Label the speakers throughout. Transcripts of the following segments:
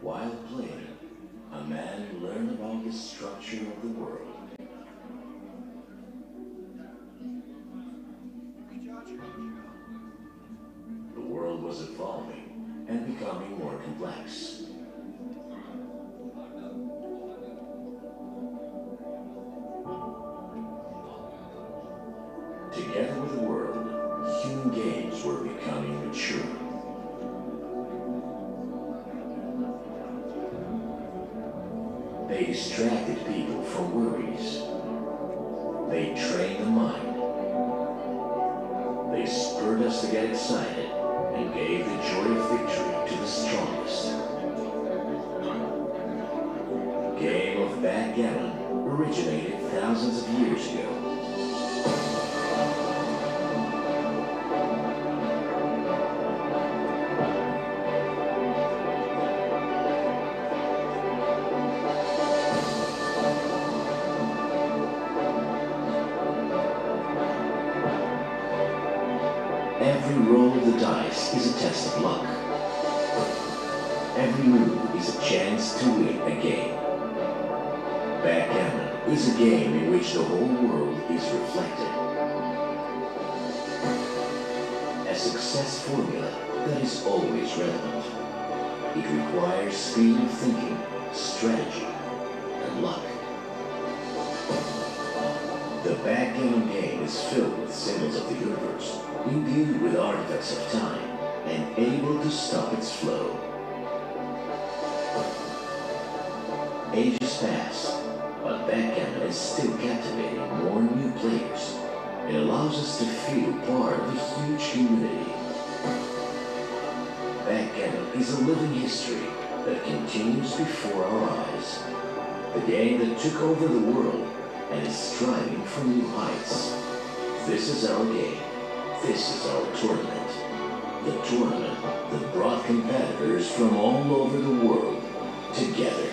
Speaker 1: While playing, a man learned about the structure of the world. The world was evolving and becoming more complex. Together with the world, human games were becoming mature. They distracted people from worries. They trained the mind. They spurred us to get excited and gave the joy of victory to the strongest. The game of backgammon originated thousands of years ago. Every roll of the dice is a test of luck. Every move is a chance to win a game. Backgammon is a game in which the whole world is reflected. A success formula that is always relevant. It requires speed of thinking, strategy, and luck. The backgammon game is filled with symbols of the universe, imbued with artifacts of time, and able to stop its flow. Ages pass, but backgammon is still captivating more new players. It allows us to feel part of a huge community. Backgammon is a living history that continues before our eyes. The game that took over the world and is striving for new heights. This is our game. This is our tournament. The tournament that brought competitors from all over the world together.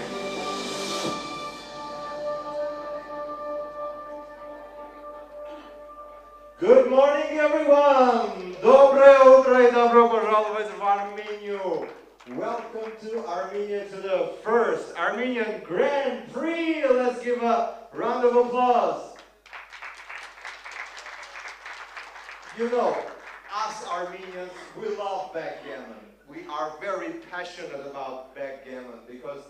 Speaker 2: Good morning, everyone! Доброе утро и добро пожаловать в Armenia! Welcome to Armenia, to the first Armenian Grand Prix! Let's give a round of applause. You know, us Armenians, we love backgammon. We are very passionate about backgammon because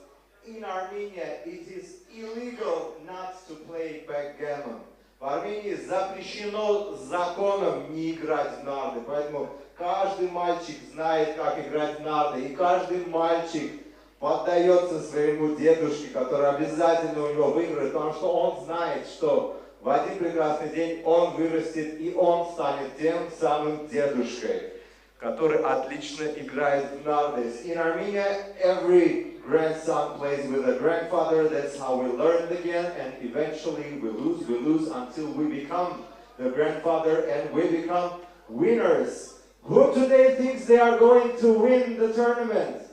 Speaker 2: in Armenia it is illegal not to play backgammon. В Армении запрещено законом не играть в нарды, поэтому каждый мальчик знает, как играть в нарды, и каждый мальчик поддается своему дедушке, который обязательно у него выиграет, потому что он знает, что в один прекрасный день он вырастет, и он станет тем самым дедушкой, который отлично играет в нарды. In Armenia, every grandson plays with a grandfather. That's how we learn the game, and eventually we lose until we become the grandfather and we become winners. Who today thinks they are going to win the tournament?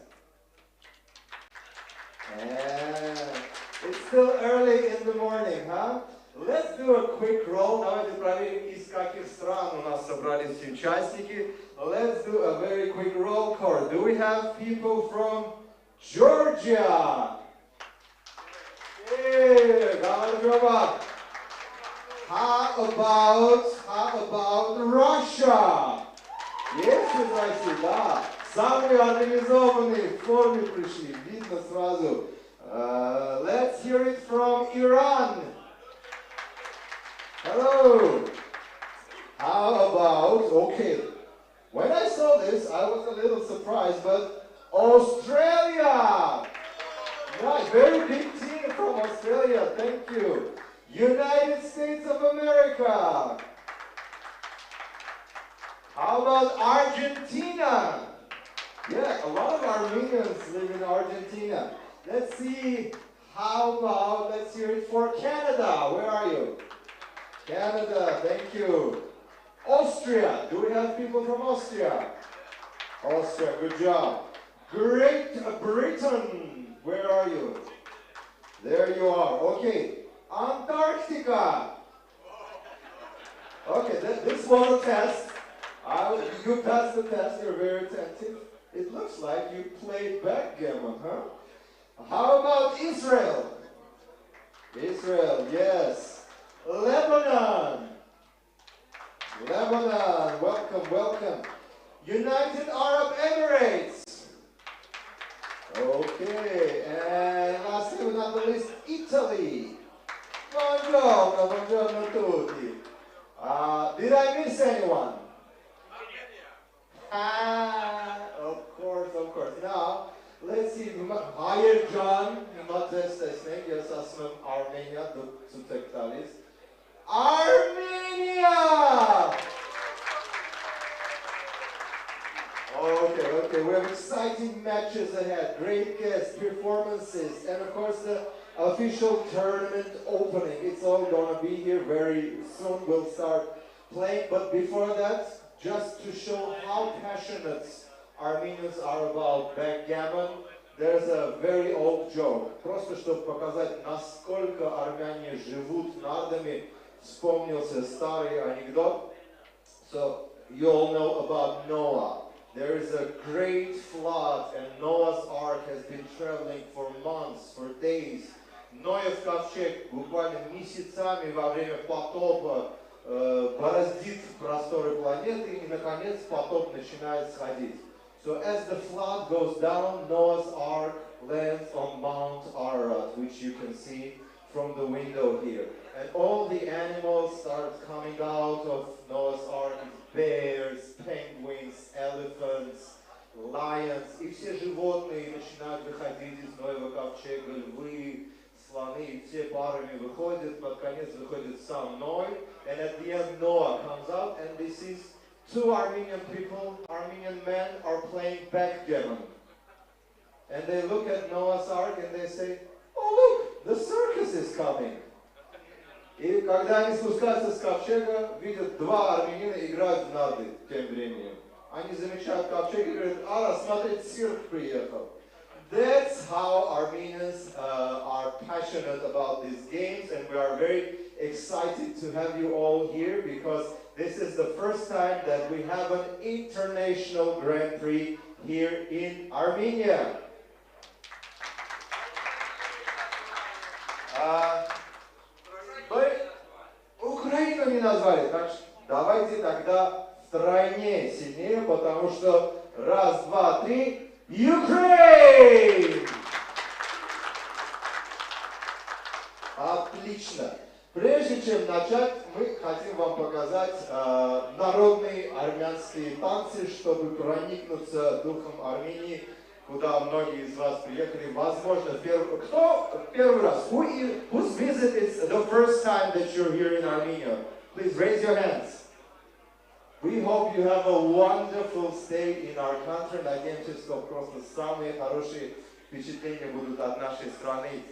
Speaker 2: It's still early in the morning, huh? Let's do a quick roll. Давайте проверим, из каких стран у нас собрались участники. Let's do a very quick roll call. Do we have people from Georgia? Yeah, how about Russia? Есть из России, да. Самые организованные в форме пришли, видно сразу. Let's hear it from Iran. Hello. How about, okay, when I saw this, I was a little surprised, but Australia! Right, very big team from Australia, thank you. United States of America. How about Argentina? Yeah, a lot of Armenians live in Argentina. Let's see, how about, let's hear it for Canada. Where are you? Canada, thank you. Austria, do we have people from Austria? Austria, good job. Great Britain, where are you? There you are, okay. Antarctica. Okay, this was a test. You passed the test, you're very attentive. It looks like you played backgammon, huh? How about Israel? Israel, yes. Lebanon. Lebanon, welcome, welcome. United Arab Emirates. Okay, and lastly but not the least, Italy. Buongiorno, buongiorno tutti. Did I miss anyone? Of course, of course. Now, let's see. Hayır Can, Mates Desnek, yes, asmım Armenia, the subsecretaries. Armenia! Okay, we have exciting matches ahead, great guests, performances, and of course the official tournament opening. It's all gonna be here very soon. We'll start playing, but before that, just to show how passionate Armenians are about backgammon, there's a very old joke. Просто чтобы показать, насколько армяне живут нардами, вспомнился старый анекдот. So you all know about Noah. There is a great flood and Noah's Ark has been traveling for months, for days. Ноев ковчег буквально месяцами во время потопа бороздит просторы планеты и наконец потоп начинает сходить. So as the flood goes down, Noah's Ark lands on Mount Arda, which you can see from the window here. And all the animals start coming out of Noah's Ark. Bears, penguins, elephants, lions. И все животные начинают выходить из Ноева ковчега, львы, слоны, и все парами выходят. Под конец выходит сам Ной. And at the end Noah comes out, and this is two Armenian people, Armenian men are playing backgammon. And they look at Noah's Ark and they say, oh look, the circus is coming. И когда они спускаются с ковчега, видят два армянина играют в нарды тем временем. Они замечают ковчег и говорят, смотрите, цирк приехал. That's how Armenians are passionate about these games, and we are very excited to have you all here because this is the first time that we have an international Grand Prix here in Armenia. Мы Украину не назвали, так что давайте тогда втройне сильнее, потому что раз, два, три, Ukraine! Отлично. Прежде чем начать, мы хотим вам показать народные армянские танцы, чтобы проникнуться духом Армении, куда многие из вас приехали, возможно, кто первый раз? Whose visit is the first time that you're here in Armenia? Please raise your hands. We hope you have a wonderful stay in our country. Надеемся, что просто самые хорошие впечатления будут от нашей страны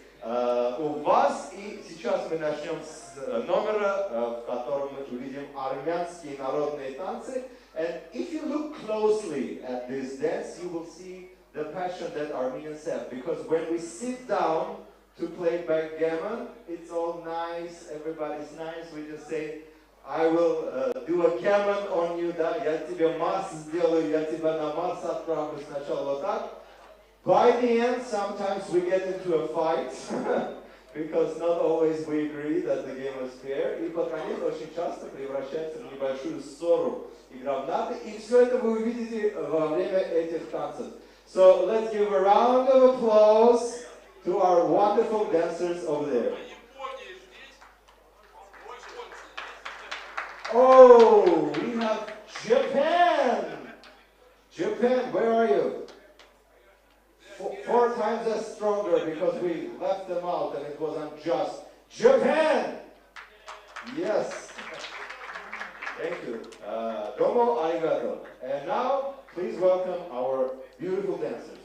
Speaker 2: у вас. И сейчас мы начнем с номера, в котором мы увидим армянские народные танцы. And if you look closely at this dance, you will see the passion that Armenians have, because when we sit down to play backgammon, it's all nice, everybody's nice, we just say, I will do a gammon on you, да, я тебе Марс сделаю, я тебя на Марс отправлю сначала вот так. By the end, sometimes we get into a fight, because not always we agree that the game is fair, и под конец очень часто превращается в небольшую ссору, игра в нарды, и все это вы увидите во время этих танцев. So let's give a round of applause to our wonderful dancers over there. Oh, we have Japan! Japan, where are you? Four times as stronger because we left them out and it was unjust. Japan! Yes. Thank you. Domo arigato. And now, please welcome our beautiful dancers.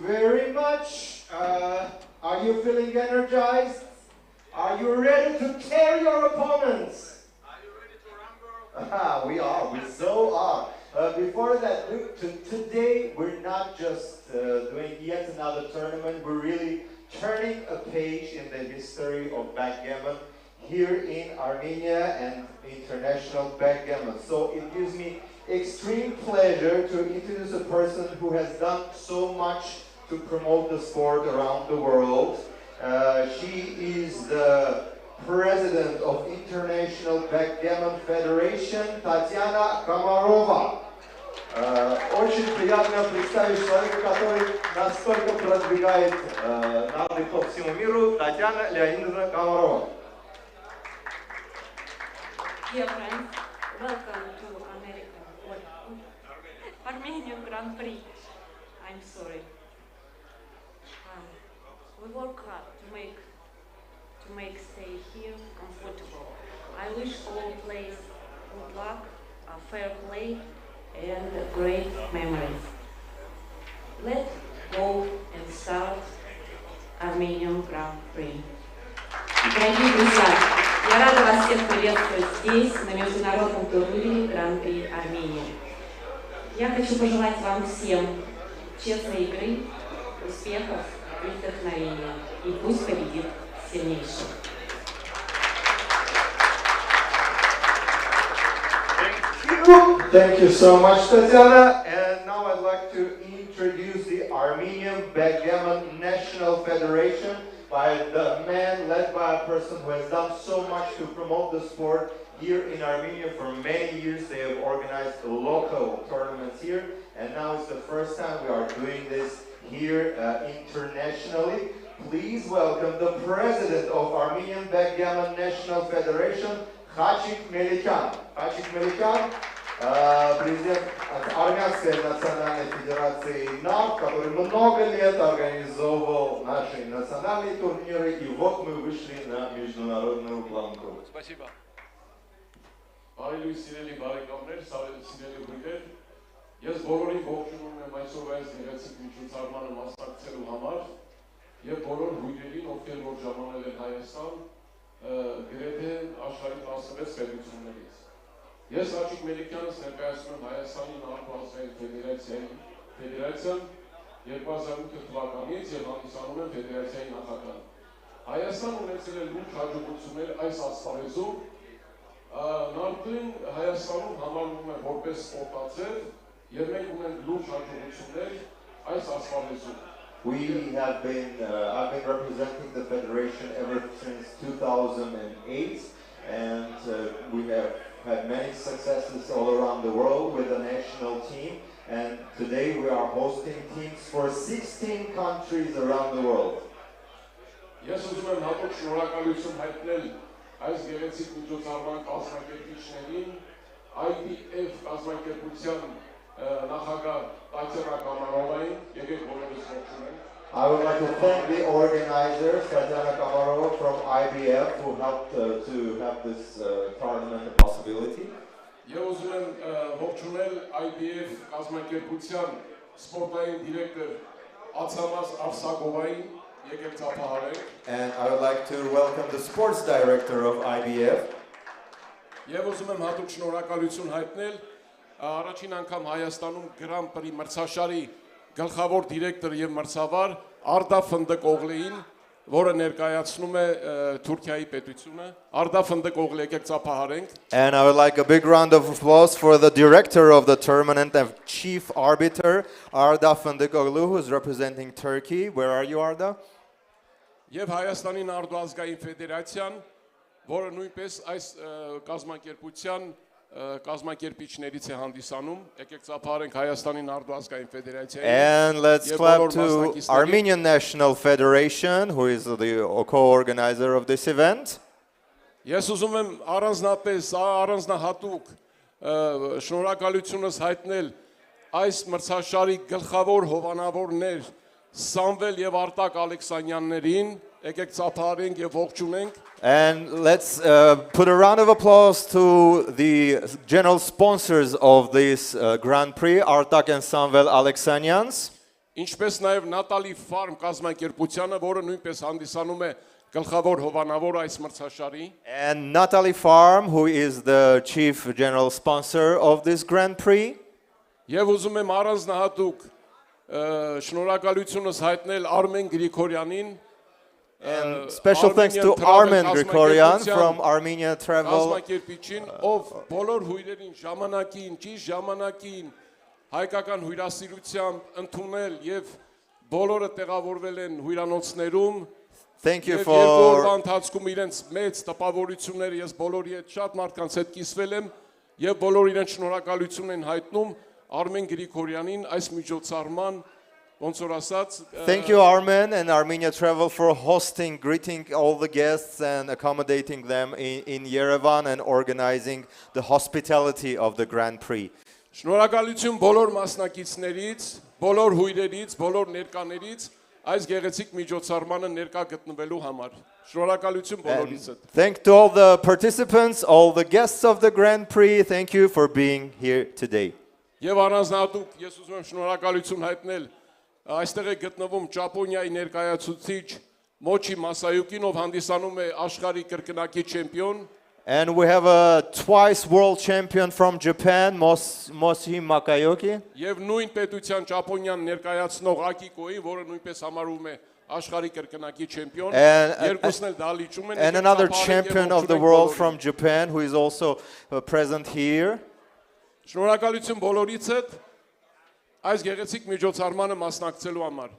Speaker 2: very much. Are you feeling energized? Are you ready to tear your opponents?
Speaker 3: Are you ready to rumble?
Speaker 2: We are, we so are. Before that, today we're not just doing yet another tournament, we're really turning a page in the history of backgammon here in Armenia and international backgammon. So it gives me extreme pleasure to introduce a person who has done so much to promote the sport around the world. She is the president of International Backgammon Federation, Tatyana Komarova. Очень приятно представить человека, который настолько продвигает навык по всему миру, Татьяна Леонидовна Комарова.
Speaker 4: Dear friends, welcome to Armenian Grand Prix. I'm sorry. We work hard to make stay here comfortable. I wish all players good luck, fair play, and great memories. Let's go and start Armenian Grand Prix. Дорогие друзья, я рада вас всех приветствовать здесь, на международном турнире Гран-при Армения. Я хочу пожелать вам всем честной игры, успехов и вдохновения. И пусть победит сильнейший.
Speaker 2: Thank you so much, Tatiana. And now I'd like to introduce the Armenian Backgammon National Federation by the man led by a person who has done so much to promote the sport here in Armenia. For many years they have organized local tournaments here, and now it's the first time we are doing this here internationally. Please welcome the president of Armenian Backgammon National Federation, Khachik Melikyan. Khachik Melikyan, президент Армянской национальной федерации НАФ, который много лет организовывал наши национальные турниры, и вот мы вышли на международную планку.
Speaker 3: Спасибо.
Speaker 5: Բարի սիրելի բարեկամներ, սիրելի բույներ, ես բոլորին ողջունում եմ այսօր այս գեղեցիկ միջոցառմանը մասնակցելու համար եւ բոլոր բույներին, ովքեր որ ժամանել են Հայաստան, գրեթե աշխարհի 16 պետություններից։ Ես Խաչիկ Մելիքյանս ներկայացնում եմ Հայաստանի նահանգային ֆեդերացիան 2008 թվականից եւ հանդիսանում եմ ֆեդերացիայի նախագահ։ Հայաստանը ունեցել է լուրջ հաջողություններ այս ասպարեզում։ Նարդին Հայաստանում համարվում է որպես սպորտացիվ եւ մենք ունենք լուրջ հաջողություններ այս ասպարեզում։
Speaker 2: I've been representing the federation ever since 2008, and we have had many successes all around the world with the national team, and today we are hosting teams for 16 countries around the world.
Speaker 5: Ես ուզում եմ հատուկ շնորհակալություն հայտնել այս գեղեցիկ միջոցառման կազմակերպիչներին, IBF կազմակերպության նախագահ Տատյանա Կամարովային, եկեք բոլորս ողջունենք։
Speaker 2: I would like to thank the organizers, Tatyana Komarova from IBF, who helped to have this tournament a possibility.
Speaker 5: Եվ ուզում եմ ողջունել IBF կազմակերպության սպորտային դիրեկտոր Ացամաս Արսակովային, եկեք ծափահարենք։
Speaker 2: And I would like to welcome the sports director of IBF.
Speaker 5: Եվ ուզում եմ հատուկ շնորհակալություն հայտնել առաջին անգամ Հայաստանում Grand Prix մրցաշարի գլխավոր դիրեկտոր եւ մրցավար Arda Findikogluին, որը ներկայացնում է Թուրքիայի պետությունը։ Arda Findikoglu, եկեք ծափահարենք։
Speaker 2: And I would like a big round of applause for the director of the tournament and chief arbiter, Arda Findikoglu, who is representing Turkey. Where are you, Arda?
Speaker 5: Եվ Հայաստանի նարդոազգային ֆեդերացիան, որը նույնպես այս կազմակերպության կազմակերպիչներից է հանդիսանում, եկեք ծափահարենք Հայաստանի նարդոազգային ֆեդերացիային։
Speaker 2: And let's clap to Armenian National Federation, who is the co-organizer of this event.
Speaker 5: Ես ուզում եմ առանձնապես առանձնահատուկ շնորհակալությունս հայտնել այս մրցաշարի գլխավոր հովանավորներ Սամվել եւ Արտակ Ալեքսանյաններին, եկեք ծափահարենք եւ ողջունենք։
Speaker 2: And let's put a round of applause to the general sponsors of this Grand Prix, Artak and Samvel Aleksanyans.
Speaker 5: ինչպես նաև Նատալի Ֆարմ կազմակերպությանը, որը նույնպես հանդիսանում է գլխավոր հովանավոր այս մրցաշարի,
Speaker 2: And Natalie Farm, who is the chief general sponsor of this Grand Prix.
Speaker 5: եւ ուզում եմ առանձնահատուկ շնորհակալությունս հայտնել Արմեն Գրիգորյանին,
Speaker 2: And special thanks to Armen Grigoryan from Armenia Travel.
Speaker 5: կազմակերպիչին, ով բոլոր հյուրերին ժամանակին, ճիշտ ժամանակին հայկական հյուրասիրությամբ ընդունել եւ բոլորը տեղավորվել են հյուրանոցներում.
Speaker 2: Thank you
Speaker 5: Եվ երկու օրվա
Speaker 2: for
Speaker 5: ընթացքում իրենց մեծ տպավորությունները ես բոլորի հետ շատ մարդկանց հետ կիսվել եմ եւ բոլոր իրենց շնորհակալություն են հայտնում Արմեն Գրիգորյանին այս միջոցառման ոնց որ ասած
Speaker 2: Thank you Armen and Armenia Travel for hosting, greeting all the guests and accommodating them in Yerevan and organizing the hospitality of the Grand Prix.
Speaker 5: Շնորհակալություն բոլոր մասնակիցներից, բոլոր հյուրերից, բոլոր ներկաներից այս գեղեցիկ միջոցառմանը ներկա գտնվելու համար։ Շնորհակալություն բոլորից հետ։
Speaker 2: Thank to all the participants, all the guests of the Grand Prix. Thank you for being here today.
Speaker 5: Եվ առանձնահատուկ ես ուզում եմ շնորհակալություն հայտնել այստեղ է գտնվում Ճապոնիայի ներկայացուցիչ Մոչի Մասայուկին, ով հանդիսանում է աշխարհի կրկնակի չեմպիոն։
Speaker 2: And we have a twice world champion from Japan, Moshi Makayoki.
Speaker 5: Եվ նույն պետության Ճապոնիան ներկայացնող Ակիկոյի, որը նույնպես համարվում է աշխարհի կրկնակի չեմպիոն, երկուսն էլ դալիճում են։
Speaker 2: And another champion of the world from Japan who is also present here.
Speaker 5: Շնորհակալություն բոլորից հետ այս գեղեցիկ միջոցառմանը մասնակցելու համար։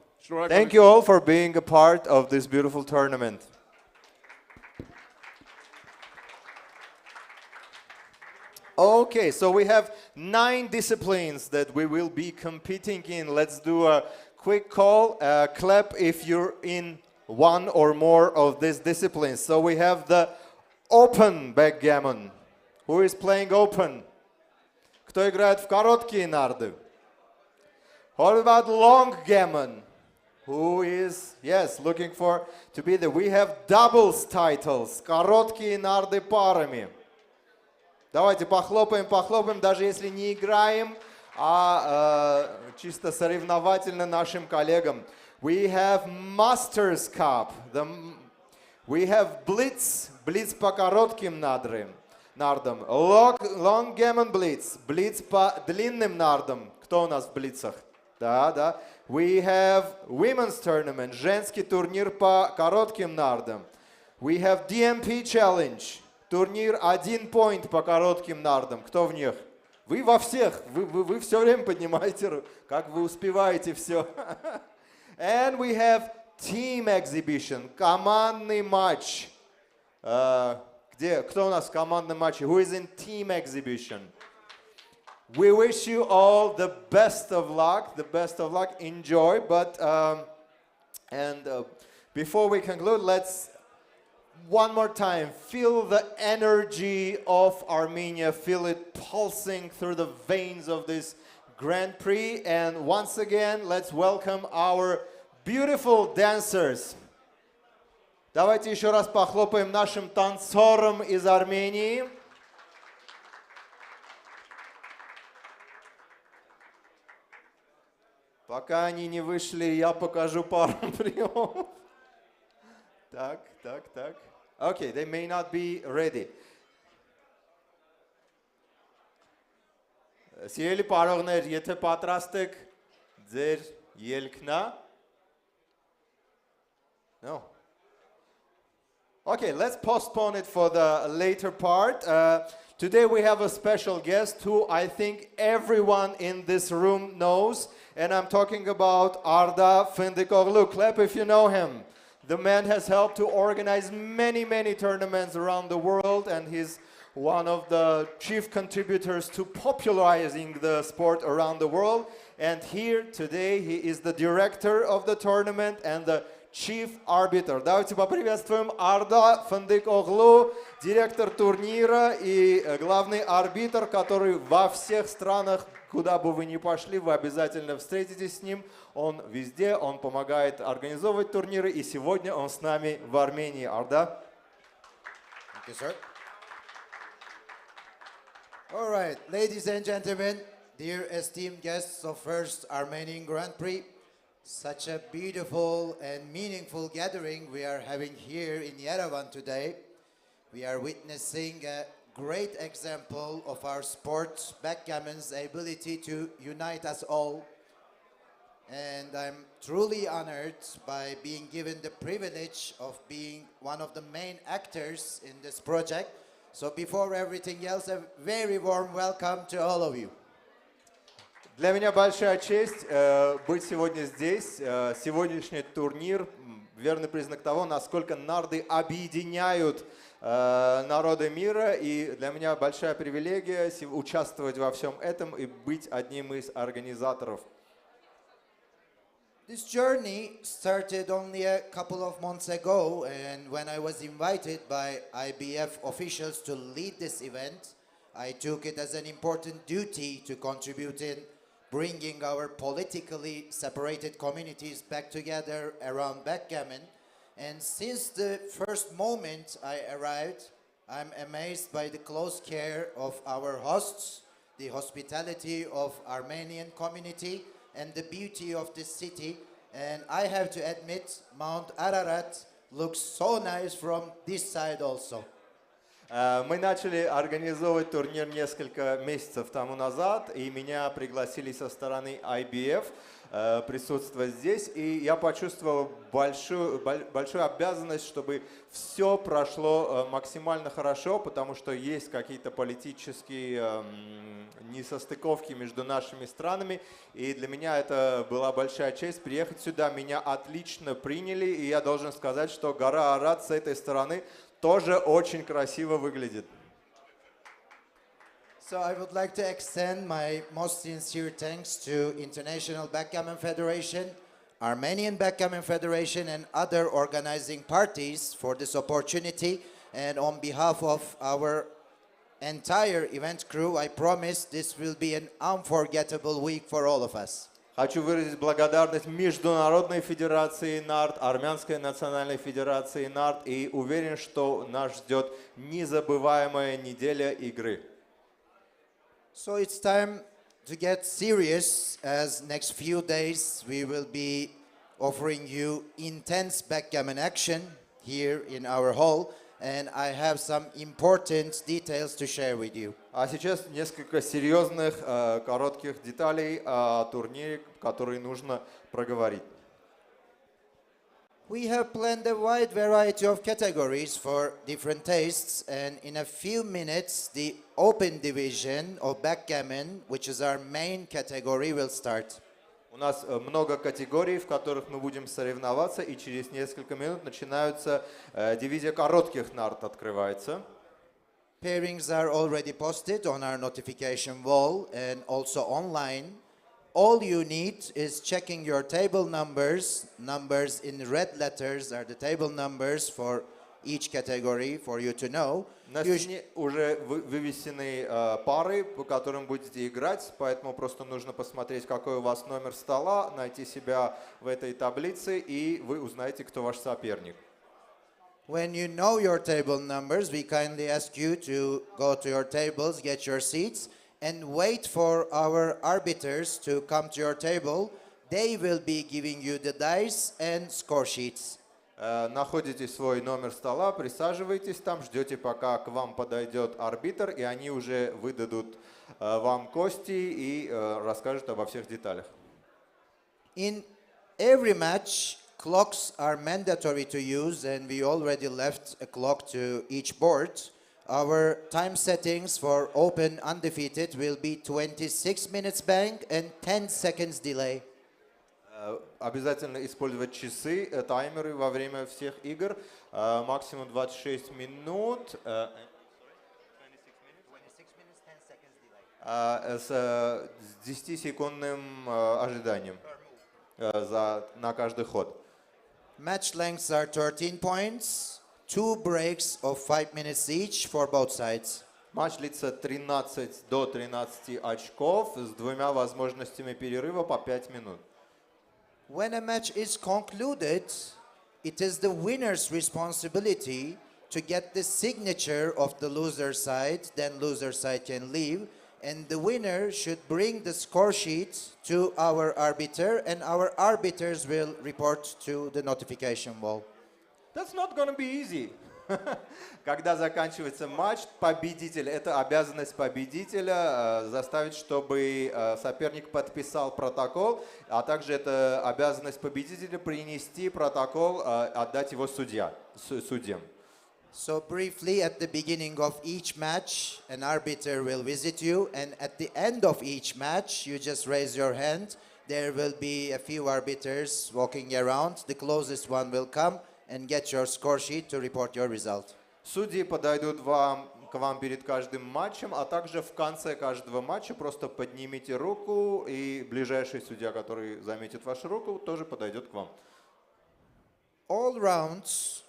Speaker 2: Thank you all for being a part of this beautiful tournament. Okay, so we have 9 disciplines that we will be competing in. Let's do a quick call. Clap if you're in one or more of these disciplines. So we have the open backgammon. Who is playing open? Кто играет в короткие нарды? What about Longgammon? Who is, yes, looking for to be there. We have doubles titles. Короткие нарды парами. Давайте похлопаем, даже если не играем, а чисто соревновательно нашим коллегам. We have Masters Cup. We have Blitz по коротким нардам. Longgammon Blitz по длинным нардам. Кто у нас в блицах? Да. We have Women's Tournament, женский турнир по коротким нардам. We have DMP Challenge. Турнир 1 point по коротким нардам. Кто в них? Вы во всех. Вы все время поднимаете руку. Как вы успеваете все. And we have Team Exhibition. Командный матч. Кто у нас в командном матче? Who is in Team Exhibition? We wish you all the best of luck. Enjoy. But before we conclude, let's one more time, feel the energy of Armenia, feel it pulsing through the veins of this Grand Prix. And once again, let's welcome our beautiful dancers. Давайте еще раз похлопаем нашим танцорам из Армении. Пока они не вышли, я покажу пару приемов. Так. Okay, they may not be ready. Սիրելի պարողներ, եթե պատրաստ եք, ձեր ելքն է? No. Okay, let's postpone it for the later part. Today we have a special guest who I think everyone in this room knows, and I'm talking about Arda Findikoglu. Clap if you know him. The man has helped to organize many tournaments around the world, and he's one of the chief contributors to popularizing the sport around the world. And here today he is the director of the tournament and the chief arbiter. Давайте поприветствуем Arda Findikoglu, директор турнира и главный арбитр, который во всех странах, куда бы вы ни пошли, вы обязательно встретитесь с ним. Он везде, он помогает организовывать турниры, и сегодня он с нами в Армении. Arda.
Speaker 6: Thank you, sir. All right, ladies and gentlemen, dear esteemed guests of First Armenian Grand Prix, Such a beautiful and meaningful gathering we are having here in Yerevan today. We are witnessing a great example of our sport, backgammon's ability to unite us all. And I'm truly honored by being given the privilege of being one of the main actors in this project. So before everything else, a very warm welcome to all of you.
Speaker 7: Для меня большая честь быть сегодня здесь. Сегодняшний турнир – верный признак того, насколько нарды объединяют народы мира. И для меня большая привилегия участвовать во всем этом и быть одним из организаторов.
Speaker 6: This journey started only a couple of months ago, and when I was invited by IBF officials to lead this event, I took it as an important duty to contribute in bringing our politically separated communities back together around backgammon. And since the first moment I arrived, I'm amazed by the close care of our hosts, the hospitality of Armenian community, and the beauty of this city. And I have to admit, Mount Ararat looks so nice from this side also.
Speaker 7: Мы начали организовывать турнир несколько месяцев тому назад, и меня пригласили со стороны IBF присутствовать здесь, и я почувствовал большую обязанность, чтобы все прошло максимально хорошо, потому что есть какие-то политические несостыковки между нашими странами, и для меня это была большая честь приехать сюда. Меня отлично приняли, и я должен сказать, что гора Арат с этой стороны тоже очень красиво выглядит.
Speaker 6: So I would like to extend my most sincere thanks to International Backgammon Federation, Armenian Backgammon Federation, and other organizing parties for this opportunity. And on behalf of our entire event crew, I promise this will be an unforgettable week for all of us.
Speaker 7: Хочу выразить благодарность Международной Федерации НАРТ, Армянской Национальной Федерации НАРТ, и уверен, что нас ждет незабываемая неделя игры.
Speaker 6: So it's time to get serious, as next few days we will be offering you intense backgammon action here in our hall, and I have some important details to share with you.
Speaker 7: А сейчас несколько серьезных, коротких деталей о турнире, которые нужно проговорить.
Speaker 6: We have planned a wide variety of categories for different tastes, and in a few minutes the open division of backgammon, which is our main category, will start.
Speaker 7: У нас много категорий, в которых мы будем соревноваться, и через несколько минут начинается дивизия коротких нарт открывается.
Speaker 6: Pairings are already posted on our notification wall and also online. All you need is checking your table numbers. Numbers in red letters are the table numbers for each category for you to know.
Speaker 7: На стене уже вывесены пары, по которым будете играть, поэтому просто нужно посмотреть, какой у вас номер стола, найти себя в этой таблице, и вы узнаете, кто ваш соперник.
Speaker 6: When you know your table numbers, we kindly ask you to go to your tables, get your seats, and wait for our arbiters to come to your table. They will be giving you the dice and score sheets.
Speaker 7: Находите свой номер стола, присаживайтесь там, ждете, пока к вам подойдет арбитр, и они уже выдадут вам кости и расскажут обо всех деталях.
Speaker 6: In every match, clocks are mandatory to use, and we already left a clock to each board. Our time settings for open undefeated will be 26 minutes bang and 10 seconds delay.
Speaker 7: Обязательно использовать часы, таймеры во время всех игр. Максимум 26 минут.
Speaker 6: 26 minutes, 10 seconds delay.
Speaker 7: С 10-секундным ожиданием на каждый ход.
Speaker 6: Match lengths are 13 points, 2 breaks of 5 minutes each for both sides.
Speaker 7: Матч длится 13 до 13 очков с двумя возможностями перерыва по 5 минут.
Speaker 6: When a match is concluded, it is the winner's responsibility to get the signature of the loser side, then loser side can leave, And the winner should bring the score sheet to our arbiter, and our arbiters will report to the notification wall.
Speaker 7: That's not gonna be easy. Когда заканчивается матч, победитель, это обязанность победителя заставить, чтобы соперник подписал протокол, а также это обязанность победителя принести протокол, отдать его судьям.
Speaker 6: So briefly, at the beginning of each match, an arbiter will visit you, and at the end of each match, you just raise your hand. There will be a few arbiters walking around. The closest one will come and get your score sheet to report your result.
Speaker 7: Судьи подойдут к вам перед каждым матчем, а также в конце каждого матча просто поднимите руку, и ближайший судья, который заметит вашу руку, тоже подойдет к вам.
Speaker 6: All rounds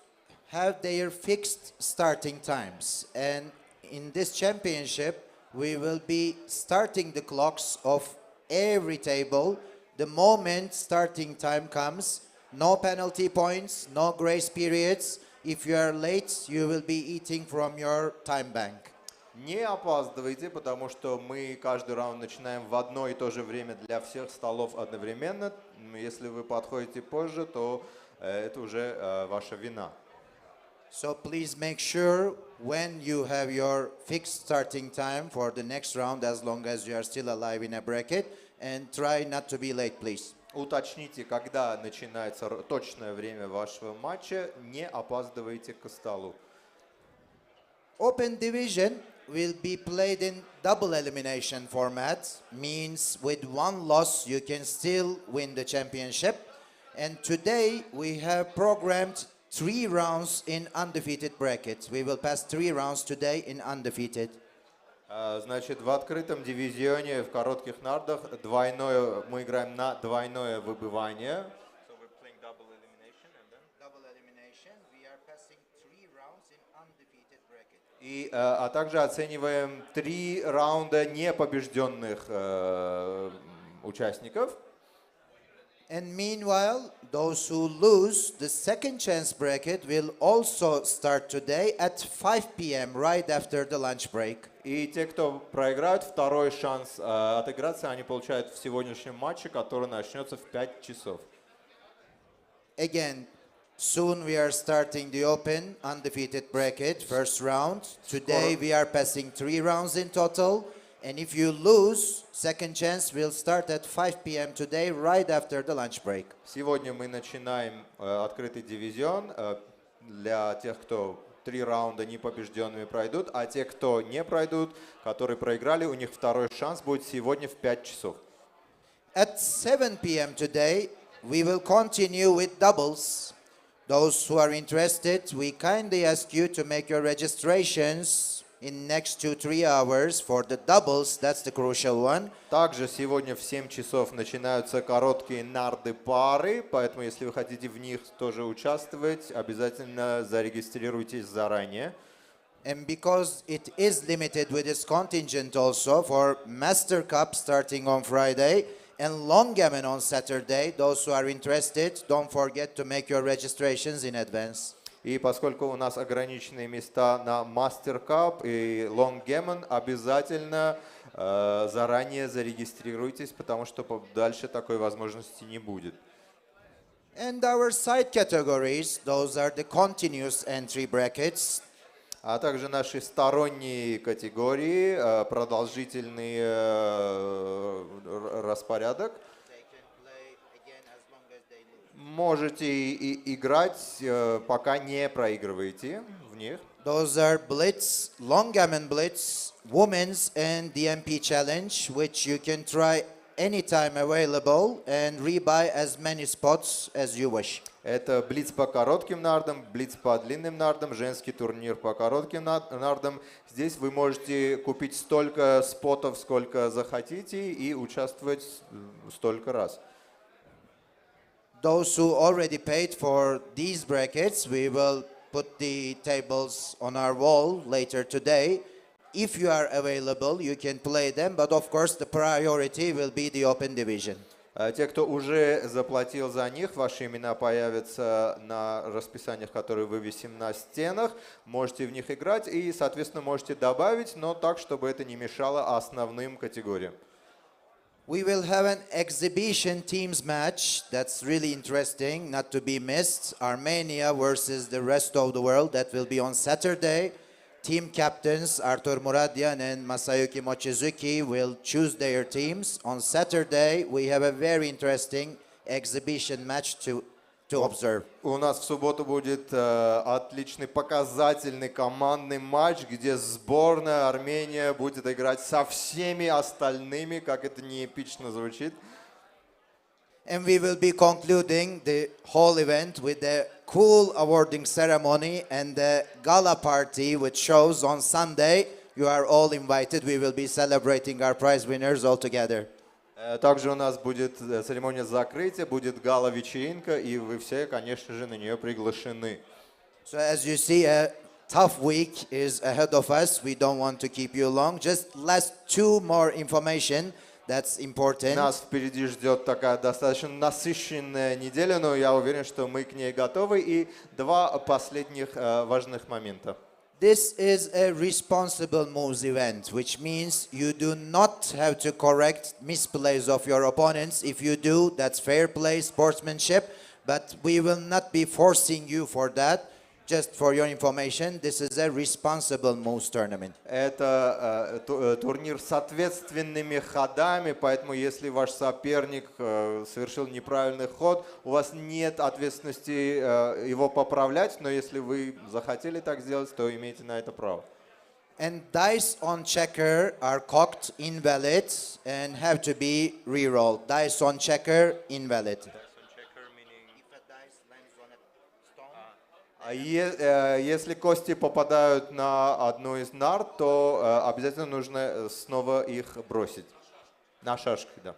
Speaker 6: have their fixed starting times, and in this championship we will be starting the clocks of every table the moment starting time comes. No penalty points, no grace periods. If you are late, you will be eating from your time bank.
Speaker 7: Не опаздывайте, потому что мы каждый раунд начинаем в одно и то же время для всех столов одновременно. Если вы подходите позже, то это уже ваша вина.
Speaker 6: So please make sure when you have your fixed starting time for the next round, as long as you are still alive in a bracket, and try not to be late, please.
Speaker 7: Уточните, когда начинается точное время вашего матча, не опаздывайте к столу.
Speaker 6: Open division will be played in double elimination format, means with one loss you can still win the championship. And today we have programmed 3 rounds in undefeated brackets. We will pass 3 rounds today in undefeated.
Speaker 7: Значит, в открытом дивизионе в коротких нардах мы играем на двойное выбывание. So we're playing double elimination and then
Speaker 6: Double elimination, we are passing 3 rounds in undefeated bracket.
Speaker 7: а также оцениваем 3 раунда непобежденных участников.
Speaker 6: And meanwhile, those who lose the second chance bracket will also start today at 5 p.m. right after the lunch break.
Speaker 7: И те, кто проиграют второй шанс отыграться, они получают в сегодняшнем матче, который начнется в 5 часов.
Speaker 6: Again, soon we are starting the open undefeated bracket, first round. Today we are passing 3 rounds in total. And if you lose, second chance will start at 5 p.m. today, right after the lunch break.
Speaker 7: Сегодня мы начинаем открытый дивизион для тех, кто 3 раунда непобежденными пройдут, а те, кто не пройдут, которые проиграли, у них второй шанс будет сегодня в 5 часов.
Speaker 6: At 7 p.m. today, we will continue with doubles. Those who are interested, we kindly ask you to make your registrations in next 2-3 hours for the doubles. That's the crucial one.
Speaker 7: Также сегодня в 7 часов начинаются короткие нарды пары, поэтому если вы хотите в них тоже участвовать, обязательно зарегистрируйтесь заранее.
Speaker 6: And because it is limited with its contingent also for Master Cup starting on Friday and Longgammon on Saturday, those who are interested, don't forget to make your registrations in advance.
Speaker 7: И поскольку у нас ограниченные места на Master Cup и Longgammon, обязательно заранее зарегистрируйтесь, потому что дальше такой возможности не будет.
Speaker 6: And our side categories, those are the continuous entry brackets.
Speaker 7: А также наши сторонние категории, продолжительный распорядок. Можете играть, пока не проигрываете в них.
Speaker 6: Those are Blitz, Longgammon Blitz, Women's and DMP Challenge, which you can try anytime available and rebuy as many spots as you wish.
Speaker 7: Это блиц по коротким нардам, блиц по длинным нардам, женский турнир по коротким нардам. Здесь вы можете купить столько спотов, сколько захотите, и участвовать столько раз.
Speaker 6: Those who already paid for these brackets, we will put the tables on our wall later today. If you are available, you can play them, but of course the priority will be the open division.
Speaker 7: Те, кто уже заплатил за них, ваши имена появятся на расписаниях, которые вывесим на стенах. Можете в них играть и, соответственно, можете добавить, но так, чтобы это не мешало основным категориям.
Speaker 6: We will have an exhibition teams match that's really interesting, not to be missed. Armenia versus the rest of the world. That will be on Saturday. Team captains Artur Muradyan and Masayuki Mochizuki will choose their teams. On Saturday, we have a very interesting exhibition match to observe.
Speaker 7: У нас в субботу будет отличный показательный командный матч, где сборная Армения будет играть со всеми остальными, как это не эпично звучит.
Speaker 6: And we will be concluding the whole event with the cool awarding ceremony and the gala party which shows on Sunday. You are all invited. We will be celebrating our prize winners all together.
Speaker 7: Также у нас будет церемония закрытия, будет гала-вечеринка, и вы все, конечно же, на нее приглашены.
Speaker 6: So as you see, a tough week is ahead of us. We don't want to keep you long. Just last two more information that's important.
Speaker 7: Нас впереди ждет такая достаточно насыщенная неделя, но я уверен, что мы к ней готовы. И два последних важных момента.
Speaker 6: This is a responsible moves event, which means you do not have to correct misplays of your opponents. If you do, that's fair play, sportsmanship, but we will not be forcing you for that. Just for your information, this is a responsible moves tournament.
Speaker 7: Это турнир с ответственными ходами, поэтому если ваш соперник совершил неправильный ход, у вас нет ответственности его поправлять, но если вы захотели так сделать, то имеете на это право.
Speaker 6: And dice on checker are cocked invalid and have to be re-rolled. Dice on checker invalid.
Speaker 7: Если кости попадают на одну из нарт, то обязательно нужно снова их бросить. На шашки, да.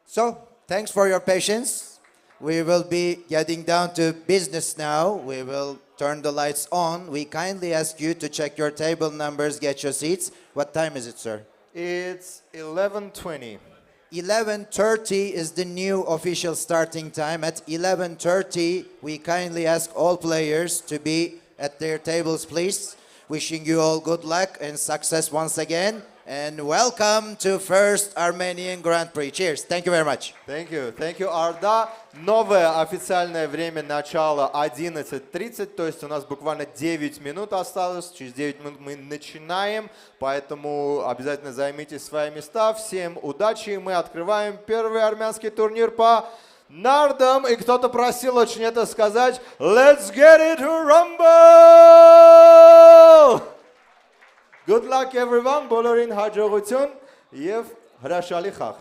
Speaker 6: So, thanks for your patience. We will be getting down to business now. We will turn the lights on. We kindly ask you to check your table numbers, get your seats. What time is it, sir?
Speaker 7: It's 11:20.
Speaker 6: 11:30 is the new official starting time. At 11:30, we kindly ask all players to be at their tables, please. Wishing you all good luck and success once again. And welcome to first Armenian Grand Prix. Cheers. Thank you very much.
Speaker 7: Thank you. Thank you, Arda. Новое официальное время начала 11:30, то есть у нас буквально 9 минут осталось. Через 9 минут мы начинаем, поэтому обязательно займите свои места. Всем удачи. Мы открываем первый армянский турнир по нардам. И кто-то просил очень это сказать. Let's get it to rumble! Good luck everyone, բոլորին հաջողություն եւ հրաշալի խաղ։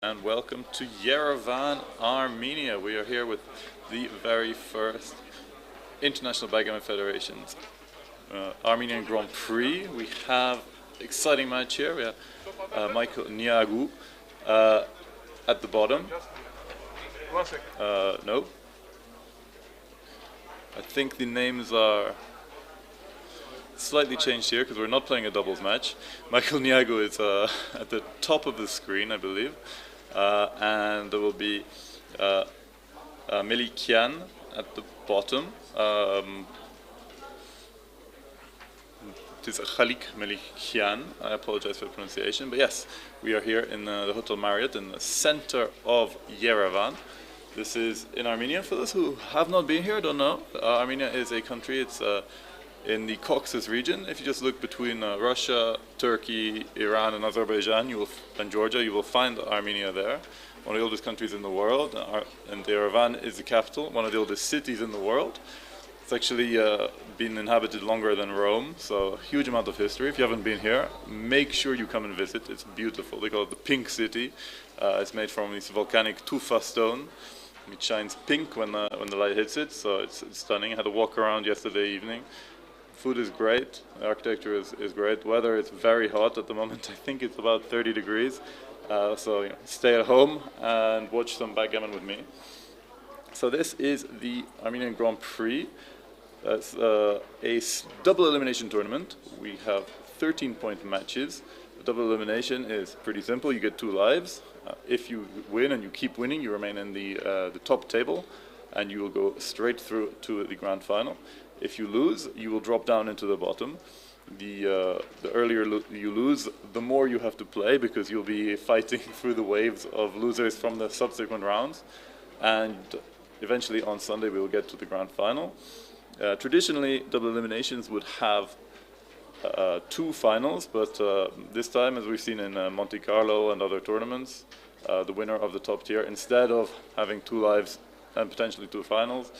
Speaker 8: And welcome to Yerevan, Armenia. We are here with the very first International Backgammon Federation's Armenian Grand Prix. We have exciting match here. We have Michael Niagu at the bottom. No. I think the names are slightly changed here because we're not playing a doubles match. Michael Niagu is at the top of the screen, I believe. And there will be Melikian at the bottom. It is Khalik Melikian. I apologize for the pronunciation, but yes, we are here in the Hotel Marriott in the center of Yerevan. This is in Armenia. For those who have not been here, don't know, Armenia is a country. It's in the Caucasus region. If you just look between Russia, Turkey, Iran, and Azerbaijan, and Georgia, you will find Armenia there. One of the oldest countries in the world, and Yerevan is the capital, one of the oldest cities in the world. It's actually been inhabited longer than Rome, so a huge amount of history. If you haven't been here, make sure you come and visit. It's beautiful. They call it the Pink City. It's made from this volcanic tufa stone. It shines pink when the light hits it, so it's stunning. I had a walk around yesterday evening. Food is great, the architecture is great. Weather is very hot at the moment. I think it's about 30 degrees. So stay at home and watch some backgammon with me. So this is the Armenian Grand Prix. That's a double elimination tournament. We have 13-point matches. The double elimination is pretty simple. You get 2 lives. If you win and you keep winning, you remain in the top table, and you will go straight through to the grand final. If you lose, you will drop down into the bottom. The earlier you lose, the more you have to play, because you'll be fighting through the waves of losers from the subsequent rounds. And eventually on Sunday we will get to the grand final. Traditionally, double eliminations would have 2 finals, but this time, as we've seen in Monte Carlo and other tournaments, the winner of the top tier, instead of having 2 lives and potentially 2 finals,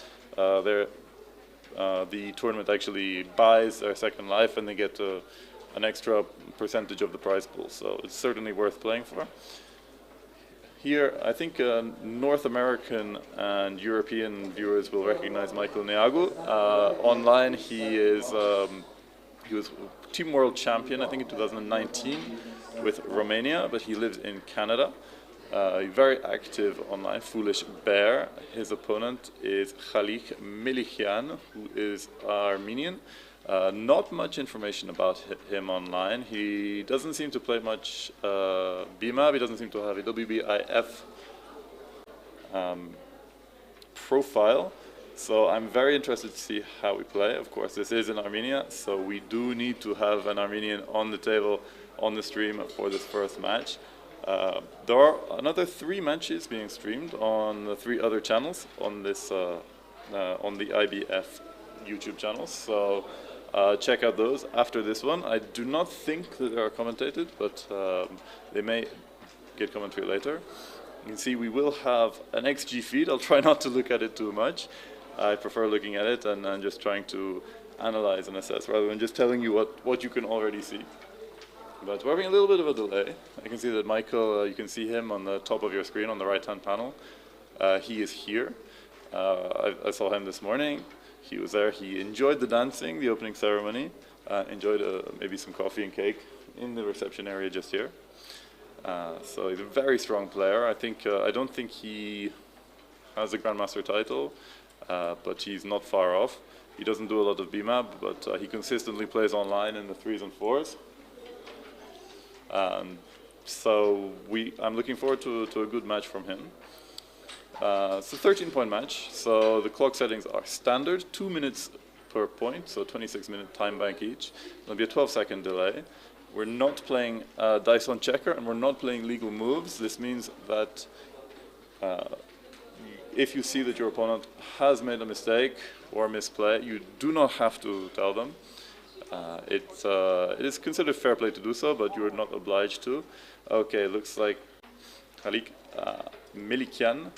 Speaker 8: the tournament actually buys their second life, and they get an extra percentage of the prize pool. So it's certainly worth playing for. Here, I think North American and European viewers will recognize Michael Niagu. Online, he was Team World Champion, I think in 2019, with Romania, but he lives in Canada. Very active online, Foolish Bear. His opponent is Khalik Melikian, who is Armenian. Not much information about him online. He doesn't seem to play much BMAB. He doesn't seem to have a WBIF profile. So I'm very interested to see how we play. Of course, this is in Armenia, so we do need to have an Armenian on the table on the stream for this first match. There are another 3 matches being streamed on the 3 other channels on this on the IBF YouTube channels. So check out those after this one. I do not think that they are commentated, but they may get commentary later. You can see we will have an XG feed. I'll try not to look at it too much. I prefer looking at it and just trying to analyze and assess rather than just telling you what you can already see. But we're having a little bit of a delay. I can see that Michael, you can see him on the top of your screen on the right-hand panel. He is here. I saw him this morning. He was there. He enjoyed the dancing, the opening ceremony, enjoyed maybe some coffee and cake in the reception area just here. So he's a very strong player. I don't think he has a Grandmaster title, but he's not far off. He doesn't do a lot of BMAB, but he consistently plays online in the 3s and 4s. So I'm looking forward to a good match from him. It's a 13-point match, so the clock settings are standard, 2 minutes per point, so 26-minute time bank each. There'll be a 12-second delay. We're not playing dice on checker, and we're not playing legal moves. This means that if you see that your opponent has made a mistake or misplay, you do not have to tell them. It is considered fair play to do so, but you're not obliged to. Okay, looks like Khalik Melikian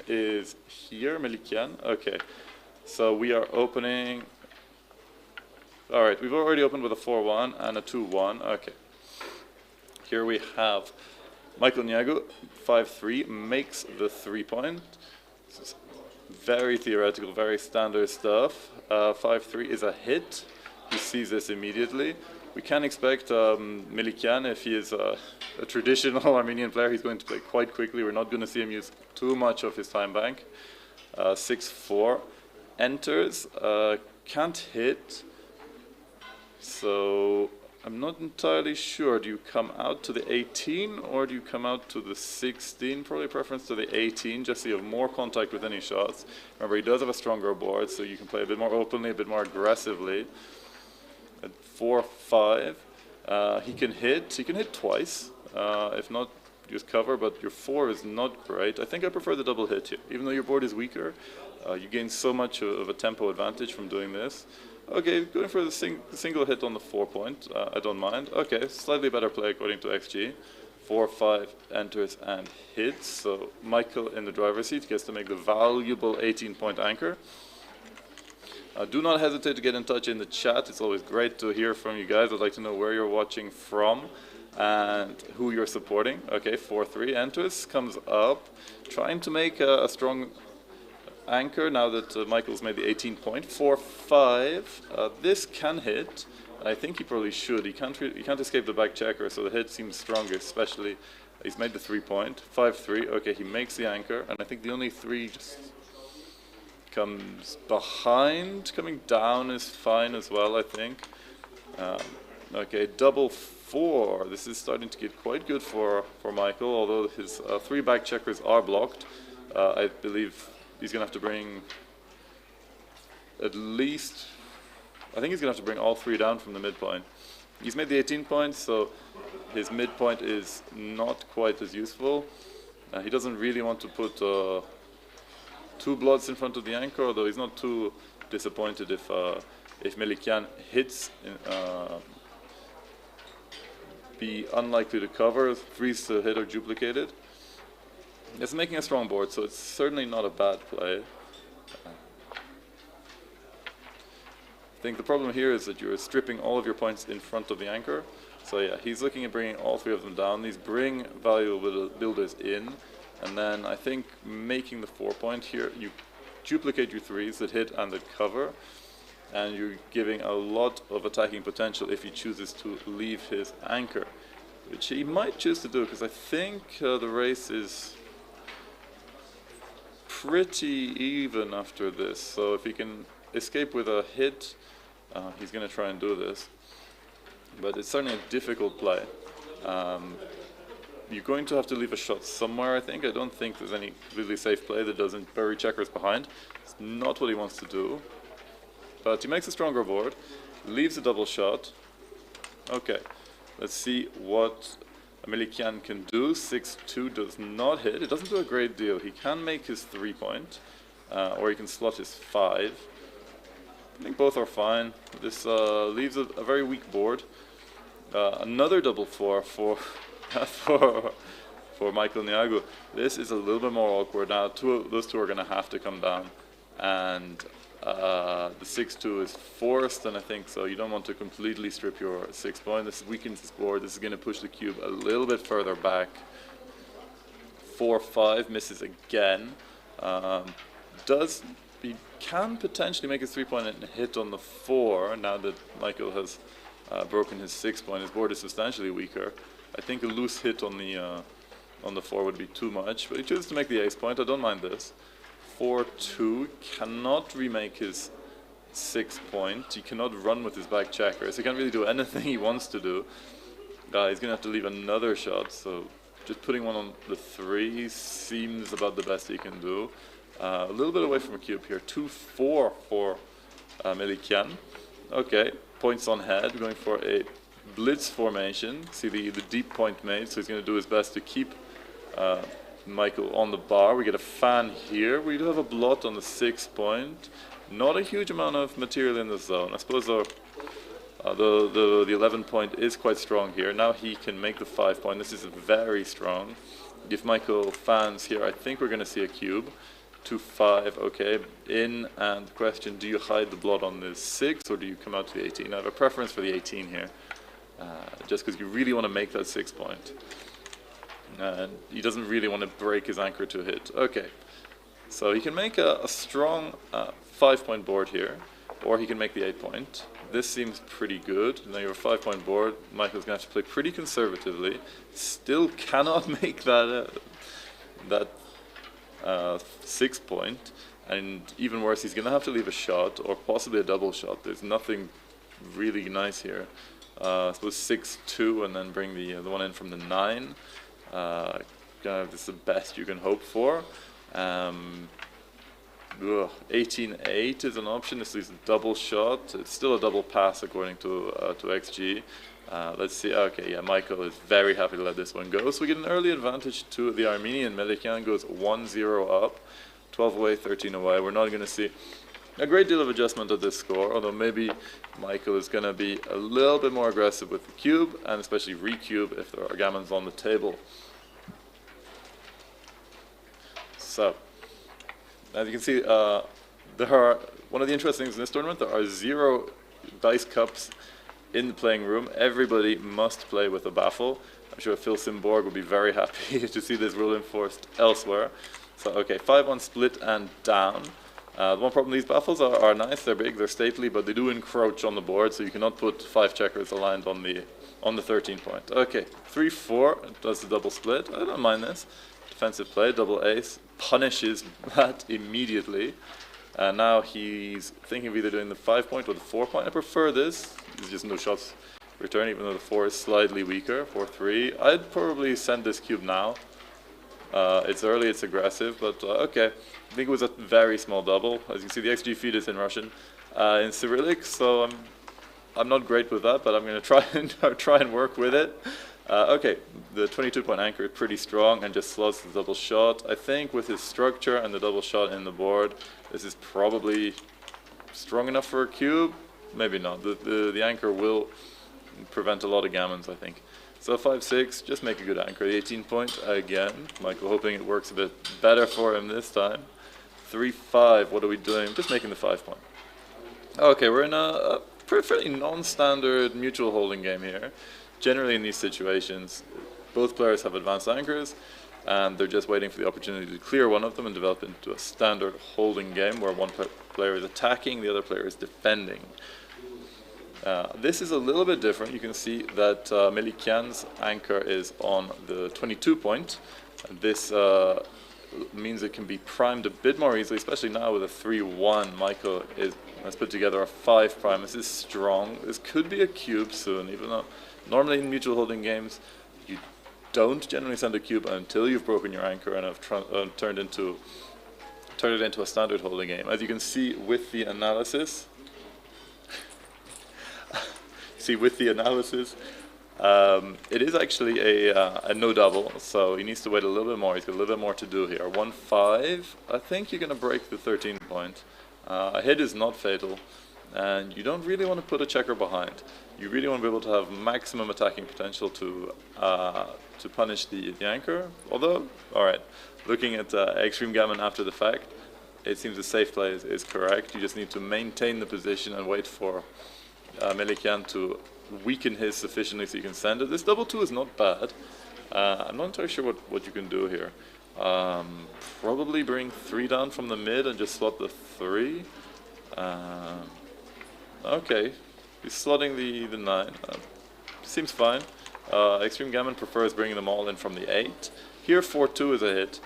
Speaker 8: is here. Melikian, okay. So we are opening. All right, we've already opened with a 4-1 and a 2-1. Okay. Here we have Michael Niagu, 5-3, makes the 3-point. This is very theoretical, very standard stuff. 5-3 is a hit. He sees this immediately. We can expect Melikyan, if he is a traditional Armenian player, he's going to play quite quickly. We're not going to see him use too much of his time bank. 6-4 enters, can't hit. So I'm not entirely sure. Do you come out to the 18 or do you come out to the 16? Probably preference to the 18, just so you have more contact with any shots. Remember, he does have a stronger board, so you can play a bit more openly, a bit more aggressively. At 4-5, he can hit twice, if not use cover, but your 4 is not great. I think I prefer the double hit here. Even though your board is weaker, you gain so much of a tempo advantage from doing this. Okay, going for the single hit on the 4-point, I don't mind. Okay, slightly better play according to XG. 4-5 enters and hits, so Michael in the driver's seat gets to make the valuable 18-point anchor. Do not hesitate to get in touch in the chat. It's always great to hear from you guys. I'd like to know where you're watching from and who you're supporting. Okay, 4-3 enters, comes up, trying to make a strong anchor now that Michael's made the 18-point. 4-5, this can hit. I think he probably should. He can't escape the back checker, so the hit seems stronger, especially he's made the 3-point. 5-3, okay, he makes the anchor, and I think the only 3 just comes behind. Coming down is fine as well, I think. Okay, double 4. This is starting to get quite good for Michael, although his 3 back checkers are blocked. I believe he's going to have to bring at least, I think he's going to have to bring all 3 down from the midpoint. He's made the 18 points, so his midpoint is not quite as useful. He doesn't really want to put 2 bloods in front of the anchor, although he's not too disappointed if Melikyan hits, be unlikely to cover, 3s to hit or duplicated. It's making a strong board, so it's certainly not a bad play. I think the problem here is that you're stripping all of your points in front of the anchor. So yeah, he's looking at bringing all 3 of them down. These bring valuable builders in, and then I think making the 4-point here, you duplicate your 3s that hit and that cover, and you're giving a lot of attacking potential if he chooses to leave his anchor, which he might choose to do, because I think the race is pretty even after this. So if he can escape with a hit, he's going to try and do this. But it's certainly a difficult play. You're going to have to leave a shot somewhere, I think. I don't think there's any really safe play that doesn't bury checkers behind. It's not what he wants to do. But he makes a stronger board, leaves a double shot. Okay, let's see what Melikyan can do. 6-2 does not hit. It doesn't do a great deal. He can make his 3-point, or he can slot his 5. I think both are fine. This leaves a very weak board. Another double 4 for Michael Niagu. This is a little bit more awkward now. Those 2 are going to have to come down, and the 6-2 is forced, and I think so. You don't want to completely strip your 6-point. This weakens his board. This is going to push the cube a little bit further back. 4-5 misses again. He can potentially make his 3-point and hit on the 4 now that Michael has broken his 6-point. His board is substantially weaker. I think a loose hit on the 4 would be too much, but he chooses to make the ace-point. I don't mind this. 4-2 cannot remake his 6-point. He cannot run with his back checkers. He can't really do anything he wants to do. He's going to have to leave another shot, so just putting one on the 3 seems about the best he can do. A little bit away from a cube here. 2-4 for Melikyan. Okay, points on head. We're going for a blitz formation. See the deep point made, so he's going to do his best to keep Michael on the bar. We get a fan here. We do have a blot on the 6-point. Not a huge amount of material in the zone. I suppose the 11-point is quite strong here. Now he can make the 5-point. This is very strong. If Michael fans here, I think we're going to see a cube. 2-5, okay, in, and the question, do you hide the blot on the 6 or do you come out to the 18? I have a preference for the 18 here, just because you really want to make that 6-point. And he doesn't really want to break his anchor to hit. Okay, so he can make a strong 5-point board here, or he can make the 8-point. This seems pretty good. Now you have a 5-point board. Michael's going to have to play pretty conservatively. Still cannot make that 6-point. And even worse, he's going to have to leave a shot, or possibly a double shot. There's nothing really nice here. I suppose 6-2 and then bring the one in from the 9. This is the best you can hope for. 18-8 is an option. This is a double shot. It's still a double pass according to XG. Let's see. Okay, yeah, Michael is very happy to let this one go. So we get an early advantage to the Armenian. Amiryan goes 1-0 up, 12 away, 13 away. We're not going to see a great deal of adjustment of this score, although maybe Michael is going to be a little bit more aggressive with the cube, and especially re-cube if there are gammons on the table. So, as you can see, there are, one of the interesting things in this tournament, there are 0 dice cups in the playing room. Everybody must play with a baffle. I'm sure Phil Simborg will be very happy to see this rule enforced elsewhere. So, okay, 5 on split and down. The one problem, these baffles are nice, they're big, they're stately, but they do encroach on the board, so you cannot put 5 checkers aligned on the 13-point. Okay, 3-4 does the double split. I don't mind this. Defensive play, double ace, punishes that immediately. Now he's thinking of either doing the 5-point or the 4-point. I prefer this. There's just no shots return, even though the 4 is slightly weaker. 4-3. I'd probably send this cube now. It's early, it's aggressive, but okay. I think it was a very small double. As you can see, the XG feed is in Russian, in Cyrillic, so I'm not great with that, but I'm going to try and work with it. Okay, the 22-point anchor is pretty strong and just slots the double shot. I think with his structure and the double shot in the board, this is probably strong enough for a cube. Maybe not. The anchor will prevent a lot of gammons, I think. So 5-6, just make a good anchor. The 18-point again. Michael hoping it works a bit better for him this time. 3-5, what are we doing? Just making the 5-point. Okay, we're in a fairly non-standard mutual holding game here. Generally in these situations, both players have advanced anchors, and they're just waiting for the opportunity to clear one of them and develop into a standard holding game where one player is attacking, the other player is defending. This is a little bit different. You can see that Melikyan's anchor is on the 22-point. This means it can be primed a bit more easily, especially now with a 3-1. Michael has put together a 5 prime. This is strong. This could be a cube soon, even though normally in mutual holding games you don't generally send a cube until you've broken your anchor and have turned it into a standard holding game. As you can see with the analysis, it is actually a no double, so he needs to wait a little bit more. He's got a little bit more to do here. 1-5. I think you're going to break the 13-point. A hit is not fatal, and you don't really want to put a checker behind. You really want to be able to have maximum attacking potential to punish the anchor. Although, all right, looking at Extreme Gammon after the fact, it seems the safe play is correct. You just need to maintain the position and wait for Melikyan to weaken his sufficiently so you can send it. This double 2 is not bad. I'm not entirely sure what you can do here. Probably bring 3 down from the mid and just slot the 3. Okay, he's slotting the 9. Seems fine. Extreme Gammon prefers bringing them all in from the 8. Here 4-2 is a hit.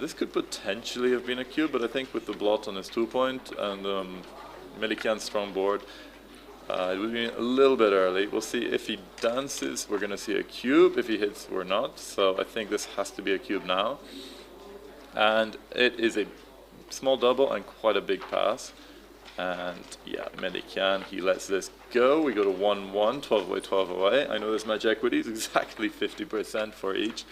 Speaker 8: This could potentially have been a cube, but I think with the blot on his 2-point and Melikyan's strong board, it would be a little bit early. We'll see if he dances, we're going to see a cube. If he hits, we're not. So I think this has to be a cube now. And it is a small double and quite a big pass. And yeah, Melikyan, he lets this go. We go to 1-1, 12 away, 12 away. I know this match equity is exactly 50% for each.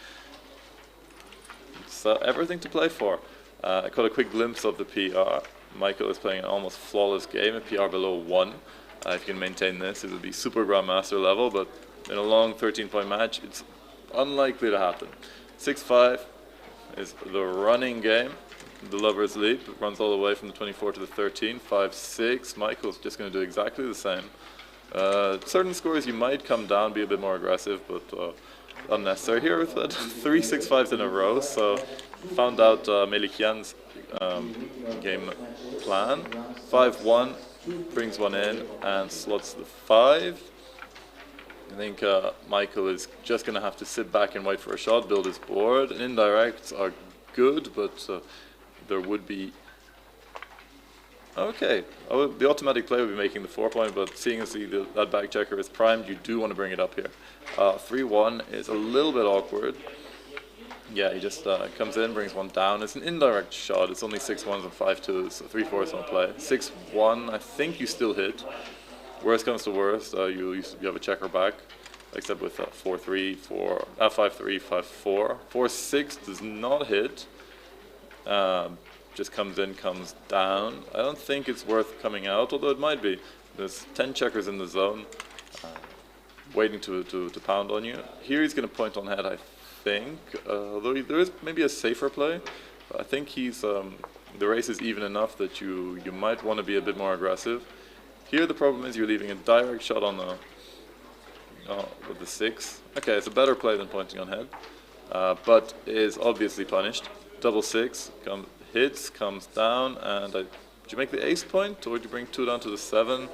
Speaker 8: So everything to play for. I caught a quick glimpse of the PR. Michael is playing an almost flawless game, a PR below 1. If you can maintain this, it would be super grandmaster level, but in a long 13-point match, it's unlikely to happen. 6-5 is the running game. The lover's leap runs all the way from the 24 to the 13. 5-6. Michael's just going to do exactly the same. Certain scores you might come down, be a bit more aggressive, but unnecessary here with that 3 6-5s in a row. So found out Melikian's game plan. 5-1 brings one in and slots the 5. I think Michael is just going to have to sit back and wait for a shot, build his board. Indirects are good, but there would be... Okay, the automatic play would be making the 4-point, but seeing as that back checker is primed, you do want to bring it up here. 3-1 is a little bit awkward. Yeah, he just comes in, brings one down. It's an indirect shot. It's only 6-1s and 5-2s, so 3-4s on play. 6-1, I think you still hit. Worst comes to worst, you have a checker back, except with 4-3, 5-3, 5-4. 4-6 does not hit. Just comes in, comes down. I don't think it's worth coming out, although it might be. There's 10 checkers in the zone, waiting to pound on you. Here he's going to point on head, I think. Although there is maybe a safer play. But I think he's the race is even enough that you might want to be a bit more aggressive. Here the problem is you're leaving a direct shot on the with the 6. Okay, it's a better play than pointing on head, but is obviously punished. Double 6 hits, comes down, and did you make the ace point, or did you bring 2 down to the 7?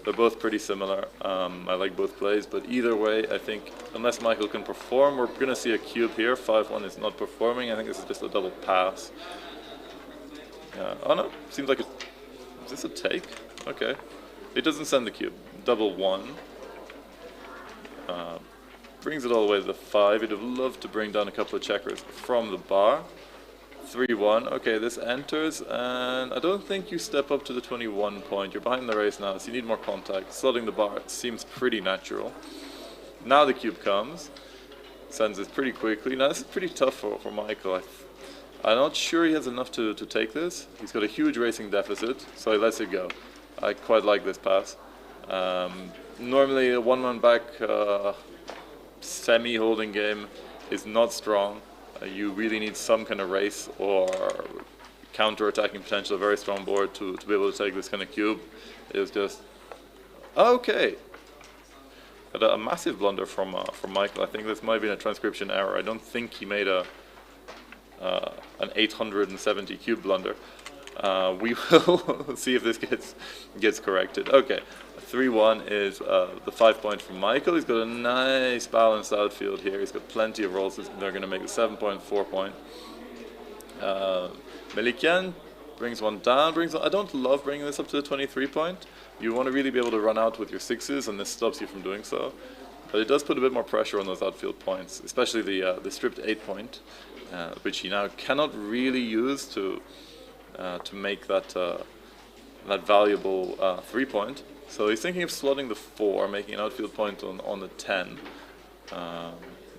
Speaker 8: They're both pretty similar. I like both plays, but either way, I think unless Michael can perform, we're going to see a cube here. 5-1 is not performing. I think this is just a double pass. Oh no, seems like is this a take? Okay. It doesn't send the cube. Double 1. Brings it all the way to the 5. He'd have loved to bring down a couple of checkers from the bar. 3-1. Okay, this enters, and I don't think you step up to the 21 point. You're behind the race now, so you need more contact. Slotting the bar seems pretty natural. Now the cube comes. Sends it pretty quickly. Now this is pretty tough for Michael. I'm not sure he has enough to take this. He's got a huge racing deficit, so he lets it go. I quite like this pass. Normally a one-man back semi-holding game is not strong. You really need some kind of race or counter-attacking potential, a very strong board to be able to take this kind of cube. It was just... Okay! A massive blunder from Michael. I think this might have been a transcription error. I don't think he made an 870 cube blunder. We will see if this gets corrected. Okay, 3-1 is the 5-point from Michael. He's got a nice balanced outfield here. He's got plenty of rolls. They're going to make the 7-point, 4-point. Melikian brings one down. I don't love bringing this up to the 23-point. You want to really be able to run out with your 6s, and this stops you from doing so. But it does put a bit more pressure on those outfield points, especially the stripped 8-point, which he now cannot really use to make that valuable 3-point. So he's thinking of slotting the 4, making an outfield point on the 10,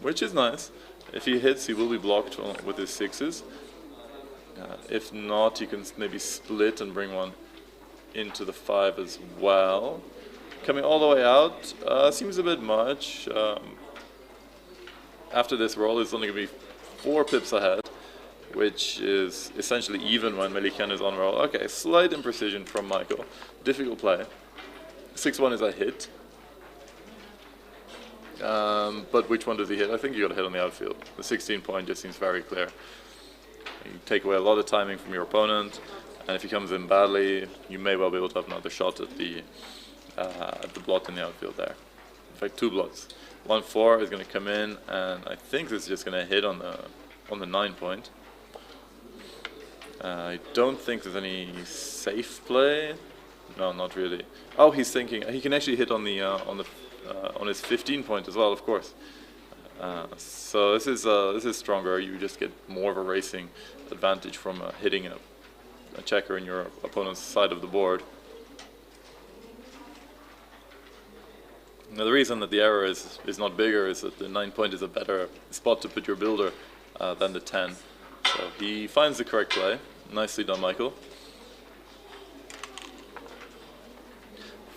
Speaker 8: which is nice. If he hits, he will be blocked with his 6s. If not, he can maybe split and bring one into the 5 as well. Coming all the way out seems a bit much. After this roll, it's only going to be 4 pips ahead, which is essentially even when Melikian is on roll. Okay, slight imprecision from Michael. Difficult play. 6-1 is a hit. But which one does he hit? I think you got a hit on the outfield. The 16-point just seems very clear. You take away a lot of timing from your opponent, and if he comes in badly, you may well be able to have another shot at the blot in the outfield there. In fact, 2 blots. 1-4 is going to come in, and I think this is just going to hit on the 9-point. I don't think there's any safe play. No, not really. Oh, he's thinking he can actually hit on his 15-point as well, of course. So this is stronger. You just get more of a racing advantage from hitting a checker in your opponent's side of the board. Now the reason that the error is not bigger is that the 9-point is a better spot to put your builder than the 10. So he finds the correct play. Nicely done, Michael.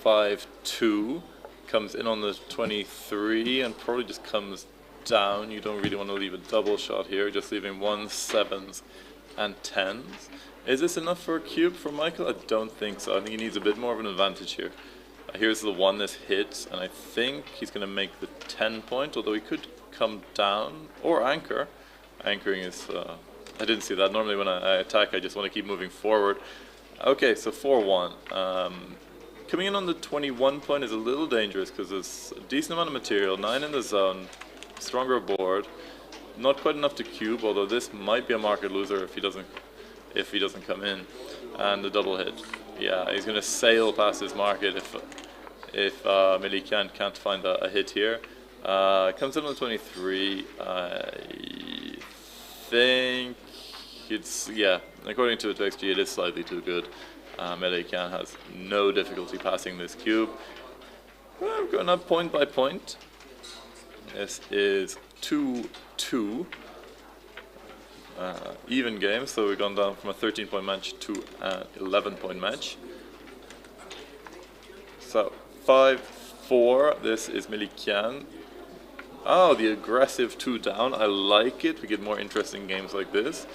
Speaker 8: 5-2 comes in on the 23 and probably just comes down. You don't really want to leave a double shot here, just leaving 1s, 7s, and 10s. Is this enough for a cube for Michael? I don't think so. I think he needs a bit more of an advantage here. Here's the 1 this hits, and I think he's going to make the 10-point, although he could come down or anchor. Anchoring is, I didn't see that. Normally when I attack, I just want to keep moving forward. Okay, so 4-1. Coming in on the 21 point is a little dangerous because there's a decent amount of material, 9 in the zone, stronger board, not quite enough to cube, although this might be a market loser if he doesn't come in. And the double hit. Yeah, he's going to sail past his market if Amiryan can't find a hit here. Comes in on the 23. I think it's, yeah, according to XG, it is slightly too good. Amiryan has no difficulty passing this cube. We're going up point by point. This is 2-2. Even game, so we've gone down from a 13-point match to an 11-point match. So 5-4. This is Amiryan. Oh, the aggressive 2 down. I like it. We get more interesting games like this.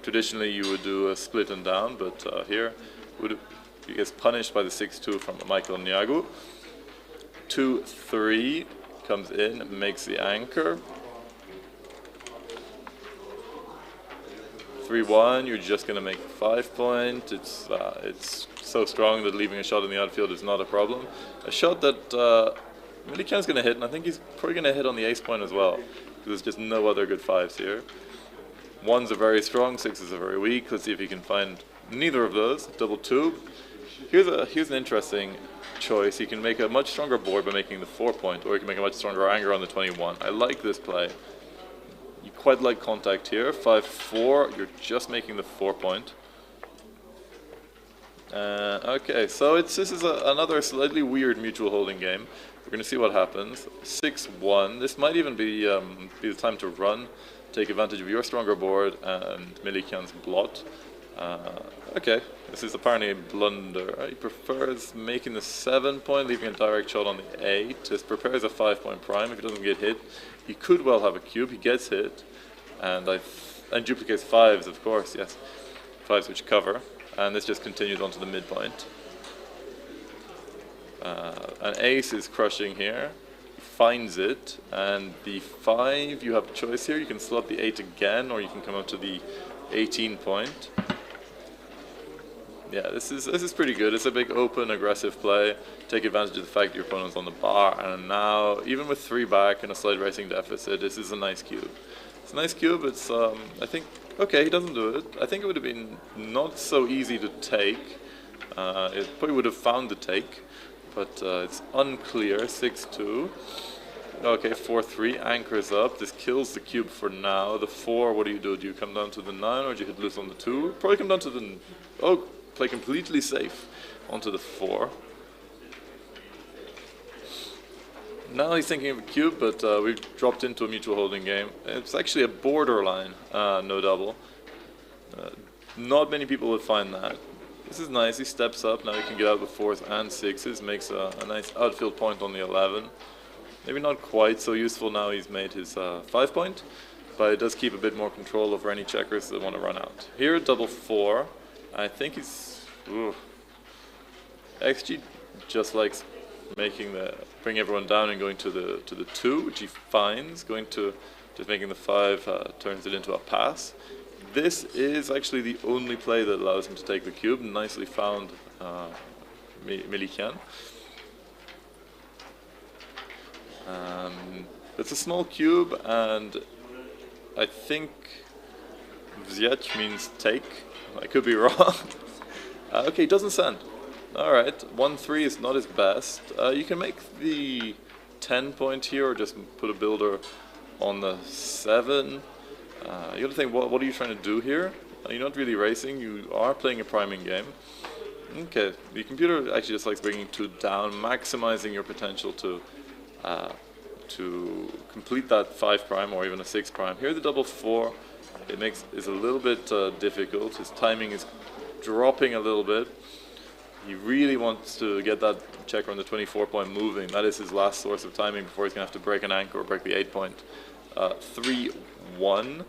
Speaker 8: Traditionally, you would do a split and down, but here he gets punished by the 6-2 from Michael Nyagu. 2-3 comes in, makes the anchor. 3-1, you're just going to make 5-point. It's so strong that leaving a shot in the outfield is not a problem. A shot that Amiryan's going to hit, and I think he's probably going to hit on the ace point as well, because there's just no other good 5s here. 1s are very strong, 6s are very weak. Let's see if he can find neither of those. Double tube. Here's an interesting choice. He can make a much stronger board by making the 4-point, or he can make a much stronger anchor on the 21. I like this play. You quite like contact here. 5-4, you're just making the 4-point. Okay, so this is another slightly weird mutual holding game. We're going to see what happens. 6-1. This might even be the time to run, take advantage of your stronger board and Amiryan's blot. Okay, this is apparently a blunder. He prefers making the 7-point, leaving a direct shot on the 8. This prepares a 5-point prime. If he doesn't get hit, he could well have a cube. He gets hit, and duplicates 5s, of course. Yes, 5s which cover, and this just continues onto the midpoint. An ace is crushing here. He finds it, and the 5. You have a choice here. You can slot the 8 again, or you can come up to the 18-point. Yeah, this is pretty good. It's a big open, aggressive play. Take advantage of the fact your opponent's on the bar, and now, even with 3 back and a slight racing deficit, this is a nice cube. It's a nice cube. It's I think, okay, he doesn't do it. I think it would have been not so easy to take. It probably would have found the take, but it's unclear. 6-2. Okay, 4-3, anchors up. This kills the cube for now. The 4, what do? Do you come down to the 9, or do you hit loose on the 2? Probably come down to the, oh, play completely safe onto the 4. Now he's thinking of a cube, but we've dropped into a mutual holding game. It's actually a borderline no double. Not many people would find that. This is nice. He steps up. Now he can get out with 4s and 6s. Makes a nice outfield point on the 11. Maybe not quite so useful now he's made his 5-point, but it does keep a bit more control over any checkers that want to run out. Here, double 4. I think he's... Ooh. XG just likes bring everyone down and going to the 2, which he finds. Going to just making the 5 turns it into a pass. This is actually the only play that allows him to take the cube. Nicely found, Amiryan. It's a small cube, and I think Vzять means take. I could be wrong. Okay, doesn't send. Alright, 1-3 is not his best. You can make the 10-point here, or just put a builder on the 7. You gotta think, what are you trying to do here? You're not really racing, you are playing a priming game. Okay, the computer actually just likes bringing 2 down, maximizing your potential to complete that 5 prime or even a 6 prime. Here the double 4 is a little bit difficult. His timing is dropping a little bit. He really wants to get that checker on the 24-point moving. That is his last source of timing before he's going to have to break an anchor or break the 8-point. 3-1.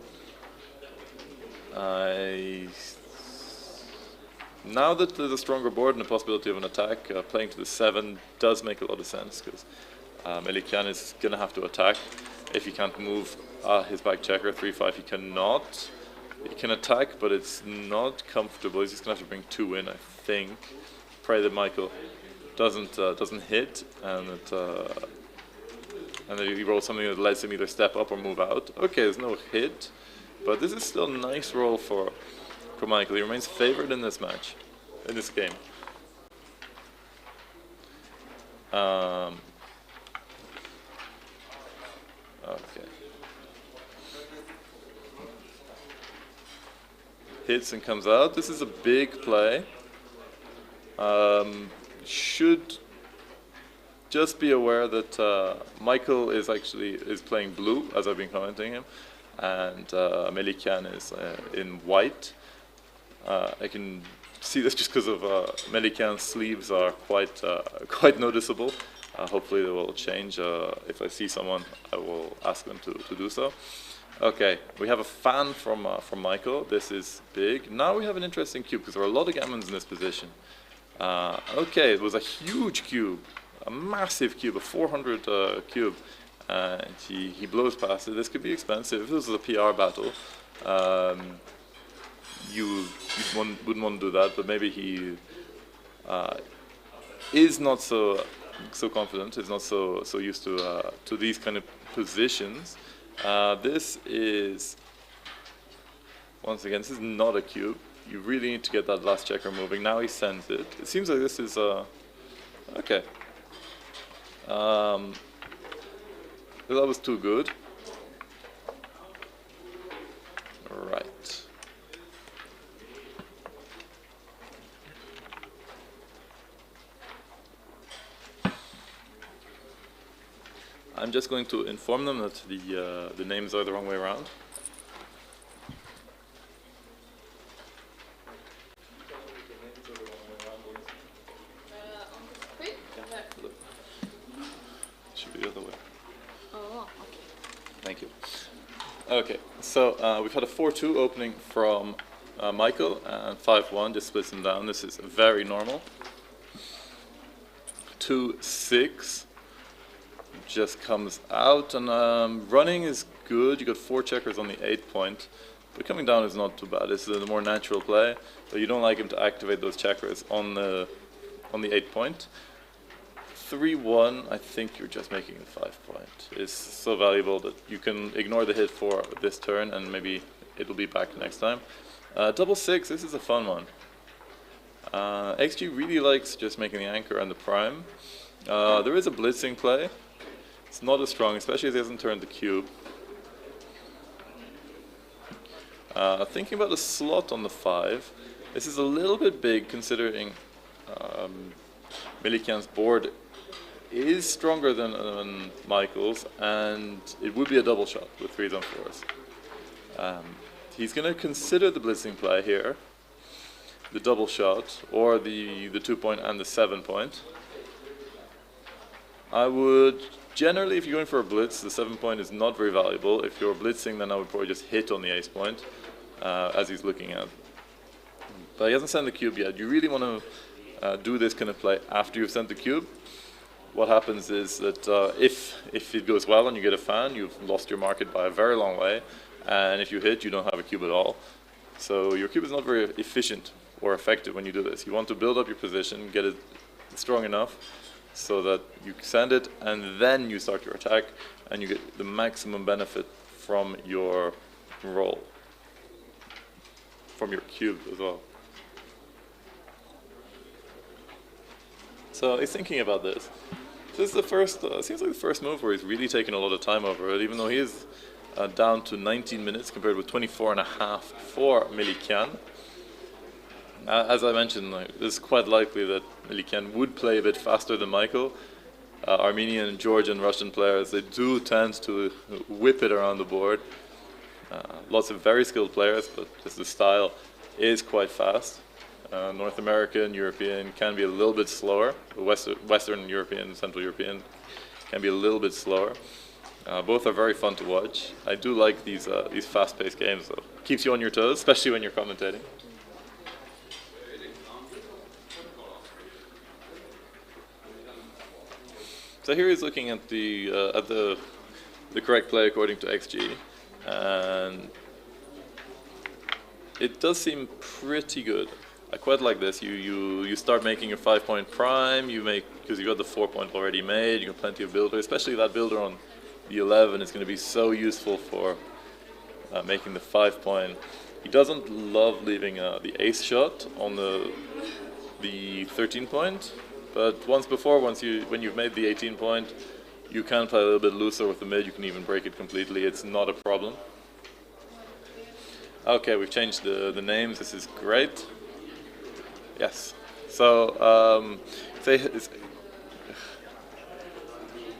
Speaker 8: Now that there's a stronger board and the possibility of an attack, playing to the 7 does make a lot of sense, because Amiryan is going to have to attack. if he can't move his back checker 3-5, he cannot. He can attack, but it's not comfortable. He's just gonna have to bring 2 in, I think. Pray that Michael doesn't hit, and that he rolls something that lets him either step up or move out. Okay, there's no hit, but this is still a nice roll for Michael. He remains favored in this match, in this game. Okay. Hits and comes out. This is a big play. Should just be aware that Michael is playing blue, as I've been commenting him, and Melikian is in white. I can see this just because of Melikian's sleeves are quite noticeable. Hopefully they will change. If I see someone, I will ask them to do so. Okay, we have a fan from Michael. This is big. Now we have an interesting cube because there are a lot of gammons in this position. Okay, it was a huge cube, a massive cube, a 400 cube, and he blows past it. This could be expensive. If this was a PR battle, you wouldn't want to do that, but maybe he is not so confident, is not so used to these kind of positions. This is, once again, this is not a cube. You really need to get that last checker moving. Now he sends it. It seems like this is okay. That was too good. Right. I'm just going to inform them that the names are the wrong way around. Should be the other way.
Speaker 9: Oh, okay.
Speaker 8: Thank you. Okay, so we've had a 4-2 opening from Michael, and 5-1 just splits them down. This is very normal. 2-6 just comes out, and running is good. You got 4 checkers on the 8 point, but coming down is not too bad. This is a more natural play, but you don't like him to activate those checkers on the 8 point. 3-1, I think you're just making the 5 point. It's so valuable that you can ignore the hit for this turn, and maybe it'll be back next time. 6-6, this is a fun one. XG really likes just making the anchor and the prime. There is a blitzing play. It's not as strong, especially as he hasn't turned the cube. Thinking about the slot on the 5, this is a little bit big considering Melikian's board is stronger than Michael's, and it would be a double shot with 3s and 4s. He's going to consider the blitzing play here, the double shot, or the 2 point and the 7 point. I would generally, if you're going for a blitz, the 7 point is not very valuable. If you're blitzing, then I would probably just hit on the ace point, as he's looking at. But he hasn't sent the cube yet. You really want to do this kind of play after you've sent the cube. What happens is that if it goes well and you get a fan, you've lost your market by a very long way. And if you hit, you don't have a cube at all. So your cube is not very efficient or effective when you do this. You want to build up your position, get it strong enough so that you send it, and then you start your attack, and you get the maximum benefit from your roll, from your cube as well. So he's thinking about this. This is the first, seems like the first move where he's really taken a lot of time over it, even though he is down to 19 minutes compared with 24.5 for Melikian. As I mentioned, it's quite likely that Melikian would play a bit faster than Michael. Armenian, Georgian, Russian players, they do tend to whip it around the board. Lots of very skilled players, but just the style is quite fast. North American, European can be a little bit slower. Western European, Central European can be a little bit slower. Both are very fun to watch. I do like these fast-paced games, though. Keeps you on your toes, especially when you're commentating. So here he's looking at the the correct play according to XG, and it does seem pretty good. I quite like this. You start making a 5-point prime. You make, because you got the 4-point already made. You got plenty of builder, especially that builder on the 11 is going to be so useful for making the 5-point. He doesn't love leaving the ace shot on the 13-point, but when you've made the 18-point, you can play a little bit looser with the mid. You can even break it completely. It's not a problem. Okay, we've changed the names. This is great. Yes. So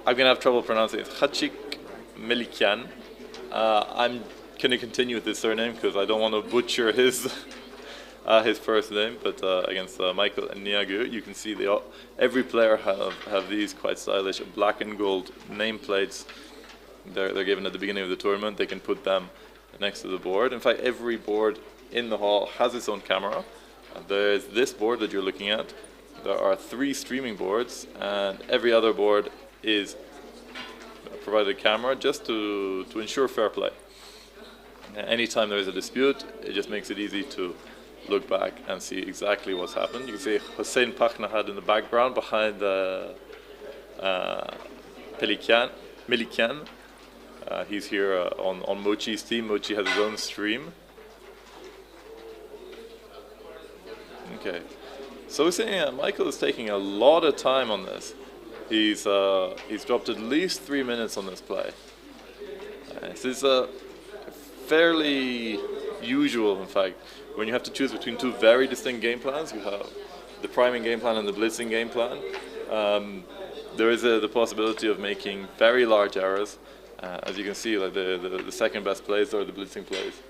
Speaker 8: I'm gonna have trouble pronouncing it. Khachik Melikyan. I'm gonna continue with this surname because I don't want to butcher his first name. But against Michael and Niagu, you can see every player have these quite stylish black and gold nameplates. They're given at the beginning of the tournament. They can put them next to the board. In fact, every board in the hall has its own camera. There's this board that you're looking at. There are 3 streaming boards, and every other board is provided a camera just to ensure fair play. Anytime there is a dispute, it just makes it easy to look back and see exactly what's happened. You can see Hossein Pakhnahad in the background behind Melikyan. He's here on Mochi's team. Mochi has his own stream. Okay, so we're seeing Michael is taking a lot of time on this. He's dropped at least 3 minutes on this play. This is fairly usual, in fact, when you have to choose between 2 very distinct game plans. You have the priming game plan and the blitzing game plan. There is the possibility of making very large errors. As you can see, like the second best plays are the blitzing plays.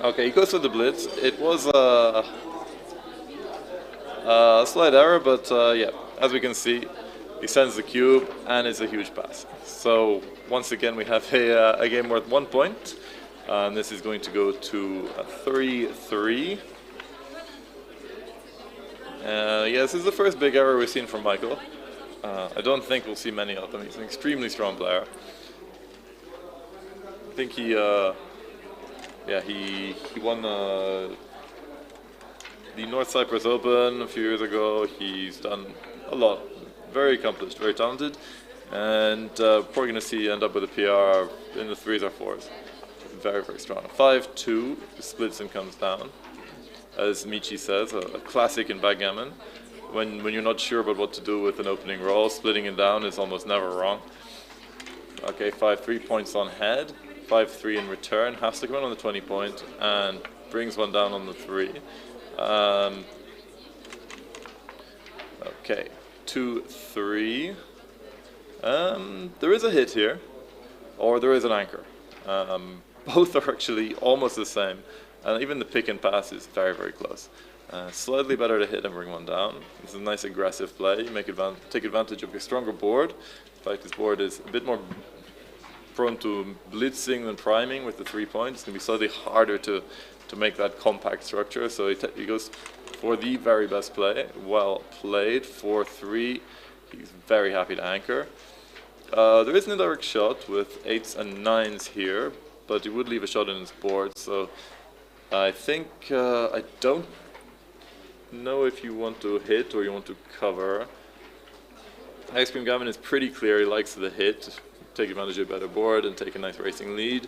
Speaker 8: Okay, he goes for the blitz. It was a slight error, but yeah, as we can see, he sends the cube, and it's a huge pass. So once again, we have a game worth 1 point. And this is going to go to 3-3. Yeah, this is the first big error we've seen from Michael. I don't think we'll see many of them. He's an extremely strong player. I think he won the North Cyprus Open a few years ago. He's done a lot. Very accomplished, very talented. And we're going to end up with a PR in the 3s or 4s. Very, very strong. 5-2, splits and comes down. As Michi says, a classic in backgammon. When you're not sure about what to do with an opening roll, splitting it down is almost never wrong. Okay, 5-3 points on head. 5-3 in return, has to come in on the 20-point and brings one down on the 3. Okay, 2-3. There is a hit here, or there is an anchor. Both are actually almost the same, and even the pick and pass is very, very close. Slightly better to hit and bring one down. This is a nice aggressive play. You take advantage of your stronger board. In fact, this board is a bit more prone to blitzing than priming with the 3 points. It's going to be slightly harder to make that compact structure. So he goes for the very best play. Well played. 4-3. He's very happy to anchor. There is an indirect shot with 8s and 9s here, but he would leave a shot in his board. So I think I don't know if you want to hit or you want to cover. Ice Cream Gammon is pretty clear. He likes the hit. Take advantage of a better board and take a nice racing lead.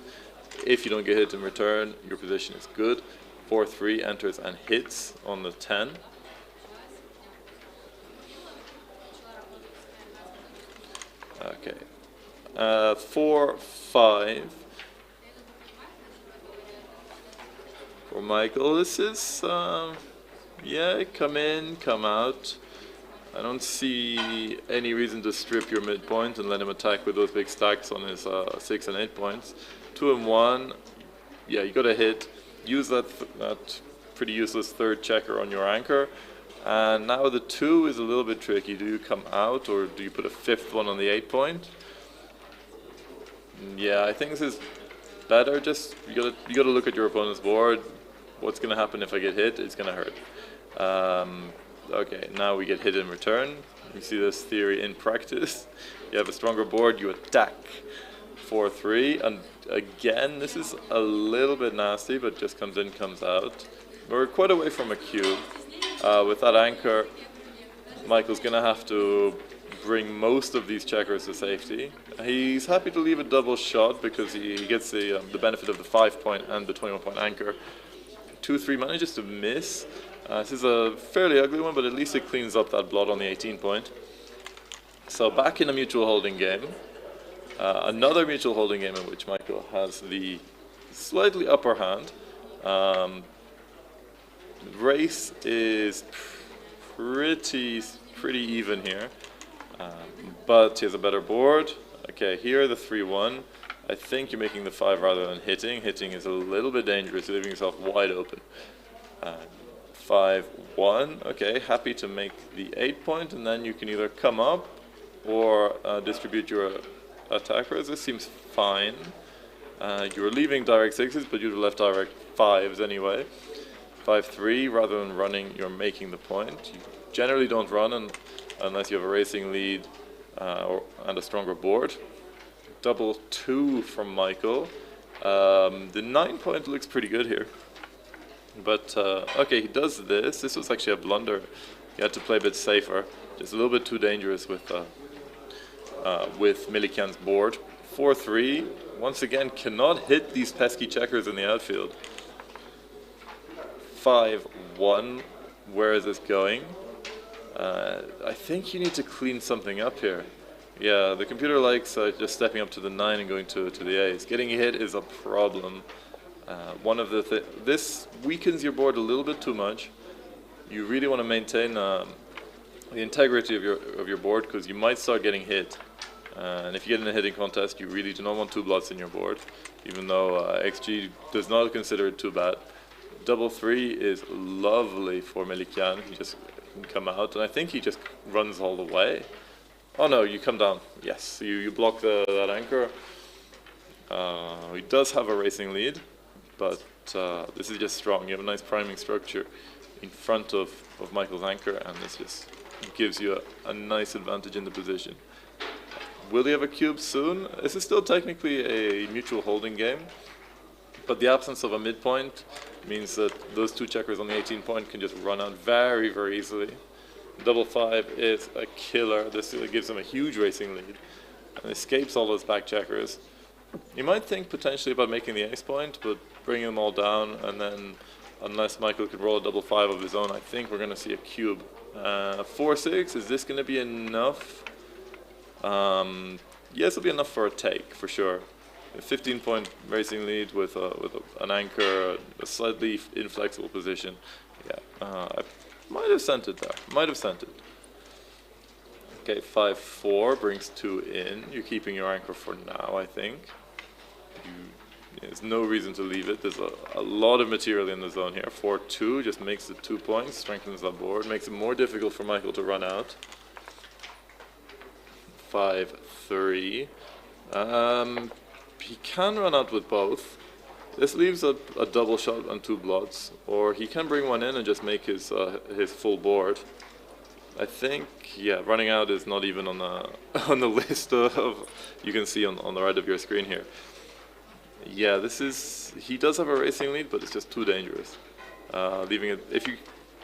Speaker 8: If you don't get hit in return, your position is good. 4-3 enters and hits on the 10. Okay. 4-5 for Michael. This is yeah, come in, come out. I don't see any reason to strip your midpoint and let him attack with those big stacks on his 6 and 8 points. 2 and 1, yeah, you got to hit. Use that pretty useless third checker on your anchor. And now the 2 is a little bit tricky. Do you come out or do you put a 5th one on the 8 point? Yeah, I think this is better. Just you gotta look at your opponent's board. what's going to happen if I get hit? It's going to hurt. Okay, now we get hit in return. You see this theory in practice. You have a stronger board, you attack. 4-3, and again, this is a little bit nasty, but just comes in, comes out. We're quite away from a cube. With that anchor, Michael's going to have to bring most of these checkers to safety. He's happy to leave a double shot because he gets the benefit of the 5-point and the 21-point anchor. 2-3 manages to miss. This is a fairly ugly one, but at least it cleans up that blot on the 18-point. So back in a mutual holding game. Another mutual holding game in which Michael has the slightly upper hand. Race is pretty even here, but he has a better board. Okay, here the 3-1. I think you're making the 5 rather than hitting. Hitting is a little bit dangerous, you're leaving yourself wide open. 5-1. Okay, happy to make the 8-point, and then you can either come up or distribute your attackers. This seems fine. You're leaving direct 6s, but you'd have left direct 5s anyway. 5-3, rather than running, you're making the point. You generally don't run unless you have a racing lead and a stronger board. Double 2 from Michael. The 9-point looks pretty good here. But, okay, he does this. This was actually a blunder. He had to play a bit safer. Just a little bit too dangerous with Milikian's board. 4-3, once again, cannot hit these pesky checkers in the outfield. 5-1, where is this going? I think you need to clean something up here. Yeah, the computer likes just stepping up to the 9 and going to the ace. Getting hit is a problem. This weakens your board a little bit too much. You really want to maintain the integrity of your board, because you might start getting hit. And if you get in a hitting contest, you really do not want 2 blots in your board, even though XG does not consider it too bad. Double 3 is lovely for Milikian. He just can come out, and I think he just runs all the way. Oh no, you come down. Yes, you block that anchor. He does have a racing lead, but this is just strong. You have a nice priming structure in front of Michael's anchor, and this just gives you a nice advantage in the position. Will he have a cube soon? This is still technically a mutual holding game, but the absence of a midpoint means that those 2 checkers on the 18-point can just run out very, very easily. Double 5 is a killer. This gives him a huge racing lead and escapes all those back checkers. You might think potentially about making the ace point, but bringing them all down, and then unless Michael could roll a double 5 of his own, I think we're going to see a cube. 4-6, is this going to be enough? Yes, it'll be enough for a take, for sure. A 15-point racing lead with an anchor, a slightly inflexible position. Yeah, I might have sent it there. Might have sent it. Okay, 5-4 brings 2 in. You're keeping your anchor for now, I think. There's no reason to leave it. There's a lot of material in the zone here. 4-2 just makes it 2 points, strengthens the board, makes it more difficult for Michael to run out. 5-3. He can run out with both. This leaves a double shot on 2 blots, or he can bring one in and just make his full board. I think, yeah, running out is not even on the list of you can see on the right of your screen here. Yeah, he does have a racing lead, but it's just too dangerous. Leaving it, if you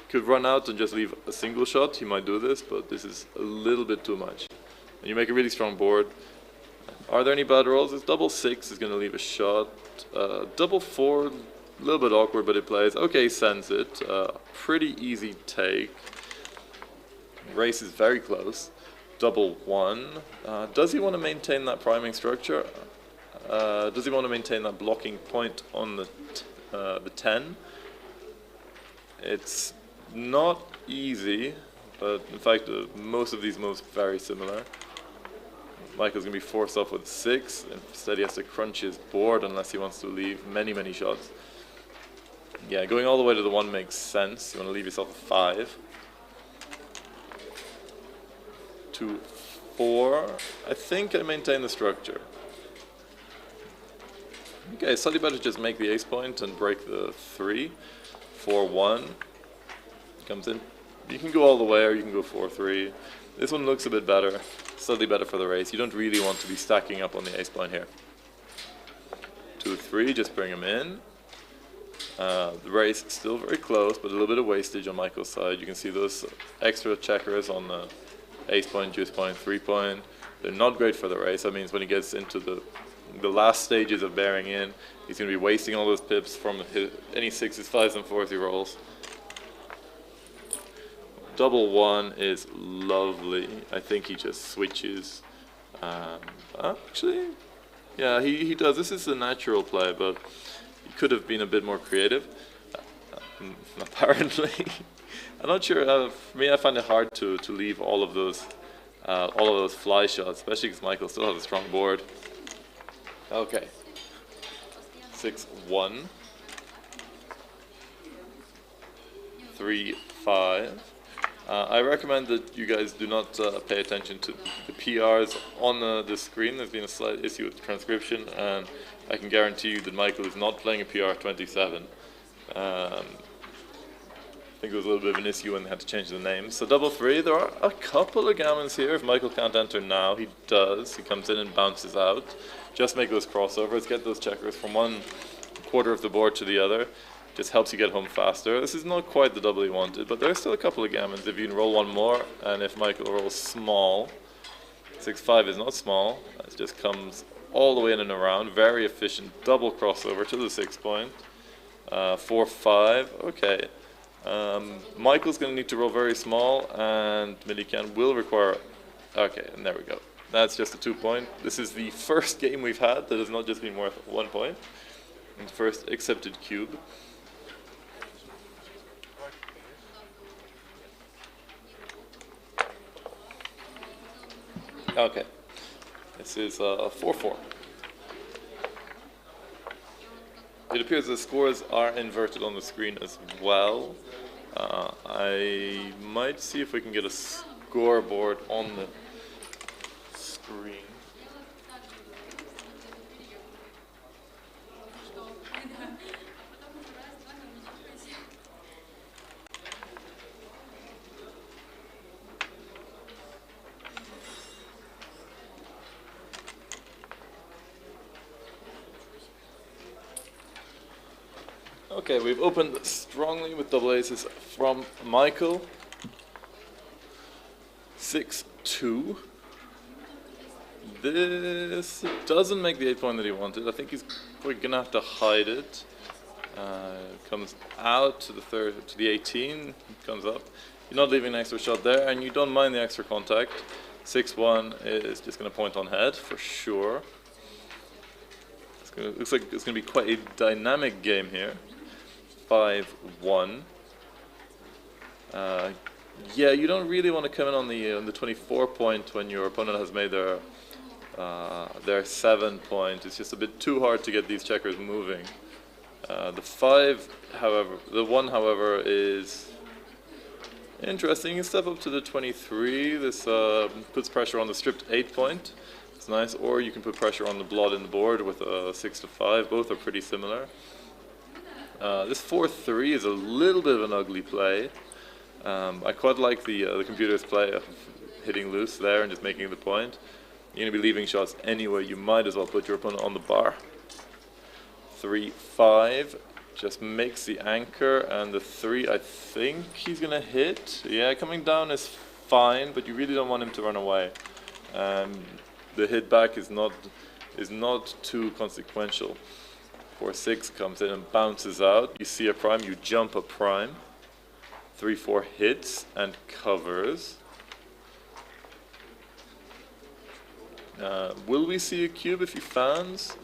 Speaker 8: could run out and just leave a single shot, he might do this, but this is a little bit too much. And you make a really strong board. Are there any bad rolls? This double 6 is going to leave a shot. Double 4, a little bit awkward, but it plays. Okay, sends it. Pretty easy take. Race is very close. Double 1. Does he want to maintain that priming structure? Does he want to maintain that blocking point on the 10? It's not easy, but in fact, most of these moves very similar. Michael's going to be forced off with 6. Instead, he has to crunch his board unless he wants to leave many, many shots. Yeah, going all the way to the 1 makes sense. You want to leave yourself a 5. 2-4. I think I maintain the structure. Okay, slightly better to just make the ace point and break the 3. 4-1. Comes in. You can go all the way or you can go 4-3. This one looks a bit better. Slightly better for the race. You don't really want to be stacking up on the ace point here. 2-3, just bring him in. The race still very close, but a little bit of wastage on Michael's side. You can see those extra checkers on the ace point, deuce point, 3 point. They're not great for the race. That means when he gets into the last stages of bearing in, he's going to be wasting all those pips from any 6s, 5s, and 4s he rolls. Double 1 is lovely. I think he just switches. Actually, yeah, he does. This is a natural play, but he could have been a bit more creative. Apparently, I'm not sure. For me, I find it hard to leave all of those fly shots, especially because Michael still has a strong board. Okay, 6-1, 3-5. I recommend that you guys do not pay attention to the PRs on the screen. There's been a slight issue with the transcription, and I can guarantee you that Michael is not playing a PR 27. I think it was a little bit of an issue when they had to change the name. So double 3, there are a couple of gammons here. If Michael can't enter now, he does. He comes in and bounces out. Just make those crossovers, get those checkers from one quarter of the board to the other. Just helps you get home faster. This is not quite the double he wanted, but there are still a couple of gammons. If you can roll one more, and if Michael rolls small, 6-5 is not small. It just comes all the way in and around. Very efficient double crossover to the 6 point. 4-5, okay. Michael's going to need to roll very small, and Milikan will require... Okay, and there we go. That's just a 2 point. This is the first game we've had that has not just been worth 1 point. And first accepted cube. Okay, this is 4-4. It appears the scores are inverted on the screen as well. I might see if we can get a scoreboard on the screen. Okay, we've opened strongly with double aces from Michael. 6-2. This doesn't make the 8 point that he wanted. I think he's probably gonna have to hide it. Comes out to the 18. Comes up. You're not leaving an extra shot there, and you don't mind the extra contact. 6-1 is just gonna point on head for sure. Looks like it's gonna be quite a dynamic game here. 5-1. Yeah, you don't really want to come in on the 24 point when your opponent has made their 7 point. It's just a bit too hard to get these checkers moving. The 5, however, the 1, however, is interesting. You step up to the 23. This puts pressure on the stripped 8 point. It's nice. Or you can put pressure on the blood in the board with a 6-5. Both are pretty similar. This 4-3 is a little bit of an ugly play. I quite like the computer's play of hitting loose there and just making the point. You're going to be leaving shots anyway. You might as well put your opponent on the bar. 3-5 just makes the anchor, and the 3 I think he's going to hit. Yeah, coming down is fine, but you really don't want him to run away. The hit back is not too consequential. 4-6 comes in and bounces out. You see a prime, you jump a prime. 3-4 hits and covers. Will we see a cube if he fans?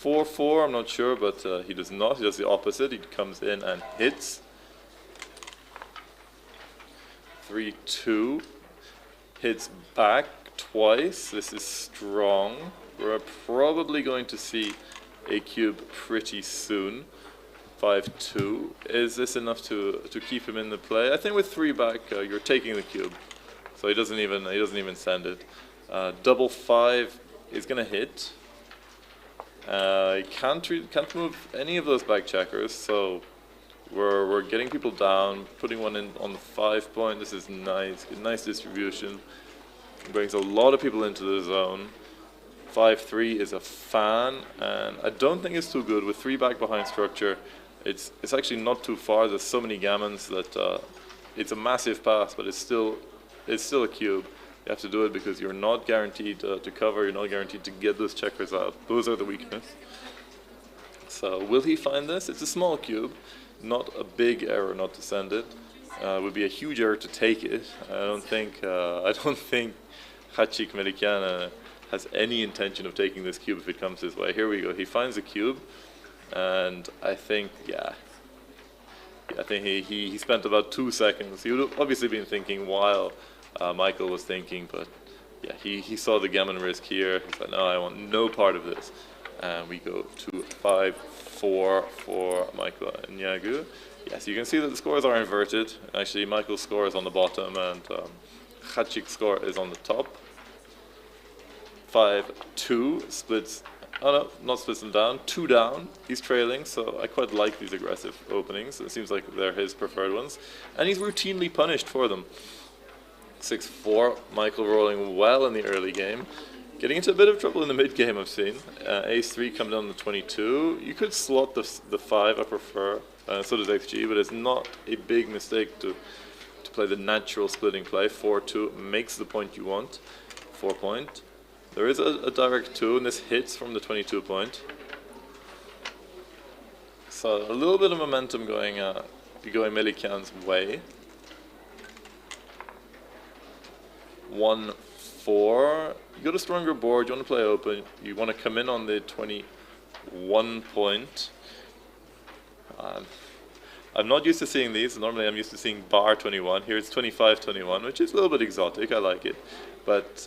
Speaker 8: 4-4, I'm not sure, but he does not. He does the opposite. He comes in and hits. 3-2 hits back twice. This is strong. We're probably going to see a cube pretty soon. 5-2. Is this enough to keep him in the play? I think with 3 back, you're taking the cube, so he doesn't even send it. Double 5 is gonna hit. Can't move any of those back checkers, so we're getting people down, putting one in on the 5 point. This is nice distribution. Brings a lot of people into the zone. 5-3 is a fan, and I don't think it's too good with 3 back behind structure. It's actually not too far. There's so many gammons that it's a massive pass, but it's still a cube. You have to do it because you're not guaranteed to cover. You're not guaranteed to get those checkers out. Those are the weakness. So will he find this? It's a small cube, not a big error not to send it. It would be a huge error to take it. I don't think Hachik Melikian has any intention of taking this cube if it comes his way. Here we go. He finds a cube, and I think, yeah, I think he spent about 2 seconds. He would have obviously been thinking while Michael was thinking, but yeah, he saw the gammon risk here. He said, no, I want no part of this. And we go to 5-4 for Michael and Nyagu. Yeah, so you can see that the scores are inverted. Actually, Michael's score is on the bottom, and Hachik's score is on the top. 5-2 splits. Oh no, not splits them down. 2 down. He's trailing, so I quite like these aggressive openings. It seems like they're his preferred ones, and he's routinely punished for them. 6-4. Michael rolling well in the early game. Getting into a bit of trouble in the mid game, I've seen. Ace-3 come down to 22. You could slot the 5, I prefer. So does XG, but it's not a big mistake to play the natural splitting play. 4-2 makes the point you want. 4 point. There is a direct 2, and this hits from the 22 point. So a little bit of momentum going Melikian's way. 1-4. You got a stronger board. You want to play open. You want to come in on the 21 point. I'm not used to seeing these. Normally I'm used to seeing bar 21. Here it's 25-21, which is a little bit exotic. I like it. But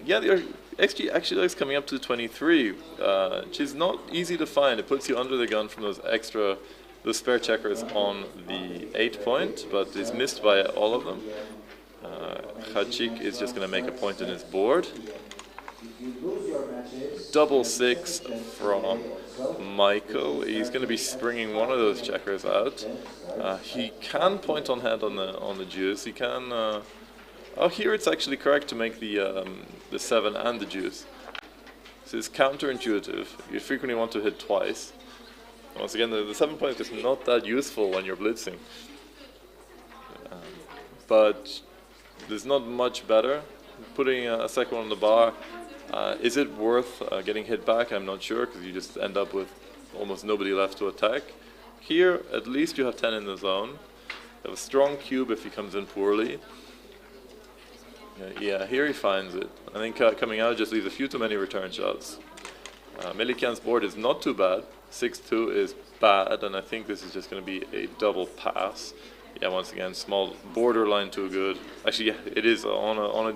Speaker 8: yeah, the XG actually likes coming up to 23, which is not easy to find. It puts you under the gun from those spare checkers on the 8 point, but it's missed by all of them. Hachik is just going to make a point in his board. Double 6 from Michael. He's going to be springing one of those checkers out. He can point on head on the deuce. He can. Oh, here it's actually correct to make the 7 and the deuce. So it's counterintuitive. You frequently want to hit twice. Once again, the 7 point is not that useful when you're blitzing. But there's not much better. Putting a second one on the bar, is it worth getting hit back? I'm not sure, because you just end up with almost nobody left to attack. Here, at least you have 10 in the zone. You have a strong cube if he comes in poorly. Yeah, here he finds it. I think coming out just leaves a few too many return shots. Melikian's board is not too bad. 6-2 is bad, and I think this is just going to be a double pass. Yeah, once again, small, borderline too good. Actually, yeah, it is on a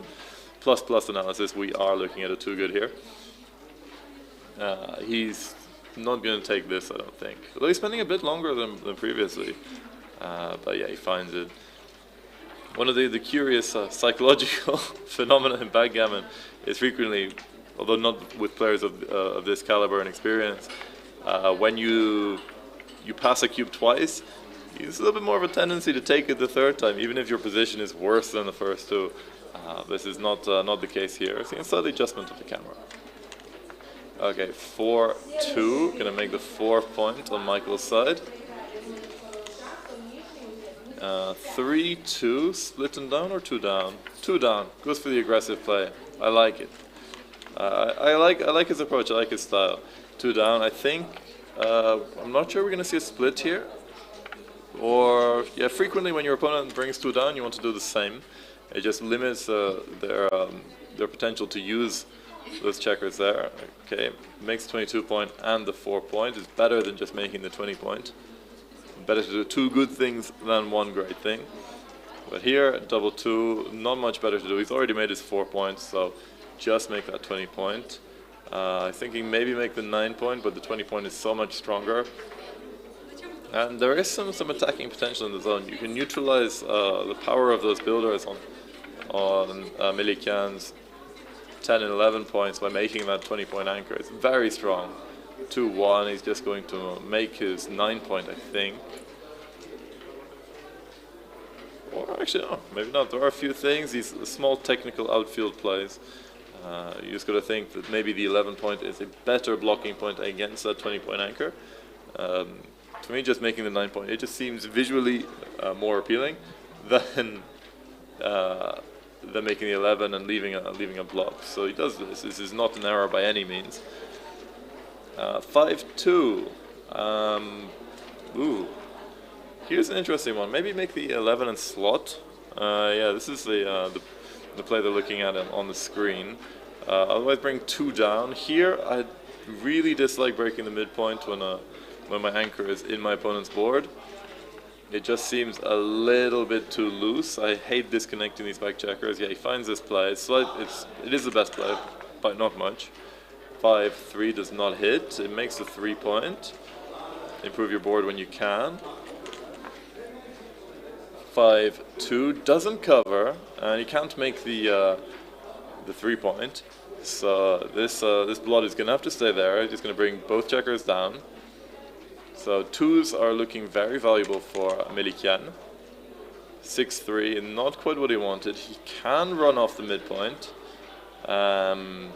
Speaker 8: plus analysis. We are looking at a too good here. He's not going to take this, I don't think. Although he's spending a bit longer than previously. But yeah, he finds it. One of the curious psychological phenomena in backgammon is frequently, although not with players of this caliber and experience, when you pass a cube twice, there's a little bit more of a tendency to take it the third time, even if your position is worse than the first 2. This is not the case here. See, inside the adjustment of the camera. Okay, 4-2, gonna make the 4th point on Michael's side. 3-2, split them down or 2 down? 2 down, goes for the aggressive play. I like it. I like his approach, I like his style. 2 down, I think, I'm not sure we're gonna see a split here. Or, yeah, frequently when your opponent brings 2 down, you want to do the same. It just limits their potential to use those checkers there. Okay, makes 22 point and the 4 point. It's better than just making the 20 point. Better to do 2 good things than 1 great thing. But here, double 2, not much better to do. He's already made his 4 points, so just make that 20 point. Thinking maybe make the 9 point, but the 20 point is so much stronger. And there is some attacking potential in the zone. You can neutralize the power of those builders on Melikian's 10 and 11 points by making that 20-point anchor. It's very strong. 2-1, he's just going to make his 9-point, I think. Or actually, no, maybe not. There are a few things, these small technical outfield plays. You just got to think that maybe the 11-point is a better blocking point against that 20-point anchor. To me, just making the 9-point, it just seems visually more appealing than making the 11 and leaving a block. So he does this. This is not an error by any means. 5-2. Ooh. Here's an interesting one. Maybe make the 11 and slot. Yeah, this is the play they're looking at on the screen. Otherwise, bring 2 down. Here, I really dislike breaking the midpoint when my anchor is in my opponent's board. It just seems a little bit too loose. I hate disconnecting these back checkers. Yeah, he finds this play. It is the best play, but not much. 5-3 does not hit. It makes the 3-point. Improve your board when you can. 5-2 doesn't cover, and you can't make the 3-point. So this blood is gonna have to stay there. He's gonna bring both checkers down. So 2s are looking very valuable for Amiryan. 6-3, not quite what he wanted. He can run off the midpoint, and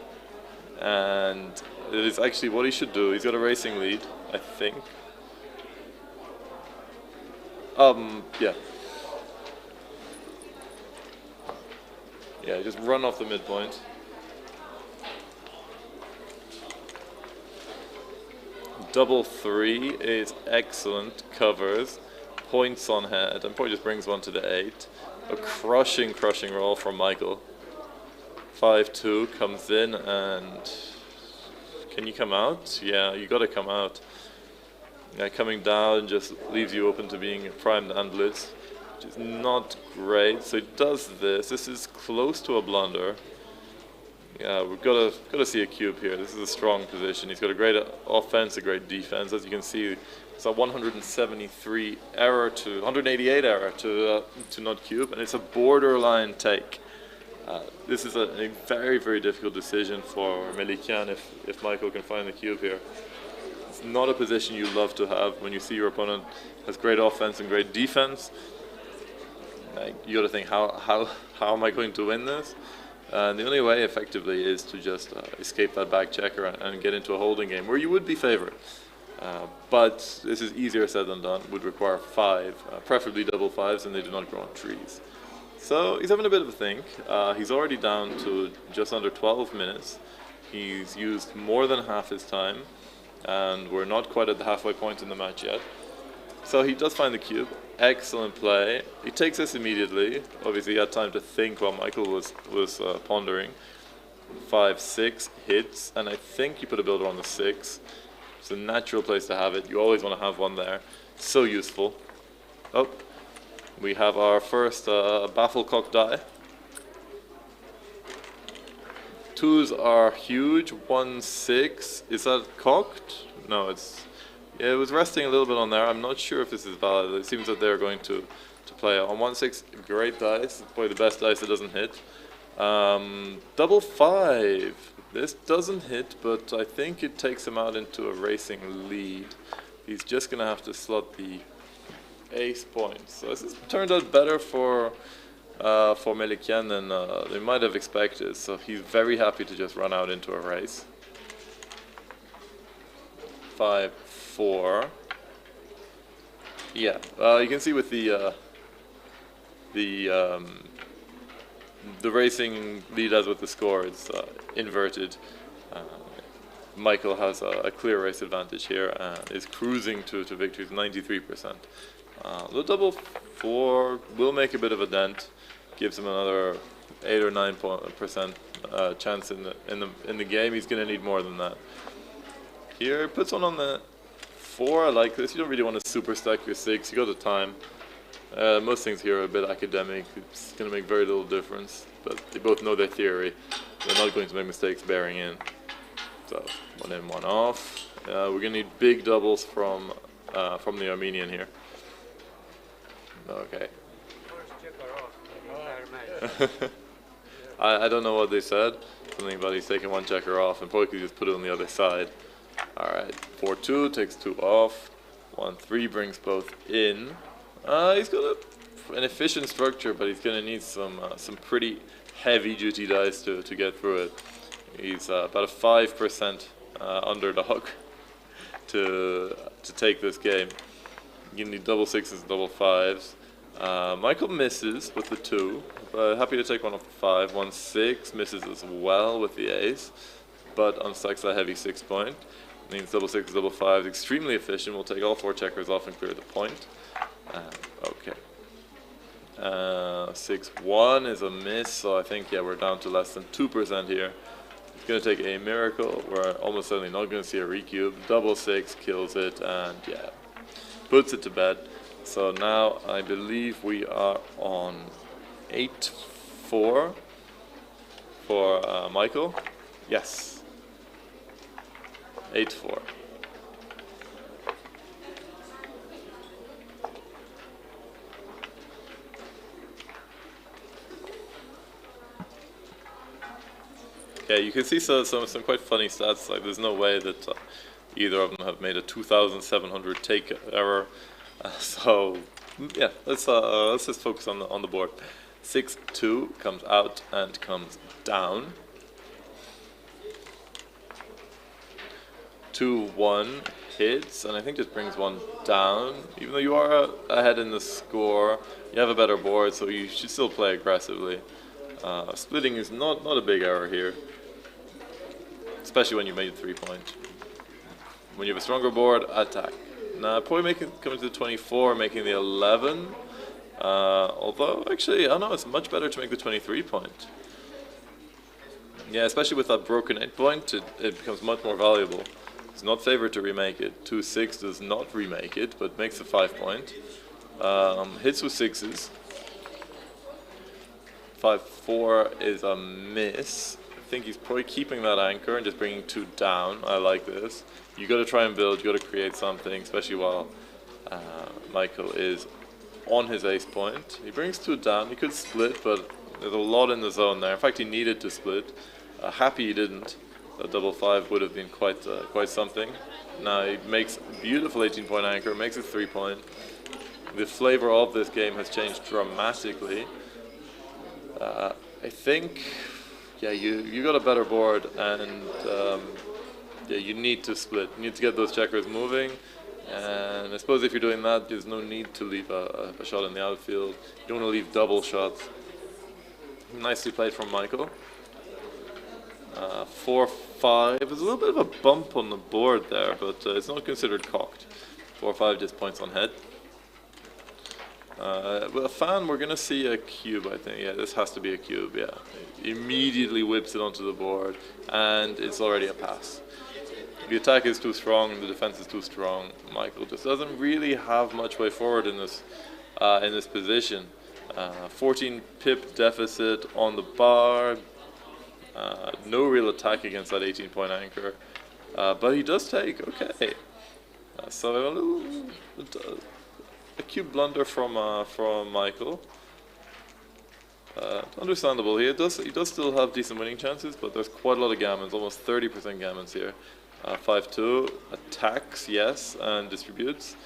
Speaker 8: it is actually what he should do. He's got a racing lead, I think. Yeah. Yeah, just run off the midpoint. Double 3 is excellent, covers, points on head, and probably just brings one to the 8. A crushing roll from Michael. 5-2 comes in, and can you come out? Yeah, you gotta come out. Yeah, coming down just leaves you open to being primed and blitz, which is not great. So he does this. This is close to a blunder. Yeah, we've got to see a cube here. This is a strong position. He's got a great offense, a great defense. As you can see, it's a 173 error to 188 error to not cube, and it's a borderline take. This is a very difficult decision for Amiryan if Michael can find the cube here. It's not a position you love to have when you see your opponent has great offense and great defense. You got to think, how am I going to win this? And the only way, effectively, is to just escape that back checker and get into a holding game where you would be favored. But this is easier said than done. Would require 5, preferably double 5s, and they do not grow on trees. So he's having a bit of a think. He's already down to just under 12 minutes. He's used more than half his time, and we're not quite at the halfway point in the match yet. So he does find the cube. Excellent play. He takes this immediately. Obviously, he had time to think while Michael was pondering. 5-6 hits, and I think you put a builder on the 6. It's a natural place to have it. You always want to have one there. So useful. Oh, we have our first baffle cock die. 2s are huge. 1-6. Is that cocked? No, it's. Yeah, it was resting a little bit on there. I'm not sure if this is valid. It seems that they're going to play on 1-6. Great dice. Probably the best dice that doesn't hit. Double 5. This doesn't hit, but I think it takes him out into a racing lead. He's just going to have to slot the ace points. So this has turned out better for Amiryan than they might have expected. So he's very happy to just run out into a race. 5-4. Yeah, you can see with the racing lead as with the score, it's inverted. Michael has a clear race advantage here and is cruising to victory with 93%. The double 4 will make a bit of a dent, gives him another 8 or 9% chance in the game. He's going to need more than that. Here, puts one on the 4. I like this. You don't really want to super stack your 6. You got the time. Most things here are a bit academic. It's going to make very little difference. But they both know their theory. They're not going to make mistakes bearing in. So, 1 in, 1 off. We're going to need big doubles from the Armenian here. Okay. I don't know what they said. something, but he's taking one checker off, and probably could just put it on the other side. Alright, 4-2, takes 2 off. 1-3 brings both in. He's got an efficient structure, but he's going to need some pretty heavy-duty dice to get through it. He's about a 5% underdog to take this game. You need double sixes, double fives. Michael misses with the 2, but happy to take one off the 5. 1-6 misses as well with the ace, but unstacks a heavy 6 point. Means double sixes, double fives, extremely efficient. We'll take all 4 checkers off and clear the point. Okay. 6-1 is a miss, so I think, yeah, we're down to less than 2% here. It's going to take a miracle. We're almost certainly not going to see a recube. Double 6 kills it, and yeah, puts it to bed. So now I believe we are on 8-4 for Michael. Yes. 8-4. Yeah, you can see some quite funny stats. Like, there's no way that either of them have made a 2,700 take error. So yeah, let's just focus on the board. 6-2 comes out and comes down. 2-1 hits, and I think just brings one down. Even though you are ahead in the score, you have a better board, so you should still play aggressively. Splitting is not a big error here, especially when you made 3 point. When you have a stronger board, attack. Now, probably coming to the 24, making the 11. Although, actually, I don't know, it's much better to make the 23 point. Yeah, especially with that broken 8 point, it becomes much more valuable. It's not favored to remake it. 2-6 does not remake it, but makes a 5 point. Hits with 6s. 5-4 is a miss. I think he's probably keeping that anchor and just bringing 2 down. I like this. You got to try and build. You got to create something, especially while Michael is on his ace point. He brings 2 down. He could split, but there's a lot in the zone there. In fact, he needed to split. Happy he didn't. A double 5 would have been quite something. Now he makes a beautiful 18-point anchor, makes it 3 point. The flavor of this game has changed dramatically. I think, yeah, you got a better board, and yeah, you need to split. You need to get those checkers moving. And I suppose if you're doing that, there's no need to leave a shot in the outfield. You don't want to leave double shots. Nicely played from Michael. 4-5 is a little bit of a bump on the board there, but it's not considered cocked. 4-5 just points on head. With a fan, we're going to see a cube, I think. Yeah, this has to be a cube, yeah. Immediately whips it onto the board, and it's already a pass. The attack is too strong, the defense is too strong. Michael just doesn't really have much way forward in this position. 14 pip deficit on the bar. No real attack against that 18-point anchor, but he does take. Okay, so a cube blunder from Michael. Understandable. He does still have decent winning chances, but there's quite a lot of gammons, almost 30% gammons here. 5-2 attacks, yes, and distributes.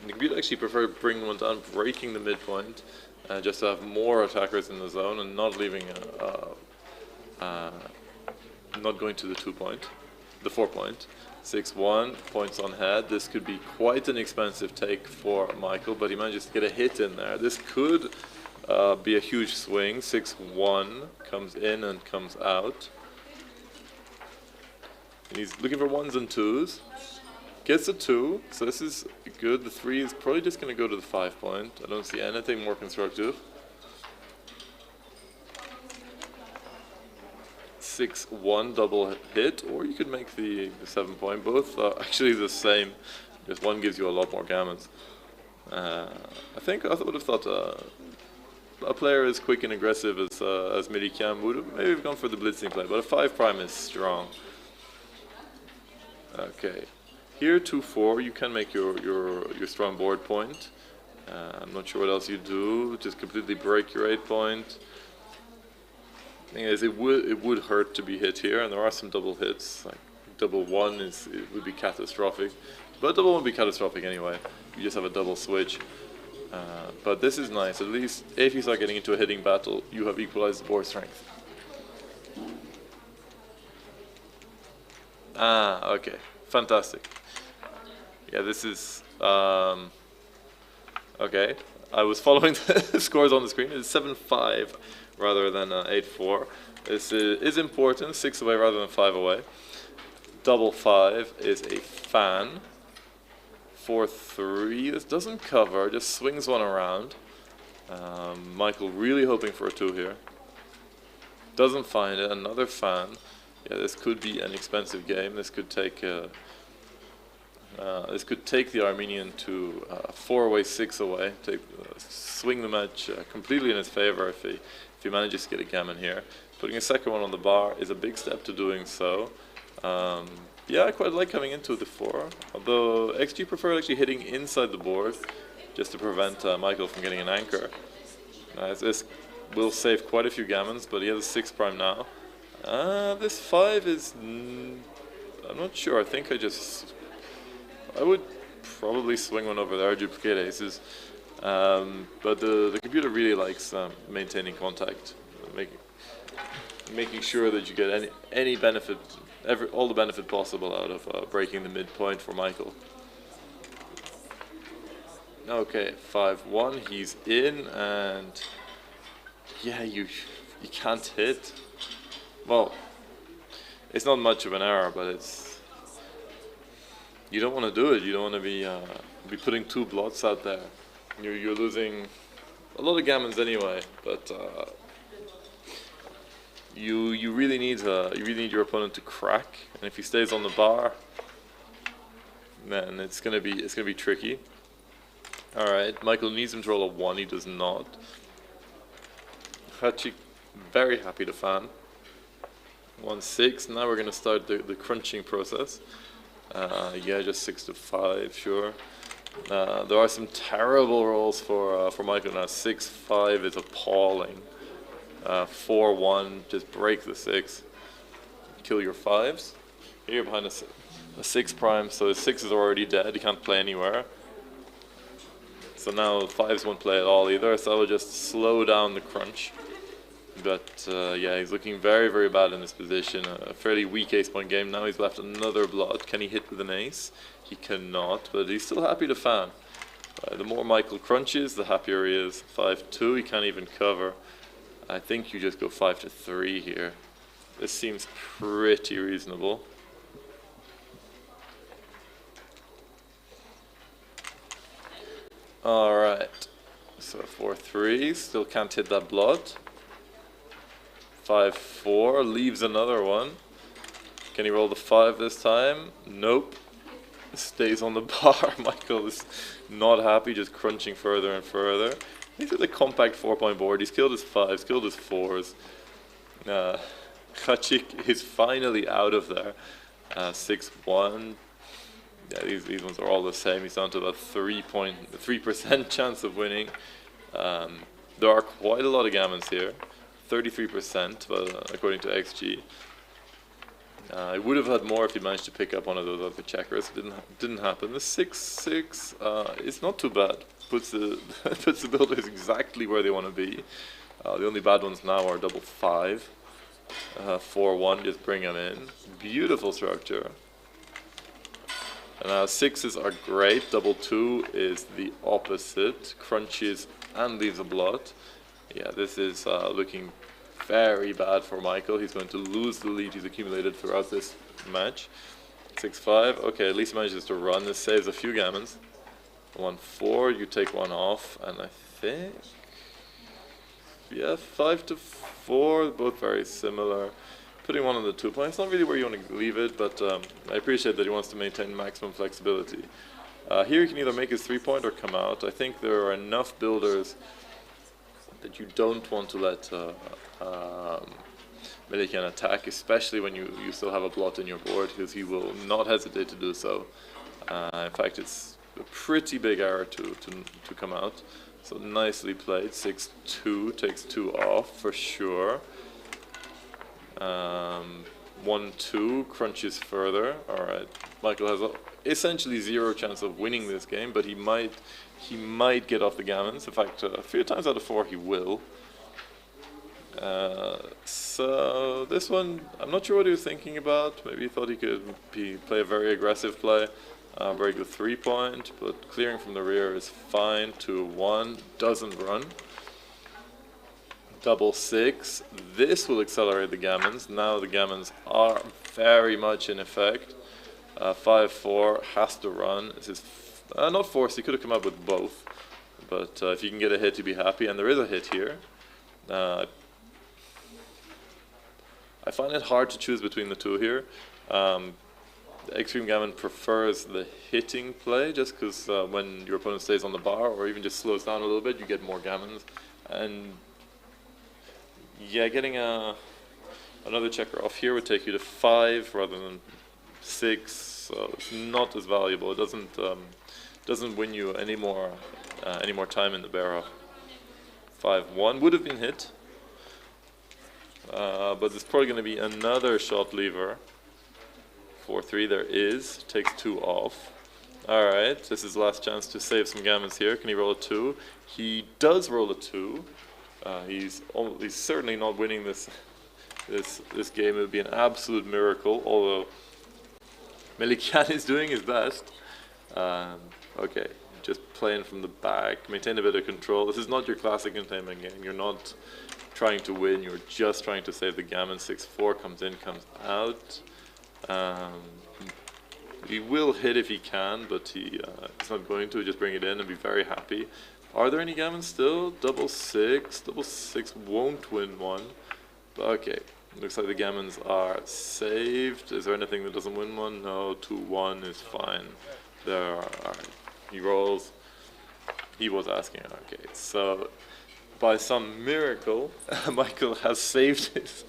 Speaker 8: And you could actually prefer bringing one down, breaking the midpoint. Just to have more attackers in the zone and not leaving, not going to the 2 point, the 4 point. 6-1 points on head. This could be quite an expensive take for Michael, but he manages to get a hit in there. This could be a huge swing. 6-1 comes in and comes out. And he's looking for 1s and 2s. Gets a 2, so this is good. The 3 is probably just going to go to the 5 point. I don't see anything more constructive. 6-1 double hit, or you could make the 7 point. Both are actually the same. Just one gives you a lot more gammons. I would have thought a player as quick and aggressive as Amiryan would have maybe gone for the blitzing play, but a 5 prime is strong. Okay. Here, 2-4, you can make your strong board point. I'm not sure what else you do. Just completely break your 8 point. thing is, it would hurt to be hit here, and there are some double hits. Like double one would be catastrophic, but double one would be catastrophic anyway. You just have a double switch. But this is nice. At least if you start getting into a hitting battle, you have equalized the board strength. Ah, okay, fantastic. Yeah, this is okay. I was following the scores on the screen. It's 7-5 rather than 8-4. This is important. 6 away rather than 5 away. Double 5 is a fan. 4-3. This doesn't cover. Just swings one around. Michael really hoping for a 2 here. Doesn't find it. Another fan. Yeah, this could be an expensive game. This could take. This could take the Armenian to 4 away, 6 away. Swing the match completely in his favor if he manages to get a gammon here. Putting a second one on the bar is a big step to doing so. Yeah, I quite like coming into the 4. Although XG preferred actually hitting inside the board just to prevent Michael from getting an anchor. This will save quite a few gammons, but he has a 6 prime now. This 5 is. I'm not sure. I think I would probably swing one over there, duplicate aces, but the computer really likes maintaining contact, making sure that you get any benefit, all the benefit possible out of breaking the midpoint for Michael. Okay, 5-1, he's in, and yeah, you can't hit. Well, it's not much of an error, but you don't want to do it. You don't want to be putting 2 blots out there. You're losing a lot of gammons anyway, but you really need your opponent to crack, and if he stays on the bar, then it's gonna be tricky. All right, Michael needs him to roll a 1. He does not. Hachik very happy to fan. 1-6. Now we're gonna start the crunching process. Yeah, just 6-5, sure. There are some terrible rolls for Michael now. 6-5 is appalling. 4-1, just break the 6. Kill your 5s. Here you're behind a 6 prime, so his 6 is already dead. He can't play anywhere. So now 5s won't play at all either, so I will just slow down the crunch. But yeah, he's looking very, very bad in this position. A fairly weak ace-point game. Now he's left another blot. Can he hit with an ace? He cannot, but he's still happy to fan. The more Michael crunches, the happier he is. 5-2, he can't even cover. I think you just go 5-3 here. This seems pretty reasonable. Alright, so 4-3, still can't hit that blot. 5-4, leaves another one. Can he roll the 5 this time? Nope. Stays on the bar. Michael is not happy, just crunching further and further. He's with a compact 4-point board. He's killed his 5s, killed his 4s. Hachik is finally out of there. 6-1. Yeah, these ones are all the same. He's down to about 3% chance of winning. There are quite a lot of gammons here. 33%, but according to XG. I would have had more if he managed to pick up one of those other checkers. It didn't happen. The 6-6 is not too bad. Puts the builders exactly where they want to be. The only bad ones now are double 5. 4-1, just bring them in. Beautiful structure. And 6s are great. Double 2 is the opposite. Crunches and leaves a blot. Yeah, this is looking very bad for Michael. He's going to lose the lead he's accumulated throughout this match. 6-5. Okay, at least manages to run. This saves a few gammons. 1-4. You take one off, and I think, yeah, 5-4. Both very similar. Putting one on the 2 point. It's not really where you want to leave it, but I appreciate that he wants to maintain maximum flexibility. Here you can either make his 3-point or come out. I think there are enough builders that you don't want to let Melikian attack, especially when you still have a blot in your board, because he will not hesitate to do so. In fact, it's a pretty big error to come out. So nicely played. 6-2 takes 2 off for sure. 1-2 crunches further. All right, Michael has essentially zero chance of winning this game, but he might get off the gammons. In fact, a few times out of 4 he will. So this one, I'm not sure what he was thinking about. Maybe he thought he could play a very aggressive play, break the 3-point, but clearing from the rear is fine. 2-1, doesn't run. Double 6. This will accelerate the gammons. Now the gammons are very much in effect. 5-4 has to run. This is not forced. He could have come up with both, but if you can get a hit, you'd be happy. And there is a hit here. I find it hard to choose between the two here. The Extreme Gammon prefers the hitting play, just because when your opponent stays on the bar or even just slows down a little bit, you get more gammons. And yeah, getting another checker off here would take you to 5 rather than 6, so it's not as valuable. It doesn't win you any more time in the bear-up. 5-1 would have been hit, but there's probably going to be another shot lever. 4-3 there is, takes 2 off. Alright, this is the last chance to save some gammons here. Can he roll a 2? He does roll a 2. He's certainly not winning this game. It would be an absolute miracle, although Melikian is doing his best. Okay, just playing from the back, maintain a bit of control. This is not your classic containment game. You're not trying to win, you're just trying to save the gammon. 6-4 comes in, comes out. He will hit if he can, but he's not going to. Just bring it in and be very happy. Are there any gammons still? Double 6. Double 6 won't win one. But okay, looks like the gammons are saved. Is there anything that doesn't win one? No, 2-1 is fine. There are. Alright. He rolls. He was asking. Okay, so by some miracle, Michael has saved his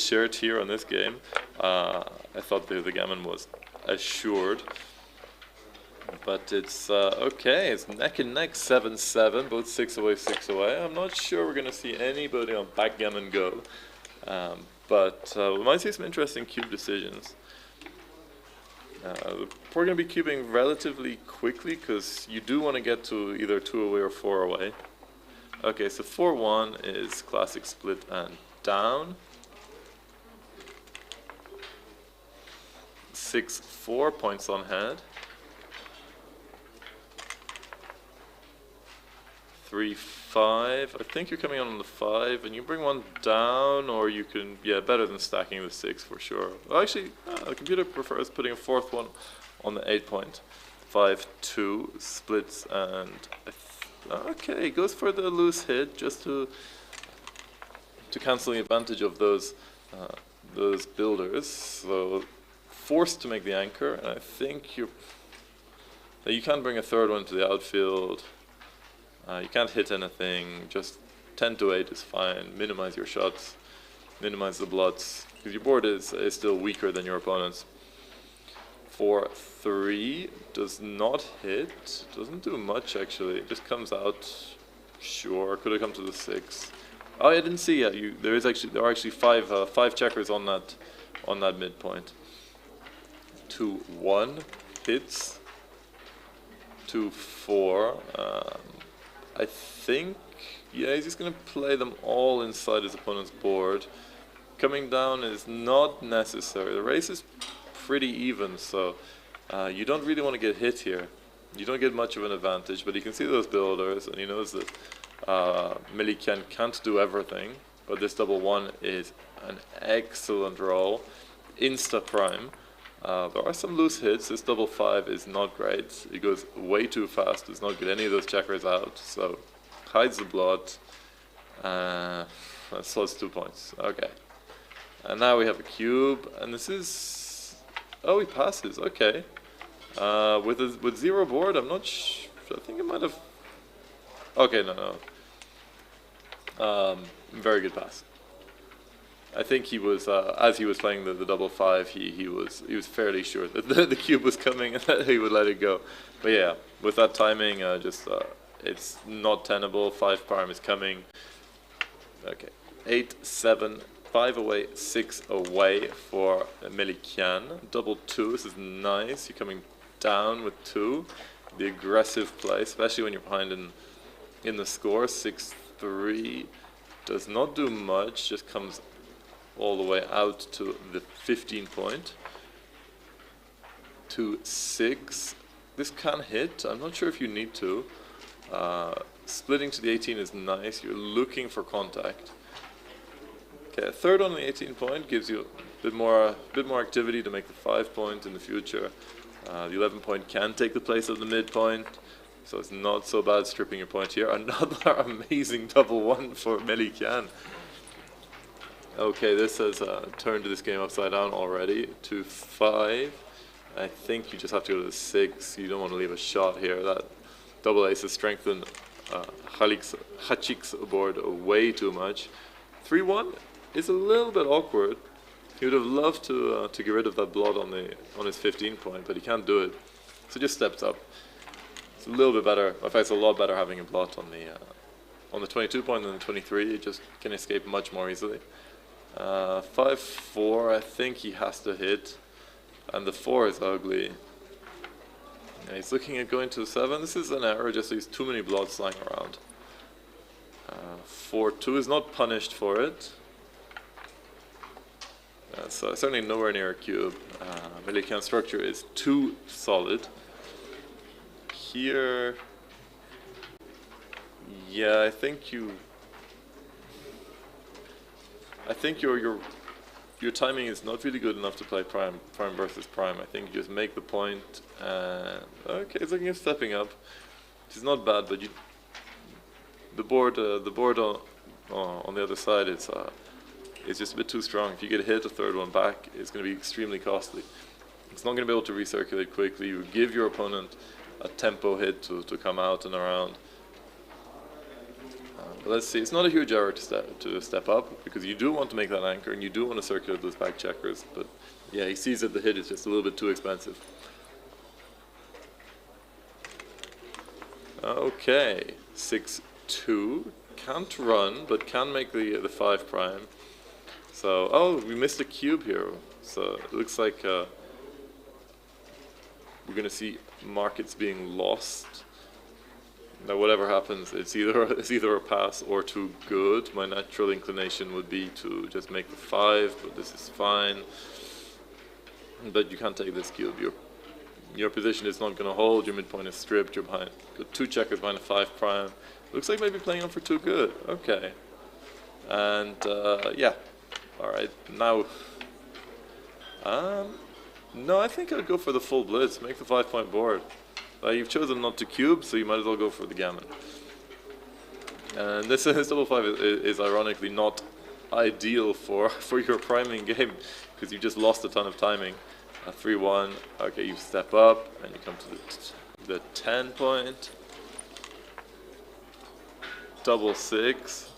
Speaker 8: shirt here on this game. I thought the gammon was assured. But it's okay, it's neck and neck, 7-7, both 6 away, 6 away. I'm not sure we're going to see anybody on Backgammon go, but we might see some interesting cube decisions. We're going to be cubing relatively quickly because you do want to get to either 2 away or 4 away. Okay, so 4-1 is classic split and down. 6-4 points on head. 3-5. I think you're coming on the 5, and you bring one down, or you can, yeah, better than stacking the 6 for sure. Well, actually, the computer prefers putting a 4th one on the 8 point. 5-2 splits, and okay, goes for the loose hit just to cancel the advantage of those builders. So forced to make the anchor, and I think you can't bring a 3rd one to the outfield. You can't hit anything, just 10-8 is fine. Minimize your shots, minimize the blots, because your board is still weaker than your opponent's. 4-3 does not hit, doesn't do much actually, it just comes out, sure, could have come to the 6. Oh, I didn't see yet, there are actually 5 checkers on that midpoint. 2-1 hits, 2-4, I think, yeah, he's just going to play them all inside his opponent's board. Coming down is not necessary. The race is pretty even, so you don't really want to get hit here. You don't get much of an advantage, but he can see those builders, and he knows that Melikian can't do everything, but this double 1 is an excellent roll. Insta prime. There are some loose hits. This double 5 is not great. It goes way too fast. Does not get any of those checkers out. So hides the blot. That slows 2 points. Okay. And now we have a cube, and this is. Oh, he passes. Okay. With 0 board, I'm not. I think it might have. Okay, no. Very good pass. I think he was, as he was playing the double 5, he was fairly sure that the cube was coming and that he would let it go. But yeah, with that timing, it's not tenable. 5 prime is coming. Okay, 8-7, 5 away, 6 away for Melikian. Double 2, this is nice. You're coming down with 2. The aggressive play, especially when you're behind in the score. 6-3 does not do much, just comes all the way out to the 15 point. 2-6. This can hit. I'm not sure if you need to. Splitting to the 18 is nice. You're looking for contact. Okay, a third on the 18 point gives you a bit more activity to make the 5 point in the future. The 11 point can take the place of the midpoint, so it's not so bad stripping your point here. Another amazing double 1 for Melikian. Okay, this has turned this game upside down already. 2-5. I think you just have to go to the 6. You don't want to leave a shot here. That double ace has strengthened Hachik's board way too much. 3-1 is a little bit awkward. He would have loved to get rid of that blot on his 15 point, but he can't do it. So just steps up. It's a little bit better. In fact, it's a lot better having a blot on the 22 point than the 23. You just can escape much more easily. 5-4. I think he has to hit, and the 4 is ugly. Yeah, he's looking at going to 7. This is an error, just these too many blots lying around. 4-2 is not punished for it. So certainly nowhere near a cube. Melikian's structure is too solid. Here, yeah, I think your timing is not really good enough to play prime versus prime. I think you just make the point, and okay, it's looking at stepping up. It's not bad, but the board on the other side, it's just a bit too strong. If you get hit a third one back, it's going to be extremely costly. It's not going to be able to recirculate quickly. You give your opponent a tempo hit to come out and around. But let's see, it's not a huge error to step up, because you do want to make that anchor and you do want to circulate those back checkers, but yeah, he sees that the hit is just a little bit too expensive. Okay, 6-2, can't run, but can make the 5 prime. So, oh, we missed a cube here, so it looks like we're going to see markets being lost. Now, whatever happens, it's either a pass or too good. My natural inclination would be to just make the 5, but this is fine. But you can't take this cube. Your position is not going to hold. Your midpoint is stripped. You're behind. Got 2 checkers behind a 5 prime. Looks like maybe playing on for too good. Okay. And yeah. All right. Now. No, I think I'd go for the full blitz. Make the 5-point board. You've chosen not to cube, so you might as well go for the gammon. And this double 5 is ironically not ideal for your priming game, because you just lost a ton of timing. 3-1. Okay, you step up and you come to the 10 point. Double 6.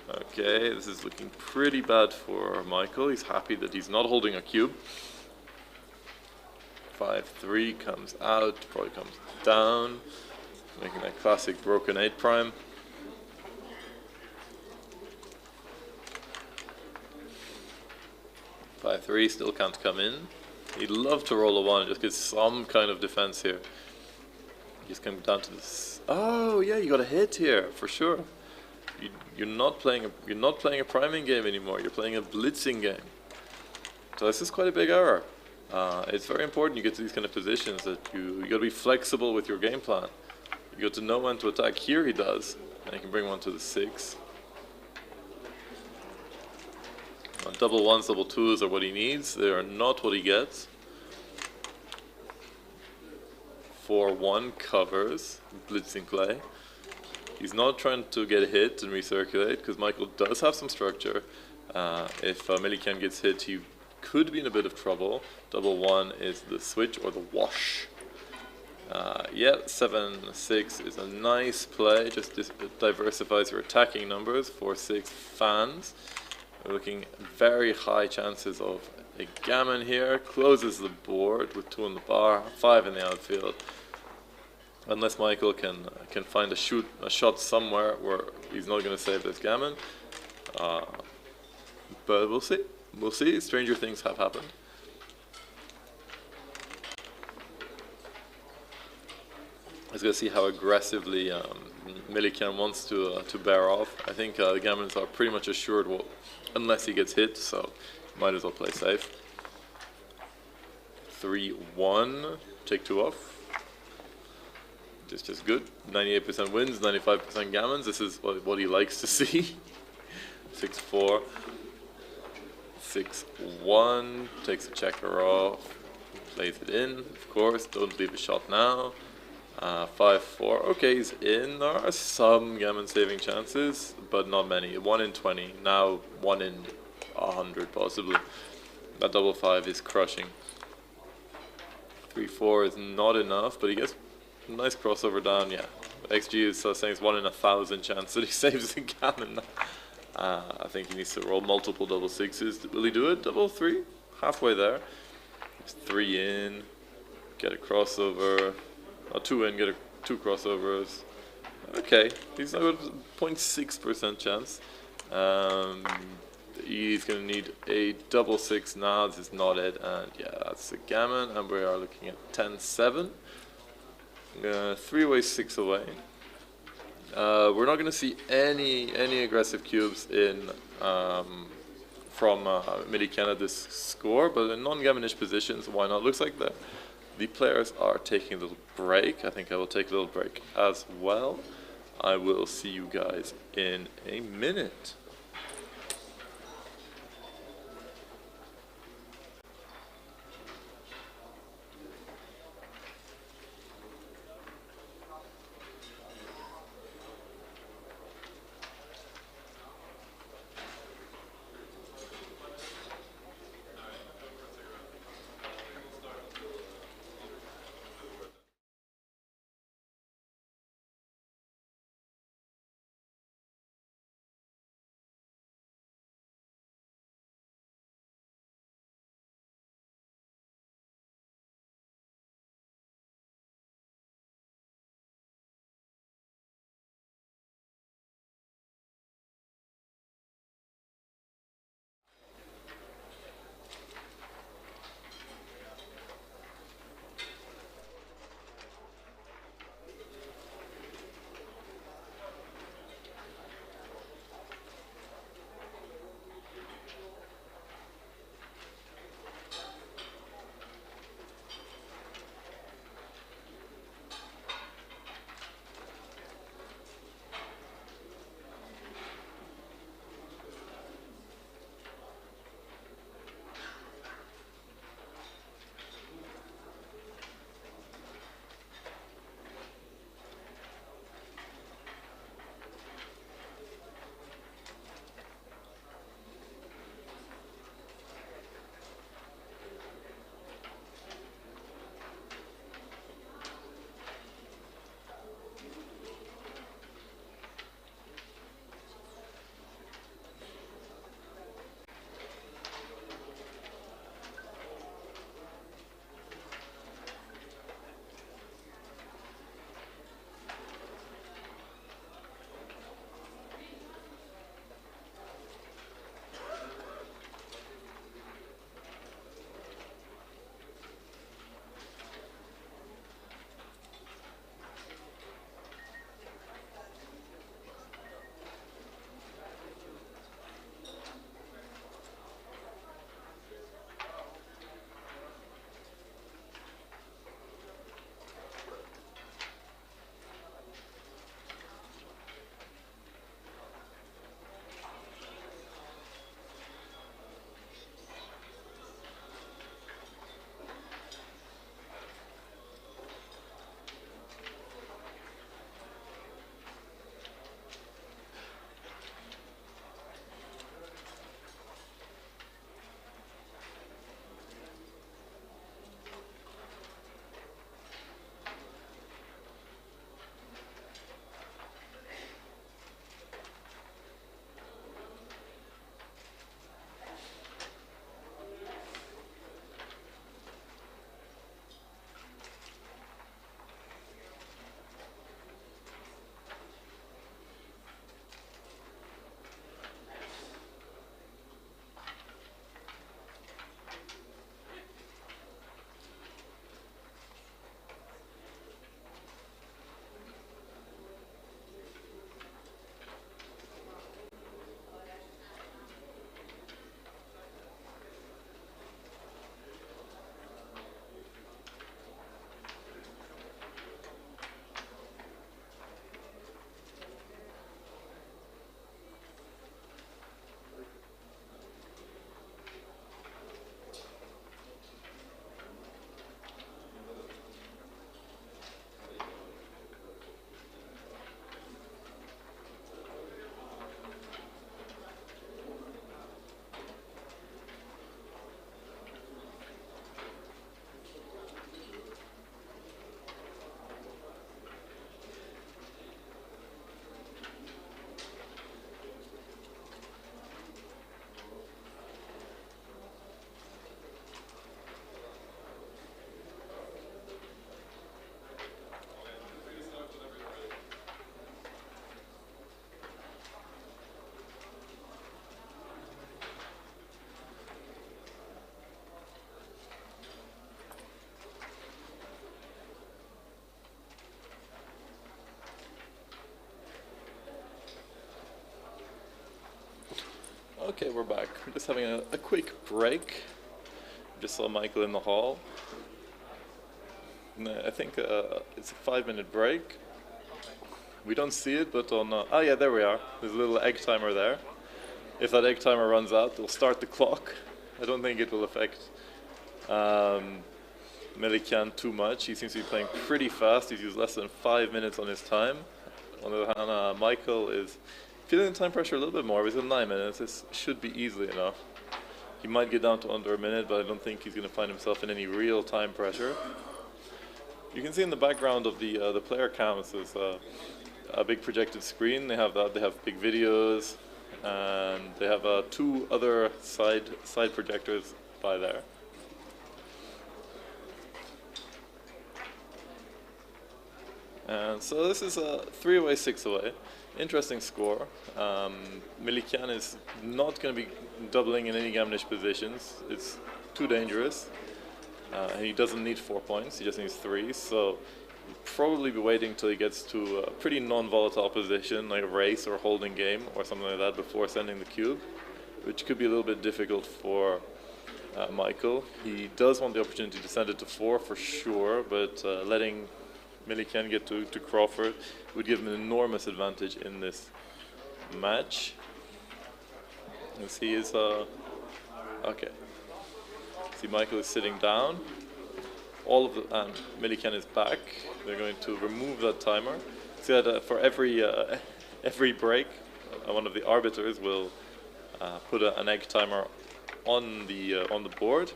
Speaker 8: Okay, this is looking pretty bad for Michael. He's happy that he's not holding a cube. 5-3 comes out, probably comes down, making that classic broken 8 prime. (5-3) still can't come in. He'd love to roll a 1, just get some kind of defense here. He's coming down to this. Oh yeah, you got a hit here for sure. You're not playing a priming game anymore. You're playing a blitzing game. So this is quite a big error. It's very important you get to these kind of positions that you got to be flexible with your game plan. You got to know when to attack. Here he does, and he can bring 1 to the 6. Double 1s, double 2s are what he needs. They are not what he gets. 4-1 covers, blitzing play. He's not trying to get hit and recirculate, because Michael does have some structure. If Melikian gets hit, he could be in a bit of trouble. Double 1 is the switch or the wash. Yeah, 7-6 is a nice play. Just diversifies your attacking numbers. 4-6 fans. We're looking at very high chances of a gammon here. Closes the board with 2 on the bar, 5 in the outfield. Unless Michael can find a shot somewhere where he's not going to save this gammon. But we'll see. We'll see. Stranger things have happened. Let's go see how aggressively Milikian wants to bear off. I think the Gammons are pretty much assured, well, unless he gets hit, so might as well play safe. 3-1, take 2 off. Just good. 98% wins, 95% Gammons. This is what he likes to see. 6-4. 6-1, takes the checker off, plays it in, of course, don't leave a shot now. 5-4, okay, he's in. There are some gammon saving chances, but not many. 1 in 20, now 1 in 100 possibly. That double 5 is crushing. 3-4 is not enough, but he gets a nice crossover down, yeah. XG is saying it's 1 in 1,000 chance that he saves the gammon. I think he needs to roll multiple double 6s. Will he do it? Double 3? Halfway there. It's 3 in, get a crossover. 2 in, get 2 crossovers. Okay, he's now got 0.6% chance. He's going to need a double 6 now. This is not it, and yeah, that's the gammon. And we are looking at 10-7. 3-way, 6 away. We're not going to see any aggressive cubes in from Milikian at this score, but in non-gammonish positions, why not? Looks like the players are taking a little break. I think I will take a little break as well. I will see you guys in a minute. Okay, we're back. We're just having a quick break. Just saw Michael in the hall. I think it's a 5-minute break. We don't see it, but on... oh yeah, there we are. There's a little egg timer there. If that egg timer runs out, they'll start the clock. I don't think it will affect Amiryan too much. He seems to be playing pretty fast. He's used less than 5 minutes on his time. On the other hand, Michael is feeling the time pressure a little bit more. He's at 9 minutes. This should be easily enough. He might get down to under a minute, but I don't think he's going to find himself in any real time pressure. You can see in the background of the player cams there's a big projected screen. They have that. They have big videos, and they have 2 other side projectors by there. And so this is a 3 away, 6 away. Interesting score. Amiryan is not going to be doubling in any gammonish positions. It's too dangerous. And he doesn't need 4 points, he just needs 3. So he'll probably be waiting till he gets to a pretty non-volatile position, like a race or holding game or something like that, before sending the cube, which could be a little bit difficult for Michael. He does want the opportunity to send it to 4 for sure, but letting Amiryan get to Crawford would give him an enormous advantage in this match. As he is okay. See, Michael is sitting down. All of the Amiryan is back. They're going to remove that timer. See that for every break, one of the arbiters will put an egg timer on the board.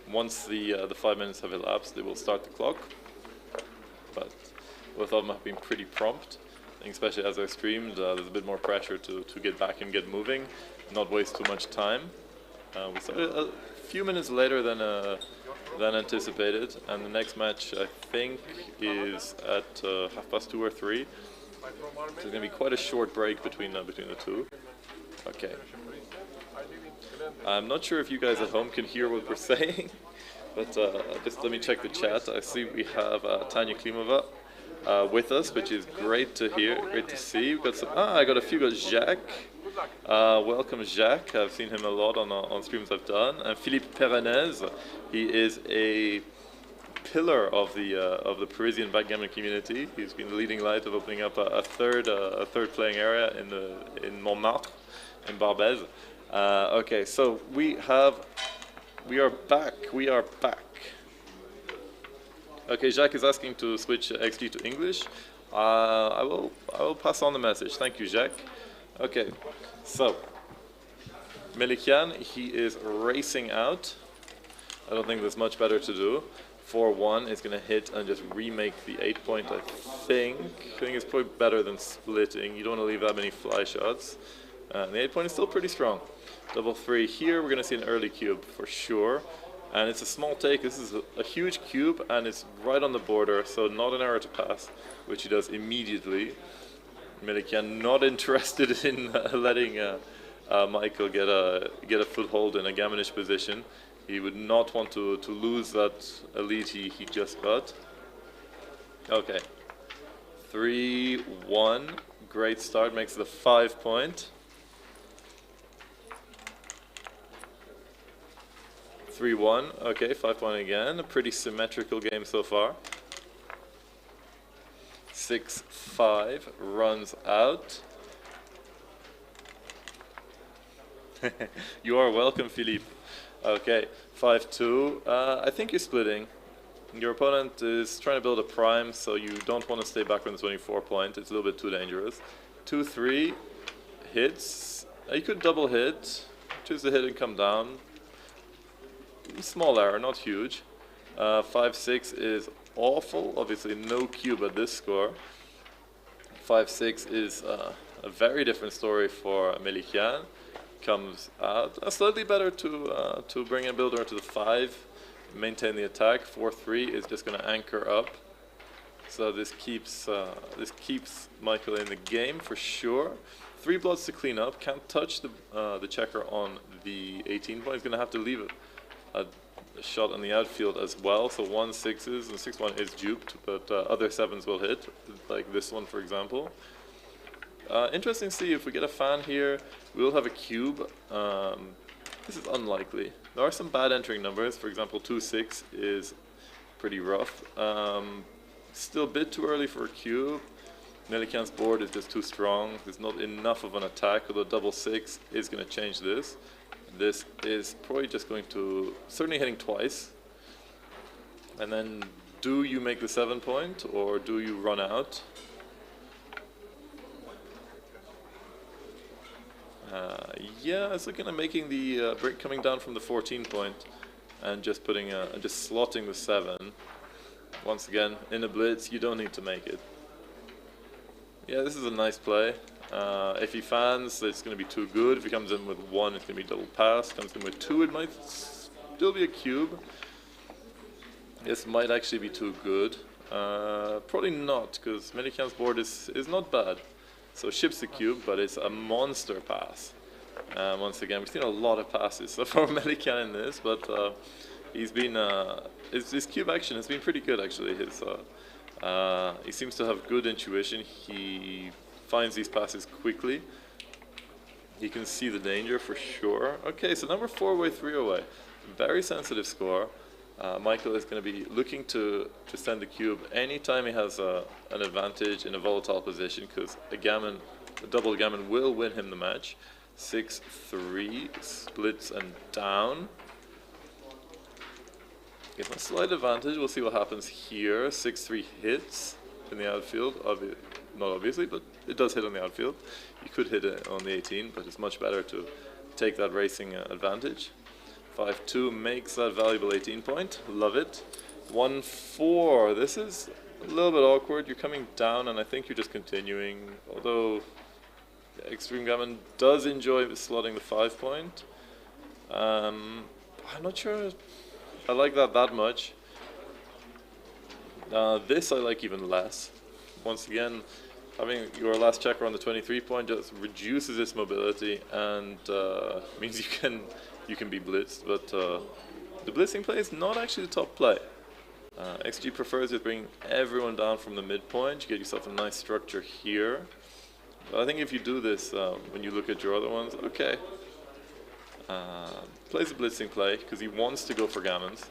Speaker 8: Once the 5 minutes have elapsed, they will start the clock. But both of them have been pretty prompt. I think especially as I streamed, there's a bit more pressure to get back and get moving, not waste too much time. We started a few minutes later than anticipated, and the next match I think is at 2:30 or 3. So it's going to be quite a short break between the two. Okay. I'm not sure if you guys at home can hear what we're saying. But just let me check the chat. I see we have Tanya Klimova with us, which is great to hear, great to see. We've got some. I got a few. Got Jacques. Welcome, Jacques. I've seen him a lot on streams I've done. And Philippe Perenez. He is a pillar of the Parisian backgammon community. He's been the leading light of opening up a third playing area in Montmartre, in Barbès. Okay, so we are back. We are back. Okay, Jacques is asking to switch XG to English. I will pass on the message. Thank you, Jacques. Okay, so Amiryan, he is racing out. I don't think there's much better to do. 4-1 is going to hit and just remake the 8-point. I think it's probably better than splitting. You don't want to leave that many fly shots. And the 8-point is still pretty strong. Double 3 here, we're going to see an early cube for sure. And it's a small take. This is a huge cube, and it's right on the border, so not an error to pass, which he does immediately. Amiryan not interested in letting Michael get a foothold in a gammonish position. He would not want to lose that elite he just got. Okay. 3-1. Great start, makes it a 5-point. 3-1, okay, 5-point again. A pretty symmetrical game so far. 6-5, runs out. You are welcome, Philippe. Okay, 5-2. I think you're splitting. Your opponent is trying to build a prime, so you don't want to stay back on the 24-point. It's a little bit too dangerous. 2-3 hits. You could double hit. Choose to hit and come down. Small error, not huge. 5-6 is awful. Obviously, no cube at this score. 5-6 is a very different story for Amiryan. Comes out slightly better to bring a builder to the 5, maintain the attack. 4-3 is just going to anchor up. So this keeps Michael in the game for sure. 3 bloods to clean up. Can't touch the checker on the 18-point. He's going to have to leave a shot on the outfield as well. So 1 6s and 6-1 is duped, but other 7s will hit, like this one for example. Interesting to see if we get a fan here, we'll have a cube. This is unlikely. There are some bad entering numbers. For example, 2-6 is pretty rough. Still a bit too early for a cube. Melikyan's board is just too strong. There's not enough of an attack, although 6-6 is going to change this. This is probably just going to, certainly hitting twice. And then, do you make the 7-point, or do you run out? Yeah, I was looking at making the break coming down from the 14-point and just putting just slotting the 7. Once again, in a blitz, you don't need to make it. Yeah, this is a nice play. If he fans, it's going to be too good. If he comes in with 1, it's going to be double pass. Comes in with 2, it might still be a cube. This might actually be too good. Probably not, because Melikyan's board is not bad. So ships the cube, but it's a monster pass. Once again, we've seen a lot of passes so far Melikyan in this, but he's been his cube action has been pretty good actually. He seems to have good intuition. He finds these passes quickly. He can see the danger for sure. Okay, so number 4 away, 3 away. Very sensitive score. Michael is going to be looking to send the cube anytime he has an advantage in a volatile position, because a double gammon will win him the match. 6-3, splits and down. Gets a slight advantage. We'll see what happens here. 6-3 hits in the outfield. Not obviously, but it does hit on the outfield. You could hit it on the 18, but it's much better to take that racing advantage. 5-2 makes that valuable 18-point. Love it. 1-4. This is a little bit awkward. You're coming down, and I think you're just continuing. Although Extreme Gammon does enjoy slotting the 5-point. I'm not sure I like that much. This I like even less. Once again, having your last checker on the 23-point just reduces its mobility and means you can be blitzed, but the blitzing play is not actually the top play. XG prefers it bringing everyone down from the midpoint. You get yourself a nice structure here. But I think if you do this, when you look at your other ones, okay. Plays a blitzing play because he wants to go for gammons.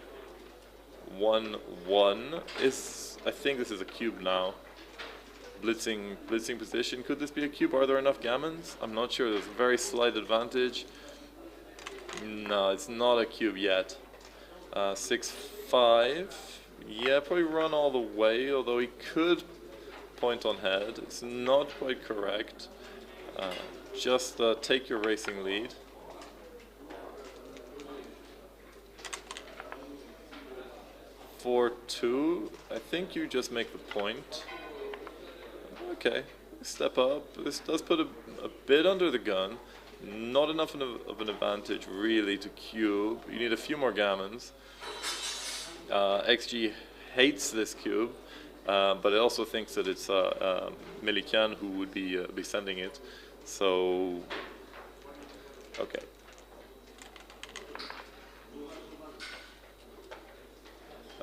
Speaker 8: 1-1 is, I think this is a cube now. Blitzing position. Could this be a cube? Are there enough gammons? I'm not sure. There's a very slight advantage. No, it's not a cube yet. 6-5. Yeah, probably run all the way, although he could point on head. It's not quite correct. Just take your racing lead. For 2, I think you just make the point. Okay, step up. This does put a bit under the gun. Not enough of an advantage really to cube. You need a few more gammons. XG hates this cube, but it also thinks that it's Melikyan who would be sending it. So, okay.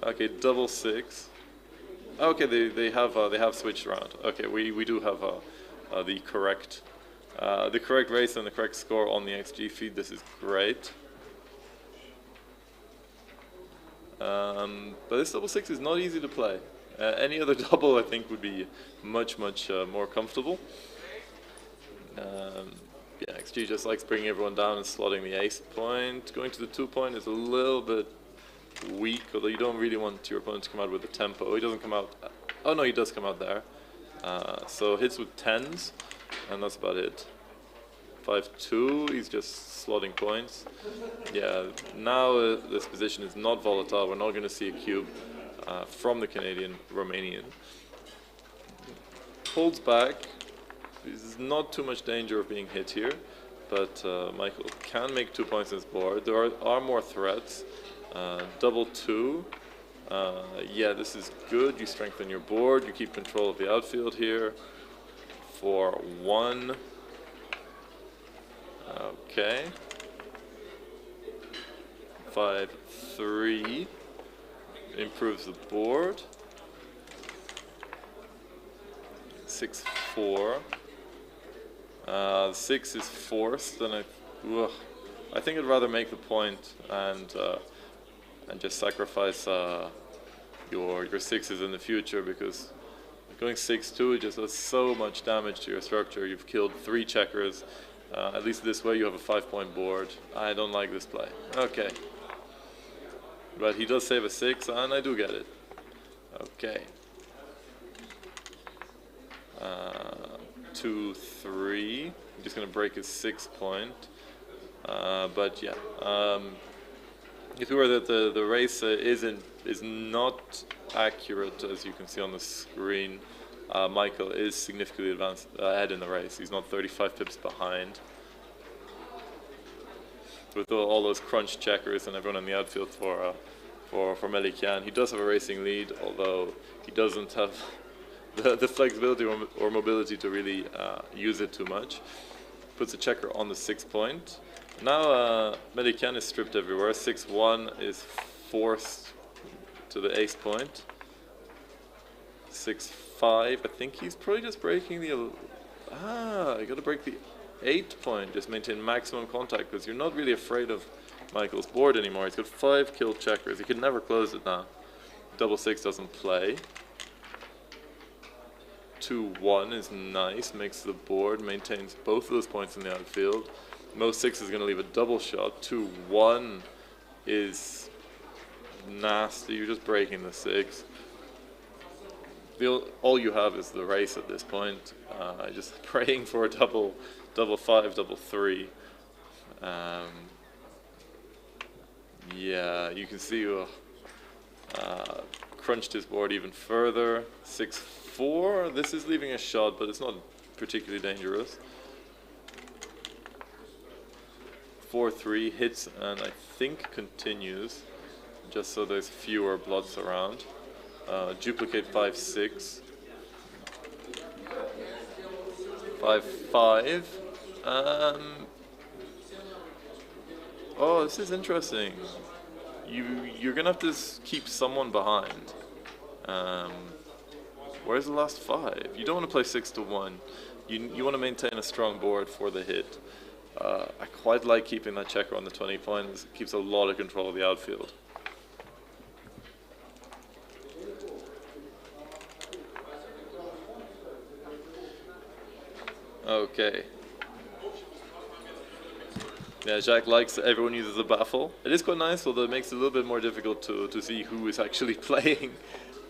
Speaker 8: Okay, 6-6. Okay, they have switched around. Okay, we do have the correct race and the correct score on the XG feed. This is great. But this 6-6 is not easy to play. Any other double, I think, would be much more comfortable. Yeah, XG just likes bringing everyone down and slotting the ace point. Going to the 2-point is a little bit weak, although you don't really want your opponent to come out with a tempo. He doesn't come out. Oh no, he does come out there. So hits with 10s, and that's about it. 5-2, he's just slotting points. Yeah, now this position is not volatile. We're not going to see a cube from the Canadian Romanian. Holds back. There's not too much danger of being hit here, but Michael can make 2 points on his board. There are more threats. 2. Yeah, this is good. You strengthen your board. You keep control of the outfield here. 4-1. Okay. 5-3. Improves the board. 6-4. 6 is forced, and I think I'd rather make the point and just sacrifice your 6s in the future, because going 6-2 just does so much damage to your structure. You've killed 3 checkers. At least this way you have a 5-point board. I don't like this play. Okay. But he does save a 6, and I do get it. Okay. 2-3. I'm just going to break his 6 point. But yeah. If we were that the race is not accurate, as you can see on the screen, Michael is significantly advanced ahead in the race. He's not 35 pips behind. With all those crunch checkers and everyone in the outfield for Melikian, he does have a racing lead, although he doesn't have the flexibility or mobility to really use it too much. Puts a checker on the 6 point. Now Melikian is stripped everywhere. 6-1 is forced to the ace point. 6-5, I think he's probably just breaking the... you gotta break the 8 point, just maintain maximum contact, because you're not really afraid of Michael's board anymore. He's got 5 killed checkers. He can never close it now. Double 6 doesn't play. 2-1 is nice, makes the board, maintains both of those points in the outfield. Most 6 is going to leave a double shot. 2-1 is nasty. You're just breaking the 6. All you have is the race at this point. Just praying for a double 5, double 3. Yeah, you can see crunched his board even further. 6-4. This is leaving a shot, but it's not particularly dangerous. 4-3 hits and I think continues, just so there's fewer blots around. Duplicate 5-6. 5-5. Oh, this is interesting. You're gonna have to keep someone behind. Where's the last 5? You don't want to play 6-1. You want to maintain a strong board for the hit. I quite like keeping that checker on the 20 points. It keeps a lot of control of the outfield. Okay. Yeah, Jack likes that everyone uses a baffle. It is quite nice, although it makes it a little bit more difficult to see who is actually playing.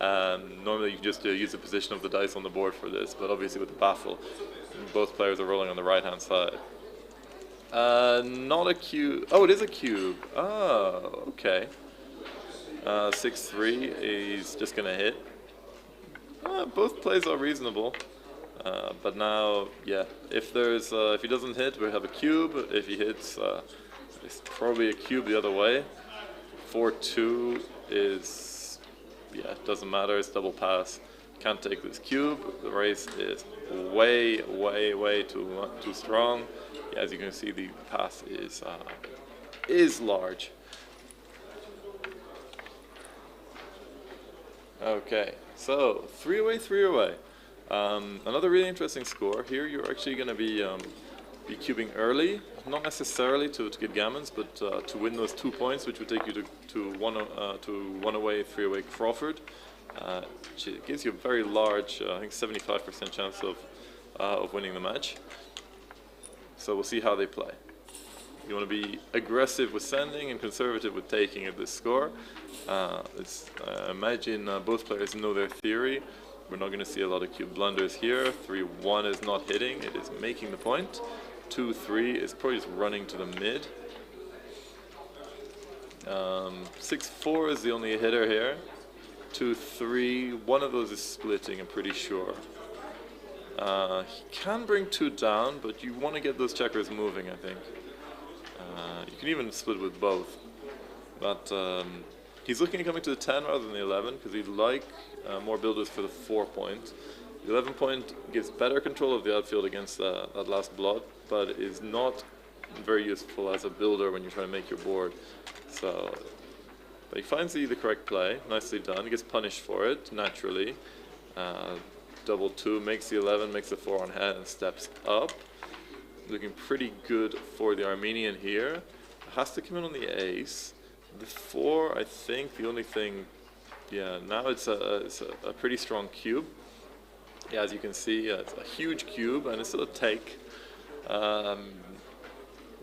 Speaker 8: Normally you can just use the position of the dice on the board for this, but obviously with the baffle, both players are rolling on the right-hand side. Not a cube. Oh, it is a cube. Oh, okay. 6-3 is just gonna hit. Both plays are reasonable. But now, yeah, if he doesn't hit, we have a cube. If he hits, it's probably a cube the other way. 4-2 is, yeah, doesn't matter. It's double pass. Can't take this cube. The race is way too strong. Yeah, as you can see, the pass is large. Okay, so 3 away. Another really interesting score. Here you're actually going to be cubing early, not necessarily to get gammons, but to win those 2 points, which would take you to one away, 3 away Crawford. It gives you a very large, I think 75% chance of winning the match. So we'll see how they play. You want to be aggressive with sending and conservative with taking at this score. Imagine both players know their theory. We're not going to see a lot of cube blunders here. 3-1 is not hitting, it is making the point. 2-3 is probably just running to the mid. 6-4 is the only hitter here. 2-3, one of those is splitting, I'm pretty sure. He can bring 2 down, but you want to get those checkers moving, I think. You can even split with both. But he's looking at coming to the 10 rather than the 11, because he'd like more builders for the 4 point. The 11 point gives better control of the outfield against that last blot, but is not very useful as a builder when you're trying to make your board. So, but he finds the correct play, nicely done. He gets punished for it, naturally. Double 2 makes the 11, makes the 4 on hand, and steps up. looking pretty good for the Armenian here. Has to come in on the ace. The 4, I think, the only thing, yeah, now it's a pretty strong cube. Yeah, as you can see, it's a huge cube, and it's still a take. A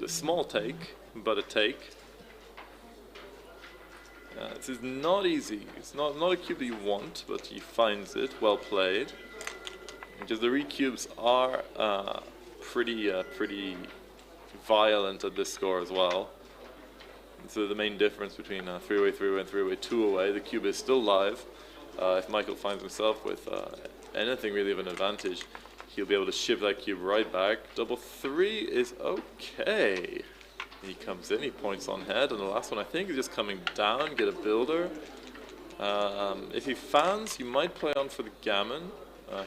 Speaker 8: small take, but a take. This is not easy. It's not a cube that you want, but he finds it. Well played. Because the re-cubes are pretty violent at this score as well. So the main difference between 3-away, 3-away, and 3-away, 2-away, the cube is still live. If Michael finds himself with anything really of an advantage, he'll be able to shift that cube right back. Double 3 is okay. He comes in, he points on head, and the last one I think is just coming down, get a builder. If he fans, you might play on for the gammon.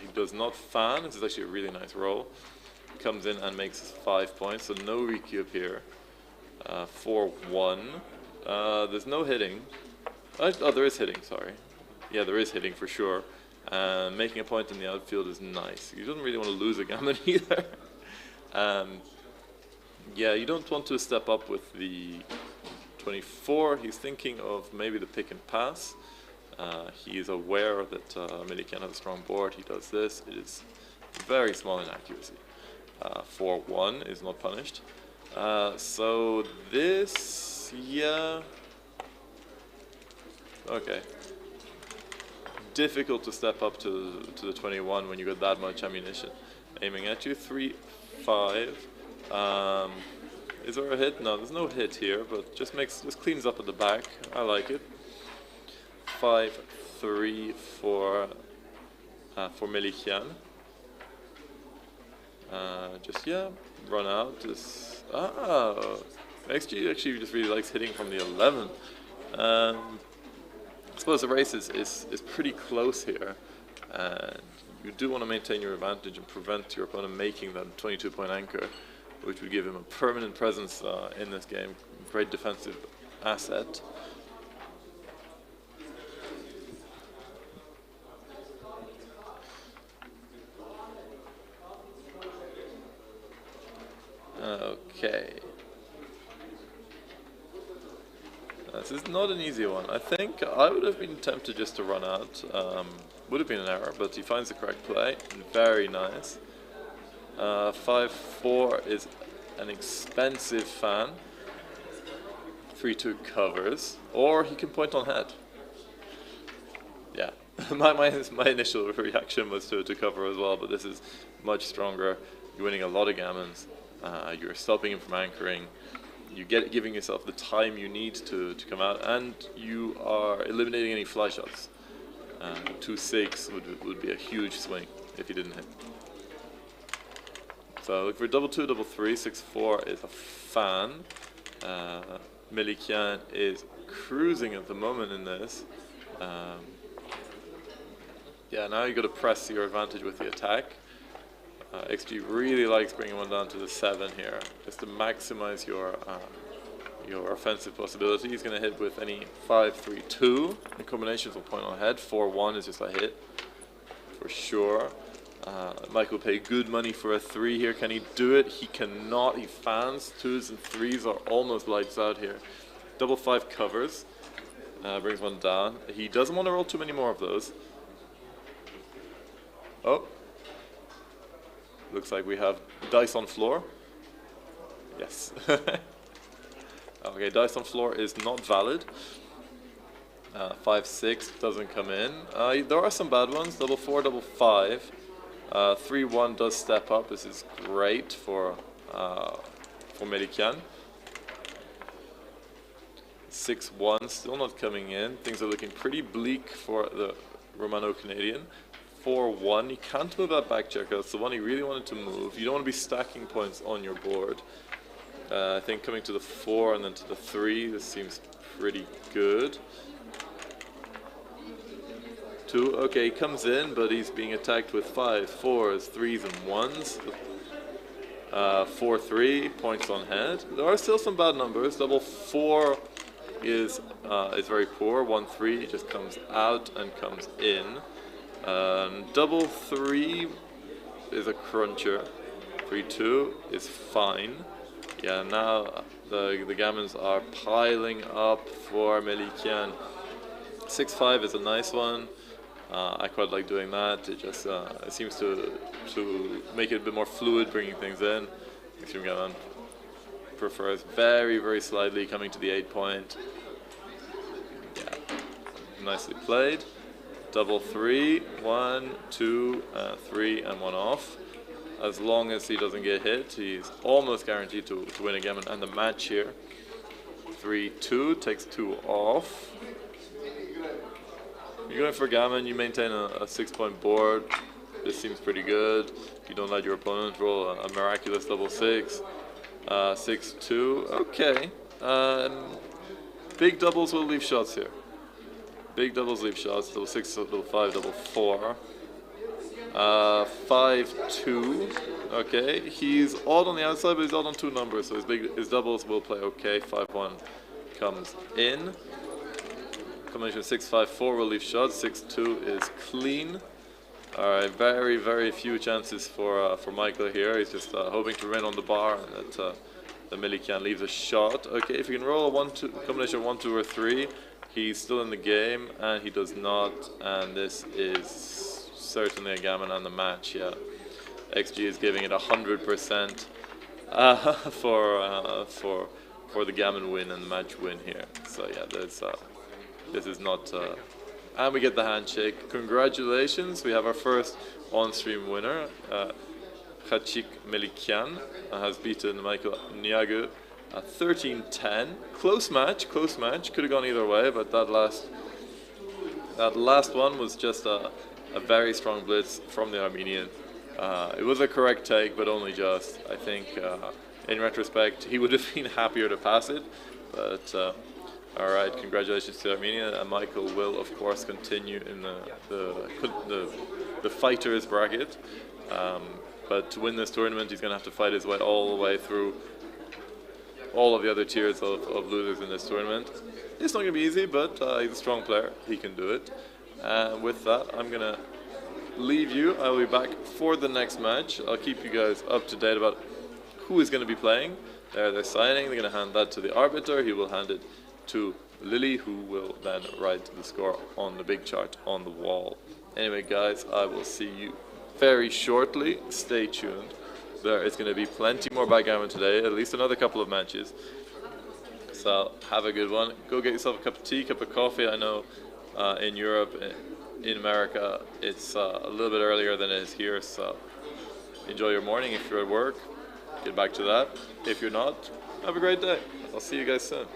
Speaker 8: He does not fan. This is actually a really nice roll. Comes in and makes 5 points, so no recube here. 4-1. There's no hitting. Oh, there is hitting, sorry. Yeah, there is hitting for sure. Making a point in the outfield is nice. You don't really want to lose a gammon either. Yeah, you don't want to step up with the 24. He's thinking of maybe the pick and pass. He is aware that Amiryan has a strong board. He does this. It is very small inaccuracy. 4-1 is not punished. So this, yeah. Okay. Difficult to step up to the 21 when you got that much ammunition. Aiming at you, 3-5. Is there a hit? No, there's no hit here, but just cleans up at the back. I like it. 5-3 for Amiryan. Just yeah, run out. Just XG actually just really likes hitting from the 11. I suppose the race is pretty close here, and you do want to maintain your advantage and prevent your opponent making that 22-point anchor, which would give him a permanent presence in this game. Great defensive asset. Okay. This is not an easy one. I think I would have been tempted just to run out. Would have been an error, but he finds the correct play. Very nice. 5-4 is an expensive fan. 3-2 covers, or he can point on head. Yeah, my initial reaction was to cover as well, but this is much stronger. You're winning a lot of gammons. You're stopping him from anchoring. You giving yourself the time you need to come out, and you are eliminating any fly shots. 2-6 would be a huge swing if he didn't hit. So look for double 2, double 3, 6-4 is a fan. Amiryan is cruising at the moment in this. Yeah, now you got to press your advantage with the attack. XG really likes bringing one down to the 7 here, just to maximize your offensive possibility. He's going to hit with any 5-3-2. The combinations will point on head. 4-1 is just a hit for sure. Mike will pay good money for a 3 here. Can he do it? He cannot. He fans. 2s and 3s are almost lights out here. Double 5 covers. Brings one down. He doesn't want to roll too many more of those. Oh. Looks like we have dice on floor. Yes. Okay, dice on floor is not valid. 5-6 doesn't come in. There are some bad ones. Double 4, double 5. 3-1 does step up. This is great for Amiryan. 6-1 still not coming in. Things are looking pretty bleak for the Romano-Canadian. 4-1, you can't move that back checker. That's the one he really wanted to move. You don't want to be stacking points on your board. I think coming to the 4 and then to the 3, this seems pretty good. 2, okay, he comes in, but he's being attacked with 5, 4s, 3s, and 1s. 4-3, points on head. There are still some bad numbers. Double 4 is very poor. 1-3 just comes out and comes in. Double 3 is a cruncher. 3-2 is fine. Yeah, now the gammons are piling up for Melikian. 6-5 is a nice one. I quite like doing that. It just it seems to make it a bit more fluid, bringing things in. Extreme Gammon prefers very, very slightly coming to the 8 point. Yeah, nicely played. Double 3, 1, 2, 3, and 1 off. As long as he doesn't get hit, he's almost guaranteed to win a gammon and the match here. 3-2 takes 2 off. You're going for gammon, you maintain a 6-point board. This seems pretty good. You don't let your opponent roll a miraculous double 6. 6-2, okay. Big doubles will leave shots here. Big doubles leave shots, double 6, double 5, double 4. 5-2, okay. He's odd on the outside, but he's odd on 2 numbers, so his doubles will play okay. 5-1 comes in. Combination 6-5-4 will leave shots. 6-2 is clean. All right, very, very few chances for Michael here. He's just hoping to remain on the bar and that the Melikian leaves a shot. Okay, if you can roll a 1-2 combination 1, 2, or 3, he's still in the game, and he does not. And this is certainly a gammon and the match. Yeah, XG is giving it 100% for the gammon win and the match win here. So yeah, this is not. And we get the handshake. Congratulations, we have our first on-stream winner. Khachik Melikian has beaten Michael Niagu 13-10. Close match, close match. Could have gone either way, but that last one was just a very strong blitz from the Armenian. It was a correct take, but only just. I think in retrospect, he would have been happier to pass it, but all right, congratulations to Armenia, and Michael will, of course, continue in the fighters bracket. But to win this tournament, he's going to have to fight his way all the way through all of the other tiers of losers in this tournament. It's not going to be easy, but he's a strong player. He can do it. And with that, I'm going to leave you. I'll be back for the next match. I'll keep you guys up to date about who is going to be playing. They're signing. They're going to hand that to the arbiter. He will hand it to Lily, who will then write the score on the big chart on the wall. Anyway, guys, I will see you very shortly. Stay tuned. There is going to be plenty more backgammon today, at least another couple of matches. So have a good one. Go get yourself a cup of tea, cup of coffee. I know in Europe, in America, it's a little bit earlier than it is here, so enjoy your morning. If you're at work, get back to that. If you're not, have a great day. I'll see you guys soon.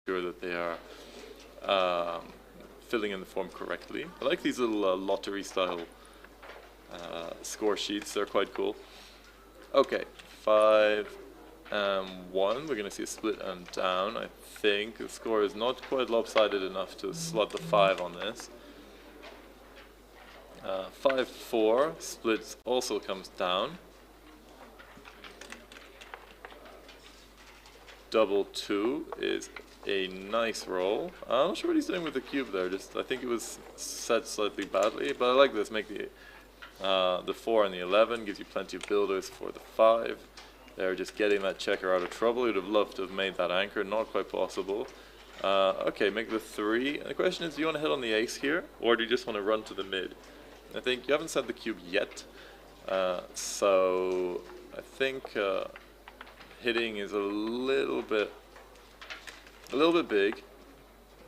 Speaker 8: sure that they are filling in the form correctly. I like these little lottery style score sheets, they're quite cool. Okay, 5 and 1, we're going to see a split and down. I think the score is not quite lopsided enough to slot the 5 on this. 5-4, splits also comes down. Double 2 is a nice roll. I'm not sure what he's doing with the cube there. I think it was set slightly badly, but I like this. Make the 4 and the 11 gives you plenty of builders for the 5. They're just getting that checker out of trouble. You'd have loved to have made that anchor. Not quite possible. Okay, make the 3. And the question is, do you want to hit on the ace here, or do you just want to run to the mid? I think you haven't set the cube yet, so I think hitting is a little bit big.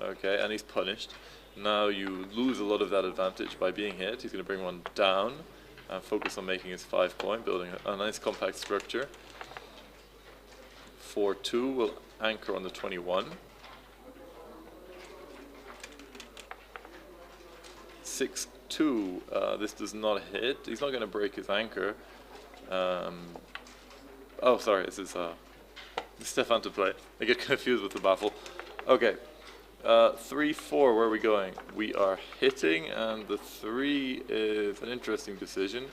Speaker 8: Okay, and he's punished. Now you lose a lot of that advantage by being hit. He's going to bring one down and focus on making his 5 point, building a nice compact structure. 4-2 will anchor on the 21. 6-2, this does not hit. He's not going to break his anchor. Oh, sorry, this is Stefan to play. I get confused with the baffle. Okay, 3-4, where are we going? We are hitting, and the 3 is an interesting decision.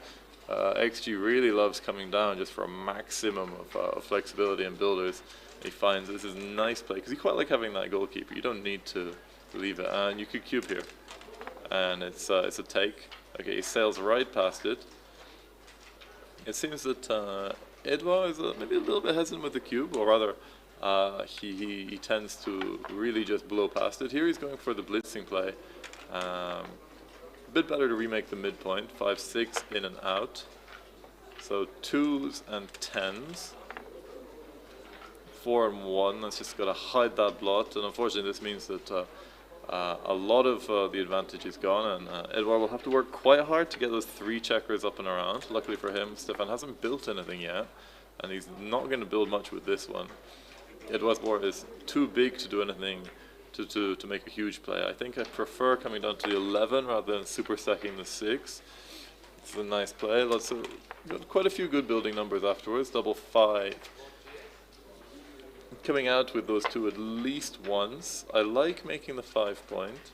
Speaker 8: XG really loves coming down just for a maximum of flexibility and builders. He finds this is a nice play, because you quite like having that goalkeeper. You don't need to leave it, and you could cube here. And it's a take. Okay, he sails right past it. It seems that Edouard is maybe a little bit hesitant with the cube, or rather, he tends to really just blow past it. Here he's going for the blitzing play. A bit better to remake the midpoint. 5-6 in and out. So 2s and 10s. 4 and 1. That's just got to hide that blot, and unfortunately this means that a lot of the advantage is gone, and Edouard will have to work quite hard to get those 3 checkers up and around. Luckily for him, Stefan hasn't built anything yet, and he's not going to build much with this one. Edouard's board is too big to do anything to make a huge play. I think I prefer coming down to the 11 rather than super stacking the 6. It's a nice play. Got quite a few good building numbers afterwards. Double 5. Coming out with those 2 at least once. I like making the 5 point.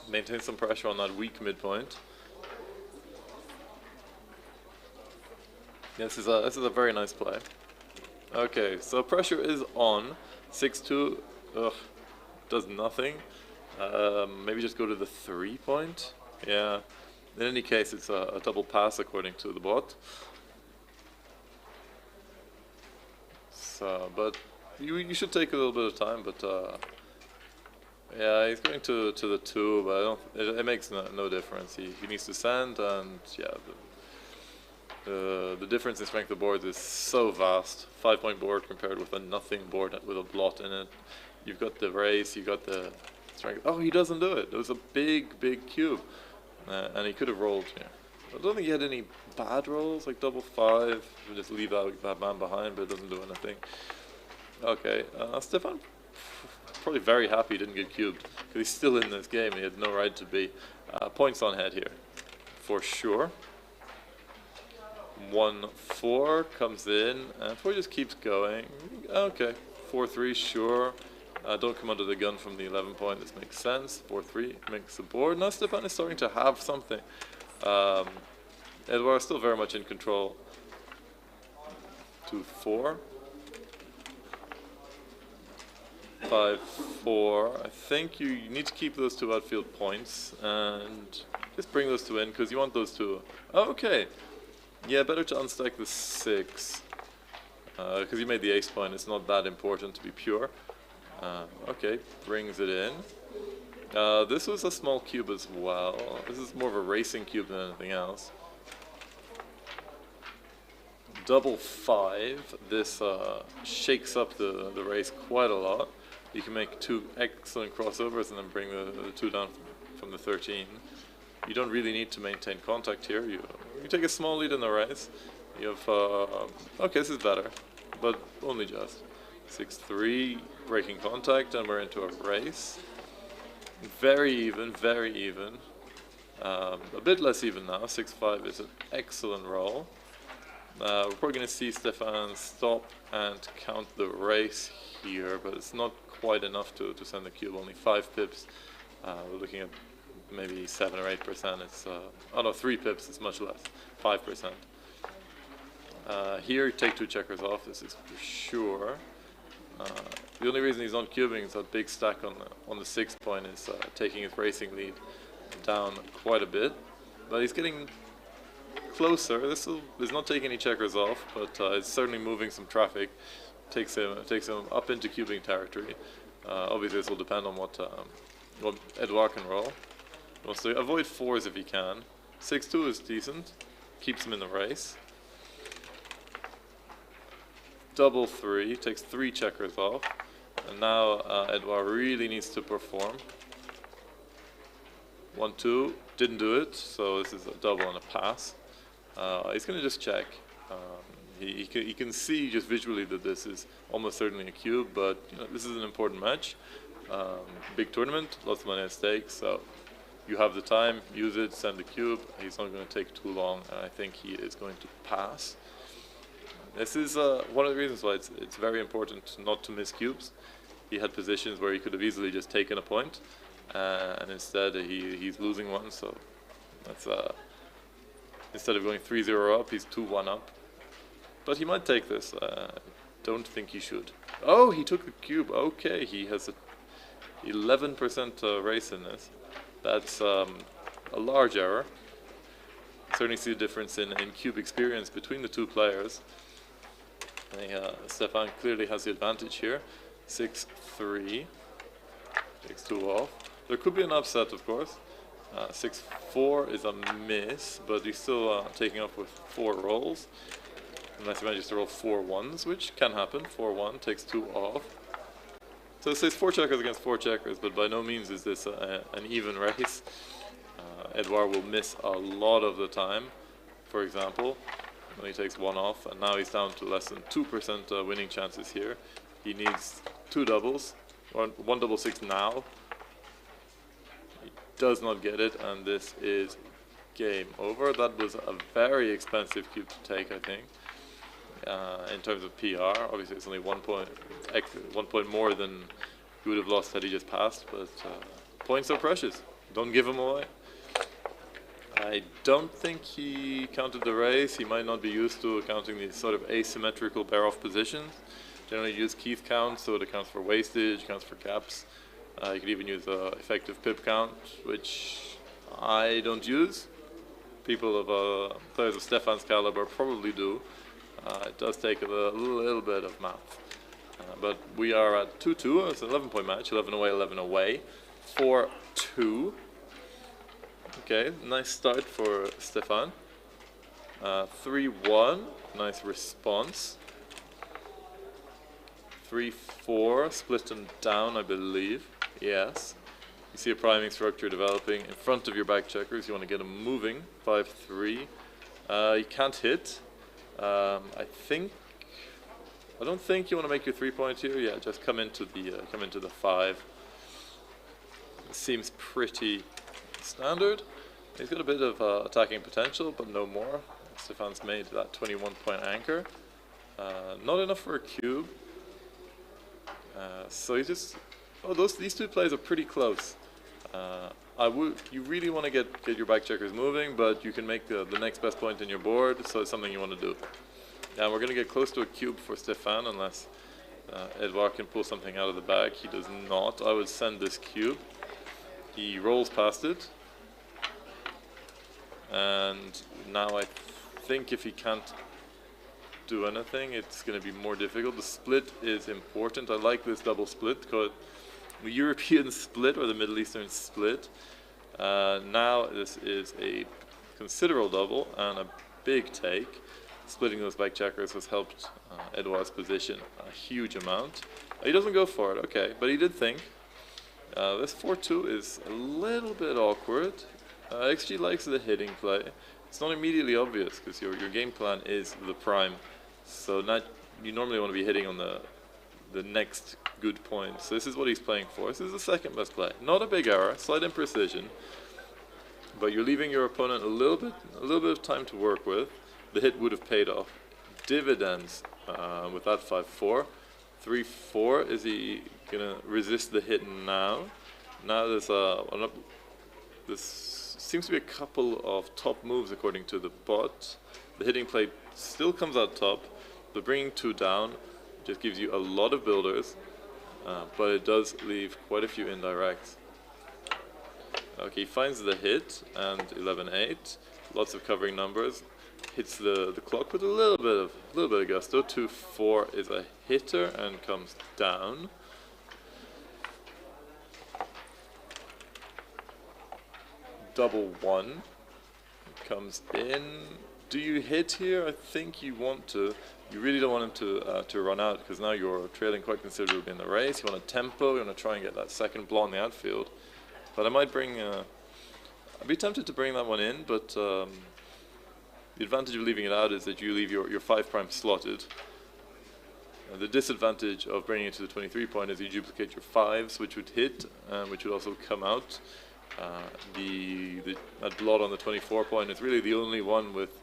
Speaker 8: Maintain some pressure on that weak midpoint. This is a very nice play. Okay, so pressure is on. 6-2, does nothing. Maybe just go to the 3 point. Yeah. In any case, it's a double pass according to the bot. So, but you should take a little bit of time. But yeah, he's going to the 2, but I don't. It makes no difference. He needs to send, and yeah. The difference in strength of boards is so vast. 5 point board compared with a nothing board with a blot in it. You've got the race, you got the strength. Oh, he doesn't do it. It was a big cube, and he could have rolled here. I don't think he had any bad rolls, like double 5. You just leave that man behind, but it doesn't do anything. Okay, Stefan probably very happy he didn't get cubed, because he's still in this game. He had no right to be. Points on head here, for sure. 1-4 comes in, and 4 just keeps going. Okay, 4-3, sure. Don't come under the gun from the 11 point. This makes sense. 4-3 makes the board. Now Stefan is starting to have something. Edouard is still very much in control. 2-4. 5-4. I think you need to keep those 2 outfield points and just bring those 2 in, because you want those 2. Okay. Yeah, better to unstack the 6, because you made the ace point. It's not that important to be pure. Okay, brings it in. This was a small cube as well. This is more of a racing cube than anything else. Double 5. This shakes up the race quite a lot. You can make 2 excellent crossovers and then bring the 2 down from the 13. You don't really need to maintain contact here. You take a small lead in the race. You have okay, this is better, but only just. 6-3. breaking contact, and we're into a race. Very even, very even. A bit less even now. 6-5 is an excellent roll. We're probably going to see Stefan stop and count the race here, but it's not quite enough to send the cube. Only 5 pips. We're looking at maybe 7 or 8%. It's oh no, 3 pips. It's much less. 5%. Here, take 2 checkers off. This is for sure. The only reason he's not cubing is that big stack on the 6 point is taking his racing lead down quite a bit, but he's getting closer. This is not taking any checkers off, but it's certainly moving some traffic. Takes him up into cubing territory. Obviously, this will depend on what Edouard can roll. He wants to avoid 4s if he can. 6-2 is decent, keeps him in the race. Double 3 takes 3 checkers off, and now Edouard really needs to perform. 1-2 didn't do it, so this is a double and a pass. He's going to just check. He can see just visually that this is almost certainly a cube, but you know, this is an important match. Big tournament, lots of money at stake, so you have the time, use it, send the cube. He's not going to take too long, and I think he is going to pass. This is one of the reasons why it's very important not to miss cubes. He had positions where he could have easily just taken a point, and instead he's losing one, so that's instead of going 3-0 up, he's 2-1 up. But he might take this. Don't think he should. Oh, he took the cube. Okay, he has a 11% race in this. That's a large error. Certainly see a difference in cube experience between the two players. I think Stefan clearly has the advantage here. 6-3. Takes 2 off. There could be an upset, of course. 6-4 is a miss, but he's still taking off with 4 rolls. Unless he manages to roll 4 ones, which can happen. 4-1 takes 2 off. So it says 4 checkers against 4 checkers, but by no means is this an even race. Edouard will miss a lot of the time, for example, when he takes 1 off, and now he's down to less than 2% winning chances here. He needs 2 doubles, or 1 double 6 now. He does not get it, and this is game over. That was a very expensive cube to take, I think. In terms of PR, obviously it's only 1 point more than he would have lost had he just passed, but points are precious. Don't give them away. I don't think he counted the race. He might not be used to counting these sort of asymmetrical pair-off positions. Generally use Keith count, so it accounts for wastage, counts for caps. You could even use effective pip count, which I don't use. People of players of Stefan's caliber probably do. It does take a little bit of math. But we are at 2-2. It's an 11-point match. 11 away, 11 away. 4-2. Okay, nice start for Stefan. 3-1. Nice response. 3-4. Split and down, I believe. Yes. You see a priming structure developing in front of your back checkers. You want to get them moving. 5-3. You can't hit. I don't think you want to make your 3-point here. Yeah, just come into the 5. It seems pretty standard. He's got a bit of attacking potential, but no more. Stefan's made that 21-point anchor. Not enough for a cube. So he just. Oh, these 2 plays are pretty close. You really want to get your back checkers moving, but you can make the next best point in your board, so it's something you want to do. And we're going to get close to a cube for Stefan, unless Edouard can pull something out of the bag. He does not. I would send this cube. He rolls past it. And now I think if he can't do anything, it's going to be more difficult. The split is important. I like this double split, because the European split or the Middle Eastern split. Now this is a considerable double and a big take. Splitting those back checkers has helped Edouard's position a huge amount. He doesn't go for it, okay, but he did think. This 4-2 is a little bit awkward. XG likes the hitting play. It's not immediately obvious because your game plan is the prime. So you normally want to be hitting on the next good points. This is what he's playing for. This is the second best play. Not a big error, slight imprecision, but you're leaving your opponent a little bit of time to work with. The hit would have paid off dividends with that 5-4. 3-4. Is he gonna resist the hit now? Now there's this seems to be a couple of top moves according to the bot. The hitting play still comes out top, but bringing 2 down just gives you a lot of builders, but it does leave quite a few indirects. Okay, he finds the hit and 11-8. Lots of covering numbers. Hits the clock with a little bit of gusto. 2-4 is a hitter and comes down. Double 1 comes in. Do you hit here? I think you want to. You really don't want him to run out, because now you're trailing quite considerably in the race. You want a tempo. You want to try and get that second block in the outfield. But I might bring. I'd be tempted to bring that one in, but the advantage of leaving it out is that you leave your 5' slotted. The disadvantage of bringing it to the 23 point is you duplicate your 5s, which would hit, which would also come out. That blot on the 24 point is really the only one with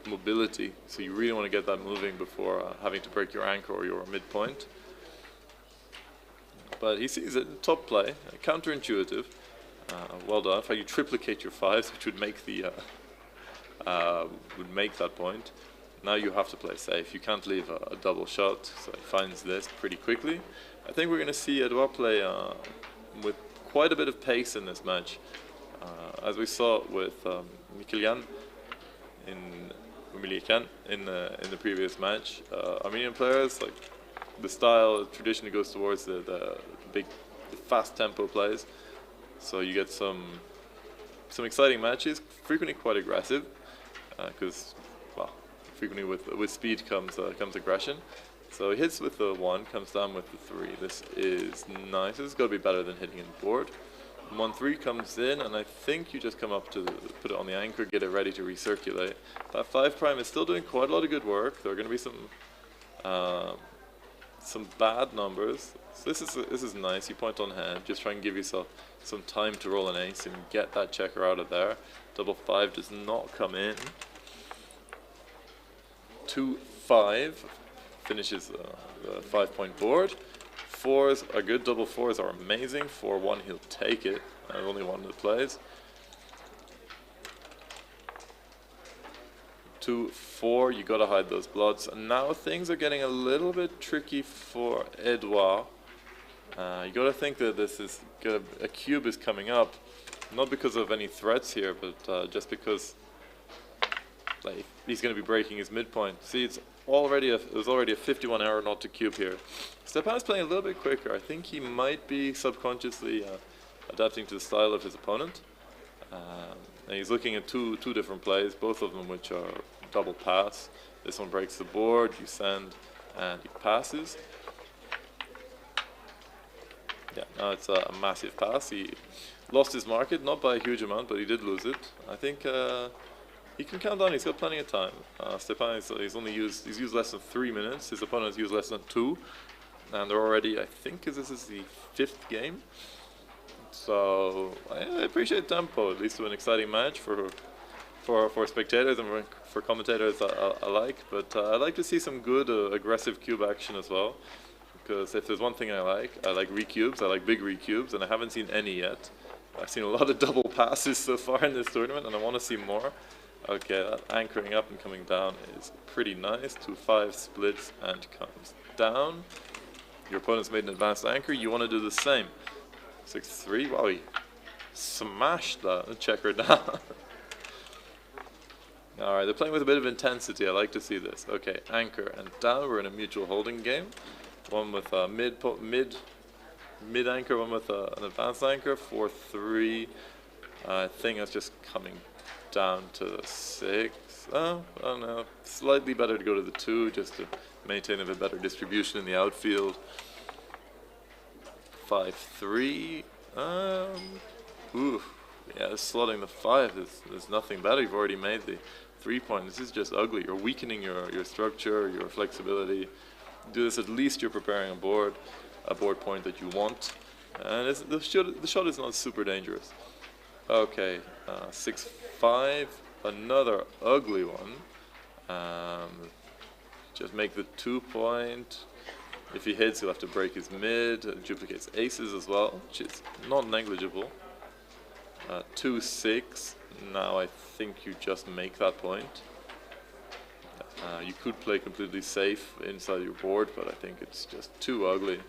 Speaker 8: mobility, so you really want to get that moving before having to break your anchor or your midpoint. But he sees it, top play, counterintuitive. Well done. In fact, you triplicate your 5s, which would make the would make that point. Now you have to play safe. You can't leave a double shot, so he finds this pretty quickly. I think we're going to see Edouard play with quite a bit of pace in this match, as we saw with Mikelian in the previous match. Armenian players, like, the style traditionally goes towards the fast tempo plays, so you get some exciting matches, frequently quite aggressive, because well, frequently with speed comes aggression. So he hits with the 1, comes down with the 3. This is nice. This has got to be better than hitting in the board. 1-3 comes in, and I think you just come up to put it on the anchor, get it ready to recirculate. That 5' is still doing quite a lot of good work. There are going to be some bad numbers. So this is nice. You point on head, just try and give yourself some time to roll an ace and get that checker out of there. Double 5 does not come in. 2-5 finishes the 5-point board. 4s are good. Double 4s are amazing. 4-1, he'll take it. Only one that plays. 2-4, you gotta hide those blots. And now things are getting a little bit tricky for Edouard. You gotta think that this is a cube is coming up, not because of any threats here, but just because like he's gonna be breaking his midpoint. See, it was already a 51 error not to cube here. Stepan's playing a little bit quicker. I think he might be subconsciously adapting to the style of his opponent. And he's looking at two different plays, both of them which are double pass. This one breaks the board, you send, and he passes. Yeah, now it's a massive pass. He lost his market, not by a huge amount, but he did lose it. I think he can count down. He's got plenty of time. Stepan he's used less than 3 minutes. His opponent's used less than 2, and they're already, I think, this is the 5th game. So I appreciate tempo, at least to an exciting match for spectators and for commentators alike. But I like to see some good aggressive cube action as well, because if there's one thing I like recubes. I like big recubes, and I haven't seen any yet. I've seen a lot of double passes so far in this tournament, and I want to see more. Okay, that anchoring up and coming down is pretty nice. 2-5 splits and comes down. Your opponent's made an advanced anchor. You want to do the same. 6-3. Wow, he smashed that checker down. Alright, they're playing with a bit of intensity. I like to see this. Okay, anchor and down. We're in a mutual holding game. One with a mid anchor, one with an advanced anchor. 4-3. I think that's just coming down to the 6. Oh, I don't know. Slightly better to go to the 2 just to maintain a bit better distribution in the outfield. 5-3. Ooh, yeah, slotting the 5 is nothing better. You've already made the 3-point. This is just ugly. You're weakening your structure, your flexibility. do this, at least you're preparing a board point that you want. And the shot is not super dangerous. Okay, 6-5, another ugly one. Just make the 2 point. If he hits, he'll have to break his mid. Duplicates aces as well, which is not negligible. 2-6. Now I think you just make that point. You could play completely safe inside your board, but I think it's just too ugly.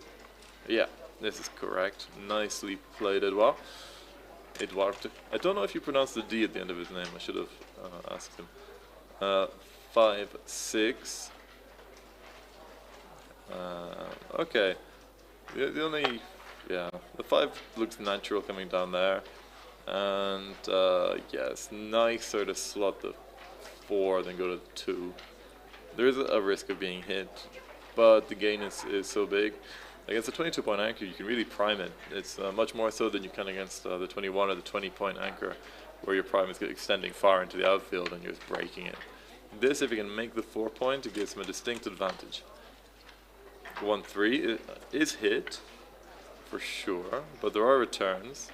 Speaker 8: Yeah, this is correct. Nicely played, Edouard. I don't know if you pronounce the D at the end of his name. I should have asked him. 5-6. Okay. The 5 looks natural coming down there. And yeah, it's nicer to slot the 4 than go to the 2. There is a risk of being hit, but the gain is so big. Against a 22-point anchor, you can really prime it. It's much more so than you can against the 21 or the 20-point anchor, where your prime is extending far into the outfield and you're just breaking it. This, if you can make the 4 point, it gives him a distinct advantage. 1-3 is hit, for sure, but there are returns.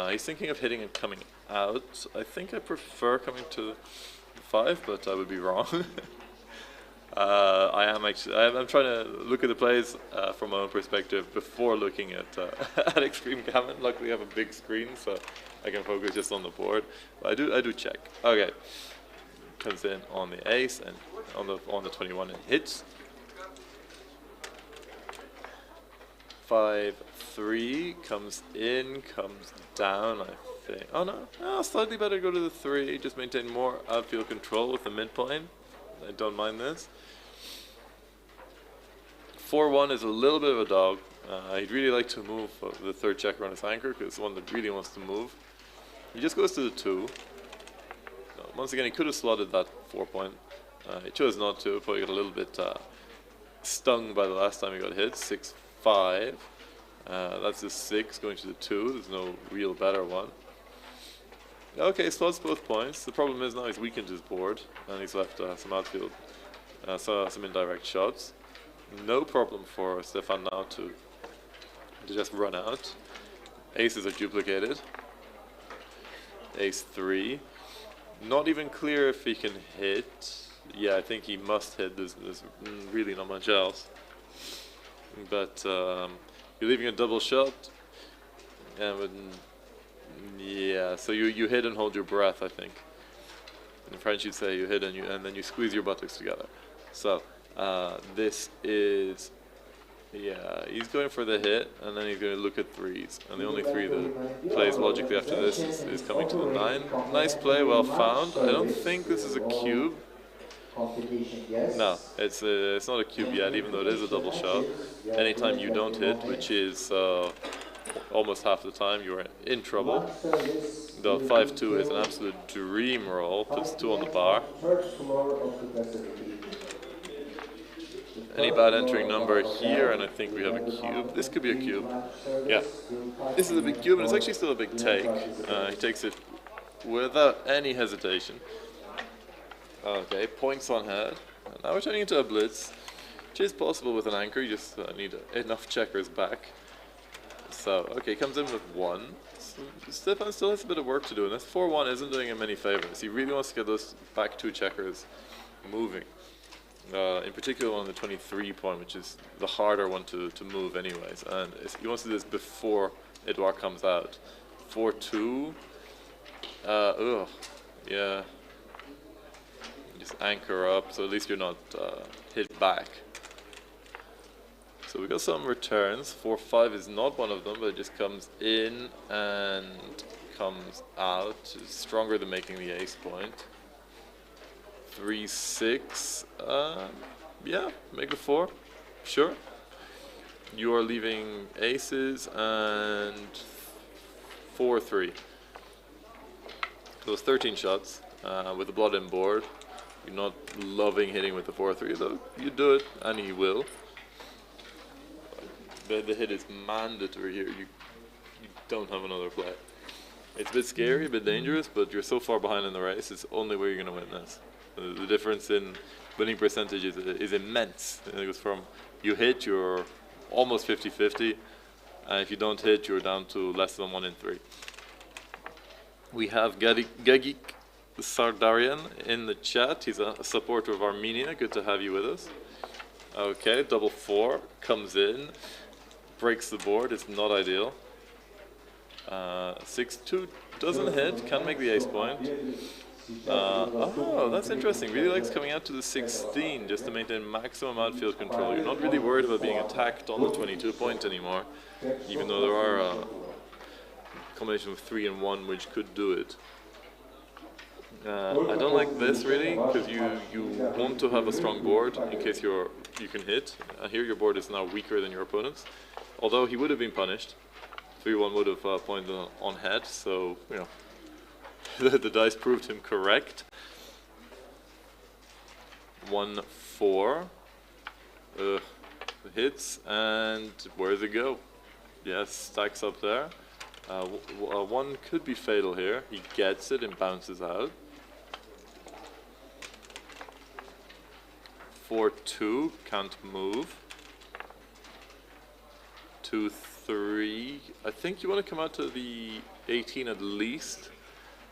Speaker 8: He's thinking of hitting and coming out. I think I prefer coming to 5, but I would be wrong. I'm trying to look at the plays from my own perspective before looking at at Extreme Gammon. Luckily, I have a big screen, so I can focus just on the board. But I do check. Okay, comes in on the ace and on the 21 and hits. 5-3 comes in, comes down. I think. Oh no, slightly better go to the 3. Just maintain more outfield control with the midpoint. I don't mind this. 4-1 is a little bit of a dog. He'd really like to move the 3rd checker on his anchor because it's the one that really wants to move. He just goes to the 2. Once again, he could have slotted that 4 point. He chose not to. Probably got a little bit stung by the last time he got hit. 6-5. That's the 6 going to the 2. There's no real better one. Okay, slots both points. The problem is now he's weakened his board and he's left some outfield, some indirect shots. No problem for Stefan now to just run out. Aces are duplicated. Ace 3. Not even clear if he can hit. Yeah, I think he must hit. There's really not much else. But you're leaving a double shot. And yeah, so you hit and hold your breath, I think. In French you'd say you hit and then you squeeze your buttocks together. So this is, yeah, he's going for the hit and then he's going to look at 3s. And the only 3 that plays logically after this is coming to the 9. Nice play, well found. I don't think this is a cube. No, it's not a cube yet, even though it is a double shot. Anytime you don't hit, which is almost half the time, you're in trouble. The 5-2 is an absolute dream roll, puts 2 on the bar. Any bad entering number here, and I think we have a cube. This could be a cube. Yeah, this is a big cube, and it's actually still a big take. He takes it without any hesitation. Okay, points on head. Now we're turning into a blitz, which is possible with an anchor. You just need enough checkers back. So, okay, comes in with 1. So Stefan still has a bit of work to do, and this 4-1 isn't doing him any favors. He really wants to get those back 2 checkers moving. In particular on the 23 point, which is the harder one to move anyways. And he wants to do this before Edouard comes out. 4-2. Yeah. Just anchor up, so at least you're not hit back. So we got some returns. 4-5 is not one of them, but it just comes in and comes out. It's stronger than making the ace point. 3-6. Yeah, make the 4. Sure. You are leaving aces and 4-3. So it's 13 shots with a blood-in board. You're not loving hitting with the 4-3, though. You do it, and he will. The hit is mandatory here. You don't have another play. It's a bit scary, a bit dangerous, but you're so far behind in the race, it's the only way you're going to win this. The difference in winning percentage is immense. It goes from you hit, you're almost 50-50, and if you don't hit, you're down to less than 1 in 3. We have Gagik Sardarian in the chat. He's a supporter of Armenia. Good to have you with us. Okay, double 4 comes in, breaks the board. It's not ideal. 6-2 doesn't hit. Can make the ace point. Oh, that's interesting. Really likes coming out to the 16 just to maintain maximum outfield control. You're not really worried about being attacked on the 22 point anymore, even though there are a combination of 3 and 1 which could do it. I don't like this really, because you want to have a strong board in case you can hit. Here your board is now weaker than your opponent's, although he would have been punished. 3-1 would have pointed on head, so you know the dice proved him correct. 1-4 hits, and where does it go? Yes, stacks up there. 1 could be fatal here. He gets it and bounces out. 4-2 can't move. 2-3. I think you want to come out to the 18 at least,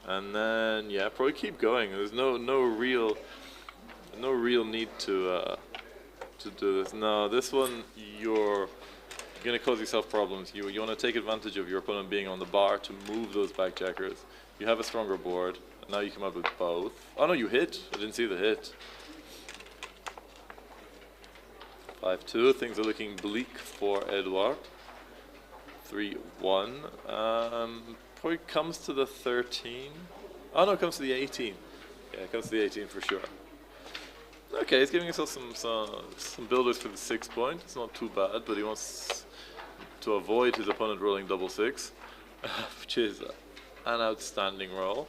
Speaker 8: and then yeah, probably keep going. There's no real need to do this. No, this one you're gonna cause yourself problems. You want to take advantage of your opponent being on the bar to move those backjackers. You have a stronger board, and now you come up with both. Oh no, you hit. I didn't see the hit. 5-2. Things are looking bleak for Edward. 3-1. Probably comes to the 13. Oh no, it comes to the 18. Yeah, it comes to the 18 for sure. Okay, he's giving himself some builders for the 6 point. It's not too bad, but he wants to avoid his opponent rolling double 6, which is an outstanding roll.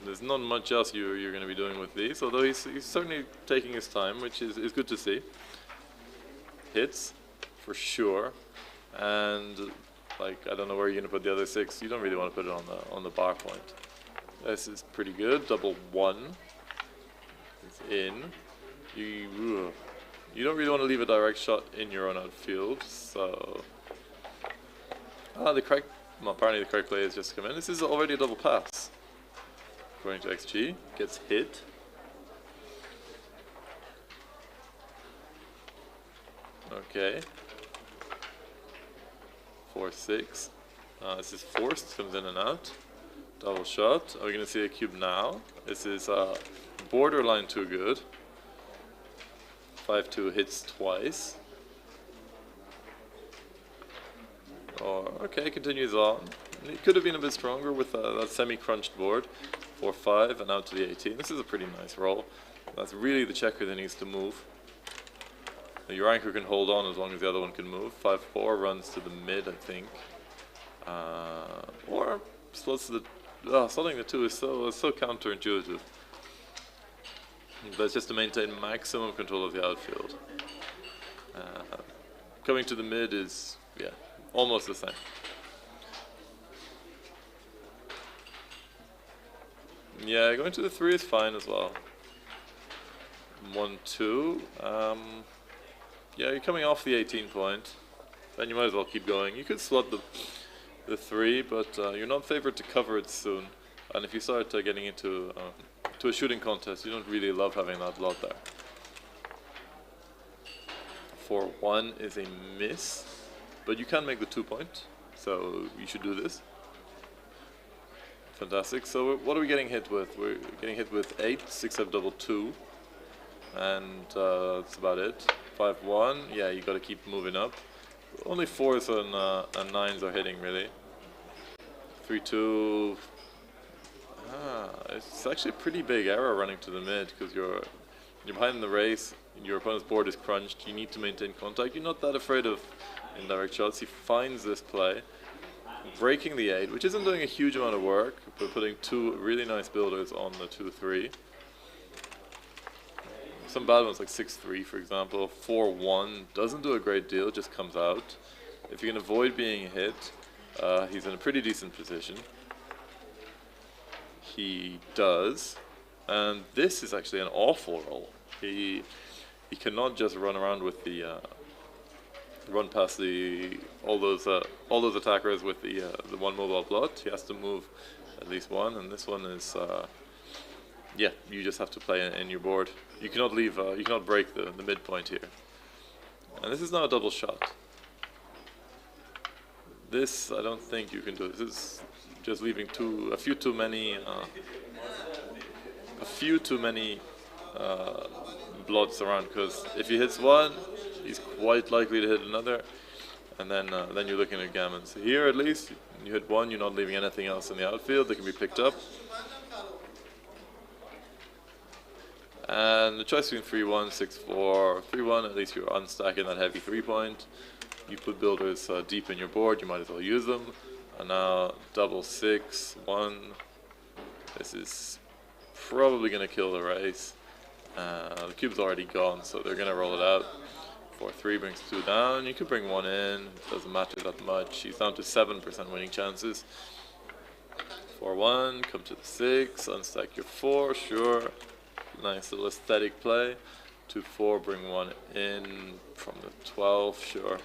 Speaker 8: There's not much else you're going to be doing with these, although he's certainly taking his time, which is good to see. Hits, for sure, and like I don't know where you're going to put the other 6. You don't really want to put it on the bar point. This is pretty good. Double 1. It's in. You don't really want to leave a direct shot in your own outfield, so apparently the correct play has just come in. This is already a double pass. Going to XG, gets hit. Okay. 4-6. This is forced, comes in and out. Double shot. Are we going to see a cube now? This is borderline too good. 5-2 hits twice. Okay, continues on. It could have been a bit stronger with that semi-crunched board. 4-5 and out to the 18. This is a pretty nice roll. That's really the checker that needs to move. Now, your anchor can hold on as long as the other one can move. 5-4 runs to the mid, I think. Or slots to the... slotting the 2 is so counterintuitive. That's just to maintain maximum control of the outfield. Coming to the mid is, yeah, almost the same. Yeah, going to the 3 is fine as well. 1-2. Yeah, you're coming off the 18 point. Then you might as well keep going. You could slot the 3, but you're not favored to cover it soon. And if you start getting into to a shooting contest, you don't really love having that lot there. 4-1 is a miss, but you can make the 2 point, so you should do this. Fantastic. So what are we getting hit with? We're getting hit with 8, 6 up double 2, and that's about it. 5-1. Yeah, you got to keep moving up. Only 4s and 9s are hitting really. 3-2. It's actually a pretty big error running to the mid because you're behind in the race. Your opponent's board is crunched. You need to maintain contact. You're not that afraid of indirect shots. He finds this play, breaking the 8, which isn't doing a huge amount of work, but putting 2 really nice builders on the 2-3. Some bad ones like 6-3, for example. 4-1 doesn't do a great deal, just comes out. If you can avoid being hit, he's in a pretty decent position. He does. And this is actually an awful roll. He cannot just run around with the run past all those attackers with the one mobile blot. He has to move at least one, and this one is yeah, you just have to play in your board. You cannot leave. You cannot break the midpoint here. And this is not a double shot. This I don't think you can do. This is just leaving a few too many blots around, because if he hits one, he's quite likely to hit another, and then you're looking at gammon. So here at least, you hit one, you're not leaving anything else in the outfield that can be picked up. And the choice between 3-1, 6-4, 3-1, at least you're unstacking that heavy 3-point. You put builders deep in your board, you might as well use them. And now double 6-1. This is probably going to kill the race. The cube's already gone, so they're going to roll it out. 4-3 brings 2 down. You could bring 1 in. It doesn't matter that much. He's down to 7% winning chances. 4-1, come to the 6, unstack your 4, sure. Nice little aesthetic play. 2-4, bring 1 in from the 12, sure.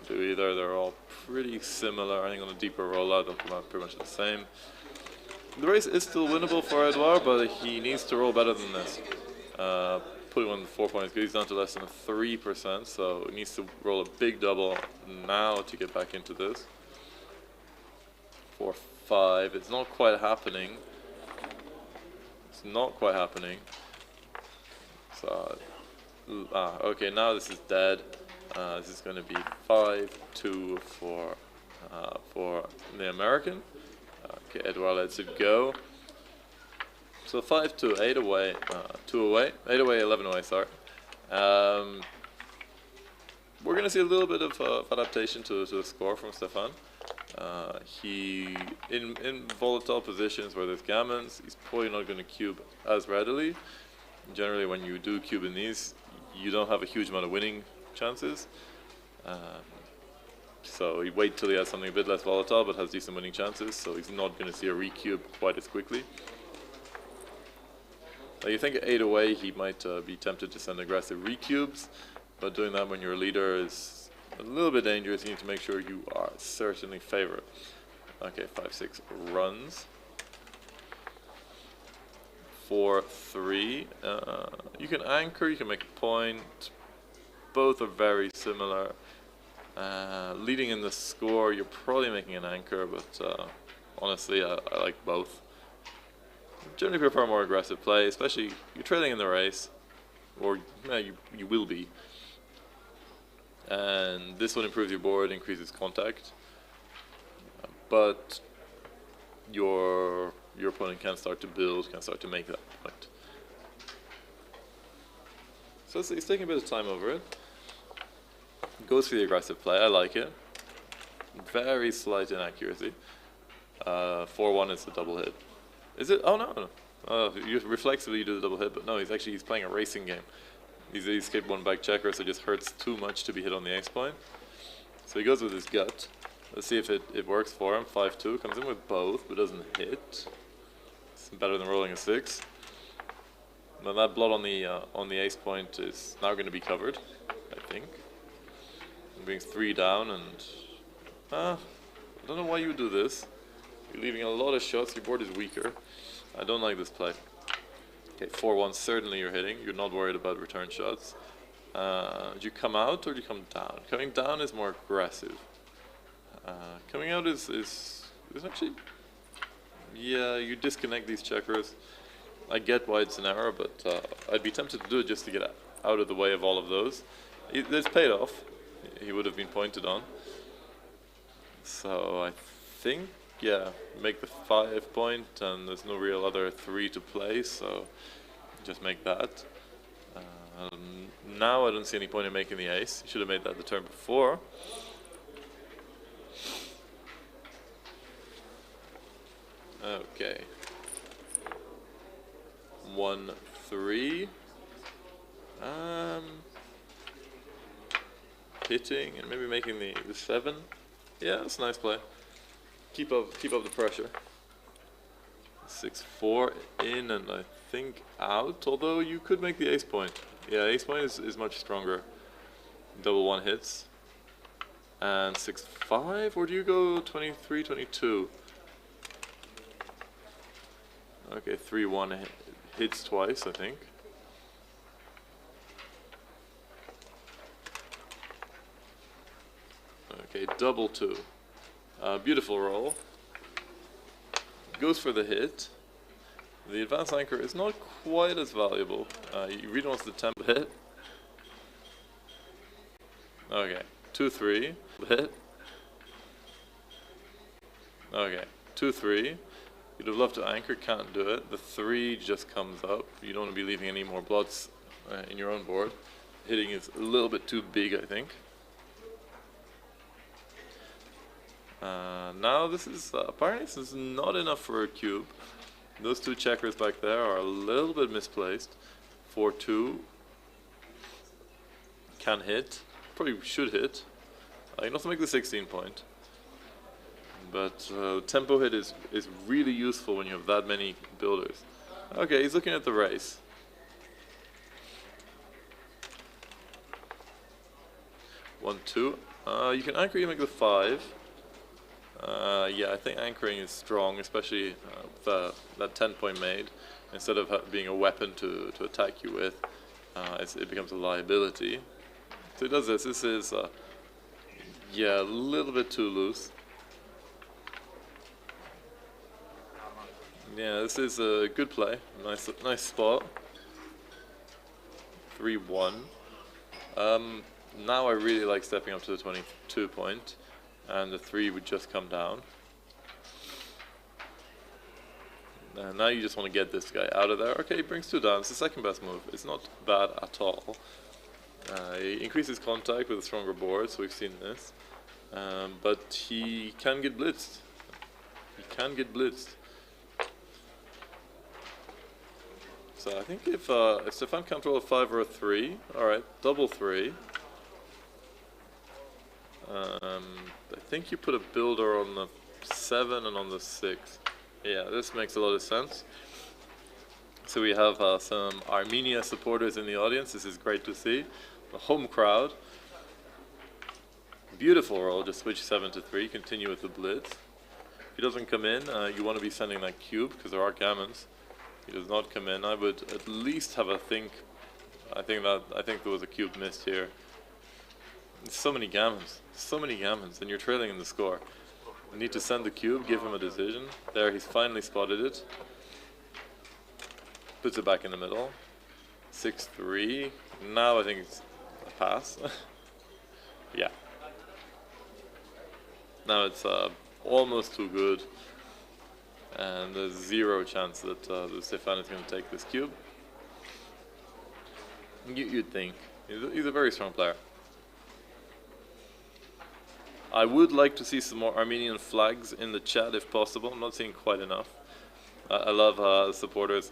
Speaker 8: Do either. They're all pretty similar. I think on a deeper rollout, they'll come out pretty much the same. The race is still winnable for Edouard, but he needs to roll better than this. Putting on the 4 points, he's down to less than 3%, so he needs to roll a big double now to get back into this. 4-5, it's not quite happening. It's not quite happening. So, okay, now this is dead. This is going to be 5-2 for the American. Okay, Edouard lets it go. So 5-2, 8 away, 2 away, 8 away, 11 away, sorry. We're going to see a little bit of adaptation to the score from Stefan. He, in volatile positions where there's gammons, he's probably not going to cube as readily. Generally, when you do cube in these, you don't have a huge amount of winning chances. So you wait till he has something a bit less volatile but has decent winning chances, so he's not going to see a recube quite as quickly. You think at 8 away he might be tempted to send aggressive recubes, but doing that when you're a leader is a little bit dangerous. You need to make sure you are certainly favored. Okay, 5-6 runs. 4-3. You can anchor, you can make a point. Both are very similar. Leading in the score, you're probably making an anchor, but honestly, I like both. Generally prefer more aggressive play, especially you're trailing in the race, or you will be. And this one improves your board, increases contact, but your opponent can start to build, can start to make that point. So he's taking a bit of time over it. Goes for the aggressive play, I like it. Very slight inaccuracy. 4-1 is a double hit. Is it? Oh no. You reflexively do the double hit, but no, he's playing a racing game. He's skipped 1 back checker, so it just hurts too much to be hit on the ace point. So he goes with his gut. Let's see if it works for him. 5-2 comes in with both, but doesn't hit. It's better than rolling a 6. But that blot on the ace point is now going to be covered, I think. It brings 3 down, and I don't know why you would do this. You're leaving a lot of shots. Your board is weaker. I don't like this play. Okay, 4-1, certainly you're hitting. You're not worried about return shots. Do you come out or do you come down? Coming down is more aggressive. Coming out is actually, yeah, you disconnect these checkers. I get why it's an error, but I'd be tempted to do it just to get out of the way of all of those. It's paid off. He would have been pointed on. So I think, yeah, make the 5 point, and there's no real other 3 to play, so just make that. Now I don't see any point in making the ace. You should have made that the turn before. Okay. 1-3. Hitting and maybe making the 7. Yeah, that's a nice play. Keep up the pressure. 6-4 in, and I think, out, although you could make the ace point. Yeah, ace point is much stronger. Double one hits. And 6-5, or do you go 23, 22? Okay, 3-1 hits twice, I think. Okay, double two. Beautiful roll. Goes for the hit. The advanced anchor is not quite as valuable. He really wants the tempo hit. Okay, 2-3 hit. Okay, 2-3. You'd have loved to anchor, can't do it. The 3 just comes up. You don't want to be leaving any more blots in your own board. Hitting is a little bit too big, I think. Now this is apparently this is not enough for a cube. Those 2 checkers back there are a little bit misplaced. 4-2 can hit. Probably should hit. You can also make the 16 point. But tempo hit is really useful when you have that many builders. Okay, he's looking at the race. One, two. You can anchor, you make the 5. Yeah, I think anchoring is strong, especially with that 10 point made. Instead of being a weapon to attack you with, it becomes a liability. So he does this. This is, yeah, a little bit too loose. Yeah, this is a good play. Nice spot. 3-1. Now I really like stepping up to the 22 point, and the 3 would just come down. And now you just want to get this guy out of there. Okay, he brings 2 down. It's the second best move. It's not bad at all. He increases contact with a stronger board, so we've seen this. But he can get blitzed. He can get blitzed. So I think if Stefan can't roll a 5 or a 3, alright, double 3. I think you put a builder on the 7 and on the 6. Yeah, this makes a lot of sense. So we have some Armenia supporters in the audience. This is great to see. The home crowd. Beautiful roll, just switch 7 to 3, continue with the blitz. If he doesn't come in, you want to be sending that cube, because there are gammons. He does not come in. I would at least have a think. I think there was a cube missed here. So many gammons, and you're trailing in the score. You need to send the cube, give him a decision. There, he's finally spotted it. Puts it back in the middle. 6-3. Now I think it's a pass. Yeah. Now it's almost too good. And there's 0 chance that Stefan is going to take this cube. You'd think. He's a very strong player. I would like to see some more Armenian flags in the chat if possible. I'm not seeing quite enough. I love supporters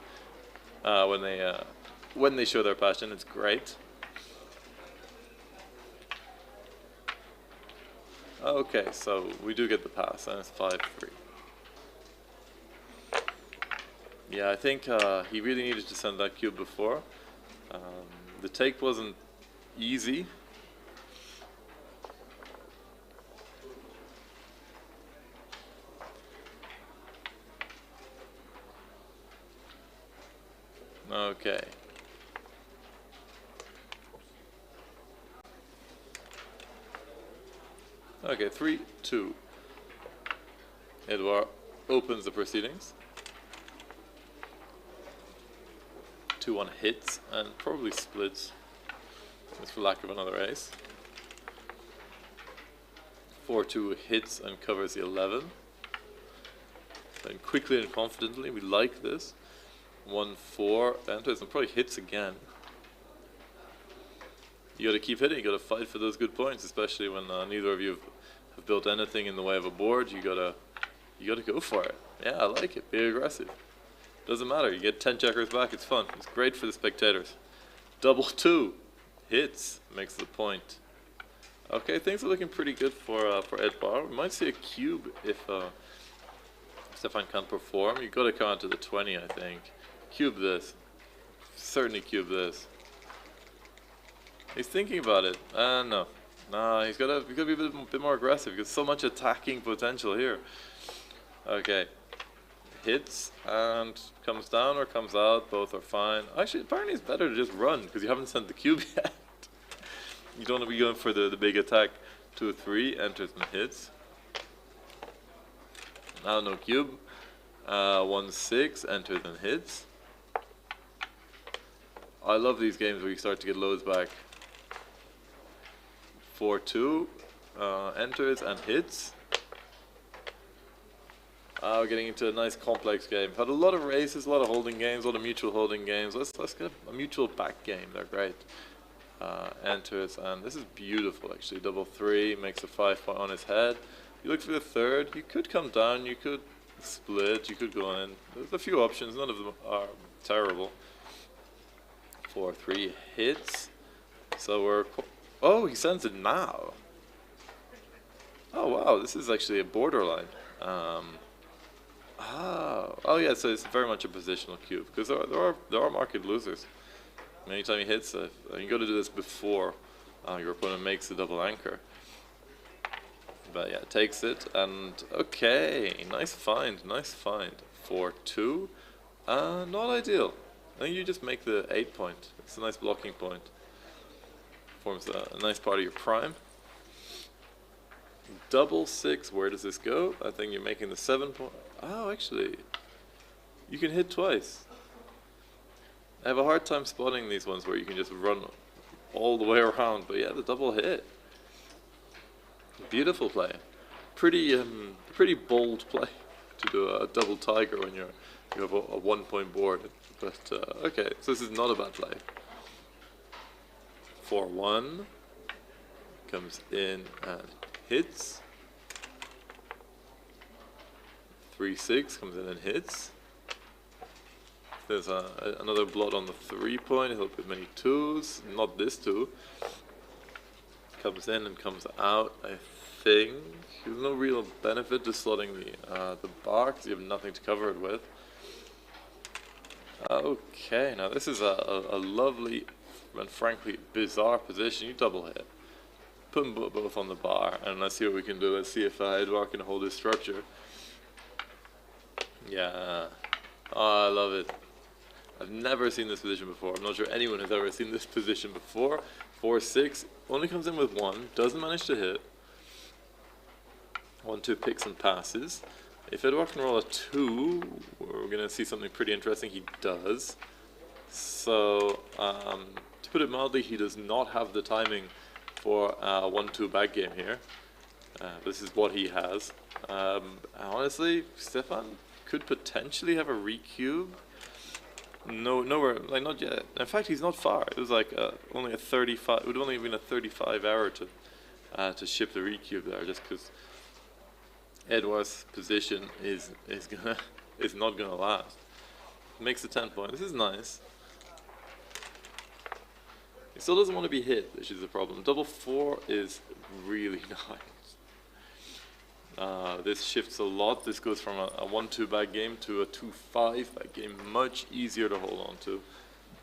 Speaker 8: when they show their passion. It's great. Okay, so we do get the pass, and it's 5-3. Yeah, I think he really needed to send that cube before. The take wasn't easy. Okay. Okay, 3-2. Edouard opens the proceedings. 2-1 hits and probably splits, just for lack of another ace. 4-2 hits and covers the 11. And quickly and confidently, we like this. 1-4 enters and probably hits again. You gotta keep hitting, you gotta fight for those good points, especially when neither of you have built anything in the way of a board. You gotta go for it. Yeah, I like it, be aggressive. Doesn't matter, you get 10 checkers back, it's fun. It's great for the spectators. Double 2 hits, makes the point. Okay, things are looking pretty good for Edouard. We might see a cube if Stefan can't perform. You gotta come out to the 20, I think. Cube this. Certainly cube this. He's thinking about it. No. No, he's gotta be a bit more aggressive because so much attacking potential here. Okay. Hits and comes down or comes out. Both are fine. Actually, apparently it's better to just run because you haven't sent the cube yet. You don't want to be going for the big attack. 2-3 enters and hits. Now no cube. 1-6 enters and hits. I love these games where you start to get loads back. 4-2 enters and hits. We're getting into a nice complex game. Had a lot of races, a lot of holding games, a lot of mutual holding games. Let's get a mutual back game. They're great. Enters, and this is beautiful actually. 3-3 makes a 5 point on his head. You look for the third. You could come down. You could split. You could go in. There's a few options. None of them are terrible. 4-3 hits. So we're. Oh, he sends it now. Oh wow, this is actually a borderline. Oh yeah, so it's very much a positional cube because there are market losers. Anytime he hits, you got to do this before your opponent makes the double anchor. But yeah, takes it and okay, nice find, nice find. 4-2, not ideal. I think you just make the 8 point. It's a nice blocking point. Forms a nice part of your prime. 6-6, where does this go? I think you're making the 7 point. Oh, actually, you can hit twice. I have a hard time spotting these ones where you can just run all the way around, but yeah, the double hit. Beautiful play. Pretty bold play to do a double tiger when you have a 1 point board. But okay, so this is not a bad play. 4-1 comes in and hits. 3-6 comes in and hits. There's another blot on the 3 point. He'll put many 2s. Not this 2. Comes in and comes out. I think there's no real benefit to slotting the bar because you have nothing to cover it with. Okay, now this is a lovely and frankly bizarre position. You double hit. Put them both on the bar, and let's see what we can do. Let's see if Edouard can hold his structure. Yeah, oh, I love it. I've never seen this position before. I'm not sure anyone has ever seen this position before. 4-6, only comes in with 1, doesn't manage to hit. 1-2 picks and passes. If Edouard can roll a 2, we're going to see something pretty interesting. He does. So, to put it mildly, he does not have the timing for a 1-2 back game here. This is what he has. Honestly, Stefan could potentially have a recube. No, nowhere, like not yet. In fact, he's not far. It was like only a 35. It would only have been a 35 hour to ship the recube there, just because Edouard's position is not gonna last. Makes the 10 point. This is nice. He still doesn't want to be hit, which is the problem. 4 is really nice. This shifts a lot. This goes from a 1-2 back game to a 2-5 back game. Much easier to hold on to.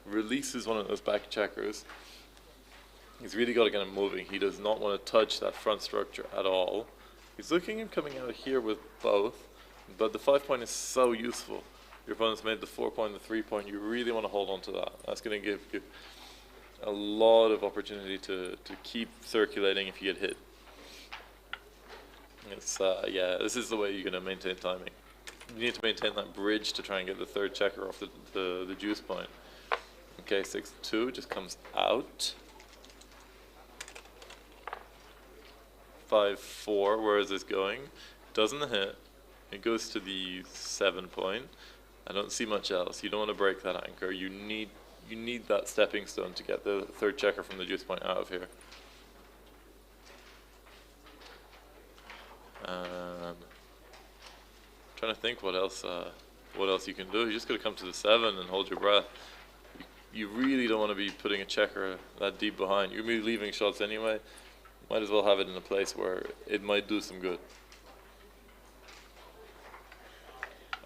Speaker 8: Releases one of those back checkers. He's really got to get him moving. He does not want to touch that front structure at all. He's looking at coming out here with both, but the 5 point is so useful. Your opponent's made the 4 point, the 3 point. You really want to hold on to that. That's going to give you a lot of opportunity to keep circulating if you get hit. It's yeah, this is the way you're going to maintain timing. You need to maintain that bridge to try and get the third checker off the juice point. Okay, 6-2 just comes out. 5-4, where is this going? Doesn't hit. It goes to the 7 point. I don't see much else. You don't want to break that anchor. You need that stepping stone to get the third checker from the juice point out of here. Trying to think what else you can do. You just got to come to the 7 and hold your breath. You really don't want to be putting a checker that deep behind. You're going to be leaving shots anyway. Might as well have it in a place where it might do some good.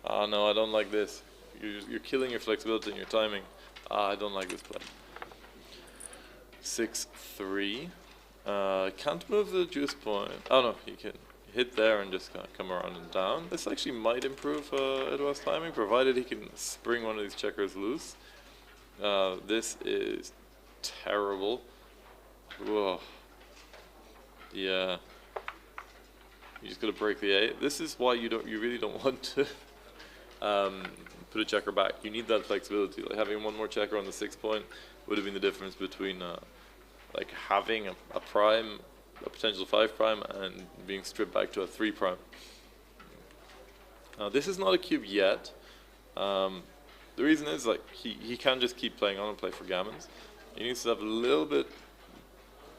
Speaker 8: Oh no, I don't like this. You're killing your flexibility and your timing. I don't like this play. 6-3. Can't move the juice point. Oh no, he can hit there and just kind of come around and down. This actually might improve Eduard's timing, provided he can spring one of these checkers loose. This is terrible. Whoa. Yeah. You just gotta break the 8. This is why you really don't want to put a checker back. You need that flexibility. Like having one more checker on the 6 point would have been the difference between like having a prime, a potential 5 prime, and being stripped back to a 3 prime. This is not a cube yet. The reason is like he can just keep playing on and play for gammons. He needs to have a little bit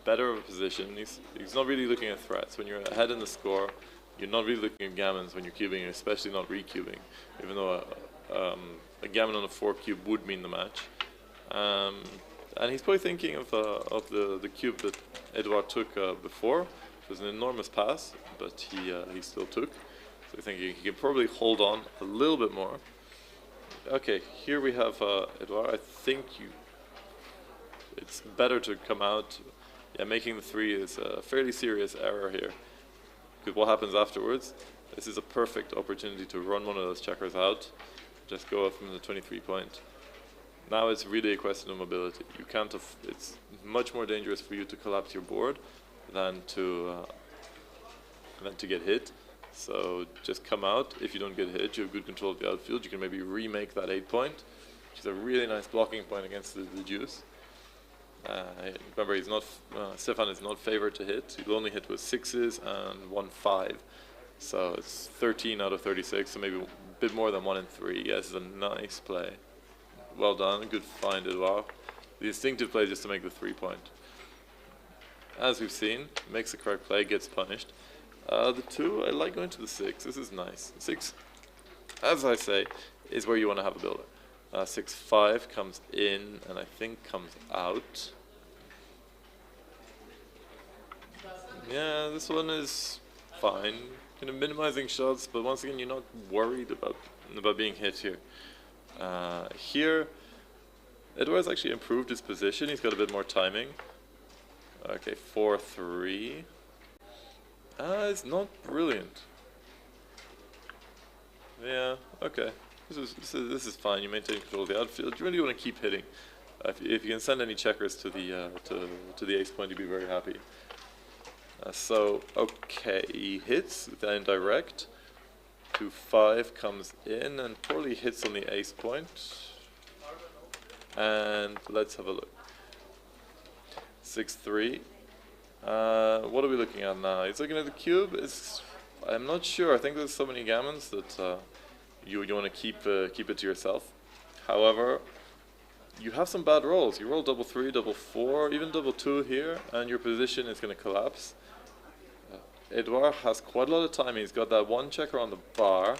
Speaker 8: better of a position. He's not really looking at threats. When you're ahead in the score, you're not really looking at gammons when you're cubing, and especially not recubing, even though a gammon on a 4 cube would mean the match. And he's probably thinking of the cube that Eduard took before. It was an enormous pass, but he still took. So I think he can probably hold on a little bit more. Okay, here we have Eduard. I think it's better to come out. Yeah, making the 3 is a fairly serious error here. Because what happens afterwards, this is a perfect opportunity to run one of those checkers out. Just go up from the 23 point. Now it's really a question of mobility. You can't. It's much more dangerous for you to collapse your board than to get hit. So just come out. If you don't get hit, you have good control of the outfield. You can maybe remake that 8 point, which is a really nice blocking point against the juice. Remember, he's not. Stefan is not favored to hit. He'll only hit with 6s and 1 5. So it's 13 out of 36. So maybe a bit more than 1 and 3. Yeah, this is a nice play. Well done, good find, Eduard. The instinctive play is just to make the 3 point. As we've seen, makes the correct play, gets punished. The 2, I like going to the 6. This is nice. 6, as I say, is where you want to have a builder. 6-5 comes in and I think comes out. Yeah, this one is fine. Kind of minimizing shots, but once again, you're not worried about being hit here. Here, Eduard's actually improved his position. He's got a bit more timing. Okay, 4-3. It's not brilliant. Yeah, okay. This is fine. You maintain control of the outfield. You really want to keep hitting. If you can send any checkers to the ace point, you'd be very happy. So okay, he hits with the indirect. 2-5 comes in and probably hits on the ace point. And let's have a look. 6-3. What are we looking at now? He's looking at the cube. I'm not sure. I think there's so many gammons that you want to keep it to yourself. However, you have some bad rolls. You roll double 3, double 4, even double 2 here, and your position is going to collapse. Eduard has quite a lot of time. He's got that 1 checker on the bar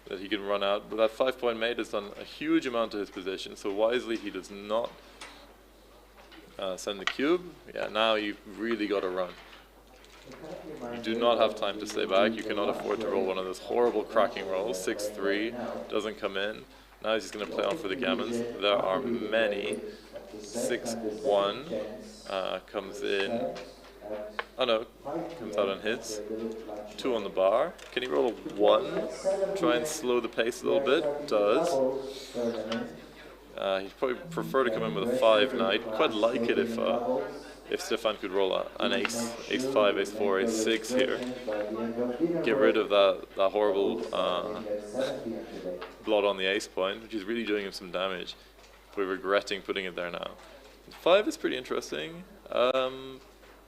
Speaker 8: that he can run out, but that 5 point mate has done a huge amount to his position, so wisely he does not send the cube. Yeah, now you've really got to run. You do not have time to stay back. You cannot afford to roll one of those horrible cracking rolls. 6-3 doesn't come in. Now he's just going to play on for the gammons. There are many. 6-1 comes in. Oh no, comes out and hits. 2 on the bar. Can he roll a 1? Try and slow the pace a little bit. Does. He'd probably prefer to come in with a 5 now. I'd quite like it if Stefan could roll an ace, ace 5, ace 4, ace 6 here. Get rid of that horrible blot on the ace point, which is really doing him some damage. We're regretting putting it there now. 5 is pretty interesting.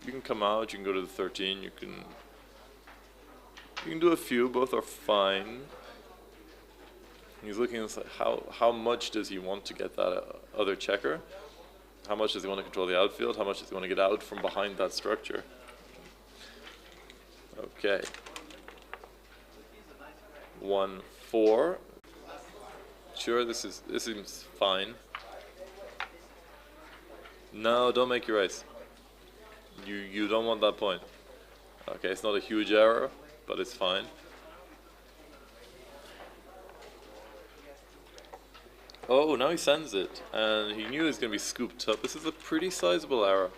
Speaker 8: You can come out, you can go to the 13, you can do a few, both are fine. He's looking at how much does he want to get that other checker? How much does he want to control the outfield? How much does he want to get out from behind that structure? Okay. 1-4. Sure, this seems fine. No, don't make your ace. You don't want that point. Okay, it's not a huge error, but it's fine. Oh, now he sends it, and he knew he was going to be scooped up. This is a pretty sizable error,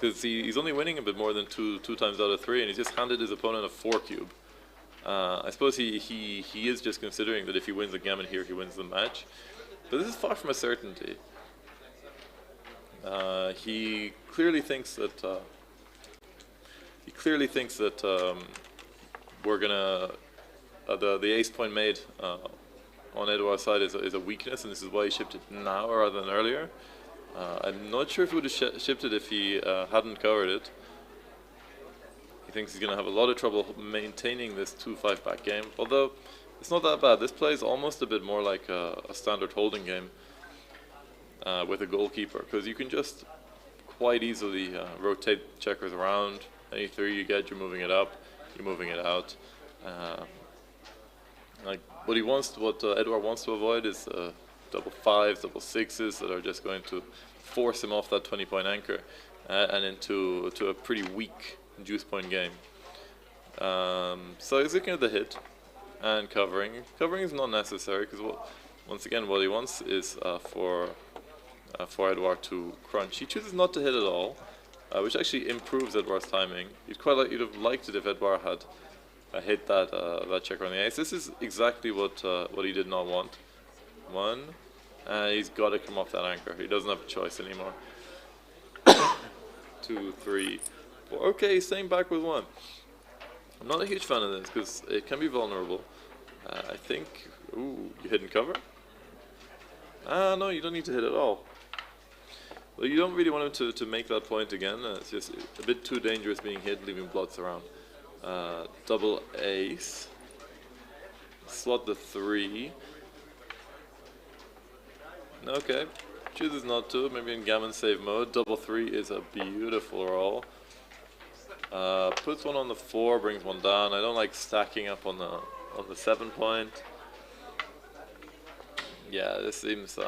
Speaker 8: because he's only winning a bit more than two times out of three, and he just handed his opponent a 4-cube. I suppose he is just considering that if he wins a gammon here, he wins the match. But this is far from a certainty. He clearly thinks that we're gonna the ace point made on Edouard's side is a weakness, and this is why he shipped it now rather than earlier. I'm not sure if he would have shipped it if he hadn't covered it. He thinks he's going to have a lot of trouble maintaining this 2-5 back game, although it's not that bad. This plays almost a bit more like a standard holding game with a goalkeeper, because you can just quite easily rotate checkers around. Any 3 you get, you're moving it up, you're moving it out. Like what Edouard wants to avoid is double 5s, double 6s that are just going to force him off that 20-point anchor and into a pretty weak juice point game. So he's looking at the hit and covering. Covering is not necessary, because once again what he wants is for Edouard to crunch. He chooses not to hit at all, which actually improves Edouard's timing. You'd have liked it if Edouard had hit that checker on the ace. This is exactly what he did not want. 1, and he's got to come off that anchor. He doesn't have a choice anymore. 2, 3, 4. Okay, he's staying back with 1. I'm not a huge fan of this because it can be vulnerable. I think. Ooh, you hit and cover? No, you don't need to hit at all. Well, you don't really want him to make that point again. It's just a bit too dangerous being hit, leaving blots around. Double ace. Slot the 3. Okay, chooses not to, maybe in gammon save mode. Double 3 is a beautiful roll. Puts 1 on the 4, brings 1 down. I don't like stacking up on the 7 point. Yeah, this seems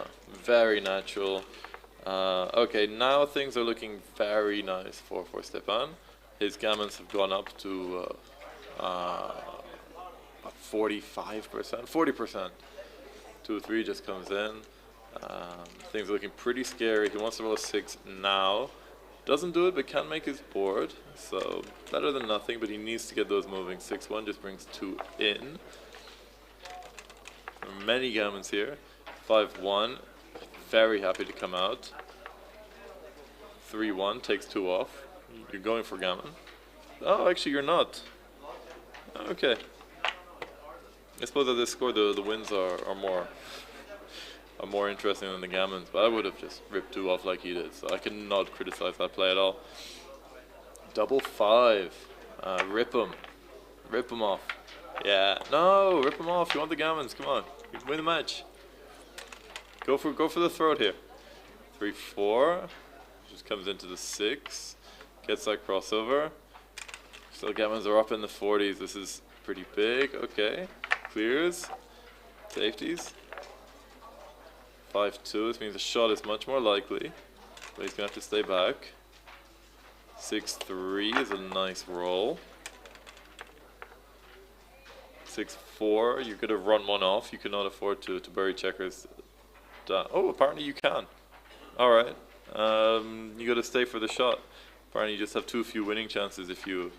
Speaker 8: very natural. Okay, now things are looking very nice for Stepan. His gammons have gone up to 45%, 40%. 2, 3 just comes in. Things are looking pretty scary. He wants to roll a 6 now. Doesn't do it, but can make his board. So better than nothing, but he needs to get those moving. 6-1 just brings 2 in. There are many gammons here. 5-1, very happy to come out. 3-1 takes 2 off. You're going for gammon. Oh, actually you're not. Okay. I suppose at this score the wins are more interesting than the gammons, but I would have just ripped 2 off like he did, so I cannot criticize that play at all. Double 5. Rip him off. Yeah, no, rip him off. You want the gammons? Come on, you can win the match. Go for the throat here. 3-4. Just comes into the 6. Gets that crossover. Still gammons are up in the 40s. This is pretty big. Okay, clears. Safeties. 5-2, this means the shot is much more likely, but he's going to have to stay back. 6-3 is a nice roll. 6-4, you could have run 1 off. You cannot afford to bury checkers down. Oh, apparently you can. Alright, you got to stay for the shot. Apparently you just have too few winning chances if you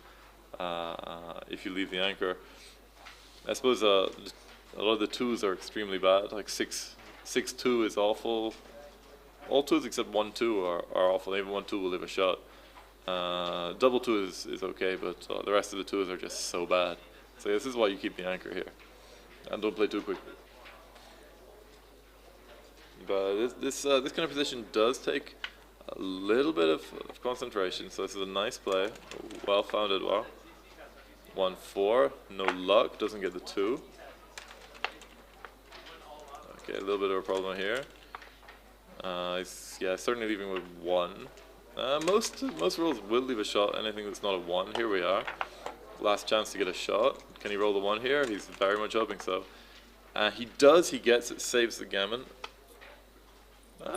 Speaker 8: leave the anchor. I suppose a lot of the 2s are extremely bad, like 6-2 is awful. All 2s except 1-2 are awful. Even 1-2 will leave a shot. Double 2 is okay, but the rest of the 2s are just so bad. So this is why you keep the anchor here. And don't play too quickly. But this kind of position does take a little bit of concentration. So this is a nice play. Well founded. Wow. 1-4. No luck. Doesn't get the 2. Okay, a little bit of a problem here. Yeah, certainly leaving with 1. Most rolls will leave a shot, anything that's not a 1. Here we are. Last chance to get a shot. Can he roll the 1 here? He's very much hoping so. He does, he gets it, saves the gammon.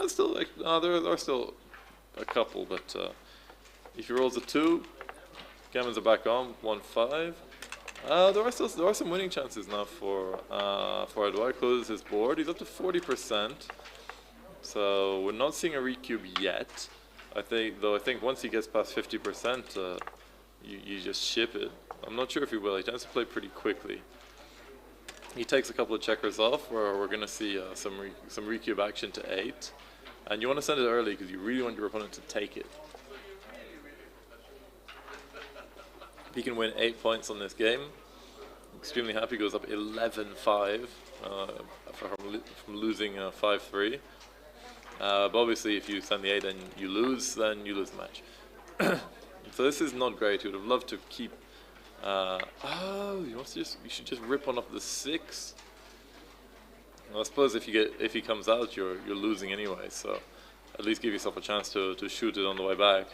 Speaker 8: Still, like, there are still a couple, but if he rolls a 2, gammons are back on. 1-5. There are some winning chances now for Edouard. Closes his board. He's up to 40%. So we're not seeing a recube yet. I think once he gets past 50%, you just ship it. I'm not sure if he will. He tends to play pretty quickly. He takes a couple of checkers off, where we're going to see some recube action to 8. And you want to send it early because you really want your opponent to take it. If he can win 8 points on this game, extremely happy. Goes up 11-5 from losing 5-3. But obviously, if you send the 8 and you lose, then you lose the match. So this is not great. You would have loved to keep. You should just rip one off the 6. Well, I suppose if he comes out, you're losing anyway. So at least give yourself a chance to shoot it on the way back.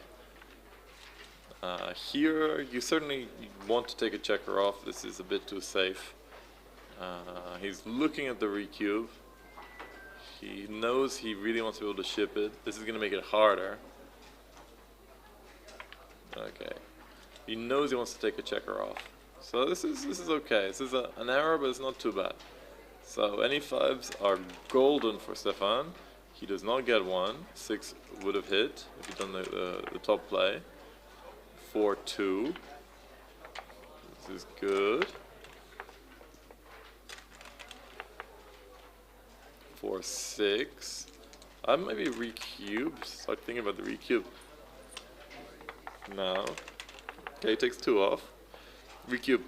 Speaker 8: Here, you certainly want to take a checker off. This is a bit too safe. He's looking at the recube. He knows he really wants to be able to ship it. This is going to make it harder. Okay. He knows he wants to take a checker off. So this is okay. This is an error, but it's not too bad. So any 5s are golden for Stefan. He does not get one. 6 would have hit if he'd done the top play. 4-2. This is good. 4-6. I maybe recube. Start thinking about the recube. No. Okay, he takes 2 off. Recube.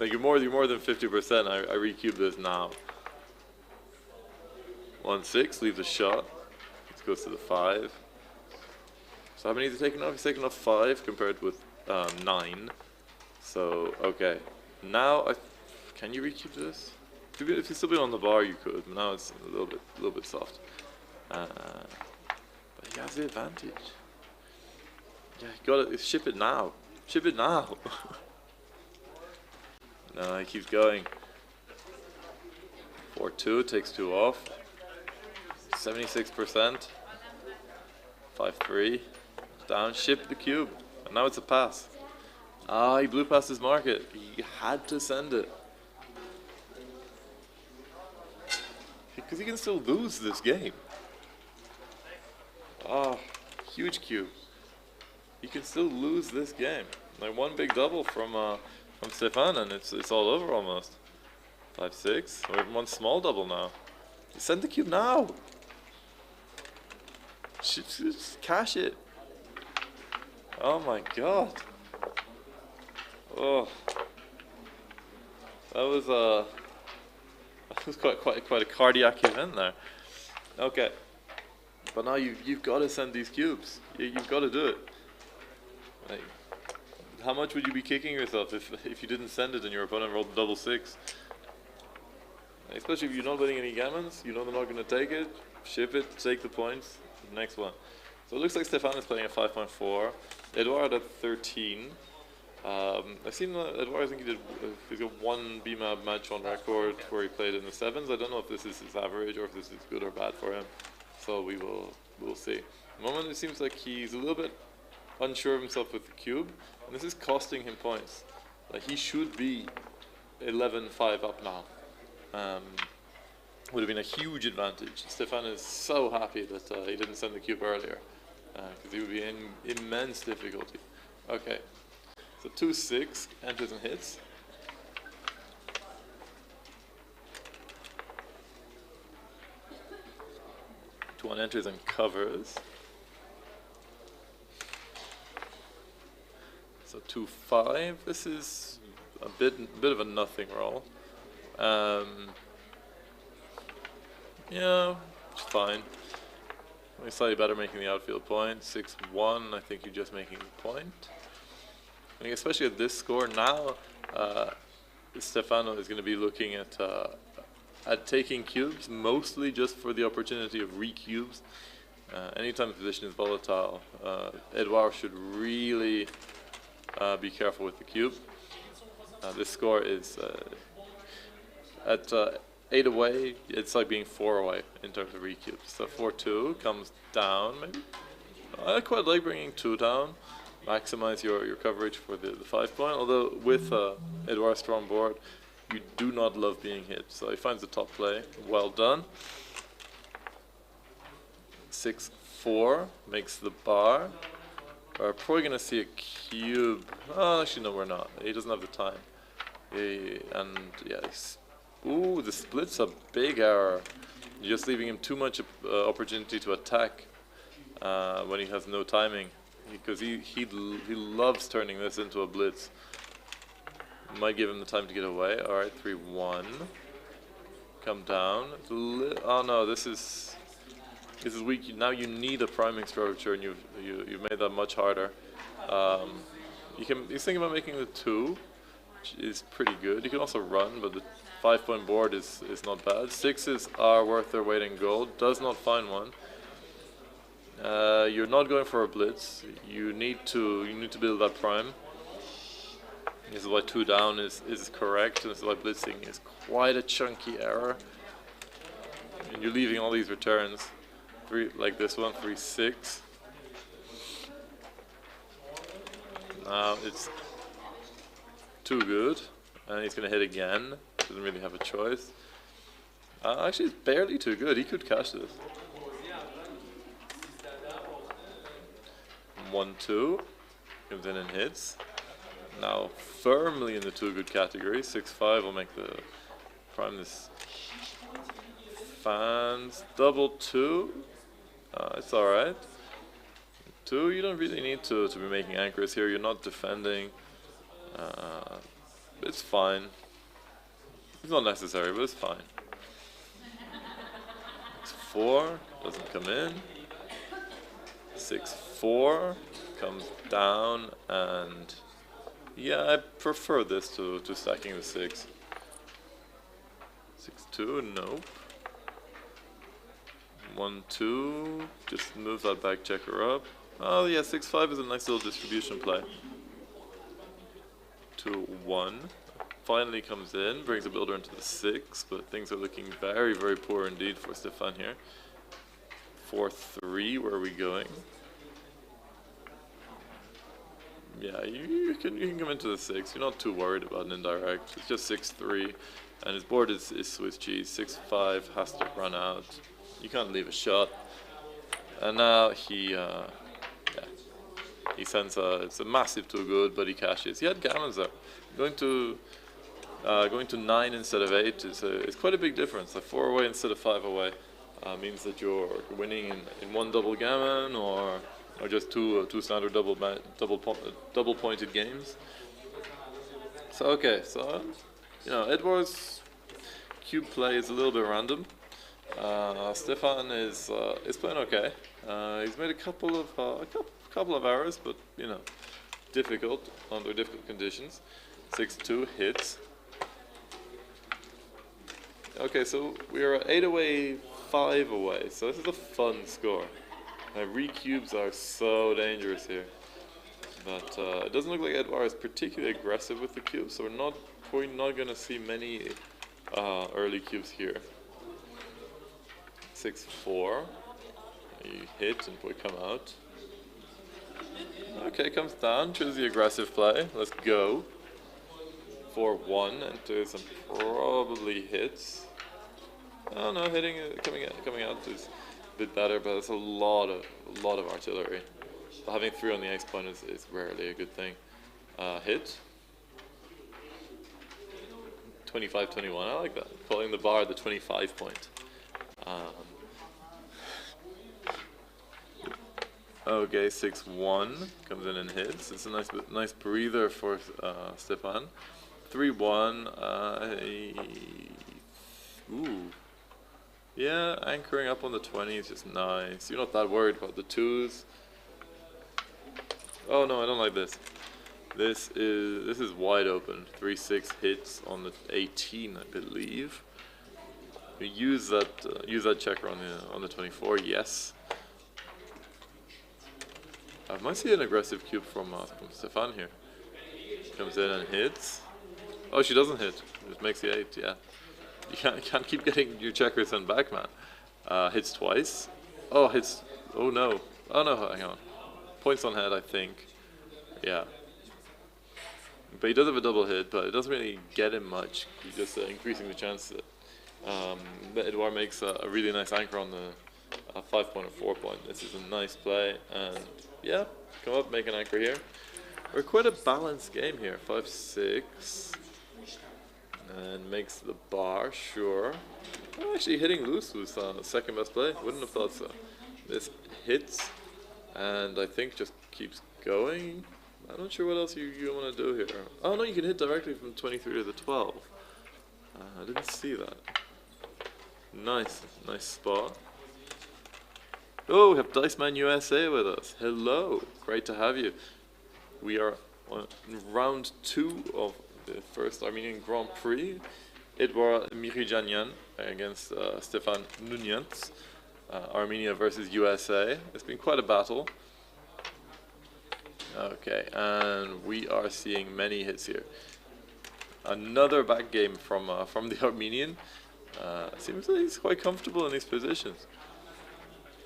Speaker 8: Like you're more than 50%. I recube this now. 1-6, leaves a shot. This goes to the 5. So how many is he taking off? He's taking off 5 compared with 9. So okay. Now can you recube this? If you still been on the bar, you could. But now it's a little bit soft. But he has the advantage. Yeah, you gotta ship it now. Ship it now. No, he keeps going. 4-2, takes 2 off. 76%. 5-3. Down, ship the cube. And now it's a pass. He blew past his market. He had to send it. Because he can still lose this game. Huge cube. He can still lose this game. Like one big double from Stefan, and it's all over almost. 5-6. Or even one small double now. Send the cube now. Just cash it. Oh my god. Oh. That was quite a cardiac event there. Okay. But now you've got to send these cubes. You've got to do it. Like, how much would you be kicking yourself if you didn't send it and your opponent rolled double 6? Especially if you're not winning any gammons, you know they're not going to take it. Ship it, take the points. Next one. So it looks like Stefan is playing at 5.4. Edouard at 13. I've seen Edouard, I think he's got one BMAB match on record where he played in the 7s. I don't know if this is his average or if this is good or bad for him. So we'll see. At the moment it seems like he's a little bit unsure of himself with the cube, and this is costing him points. Like he should be 11-5 up now. Would have been a huge advantage. Stefan is so happy that he didn't send the cube earlier, because he would be in immense difficulty. Okay, so 2-6 enters and hits. One enters and covers. So 2-5. This is a bit of a nothing roll. Yeah, it's fine. It's slightly better making the outfield point. 6-1. I think you're just making the point. I think especially at this score now, Stefano is going to be looking at taking cubes, mostly just for the opportunity of recubes. Anytime the position is volatile, Edouard should really be careful with the cube. This score is at 8 away, it's like being 4 away in terms of recubes. So 4-2 comes down, maybe. I quite like bringing 2 down. maximize your coverage for the 5 point. Although with Edouard's strong board, you do not love being hit. So he finds the top play. Well done. 6-4 makes the bar. We're probably gonna see a cube. Oh, actually no, we're not. He doesn't have the time. And yeah, ooh, the split's a big error. You're just leaving him too much opportunity to attack when he has no timing, because he loves turning this into a blitz. Might give him the time to get away. All right, 3-1. Come down. Oh no, this is weak. Now you need a priming structure, and you've made that much harder. He's thinking about making the 2, which is pretty good. You can also run, but the 5 point board is not bad. 6s are worth their weight in gold. Does not find one. You're not going for a blitz. You need to build that prime. This is why 2 down is correct, and this is why blitzing is quite a chunky error. And you're leaving all these returns. 3 like this one, 3-6. Now it's too good, and he's gonna hit again. Doesn't really have a choice. Actually, it's barely too good. He could cash this. 1-2 comes in and hits. Now firmly in the 2 good category. 6-5 will make the prime this. Fans double 2. It's all right. 2. You don't really need to be making anchors here. You're not defending. It's fine. It's not necessary, but it's fine. 6-4 doesn't come in. 6-4 comes down, and yeah, I prefer this to stacking the 6. 6-2, nope. 1-2, just move that back checker up. Oh yeah, 6-5 is a nice little distribution play. 2-1. Finally comes in, brings the builder into the 6, but things are looking very, very poor indeed for Stefan here. 4-3, where are we going? Yeah, you can come into the 6. You're not too worried about an indirect. It's just 6-3, and his board is Swiss cheese. 6-5 has to run out. You can't leave a shot. And now he sends it's a massive too good, but he cashes. He had gammons there. Going to 9 instead of 8 is quite a big difference. Like 4 away instead of 5 away means that you're winning in 1 double gammon or just two standard double pointed games. So okay, so Edouard's cube play is a little bit random. Stefan is playing okay. He's made a couple of errors, but difficult under difficult conditions. 6-2 hits. Okay, so we are 8 away, 5 away. So this is a fun score. Re-cubes are so dangerous here. But it doesn't look like Edouard is particularly aggressive with the cubes, so we're probably not going to see many early cubes here. 6-4. You hit and probably come out. Okay, comes down, chooses the aggressive play. Let's go. 4-1 enters and probably hits. Oh no, hitting coming out is a bit better, but it's a lot of artillery. But having 3 on the ace point is rarely a good thing. Hit. 25-21. I like that. Calling the bar the 25 point. Okay, 6-1 comes in and hits. It's a nice breather for Stefan. 3-1. Ooh. Yeah, anchoring up on the 20 is just nice. You're not that worried about the 2s. Oh no, I don't like this. This is wide open. 3-6 hits on the 18, I believe. You use that checker on the 24. Yes. I might see an aggressive cube from Stefan here. Comes in and hits. Oh, she doesn't hit. Just makes the 8. Yeah. You can't keep getting your checkers sent back, man. Hits twice. Oh, hits. Oh no. Oh no. Hang on. Points on head, I think. Yeah. But he does have a double hit, but it doesn't really get him much. He's just increasing the chance that Edouard makes a really nice anchor on the 5-point or 4-point. This is a nice play, and yeah, come up, make an anchor here. We're quite a balanced game here. 5-6, and makes the bar. Sure. Oh, actually, hitting loose was second best play. Wouldn't have thought so. This hits, and I think just keeps going. I'm not sure what else you want to do here. Oh no, you can hit directly from 23 to the 12. I didn't see that. Nice spot. Oh, we have Diceman USA with us. Hello, great to have you. We are on round 2 of the first Armenian Grand Prix. Edouard Amiryan against Stefan Nunez. Armenia versus USA. It's been quite a battle. Okay, and we are seeing many hits here. Another back game from the Armenian. Seems like he's quite comfortable in these positions.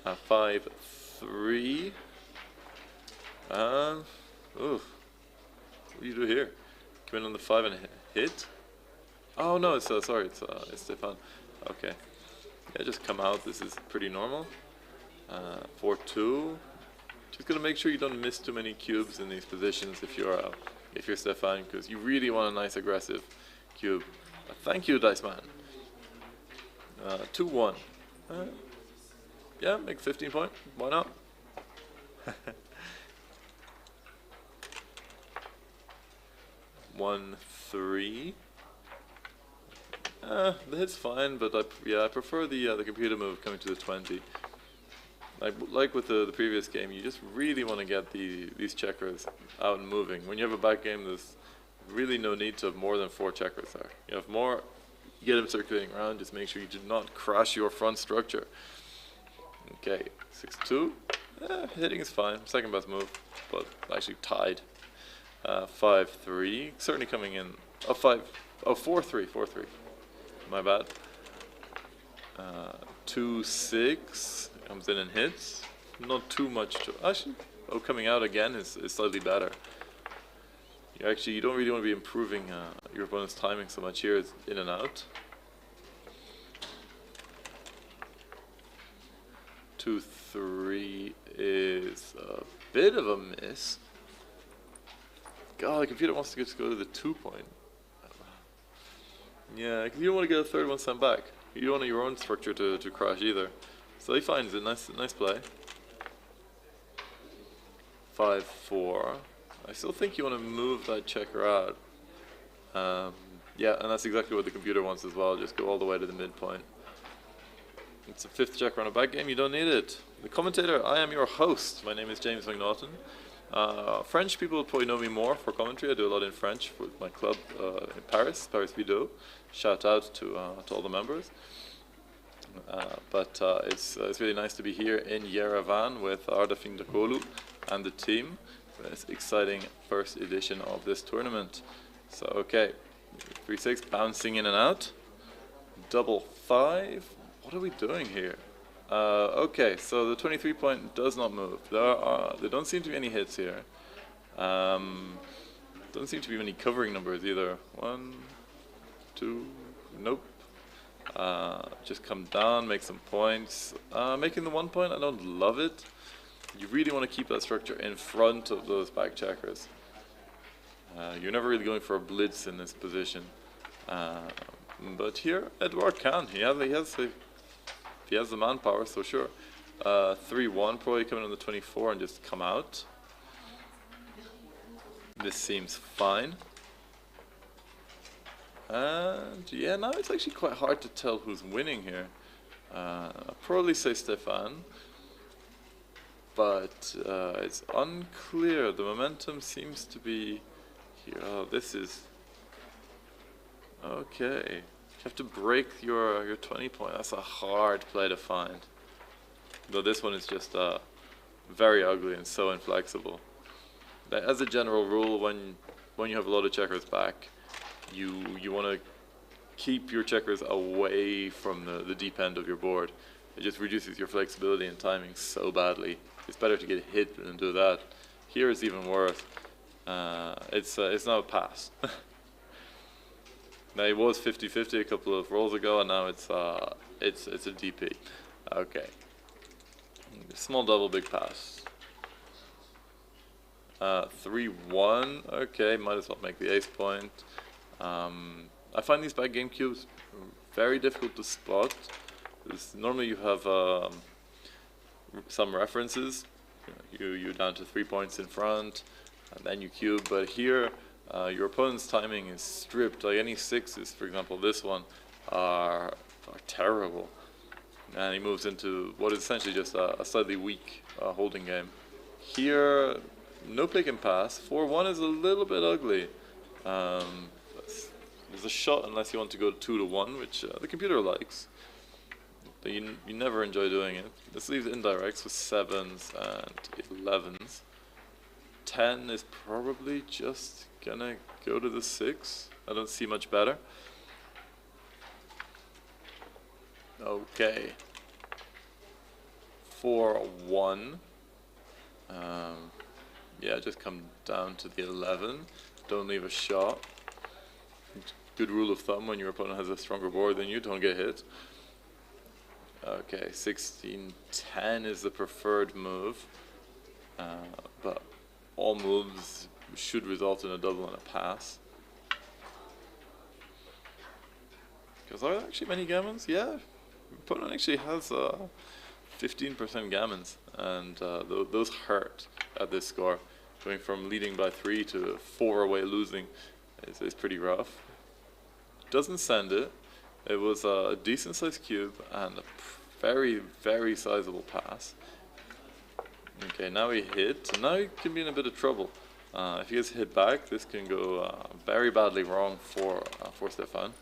Speaker 8: 5-3. Oof. What do you do here? Come in on the 5 and hit? Oh no, it's sorry, it's Stefan. Okay. Yeah, just come out. This is pretty normal. 4-2. Just gonna make sure you don't miss too many cubes in these positions if you're Stefan, because you really want a nice aggressive cube. Thank you, Dice Man. 2-1. Yeah, make 15 point. Why not? 1-3. The hit's fine, but I prefer the computer move coming to the 20. Like with the previous game, you just really want to get these checkers out and moving. When you have a back game, there's really no need to have more than 4 checkers there. You have more, you get them circulating around, just make sure you do not crash your front structure. Okay, 6-2. Hitting is fine, second best move, but actually tied. 5-3, certainly coming in. 4-3. My bad. 2-6. Comes in and hits. Not too much to actually. Oh, coming out again is slightly better. You don't really want to be improving your opponent's timing so much here. It's in and out. 2-3 is a bit of a miss. God, the computer wants to just go to the 2-point. Yeah, because you don't want to get a third one sent back. You don't want your own structure to crash either. So he finds it. Nice play. 5-4. I still think you want to move that checker out. Yeah, and that's exactly what the computer wants as well. Just go all the way to the midpoint. It's a 5th checker on a back game. You don't need it. The commentator, I am your host. My name is James McNaughton. French people probably know me more for commentary. I do a lot in French with my club in Paris Video. Shout out to all the members. But it's really nice to be here in Yerevan with Arda Findikoglu and the team. It's an exciting first edition of this tournament. So okay, 3-6, bouncing in and out. 5-5. What are we doing here? Okay, so the 23-point does not move. There don't seem to be any hits here. Doesn't seem to be any covering numbers either. 1, 2, nope. Just come down, make some points. Making the 1 point, I don't love it. You really want to keep that structure in front of those back checkers. You're never really going for a blitz in this position. But here, Edouard can. He has the manpower, so sure. 3-1, probably coming on the 24 and just come out. This seems fine. And yeah, now it's actually quite hard to tell who's winning here. I'll probably say Stefan, but it's unclear. The momentum seems to be here. Oh, this is okay. You have to break your 20-point. That's a hard play to find. Though this one is just very ugly and so inflexible. As a general rule, when you have a lot of checkers back, you want to keep your checkers away from the deep end of your board. It just reduces your flexibility and timing so badly. It's better to get hit than do that. Here it's even worse. It's now a pass. Now it was 50-50 a couple of rolls ago, and now it's a DP. Okay. Small double, big pass. 3-1. Okay, might as well make the ace point. I find these backgammon cubes very difficult to spot. Normally you have some references. You're down to 3 points in front, and then you cube. But here, your opponent's timing is stripped. Like any sixes, for example, this one, are terrible. And he moves into what is essentially just a slightly weak holding game. Here, no pick and pass. 4-1 is a little bit ugly. There's a shot unless you want to go 2-1, which the computer likes. But you never enjoy doing it. This leaves indirects with 7s and 11s. 10 is probably just gonna go to the 6. I don't see much better. Okay. 4-1. Yeah, just come down to the 11. Don't leave a shot. Good rule of thumb: when your opponent has a stronger board than you, don't get hit. Okay, 16-10 is the preferred move, but all moves should result in a double and a pass. Because are there actually many gammons? Yeah, opponent actually has 15% gammons, and those hurt at this score. Going from leading by 3 to 4 away losing is pretty rough. Doesn't send it. It was a decent sized cube and a very, very sizable pass. Okay, now he hit. Now he can be in a bit of trouble. If he gets hit back, this can go very badly wrong for Stefan.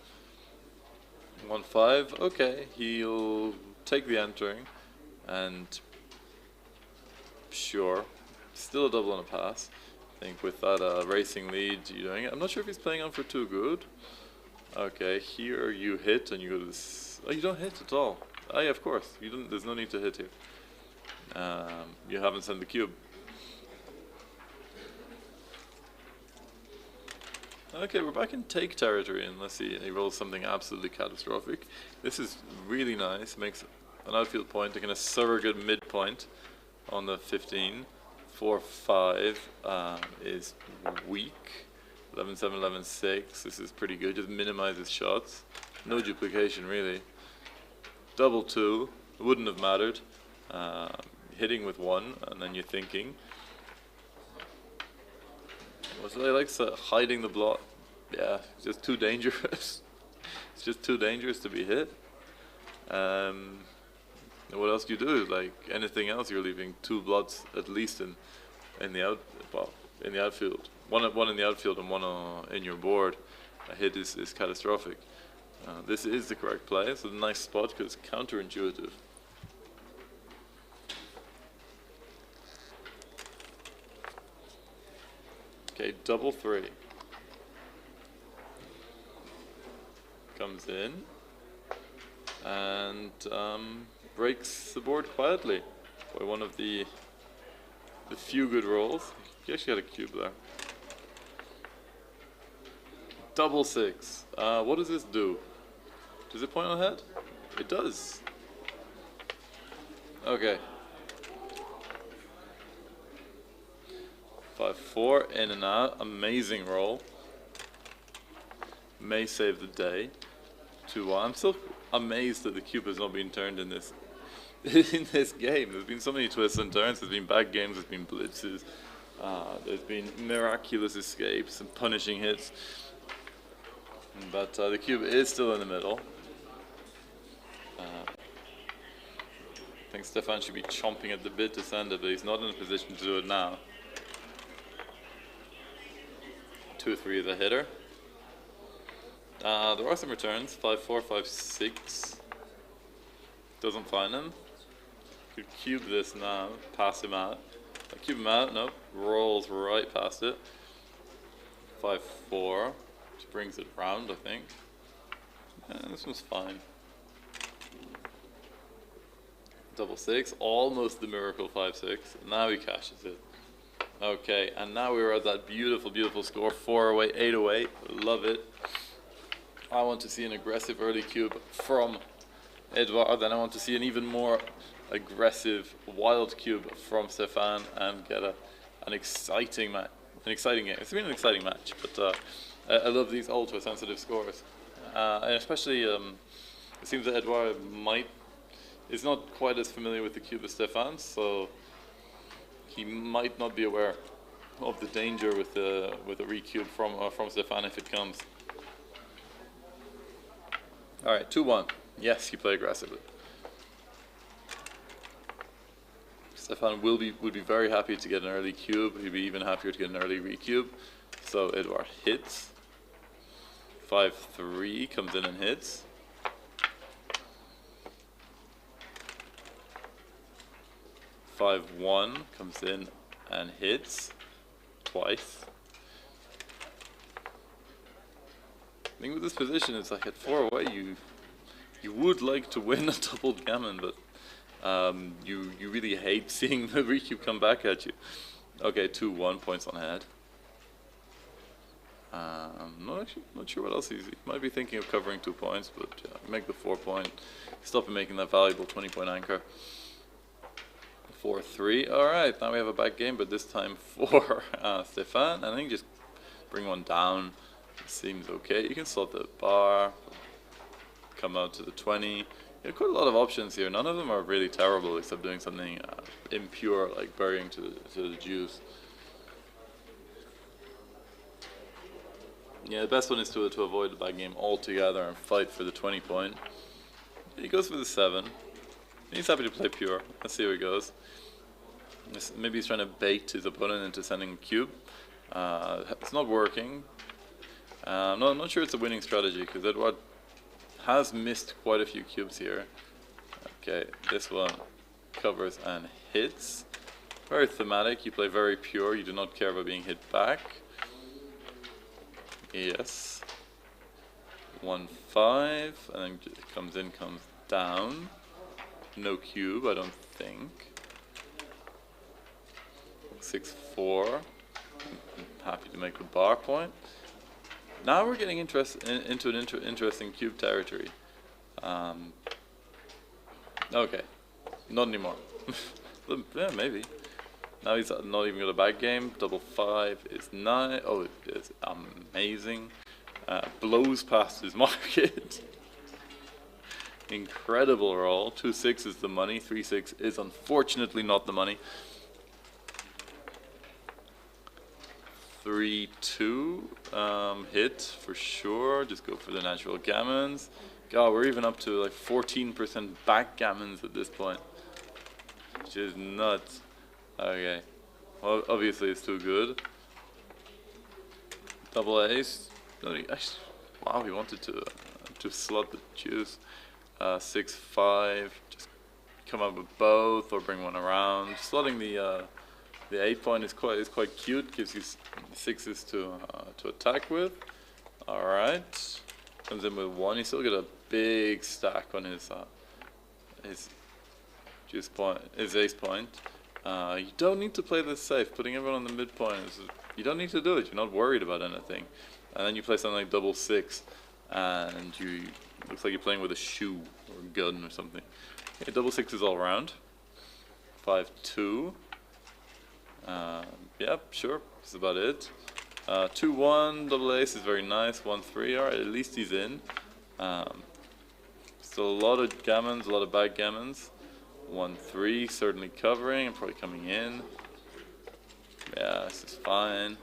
Speaker 8: 1-5. Okay, he'll take the entering, and sure, still a double and a pass. I think with that racing lead, you're doing it. I'm not sure if he's playing on for too good. Okay, here you hit and you go to this. Oh, you don't hit at all. Oh yeah, of course. You don't. There's no need to hit here. You haven't sent the cube. Okay, we're back in take territory unless he rolls something absolutely catastrophic. This is really nice. Makes an outfield point, taking a surrogate midpoint on the 15. 4-5 is weak. 11-7, 11-6. This is pretty good. Just minimizes shots. No duplication really. Double 2 wouldn't have mattered. Hitting with 1, and then you're thinking. So he likes hiding the block. Yeah, it's just too dangerous. It's just too dangerous to be hit. What else do you do? Like anything else, you're leaving 2 blots at least in the outfield. One in the outfield and one in your board. A hit is catastrophic. This is the correct play. It's a nice spot because it's counterintuitive. Okay, double 3. Comes in and breaks the board quietly by one of the few good rolls. He actually had a cube there. Double 6. What does this do? Does it point on head? It does. Okay. 5-4, in and out. Amazing roll. May save the day. 2-1. I'm still amazed that the cube has not been turned in this in this game. There's been so many twists and turns. There's been backgammons, there's been blitzes, there's been miraculous escapes and punishing hits. But the cube is still in the middle. I think Stefan should be chomping at the bit to send it, but he's not in a position to do it now. 2-3 the hitter. There are some returns. 5-4, 5-6. Doesn't find him. Could cube this now, pass him out. Cube him out, nope. Rolls right past it. 5-4, which brings it round, I think. And this one's fine. Double 6, almost the miracle 5-6. Now he cashes it. Okay, and now we're at that beautiful, beautiful score. 4 away, 8 away. Love it. I want to see an aggressive early cube from Edouard, and I want to see an even more aggressive wild cube from Stefan and get an exciting match. An exciting game. It's been an exciting match, but I love these ultra sensitive scores, and especially it seems that Edouard is not quite as familiar with the cube as Stefan, so he might not be aware of the danger with a recube from Stefan if it comes. All right, 2-1. Yes, you play aggressively. Stefan would be very happy to get an early cube. He'd be even happier to get an early recube. So Edouard hits. 5-3 comes in and hits. (5-1) comes in and hits twice. I think with this position, it's like at 4 away, you would like to win a doubled gammon, but you really hate seeing the recube come back at you. Okay, 2-1 points on head. Not sure what else he might be thinking of covering 2 points, but make the 4 point. Stop him making that valuable 20-point anchor. 4-3. All right, now we have a back game, but this time for Stefan. I think just bring one down. Seems okay. You can slot the bar, come out to the 20. You have quite a lot of options here. None of them are really terrible, except doing something impure like burying to the juice. Yeah, the best one is to avoid the back game altogether and fight for the 20 point. He goes for the 7. He's happy to play pure. Let's see how he goes. Maybe he's trying to bait his opponent into sending a cube. It's not working. I'm not sure it's a winning strategy, because Edouard has missed quite a few cubes here. Okay, this one covers and hits. Very thematic. You play very pure. You do not care about being hit back. Yes. 1-5, and then it comes in, comes down. No cube, I don't think. 6-4. I'm happy to make the bar point. Now we're getting into an interesting cube territory. Okay, not anymore. Yeah, maybe. Now he's not even got a back game. 5-5 is 9. Oh, it is amazing. Blows past his market. Incredible roll. 2-6 is the money. 3-6 is unfortunately not the money. 3-2 hit for sure. Just go for the natural gammons. God, we're even up to like 14% backgammons at this point, which is nuts. Okay, well, obviously it's too good. Double ace. Actually, wow, he wanted to slot the juice. 6-5. Just come up with both or bring one around. Slotting the 8 point is quite cute. Gives you 6s to attack with. All right. Comes in with 1. You still get a big stack on his juice point, his ace point. You don't need to play this safe. Putting everyone on the midpoint you don't need to do it. You're not worried about anything. And then you play something like 6-6, and looks like you're playing with a shoe or a gun or something. Okay, 6-6 is all around. 5-2. Yep, sure. That's about it. 2-1, double ace is very nice. 1-3, alright, at least he's in. Still a lot of gammons, a lot of backgammons. 1-3, certainly covering and probably coming in. Yeah, this is fine.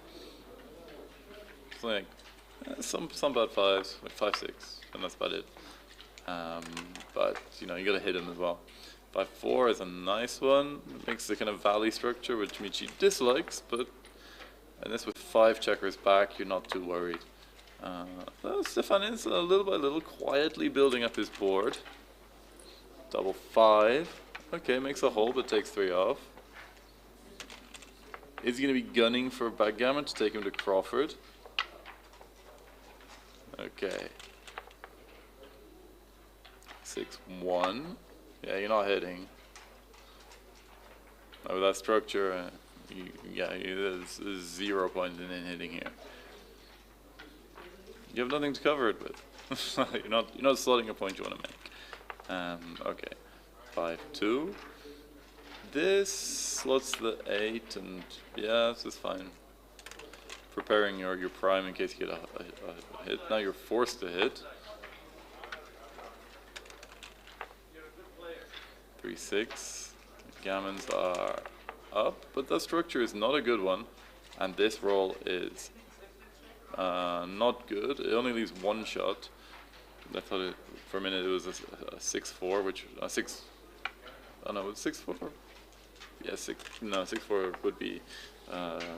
Speaker 8: It's like some bad 5s, like 5-6, and that's about it. But you know, you gotta hit him as well. 5-4 is a nice one. It makes the kind of valley structure, which Michi dislikes, but and this with 5 checkers back, you're not too worried. Stefan is little by little quietly building up his board. 5. Okay, makes a hole, but takes 3 off. Is he going to be gunning for backgammon to take him to Crawford? Okay. 6-1. Yeah, you're not hitting. With that structure, there's 0 points in hitting here. You have nothing to cover it with. you're not slotting a point you want to make. Okay, 5-2. This slots the 8, and yeah, this is fine. Preparing your prime in case you get a hit. Now you're forced to hit. 3-6. Gammons are up, but that structure is not a good one, and this roll is not good. It only leaves one shot. I thought for a minute it was a 6-4, which 6. Oh no, it's 6-4. Yeah, 6-4 would be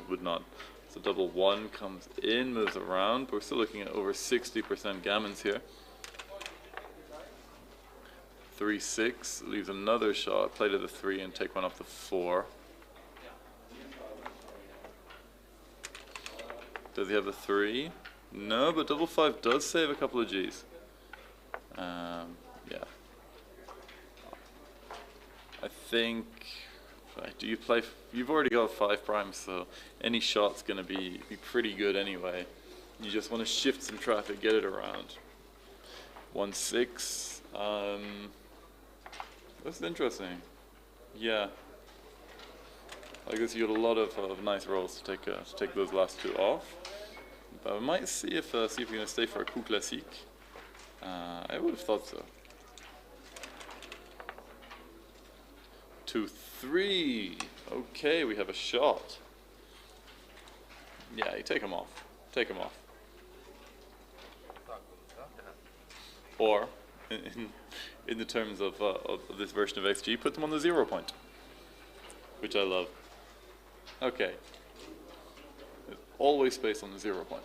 Speaker 8: would not. So double 1 comes in, moves around. But we're still looking at over 60% gammons here. 3-6 leaves another shot. Play to the 3 and take one off the 4. Does he have the 3? No, but double 5 does save a couple of G's. Yeah. I think. Do you play? You've already got 5 primes, so any shot's gonna be pretty good anyway. You just want to shift some traffic, get it around. 1-6. That's interesting. Yeah. I guess you got a lot of nice rolls to take those last 2 off. But I might see if we're gonna stay for a coup classique. I would have thought so. 2-3. Okay, we have a shot. Yeah, you take him off. Take him off. Or, in the terms of this version of XG, put them on the 0 point, which I love. Okay. There's always space on the 0 point.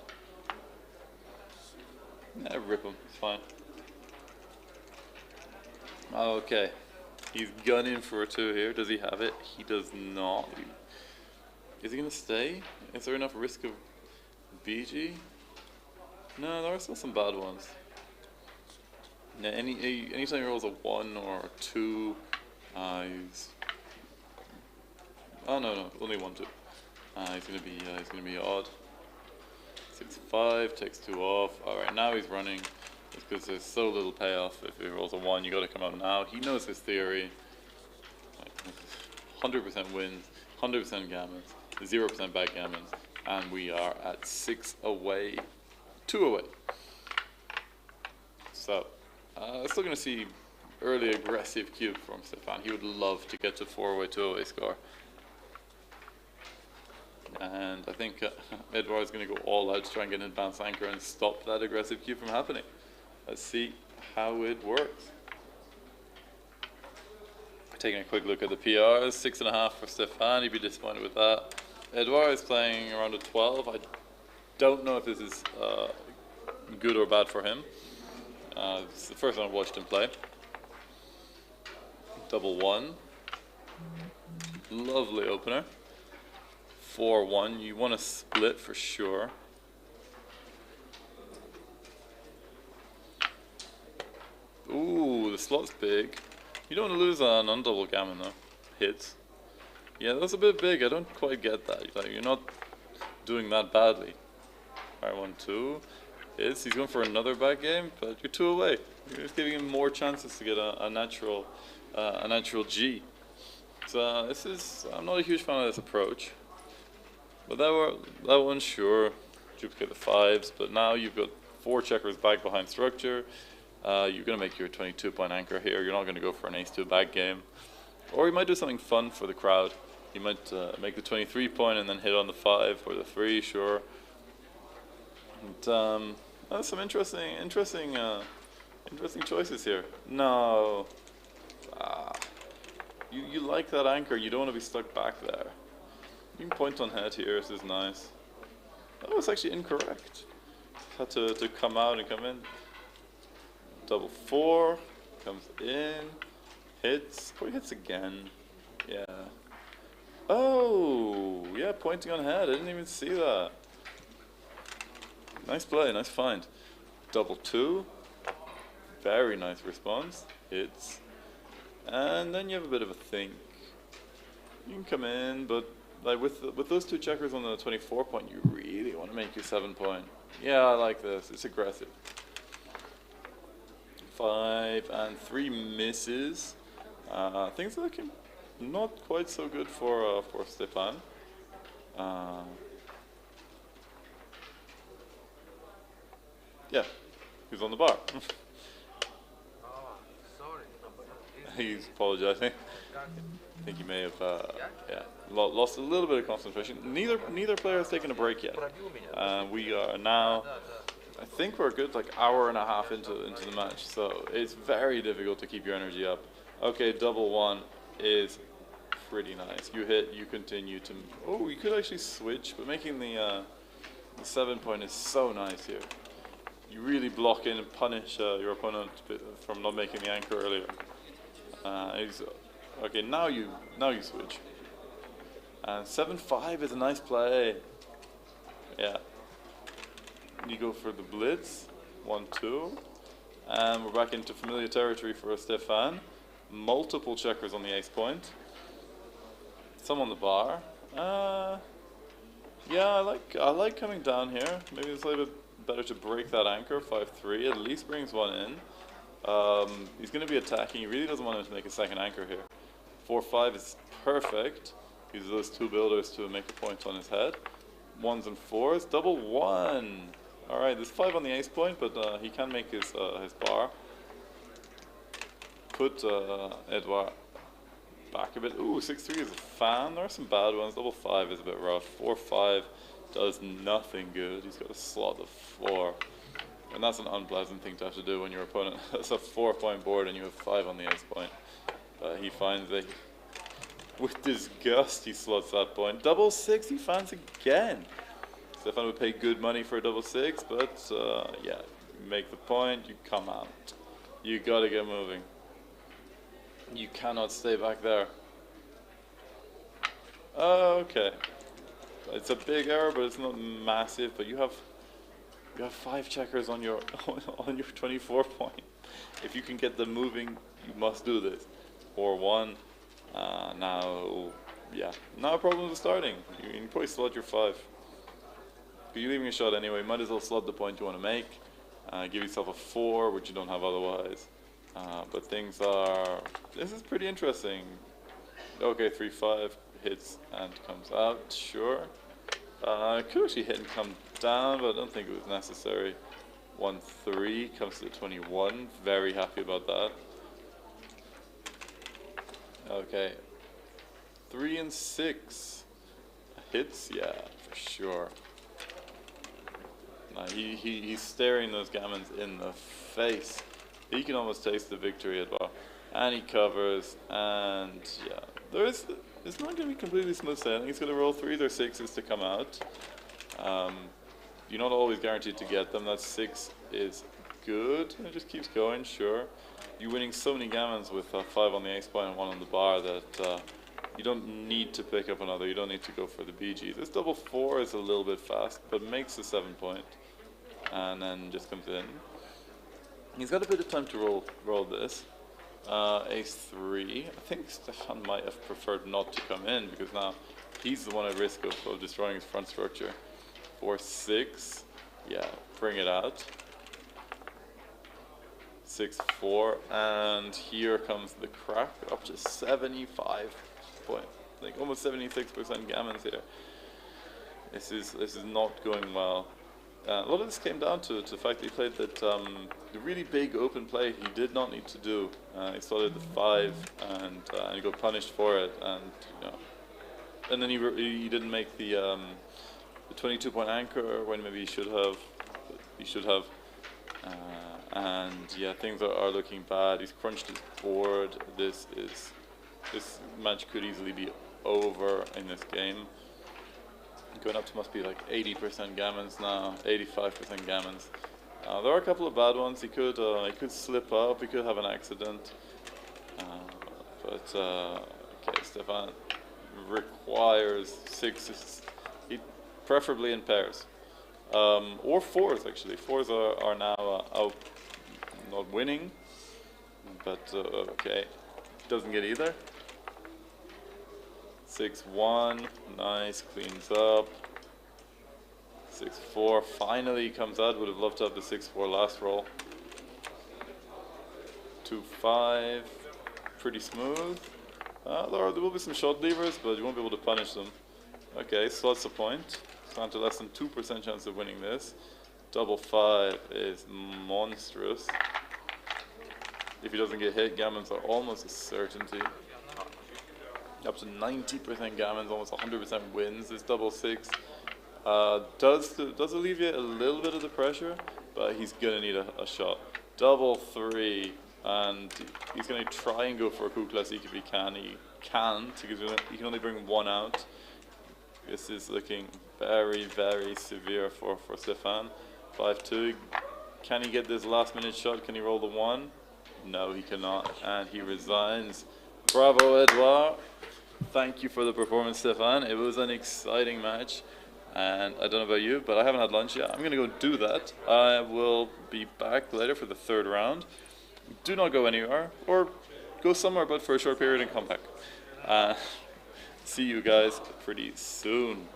Speaker 8: Nah, rip him. It's fine. Okay. He's gunning for a 2 here. Does he have it? He does not. Is he going to stay? Is there enough risk of BG? No, there are still some bad ones. Yeah, anytime he rolls a 1 or a 2, he's... Oh no, only 1, 2. He's gonna be odd. 6-5 takes 2 off. All right, now he's running. It's because there's so little payoff. If he rolls a 1, you got to come out now. He knows his theory. 100% wins, 100% gammons, 0% backgammons, and we are at 6 away, 2 away. So, still going to see early aggressive cube from Stefan. He would love to get to 4-away, 2-away score. And I think Edouard is going to go all out to try and get an advanced anchor and stop that aggressive cube from happening. Let's see how it works. Taking a quick look at the PRs, 6.5 for Stefan. He'd be disappointed with that. Edouard is playing around a 12. I don't know if this is good or bad for him. It's the first time I've watched him play. Double 1. Lovely opener. 4-1. You want to split for sure. Ooh, the slot's big. You don't want to lose on double gammon though. Hits. Yeah, that's a bit big. I don't quite get that. Like, you're not doing that badly. Alright, 1-2. Hits. He's going for another back game, but you're 2 away. You're just giving him more chances to get a natural G. So this is. I'm not a huge fan of this approach. But that one, sure, duplicate the 5s. But now you've got 4 checkers back behind structure. You're going to make your 22-point anchor here. You're not going to go for an ace-2 back game. Or you might do something fun for the crowd. You might make the 23-point and then hit on the 5 or the 3, sure. And, some interesting choices here. No. You like that anchor. You don't want to be stuck back there. You can point on head here. This is nice. That was actually incorrect. Had to come out and come in. Double 4 comes in, hits, probably hits again. Yeah. Oh, yeah, pointing on head. I didn't even see that. Nice play, nice find. Double 2, very nice response. Hits, and then you have a bit of a think. You can come in, but like with those two checkers on the 24 point, you really want to make your 7 point. Yeah, I like this. It's aggressive. 5 and 3 misses. Things are looking not quite so good for Stefan. Yeah, he's on the bar. He's apologizing. I think he may have lost a little bit of concentration. Neither player has taken a break yet. We are now, I think we're a good like hour and a half into the match, so it's very difficult to keep your energy up. Okay, double one is pretty nice. You hit, you continue to. Oh, you could actually switch, but making the 7 point is so nice here. You really block in and punish your opponent from not making the anchor earlier. Okay, now you switch. And 7-5 is a nice play. Yeah. You go for the blitz, 1-2, and we're back into familiar territory for Stefan. Multiple checkers on the ace point. Some on the bar. Yeah, I like coming down here. Maybe it's a little bit better to break that anchor. 5-3 at least brings one in. He's going to be attacking. He really doesn't want him to make a second anchor here. 4-5 is perfect. Uses those two builders to make a point on his head. 1s and 4s. Double 1. All right, there's 5 on the ace point, but he can make his bar. Put Edouard back a bit. Ooh, 6-3 is a fan. There are some bad ones. Double 5 is a bit rough. 4-5 does nothing good. He's got a slot of 4. And that's an unpleasant thing to have to do when your opponent has a 4-point board and you have 5 on the ace point. He finds that with disgust he slots that point. Double 6 he finds again. Stefan would pay good money for a double 6, but yeah, you make the point, you come out. You gotta get moving. You cannot stay back there. Okay. It's a big error, but it's not massive. But you have 5 checkers on your on your 24 point. If you can get them moving, you must do this. 4-1. Now, yeah. Now problems are starting. You can probably slot your 5. But you're leaving a shot anyway. Might as well slot the point you want to make. Give yourself a 4, which you don't have otherwise. But things are. This is pretty interesting. Okay, 3-5 hits and comes out. Sure. Could actually hit and come down, but I don't think it was necessary. 1-3 comes to the 21. Very happy about that. Okay. 3 and 6 hits, yeah, for sure. He's staring those gammons in the face. He can almost taste the victory at bar. And he covers, and yeah, it's not going to be completely smooth sailing. He's going to roll 3s or 6s to come out. You're not always guaranteed to get them. That 6 is good. It just keeps going, sure. You're winning so many gammons with 5 on the ace point and 1 on the bar that you don't need to pick up another. You don't need to go for the BG. This double 4 is a little bit fast, but makes the 7 point. And then just comes in. He's got a bit of time to roll this. Ace 3. I think Stefan might have preferred not to come in because now he's the one at risk of destroying his front structure. 4-6. Yeah, bring it out. 6-4. And here comes the crack up to 75 point. Like almost 76% gammons here. This is not going well. A lot of this came down to the fact that he played that the really big open play he did not need to do. He started the 5 and he got punished for it, and and then he didn't make the 22-point anchor when maybe he should have. And yeah, things are looking bad. He's crunched his board. This match could easily be over in this game. Going up to must be like 80% gammons now, 85% gammons. There are a couple of bad ones. He could slip up. He could have an accident. Okay, Stefan requires 6s, preferably in pairs, or 4s actually. 4s are now out, not winning, but okay, doesn't get either. 6-1, nice, cleans up. 6-4, finally comes out. Would have loved to have the 6-4 last roll. 2-5, pretty smooth. There will be some short levers, but you won't be able to punish them. Okay, so that's the point. It's down to less than 2% chance of winning this. Double 5 is monstrous. If he doesn't get hit, gammons are almost a certainty. Up to 90% gammons, almost 100% wins. This double 6 does alleviate a little bit of the pressure, but he's gonna need a shot. Double 3, and he's gonna try and go for a coup classique if he can. He can't, because he can only bring one out. This is looking very, very severe for Stefan. 5-2. Can he get this last minute shot? Can he roll the 1? No, he cannot, and he resigns. Bravo, Edouard. Thank you for the performance, Stefan. It was an exciting match, and I don't know about you, but I haven't had lunch yet. I'm going to go do that. I will be back later for the third round. Do not go anywhere, or go somewhere but for a short period and come back. See you guys pretty soon.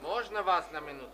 Speaker 3: Можно вас на минуту?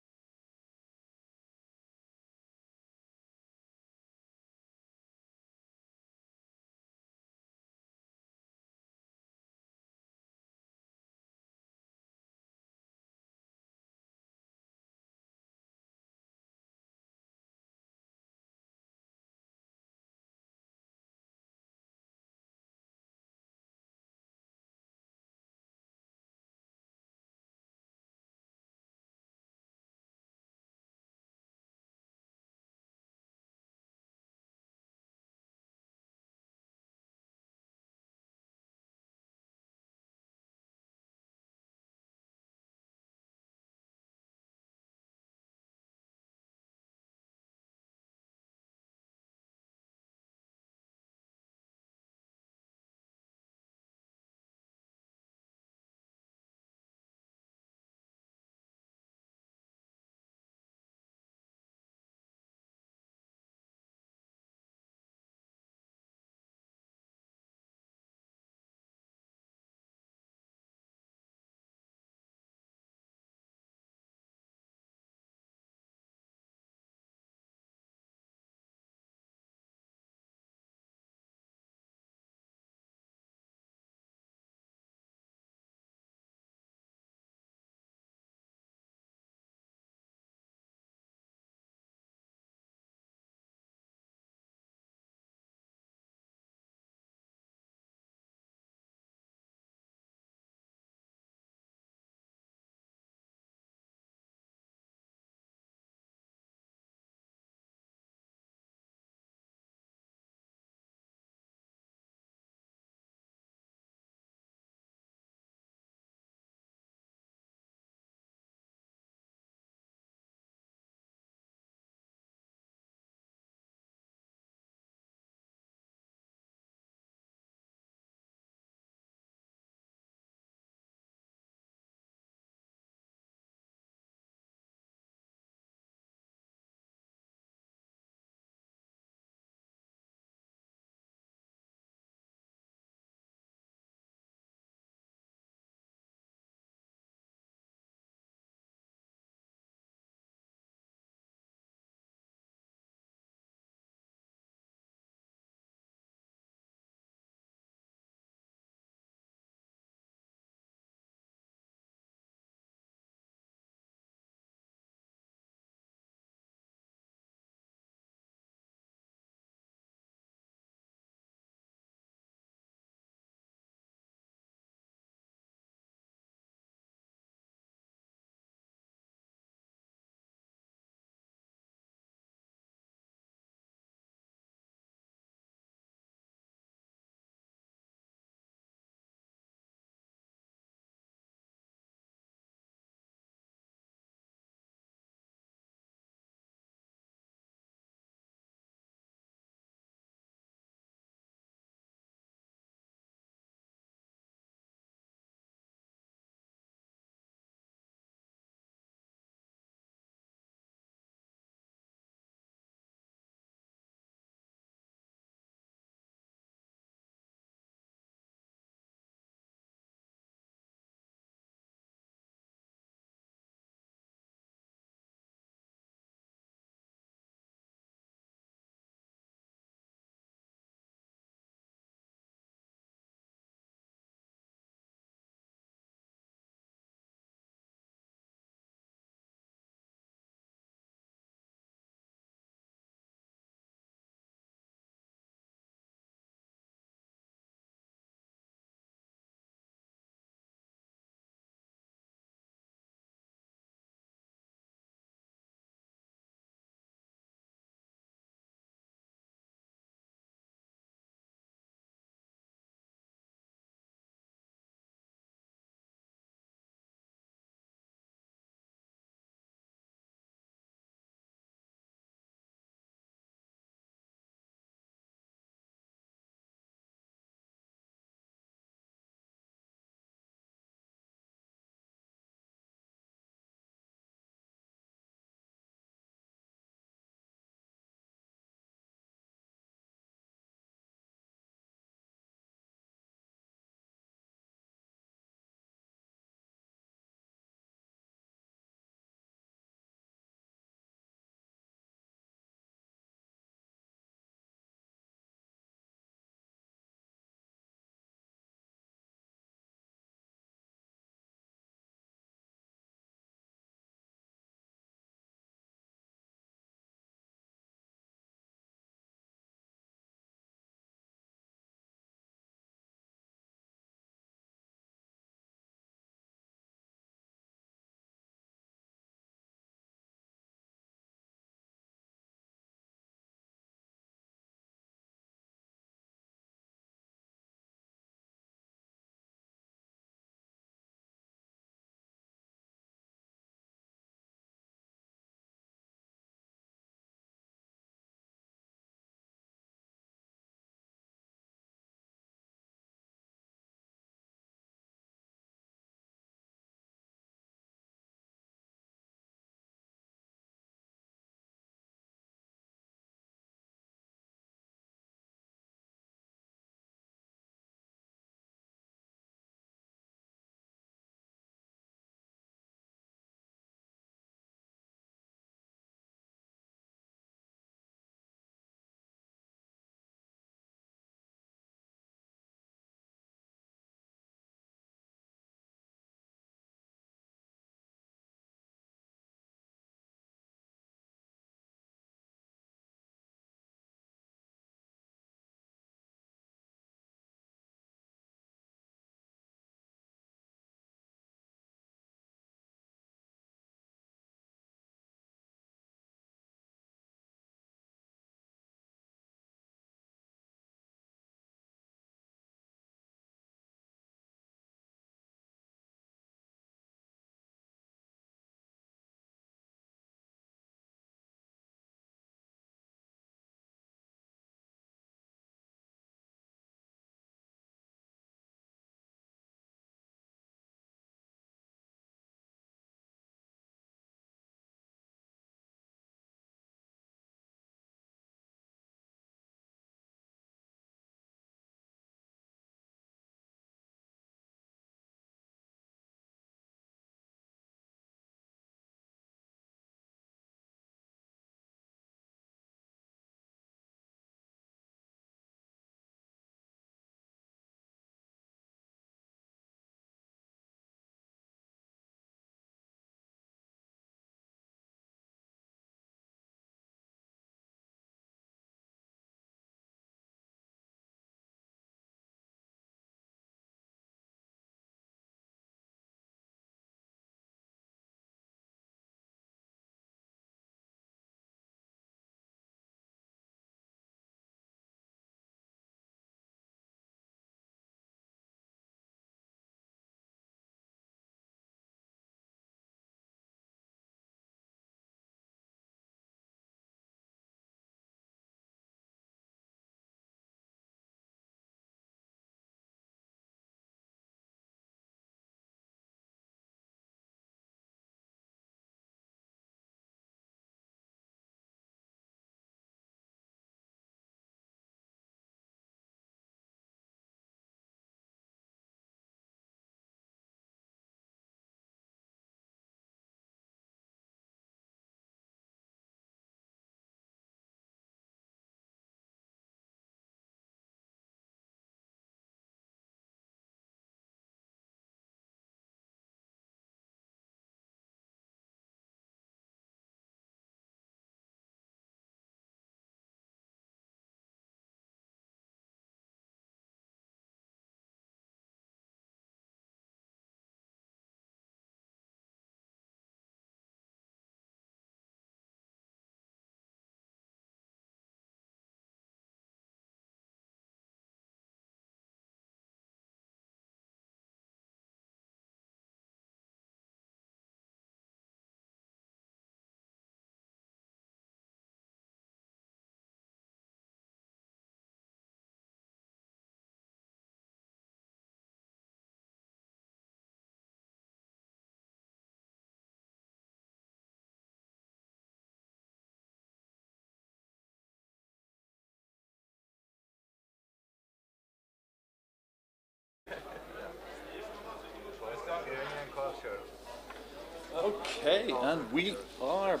Speaker 8: Okay, and we are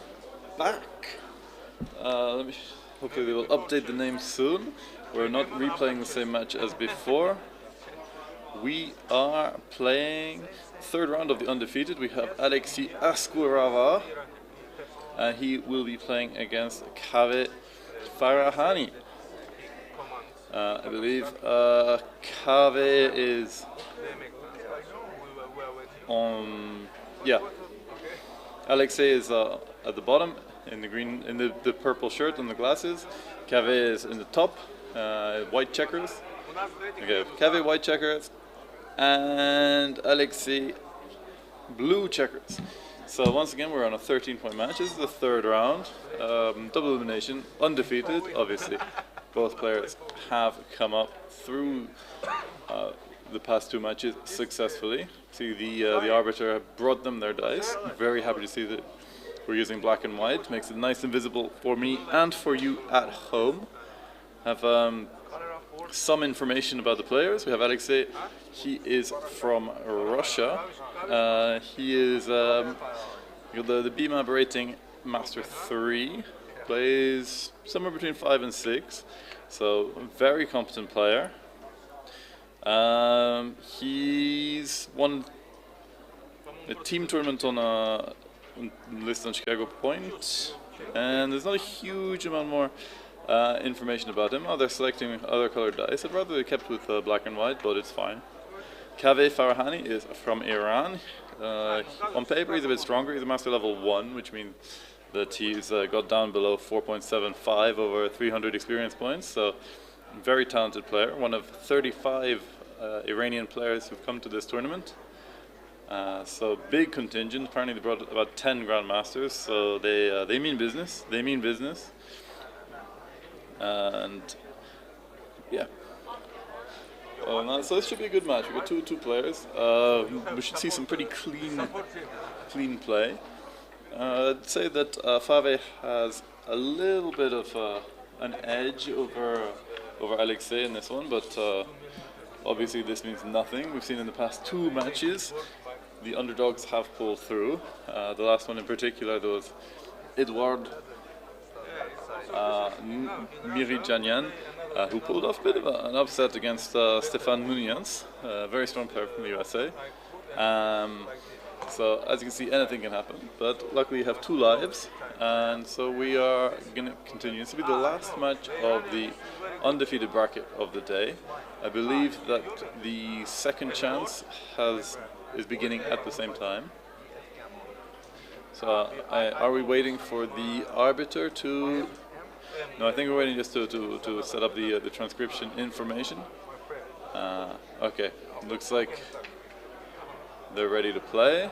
Speaker 8: back. Hopefully they will update the name soon. We're not replaying the same match as before. We are playing third round of the undefeated. We have Alexei Askurava, and he will be playing against Kave Farahani. I believe Kave is on. Yeah, Alexei is at the bottom in the green, in the purple shirt and the glasses. Kave is in the top, white checkers. Okay, Kave white checkers, and Alexei blue checkers. So once again, we're on a 13-point match. This is the third round, double elimination, undefeated. Obviously, both players have come up through the past two matches successfully. See, the arbiter brought them their dice. Very happy to see that we're using black and white. Makes it nice and visible for me and for you at home. Have some information about the players. We have Alexei. He is from Russia. He is the BMAP rating Master 3. Plays somewhere between 5 and 6. So a very competent player. He's won a team tournament on a list on Chicago Point, and there's not a huge amount more information about him. They're selecting other colored dice. I'd rather they kept with black and white, but it's fine. Kave Farahani is from Iran. On paper, he's a bit stronger. He's a master level 1, which means that he's got down below 4.75 over 300 experience points. So, very talented player. One of 35 Iranian players who've come to this tournament. So big contingent. Apparently, they brought about 10 grandmasters. So they mean business. They mean business. And yeah. So this should be a good match. We got two players. We should see some pretty clean play. I'd say that Fave has a little bit of an edge over Alexei in this one, but obviously this means nothing. We've seen in the past two matches the underdogs have pulled through. The last one in particular, there was Edward Miridjanyan, who pulled off a bit of an upset against Stefan Munians, a very strong player from the USA. So as you can see, anything can happen, but luckily you have 2 lives, and so we are going to continue. This will be the last match of the undefeated bracket of the day. I believe that the second chance is beginning at the same time. So are we waiting for the arbiter to... No, I think we're waiting just to set up the transcription information. Okay, looks like they're ready to play.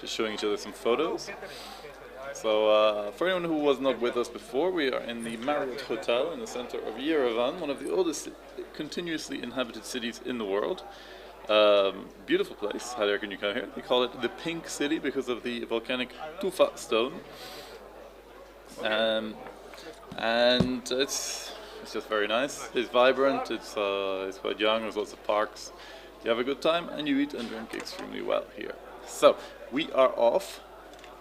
Speaker 8: Just showing each other some photos. So for anyone who was not with us before, we are in the Marriott Hotel in the center of Yerevan, one of the oldest continuously inhabited cities in the world. Beautiful place. Highly recommend you come here. They call it the Pink City because of the volcanic tufa stone. And it's just very nice. It's vibrant. It's quite young. There's lots of parks. You have a good time and you eat and drink extremely well here. So we are off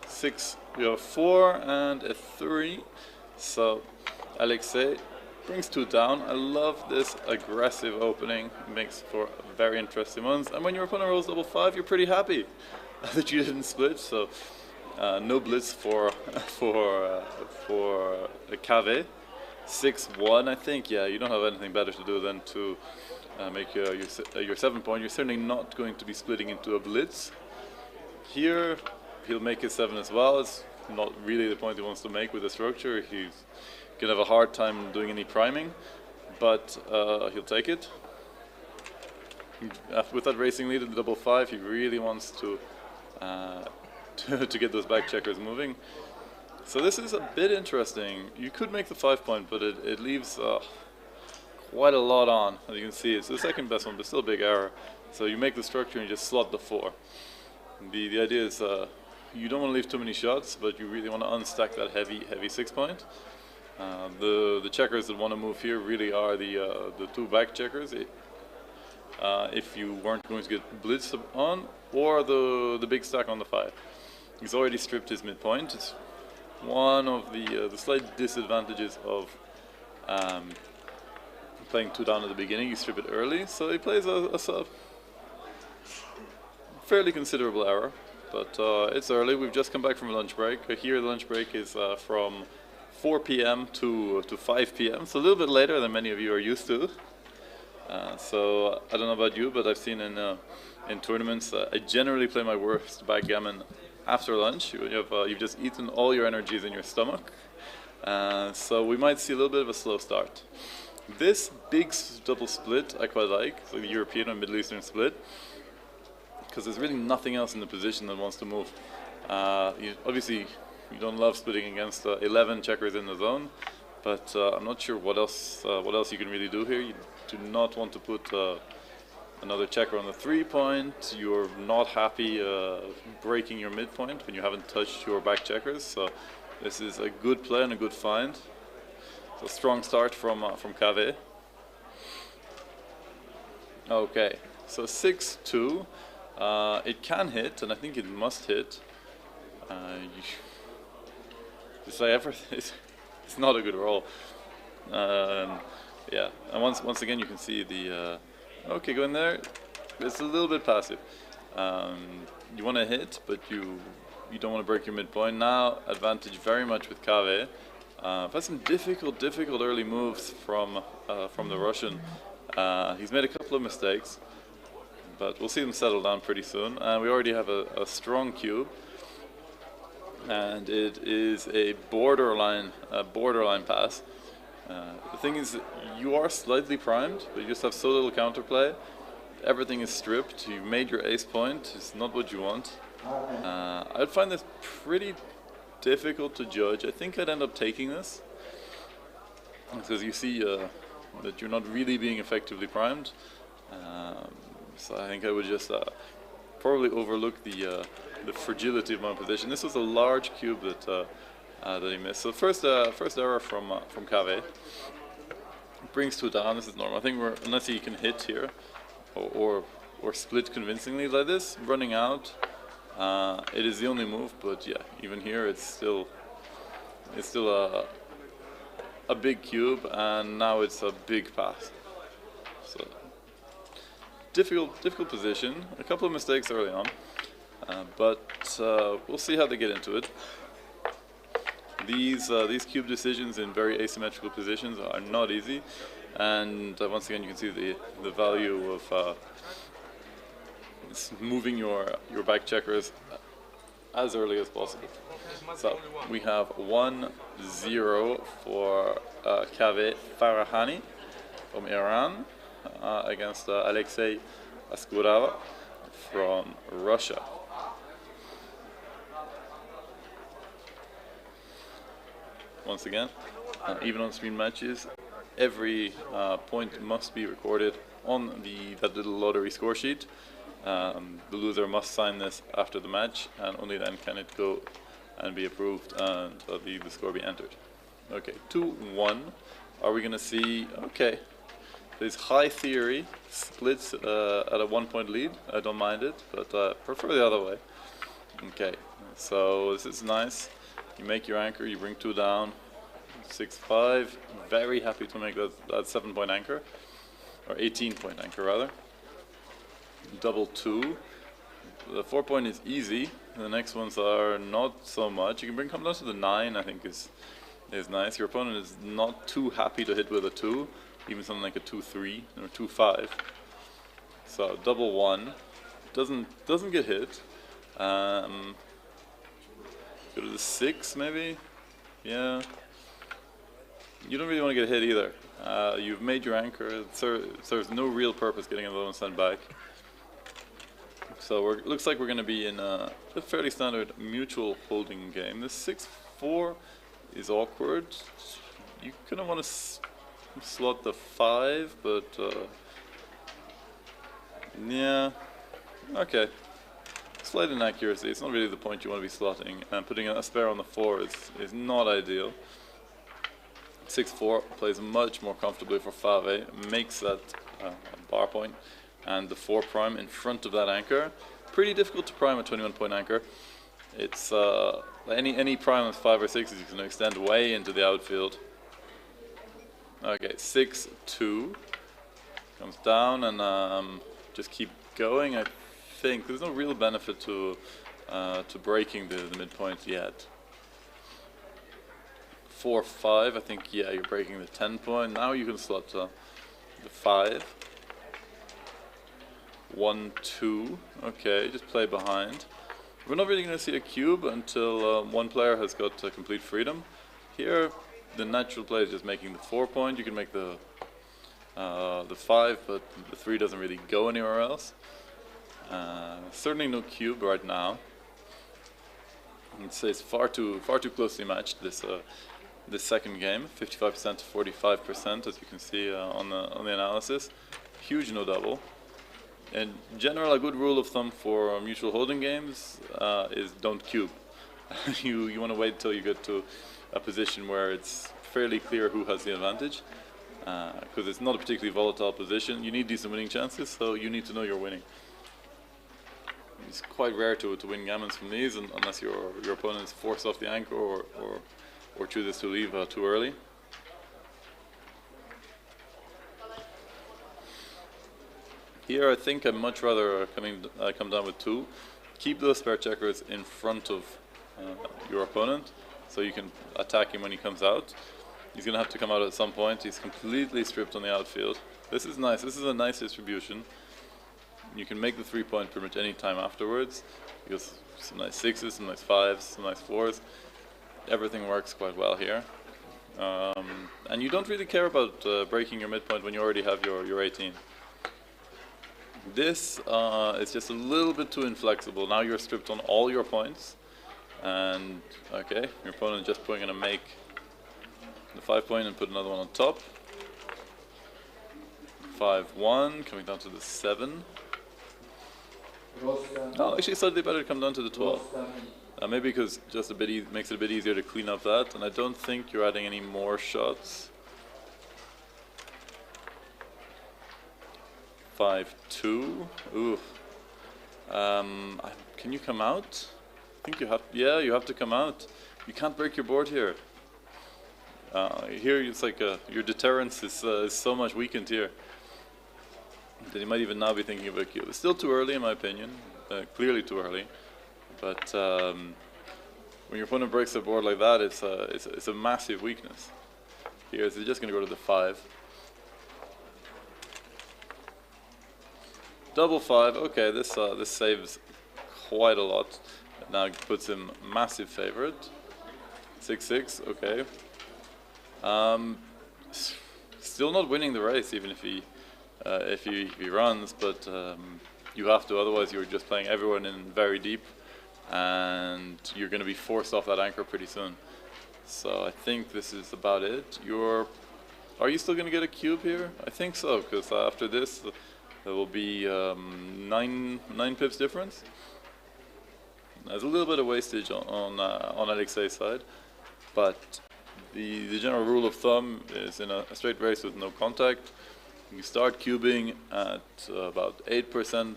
Speaker 8: 6. We have a 4 and a 3. So Alexei brings 2 down. I love this aggressive opening. It makes for very interesting ones. And when your opponent rolls double 5, you're pretty happy that you didn't split. So no blitz for a Kave. 6-1, I think. Yeah, you don't have anything better to do than to make your 7-point. You're certainly not going to be splitting into a blitz. Here, he'll make his 7 as well. It's not really the point he wants to make with the structure. He's going to have a hard time doing any priming, but he'll take it. With that racing lead at the double 5, he really wants to get those back checkers moving. So this is a bit interesting. You could make the 5-point, but it leaves quite a lot on. As you can see, it's the second best one, but still a big error. So you make the structure and you just slot the 4. The idea is you don't want to leave too many shots, but you really want to unstack that heavy 6-point. The checkers that want to move here really are the 2 back checkers. If you weren't going to get blitzed on, or the big stack on the 5. He's already stripped his midpoint. It's one of the slight disadvantages of playing 2 down at the beginning. You strip it early, so he plays a fairly considerable error. But it's early. We've just come back from a lunch break. Here the lunch break is from 4 p.m. to 5 p.m. So a little bit later than many of you are used to. So I don't know about you, but I've seen in tournaments I generally play my worst backgammon after lunch. You've just eaten all your energies in your stomach. So we might see a little bit of a slow start. This big double split I quite like, so the European or Middle Eastern split, because there's really nothing else in the position that wants to move. Obviously, you don't love splitting against 11 checkers in the zone, but I'm not sure what else you can really do here. You do not want to put another checker on the 3-point. You're not happy breaking your midpoint when you haven't touched your back checkers. So this is a good play and a good find. So strong start from Kave. Okay, so 6-2. It can hit, and I think it must hit. It's not a good roll. Yeah, and once again you can see the. Okay, go in there. It's a little bit passive. You want to hit, but you don't want to break your midpoint. Now advantage very much with Kave. I've had some difficult early moves from the Russian. He's made a couple of mistakes, but we'll see them settle down pretty soon. And we already have a strong cube, and it is a borderline pass. The thing is, you are slightly primed, but you just have so little counterplay. Everything is stripped. You've made your ace point. It's not what you want. I'd find this pretty difficult to judge. I think I'd end up taking this because you see that you're not really being effectively primed. So I think I would just probably overlook the fragility of my position. This was a large cube that he missed. So first error from Kave. Brings 2 down. This is normal. I think unless he can hit here or split convincingly like this, running out. It is the only move, but yeah, even here it's still a big cube, and now it's a big pass. So difficult position. A couple of mistakes early on, but we'll see how they get into it. These cube decisions in very asymmetrical positions are not easy, and once again you can see the value of moving your back checkers as early as possible. So we have 1-0 for Kave Farahani from Iran against Alexei Askurava from Russia. Once again, even on screen matches, every point must be recorded on that little lottery score sheet. The loser must sign this after the match, and only then can it go and be approved and the score be entered. Okay, 2-1. Are we going to see? Okay, this high theory splits at a 1-point lead. I don't mind it, but prefer the other way. Okay, so this is nice. You make your anchor, you bring 2 down, 6-5. Very happy to make that 7-point anchor, or 18-point anchor rather. Double 2. The 4-point is easy. The next ones are not so much. You can come down to the 9. I think is nice. Your opponent is not too happy to hit with a 2, even something like a 2-3 or 2-5. So double 1 doesn't get hit. Go to the 6 maybe. Yeah. You don't really want to get hit either. You've made your anchor. It serves no real purpose getting another one sent back. So it looks like we're going to be in a fairly standard mutual holding game. This 6-4 is awkward. You kind of want to slot the 5, but yeah, okay. Slight inaccuracy. It's not really the point you want to be slotting, and putting a spare on the 4 is not ideal. 6-4 plays much more comfortably for Fave, makes that bar point, and the 4 prime in front of that anchor. Pretty difficult to prime a 21-point anchor. It's any prime of 5 or 6 is going to extend way into the outfield. Okay, 6-2 comes down and just keep going. I think there's no real benefit to breaking the midpoint yet. 4-5, I think, yeah, you're breaking the 10 point. Now you can slot the 5. 1-2, okay, just play behind. We're not really going to see a cube until one player has got complete freedom. Here, the natural play is just making the 4 point. You can make the 5, but the 3 doesn't really go anywhere else. Certainly no cube right now. I'd say it's far too closely matched, this second game, 55% to 45%, as you can see on the analysis. Huge no double. In general, a good rule of thumb for mutual holding games is don't cube. you want to wait until you get to a position where it's fairly clear who has the advantage, because it's not a particularly volatile position. You need decent winning chances, so you need to know you're winning. It's quite rare to win gammons from these, unless your opponent is forced off the anchor or chooses to leave too early. Here, I think I'd much rather come down with 2. Keep those spare checkers in front of your opponent, so you can attack him when he comes out. He's going to have to come out at some point. He's completely stripped on the outfield. This is nice. This is a nice distribution. You can make the 3 point pretty much any time afterwards, because some nice 6s, some nice 5s, some nice 4s. Everything works quite well here. And you don't really care about breaking your midpoint when you already have your 18. This is just a little bit too inflexible. Now you're stripped on all your points, and okay, your opponent is just going to make the 5 point and put another one on top. 5-1, coming down to the 7. Oh, actually slightly better to come down to the 12. Maybe because just makes it a bit easier to clean up that, and I don't think you're adding any more shots. 5-2. Ooh. Can you come out? I think you have. Yeah, you have to come out. You can't break your board here. Here it's like your deterrence is so much weakened here that you might even now be thinking of a cube. It's still too early, in my opinion. Clearly too early. But when your opponent breaks the board like that, it's a massive weakness. Here, it's just going to go to the 5. Double 5. Okay, this saves quite a lot. Now it puts him massive favorite. 6-6. Okay. Still not winning the race, even if he runs, but you have to. Otherwise, you're just playing everyone in very deep, and you're going to be forced off that anchor pretty soon. So I think this is about it. Are you still going to get a cube here? I think so, because after this, there will be 9 pips difference. There's a little bit of wastage on Alexei's side, but the general rule of thumb is in a straight race with no contact, you start cubing at about 8%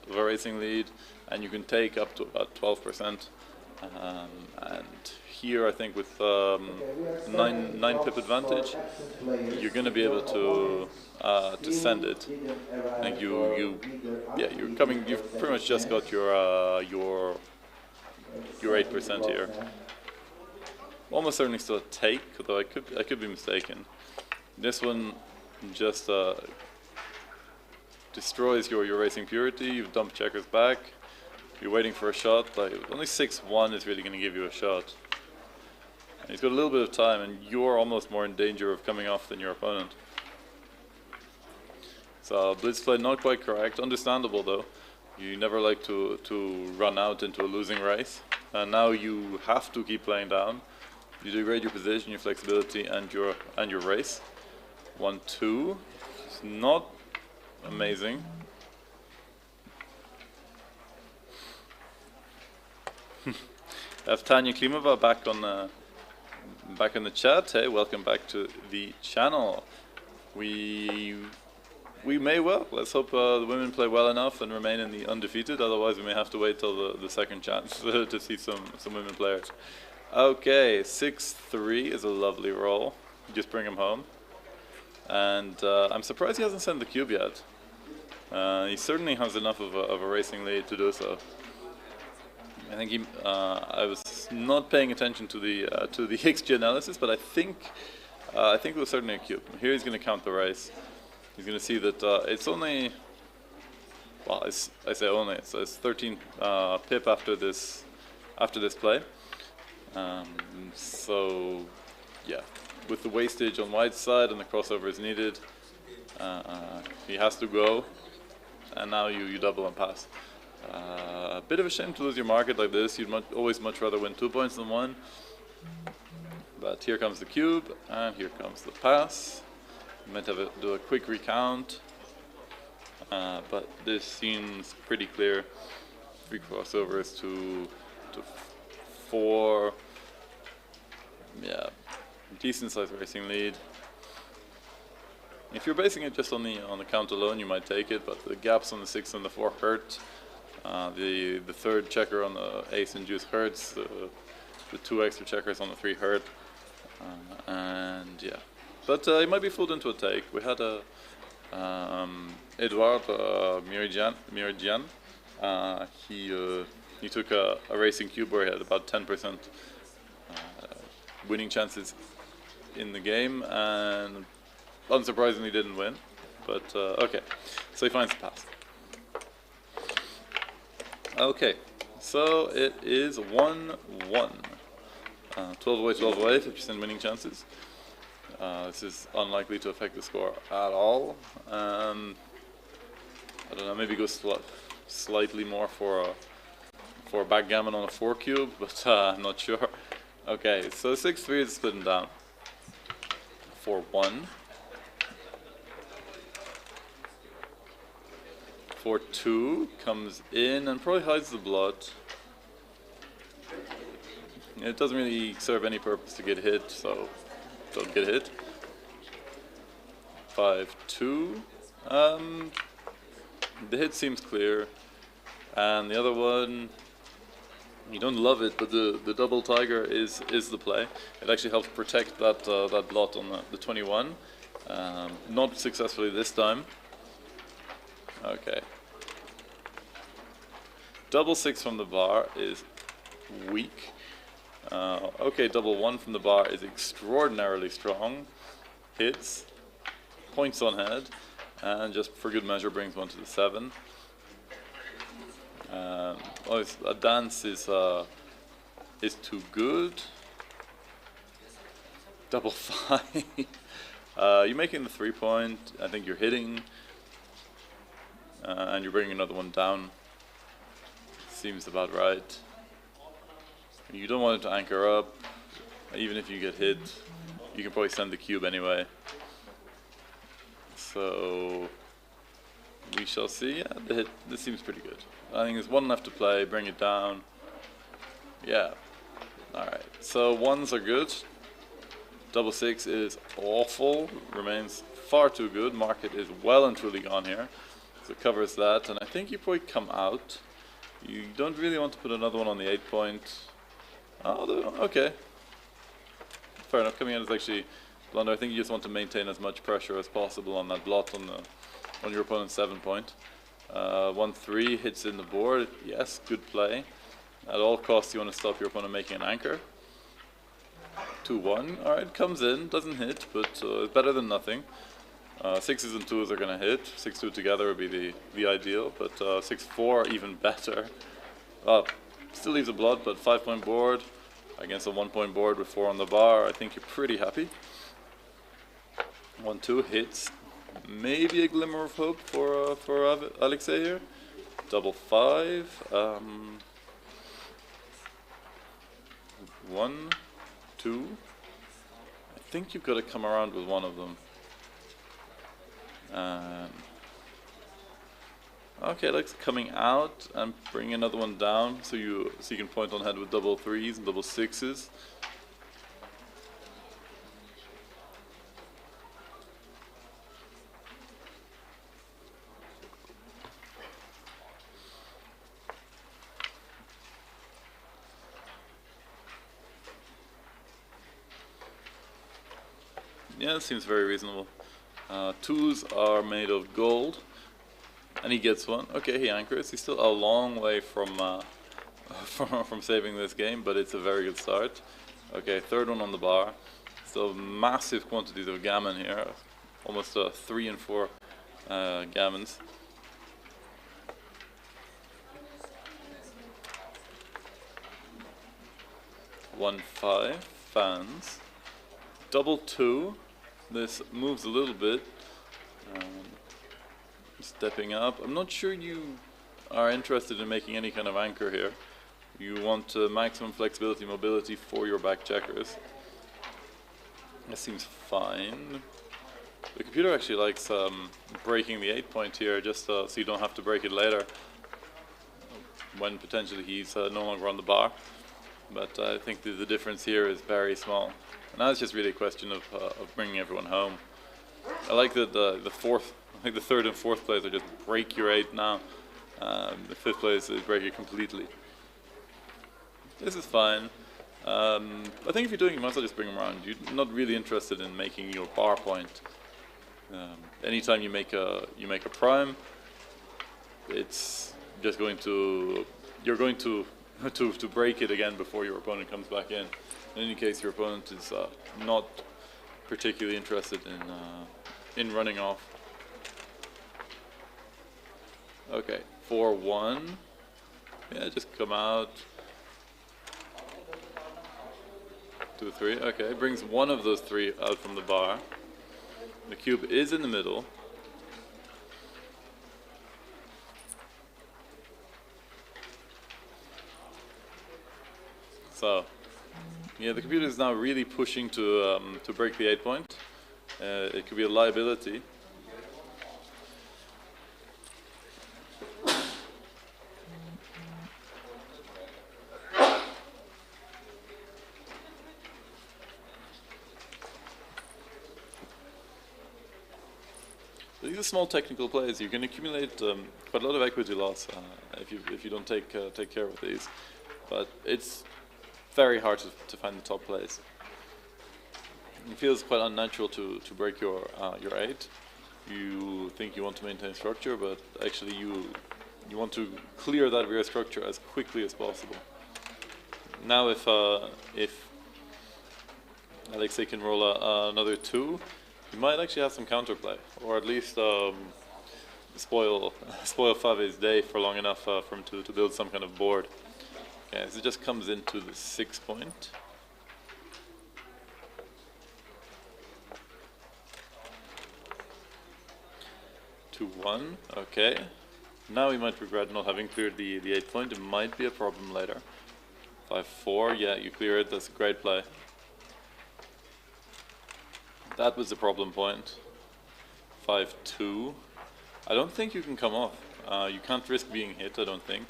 Speaker 8: of a racing lead, and you can take up to about 12%. And here, I think with 9 pip advantage, you're going to be able to send it. I think you've pretty much just got your 8% here. Almost certainly still a take, though I could be mistaken. This one just destroys your racing purity. You've dumped checkers back. You're waiting for a shot. Like only 6-1 is really going to give you a shot. And he's got a little bit of time, and you're almost more in danger of coming off than your opponent. So blitz play not quite correct. Understandable though. You never like to run out into a losing race. And now you have to keep playing down. You degrade your position, your flexibility, and your race. 1-2. It's not amazing. I have Tanya Klimova back in the chat. Hey, welcome back to the channel. We we may well. Let's hope the women play well enough and remain in the undefeated. Otherwise, we may have to wait till the second chance to see some women players. Okay, 6-3 is a lovely roll. Just bring him home. And I'm surprised he hasn't sent the cube yet. He certainly has enough of a racing lead to do so. I think he. I was not paying attention to the XG analysis, but I think it was certainly a cube. Here he's going to count the race. He's going to see that it's only. Well, I say only. So it's 13 pip after this play. So yeah, with the wastage on White's side and the crossover is needed, he has to go. And now you double and pass. A bit of a shame to lose your market like this. You'd always much rather win 2 points than 1. But here comes the cube, and here comes the pass. You might have to do a quick recount. But this seems pretty clear. 3 crossovers to 4. Yeah, decent sized racing lead. If you're basing it just on the count alone, you might take it, but the gaps on the 6 and the 4 hurt. The third checker on the ace and deuce hurts. The 2 extra checkers on the 3 hurt. And yeah, but you might be fooled into a take. We had Edouard Amiryan. He took a racing cube where he had about 10% winning chances in the game, and unsurprisingly didn't win, but okay, so he finds the pass. Okay, so it is 1-1. 12 away, 12 away, 50% winning chances. This is unlikely to affect the score at all. I don't know, maybe go slightly more for backgammon on a 4 cube, but I'm not sure. Okay, so 6-3 is splitting down. 4-1. 4-2 comes in and probably hides the blood. It doesn't really serve any purpose to get hit, so don't get hit. 5-2. The hit seems clear, and the other one, you don't love it, but the double tiger is the play. It actually helps protect that blot on the 21. Not successfully this time. Okay. Double 6 from the bar is weak. Okay, double 1 from the bar is extraordinarily strong. Hits, points on head, and just for good measure brings 1 to the 7. A dance is too good. Double 5. You're making the 3-point. I think you're hitting, and you're bringing another one down. Seems about right. You don't want it to anchor up. Even if you get hit, you can probably send the cube anyway. So we shall see. Yeah, the hit. This seems pretty good. I think there's 1 left to play. Bring it down. Yeah. All right. So 1s are good. Double 6 is awful. Remains far too good. Market is well and truly gone here. So it covers that, and I think you probably come out. You don't really want to put another one on the 8-point. Oh, okay. Fair enough. Coming in is actually blunder. I think you just want to maintain as much pressure as possible on that blot on your opponent's 7-point. 1-3 hits in the board. Yes, good play. At all costs, you want to stop your opponent making an anchor. 2-1. All right, comes in, doesn't hit, but it's better than nothing. 6s and 2s are going to hit. 6-2 together would be the ideal, but 6-4 even better. Still leaves a blood, but 5-point board against a 1-point board with 4 on the bar. I think you're pretty happy. 1-2 hits. Maybe a glimmer of hope for Alexei here. Double 5. 1, 2. I think you've got to come around with one of them. Okay, like coming out and bring another one down, so you can point on head with double 3s and double 6s. Yeah, it seems very reasonable. Twos are made of gold, and he gets one. Okay, he anchors. He's still a long way from from saving this game, but it's a very good start. Okay, third one on the bar. Still massive quantities of gammon here, almost 3 and 4 gammons. One five fans. Double 2. This moves a little bit. Stepping up. I'm not sure you are interested in making any kind of anchor here. You want maximum flexibility, mobility for your back checkers. That seems fine. The computer actually likes breaking the 8 point here, just so you don't have to break it later when potentially he's no longer on the bar. But I think the difference here is very small. And now it's just really a question of bringing everyone home. I like that the third and fourth plays are just break your 8 now. The fifth place is break it completely. This is fine. I think if you're doing it, you might as well just bring them around. You're not really interested in making your bar point. Anytime you make a prime, it's just going to to break it again before your opponent comes back in. In any case, your opponent is not particularly interested in running off. Okay, 4-1. Yeah, just come out. 2-3. Okay, brings one of those 3 out from the bar. The cube is in the middle. So, yeah, the computer is now really pushing to break the 8 point. It could be a liability. These are small technical plays. You can accumulate quite a lot of equity loss if you don't take care of these. But it's very hard to find the top plays. It feels quite unnatural to break your 8. You think you want to maintain structure, but actually you want to clear that rear structure as quickly as possible. Now if Alexei can roll another 2, he might actually have some counterplay, or at least spoil Fave's day for long enough for him to build some kind of board. Okay, so it just comes into the 6 point. To 1, okay. Now we might regret not having cleared the 8 point. It might be a problem later. 5-4, yeah, you clear it. That's a great play. That was the problem point. 5-2. I don't think you can come off. You can't risk being hit, I don't think.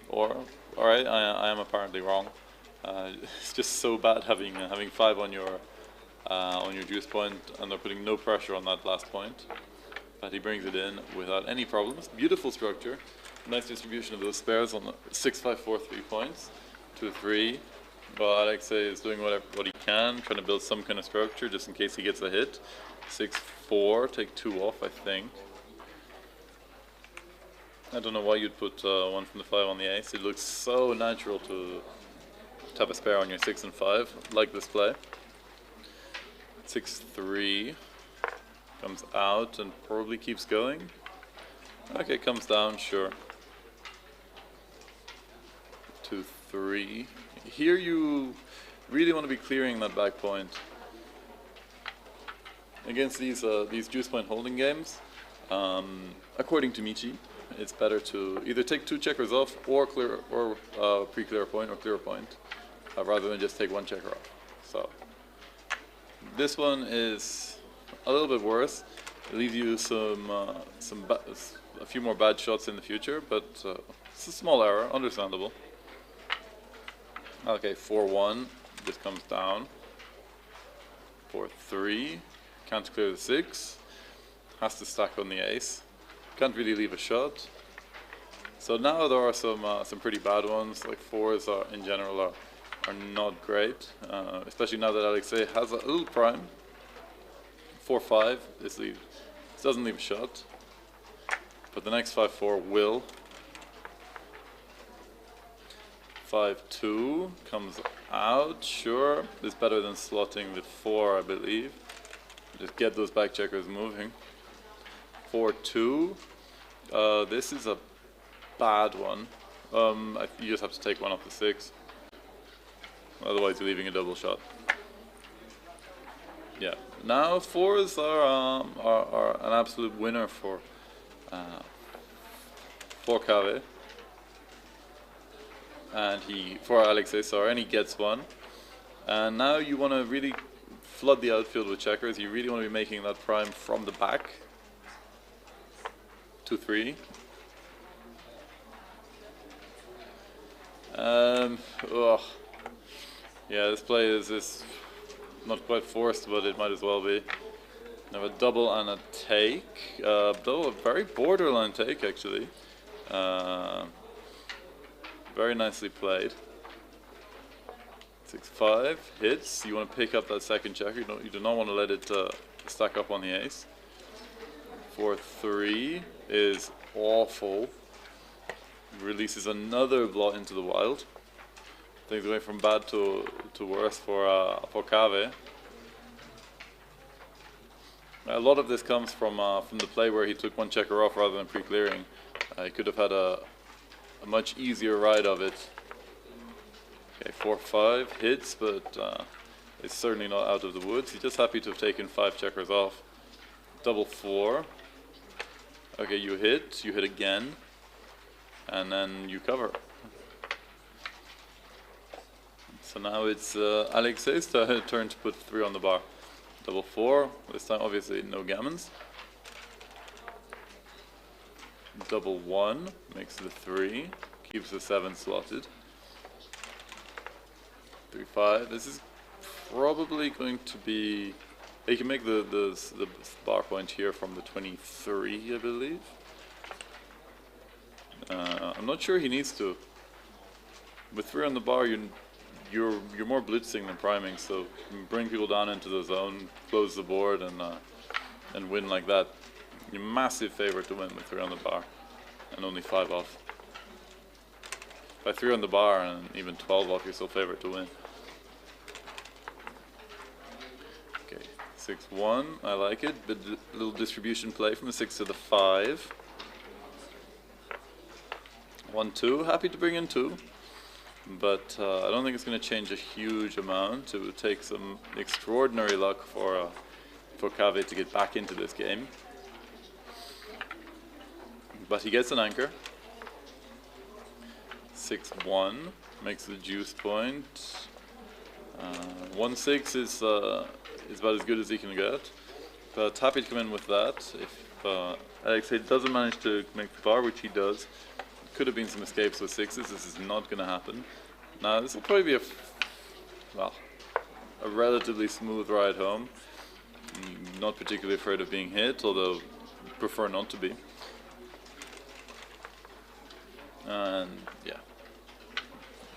Speaker 8: Or, alright, I am apparently wrong. It's just so bad having 5 on your juice point, and they're putting no pressure on that last point. But he brings it in without any problems. Beautiful structure. Nice distribution of those spares on the 6-5-4 3 points. 2-3. Well, Alexei is doing what he can, trying to build some kind of structure just in case he gets a hit. 6-4, take 2 off, I think. I don't know why you'd put 1 from the 5 on the ace. It looks so natural to have a spare on your 6 and 5, like this play. 6-3 comes out and probably keeps going. Okay, comes down, sure. 2-3. Here you really want to be clearing that back point. Against these juice point holding games, according to Michi, it's better to either take 2 checkers off or pre-clear a point or clear a point, rather than just take 1 checker off. So this one is a little bit worse. It leaves you a few more bad shots in the future, but it's a small error, understandable. Okay, 4-1, just comes down. 4-3, can't clear the 6, has to stack on the ace. Can't really leave a shot. So now there are some pretty bad ones, like 4s in general are not great, especially now that Alexei has a little prime. 4-5. This doesn't leave a shot. But the next 5-4 will. 5-2 comes out, sure. It's better than slotting with 4, I believe. Just get those back checkers moving. 4-2. This is a bad one. You just have to take one off the 6. Otherwise, you're leaving a double shot. Yeah. Now 4s are an absolute winner for Kave. And for Alexei, sorry, and he gets one. And now you want to really flood the outfield with checkers. You really want to be making that prime from the back. 2-3. Yeah, this play is not quite forced, but it might as well be. Have a double and a take. Though a very borderline take, actually. Very nicely played. 6-5 hits. You want to pick up that second checker. You do not want to let it stack up on the ace. 4-3 is awful. Releases another blot into the wild. Things going from bad to worse for Kave. A lot of this comes from the play where he took one checker off rather than pre-clearing. He could have had a much easier ride of it. Okay, 4-5 hits, but it's certainly not out of the woods. He's just happy to have taken 5 checkers off. Double 4. Okay, you hit again, and then you cover. So now it's Alexei's turn to put 3 on the bar. Double 4. This time, obviously, no gammons. Double 1 makes the 3, keeps the 7 slotted. 3-5. This is probably going to be. You can make the bar point here from the 23, I believe. I'm not sure he needs to. With 3 on the bar, you're more blitzing than priming, so bring people down into the zone, close the board, and win like that. You're massive favorite to win with 3 on the bar, and only 5 off. By 3 on the bar and even 12 off, you're still favorite to win. Okay, 6-1, I like it. But a little distribution play from the 6 to the 5. 1-2, happy to bring in 2. But I don't think it's going to change a huge amount. It would take some extraordinary luck for Kave to get back into this game. But he gets an anchor. 6-1 makes the juice point. 1-6 is about as good as he can get. But happy to come in with that. If Alexei doesn't manage to make the bar, which he does, could have been some escapes with 6s. This is not going to happen. Now this will probably be a relatively smooth ride home. Not particularly afraid of being hit, although prefer not to be. And yeah,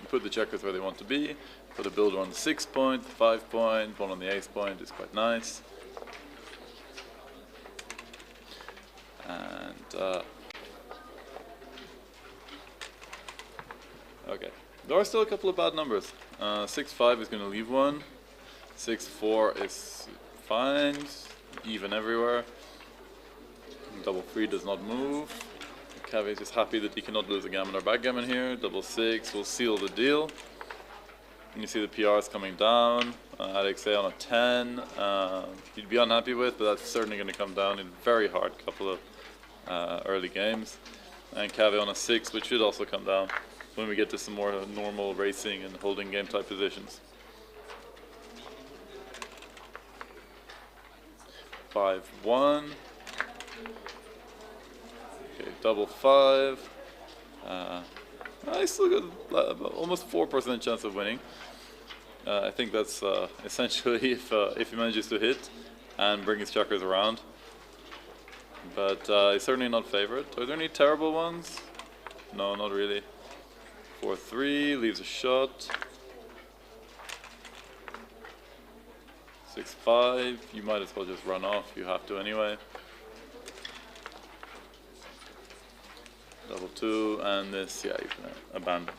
Speaker 8: put the checkers where they want to be. Put a builder on the 6 point, 5 point, one on the ace point is quite nice. And okay, there are still a couple of bad numbers. 6-5 is going to leave one. 6-4 is fine, even everywhere. Double 3 does not move. Kave is just happy that he cannot lose a gammon or backgammon here. Double 6 will seal the deal. And you see the PRs coming down. Alexei on a 10. He'd be unhappy with, but that's certainly going to come down in a very hard couple of early games. And Kave on a 6, which should also come down when we get to some more normal racing and holding game type positions. 5-1. Okay, double 5. I still got almost 4% chance of winning. I think that's essentially if he manages to hit and bring his checkers around. But he's certainly not favorite. Are there any terrible ones? No, not really. 4-3 leaves a shot. 6-5. You might as well just run off. You have to anyway. Double 2, and this, yeah, you can abandon.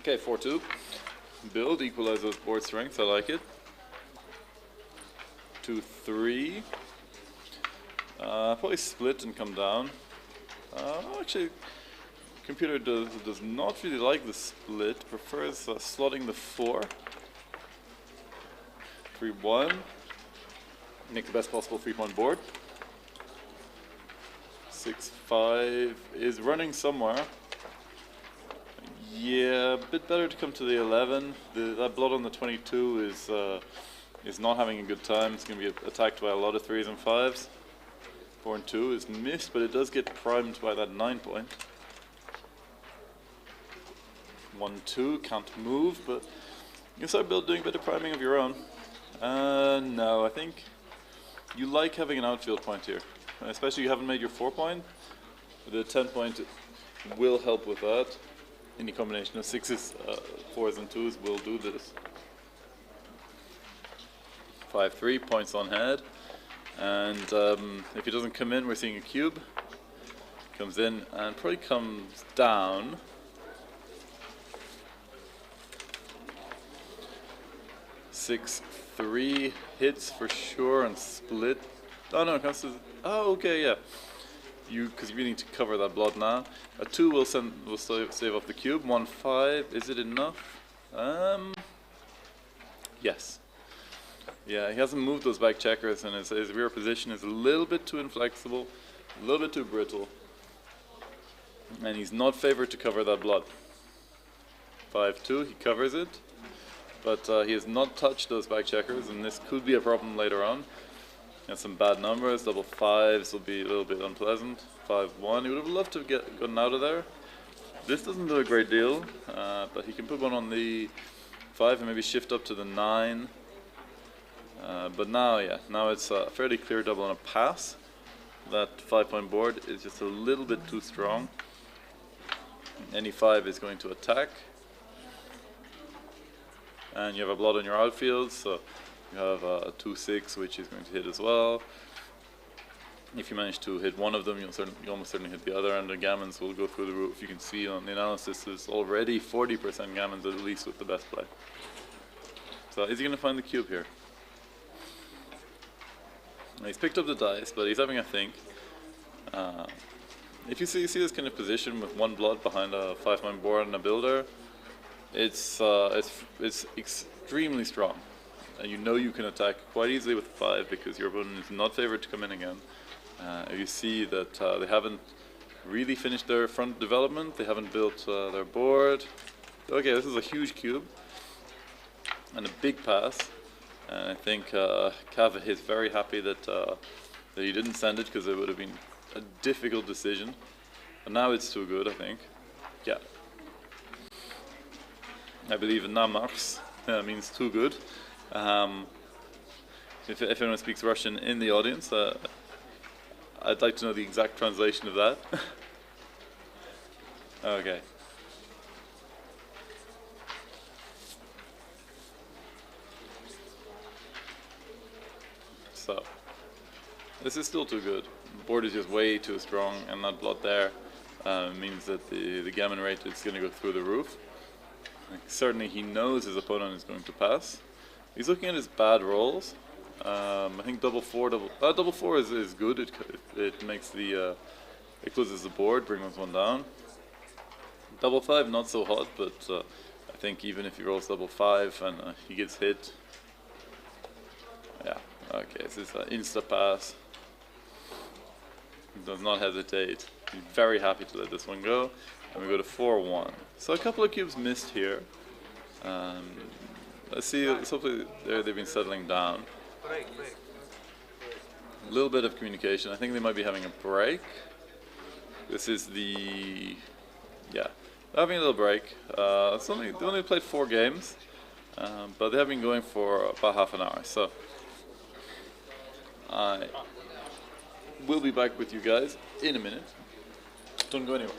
Speaker 8: Okay, 4-2. Build, equalize those board strengths, I like it. 2-3. Probably split and come down. Actually, computer does not really like the split, prefers slotting the 4. 3-1. Make the best possible 3-point board. 6-5 is running somewhere. Yeah, a bit better to come to the 11. That blood on the 22 is not having a good time. It's going to be attacked by a lot of 3s and 5s. 4 and 2 is missed, but it does get primed by that 9 point. 1-2 can't move, but you can start doing a bit of priming of your own. No, I think you like having an outfield point here, especially you haven't made your 4 point. The 10 point will help with that. Any combination of 6s, 4s and 2s will do this. 5-3, points on head. And if he doesn't come in, we're seeing a cube. Comes in and probably comes down. Six, 3 hits for sure and split. Oh no, it comes to, oh okay, yeah. Because you really need to cover that blood now. A 2 will save off the cube. 1-5, is it enough? Yes. Yeah, he hasn't moved those back checkers, and his rear position is a little bit too inflexible, a little bit too brittle, and he's not favored to cover that blood. 5-2, he covers it, but he has not touched those back checkers, and this could be a problem later on. And some bad numbers, double 5s will be a little bit unpleasant. 5-1, he would have loved to have gotten out of there. This doesn't do a great deal, but he can put one on the 5 and maybe shift up to the 9. But now, yeah, now it's a fairly clear double on a pass. That 5-point board is just a little bit too strong. Any 5 is going to attack. And you have a blood on your outfield, so you have a 2-6, which is going to hit as well. If you manage to hit one of them, you'll almost certainly hit the other, and the gammons will go through the roof. You can see on the analysis there's already 40% gammons at least with the best play. So is he going to find the cube here? He's picked up the dice, but he's having a think. If you see this kind of position with one blood behind a 5-point board and a builder, it's extremely strong. And you know you can attack quite easily with 5 because your opponent is not favored to come in again. You see that they haven't really finished their front development, they haven't built their board. Okay, this is a huge cube and a big pass. And I think Kava is very happy that he didn't send it because it would have been a difficult decision. But now it's too good, I think. Yeah. I believe namaks means too good. If anyone speaks Russian in the audience, I'd like to know the exact translation of that. Okay. So, this is still too good. The board is just way too strong, and that blood there means that the gammon rate is going to go through the roof. Like, certainly he knows his opponent is going to pass. He's looking at his bad rolls. I think double four is good. It makes it closes the board, brings one down. Double 5 not so hot, but I think even if he rolls double 5 and he gets hit, yeah. Okay, this is an insta pass. He does not hesitate. He's very happy to let this one go. And we go to 4-1. So a couple of cubes missed here. Let's see. Hopefully they've been settling down. A little bit of communication. I think they might be having a break. This is the they're having a little break. They only played 4 games, but they have been going for about half an hour. So I will be back with you guys in a minute. Don't go anywhere.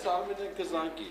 Speaker 10: Armenian Kazanki.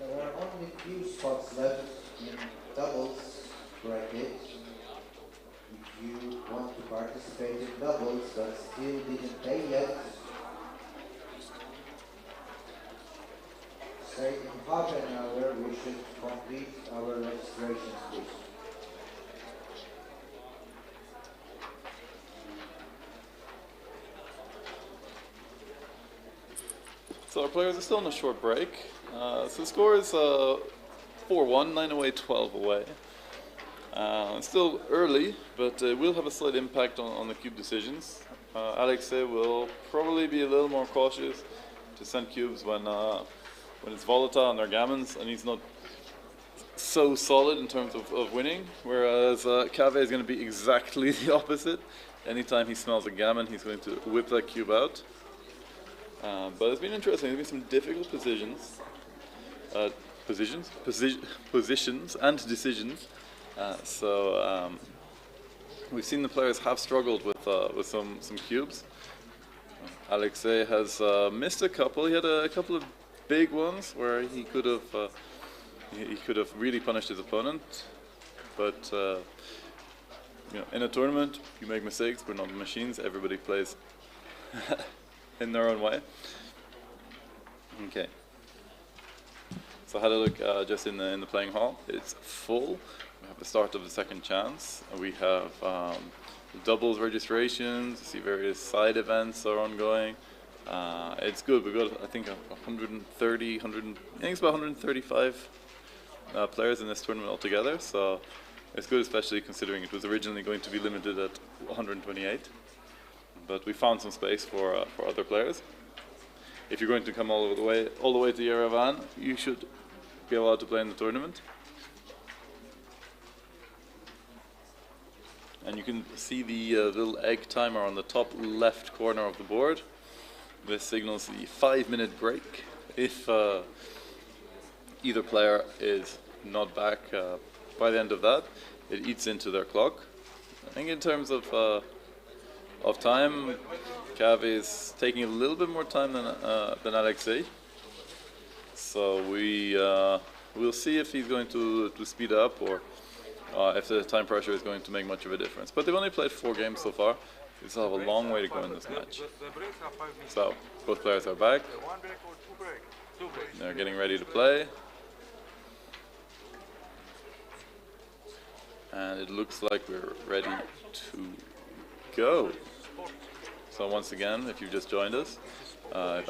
Speaker 6: There are only few spots left in doubles bracket. If you want to participate in doubles but still didn't pay yet, say in half an hour we should complete our registration please.
Speaker 8: So our players are still on a short break. So the score is 4-1, 9 away, 12 away. It's still early, but it will have a slight impact on the cube decisions. Alexei will probably be a little more cautious to send cubes when it's volatile on their gammons, and he's not so solid in terms of winning, whereas Kave is going to be exactly the opposite. Anytime he smells a gammon, he's going to whip that cube out. But it's been interesting. There's been some difficult positions and decisions. We've seen the players have struggled with some cubes. Alexei has missed a couple. He had a couple of big ones where he could have really punished his opponent. But in a tournament, you make mistakes. We're not machines. Everybody plays in their own way. Okay. So I had a look just in the playing hall. It's full. We have the start of the second chance. We have doubles registrations. You see various side events are ongoing. It's good. We've got I think 130, I think it's about 135 players in this tournament altogether. So it's good, especially considering it was originally going to be limited at 128. But we found some space for other players. If you're going to come all the way to Yerevan, you should be allowed to play in the tournament. And you can see the little egg timer on the top left corner of the board. This signals the 5-minute break if either player is not back by the end of that. It eats into their clock. I think in terms of time, Cav is taking a little bit more time than Alexei. So we'll see if he's going to speed up or if the time pressure is going to make much of a difference. But they've only played 4 games so far. They still have a long way to go in this match. So both players are back. They're getting ready to play. And it looks like we're ready to go. So once again, if you've just joined us,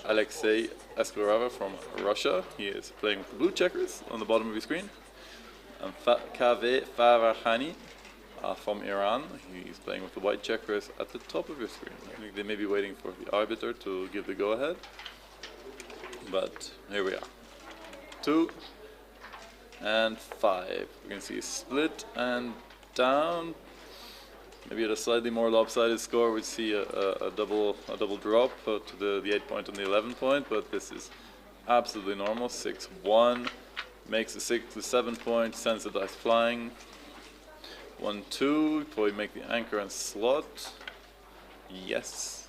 Speaker 8: Alexei Esklorava from Russia. He is playing with the blue checkers on the bottom of your screen. And Kaveh Farahani from Iran. He's playing with the white checkers at the top of your screen. I think they may be waiting for the arbiter to give the go-ahead. But here we are. 2 and 5. We can see a split and down. Maybe at a slightly more lopsided score, we'd see a double drop to the 8 point and the 11 point. But this is absolutely normal. 6-1 makes the 6 to 7 point, sends the dice flying. 1-2. Probably make the anchor and slot. Yes.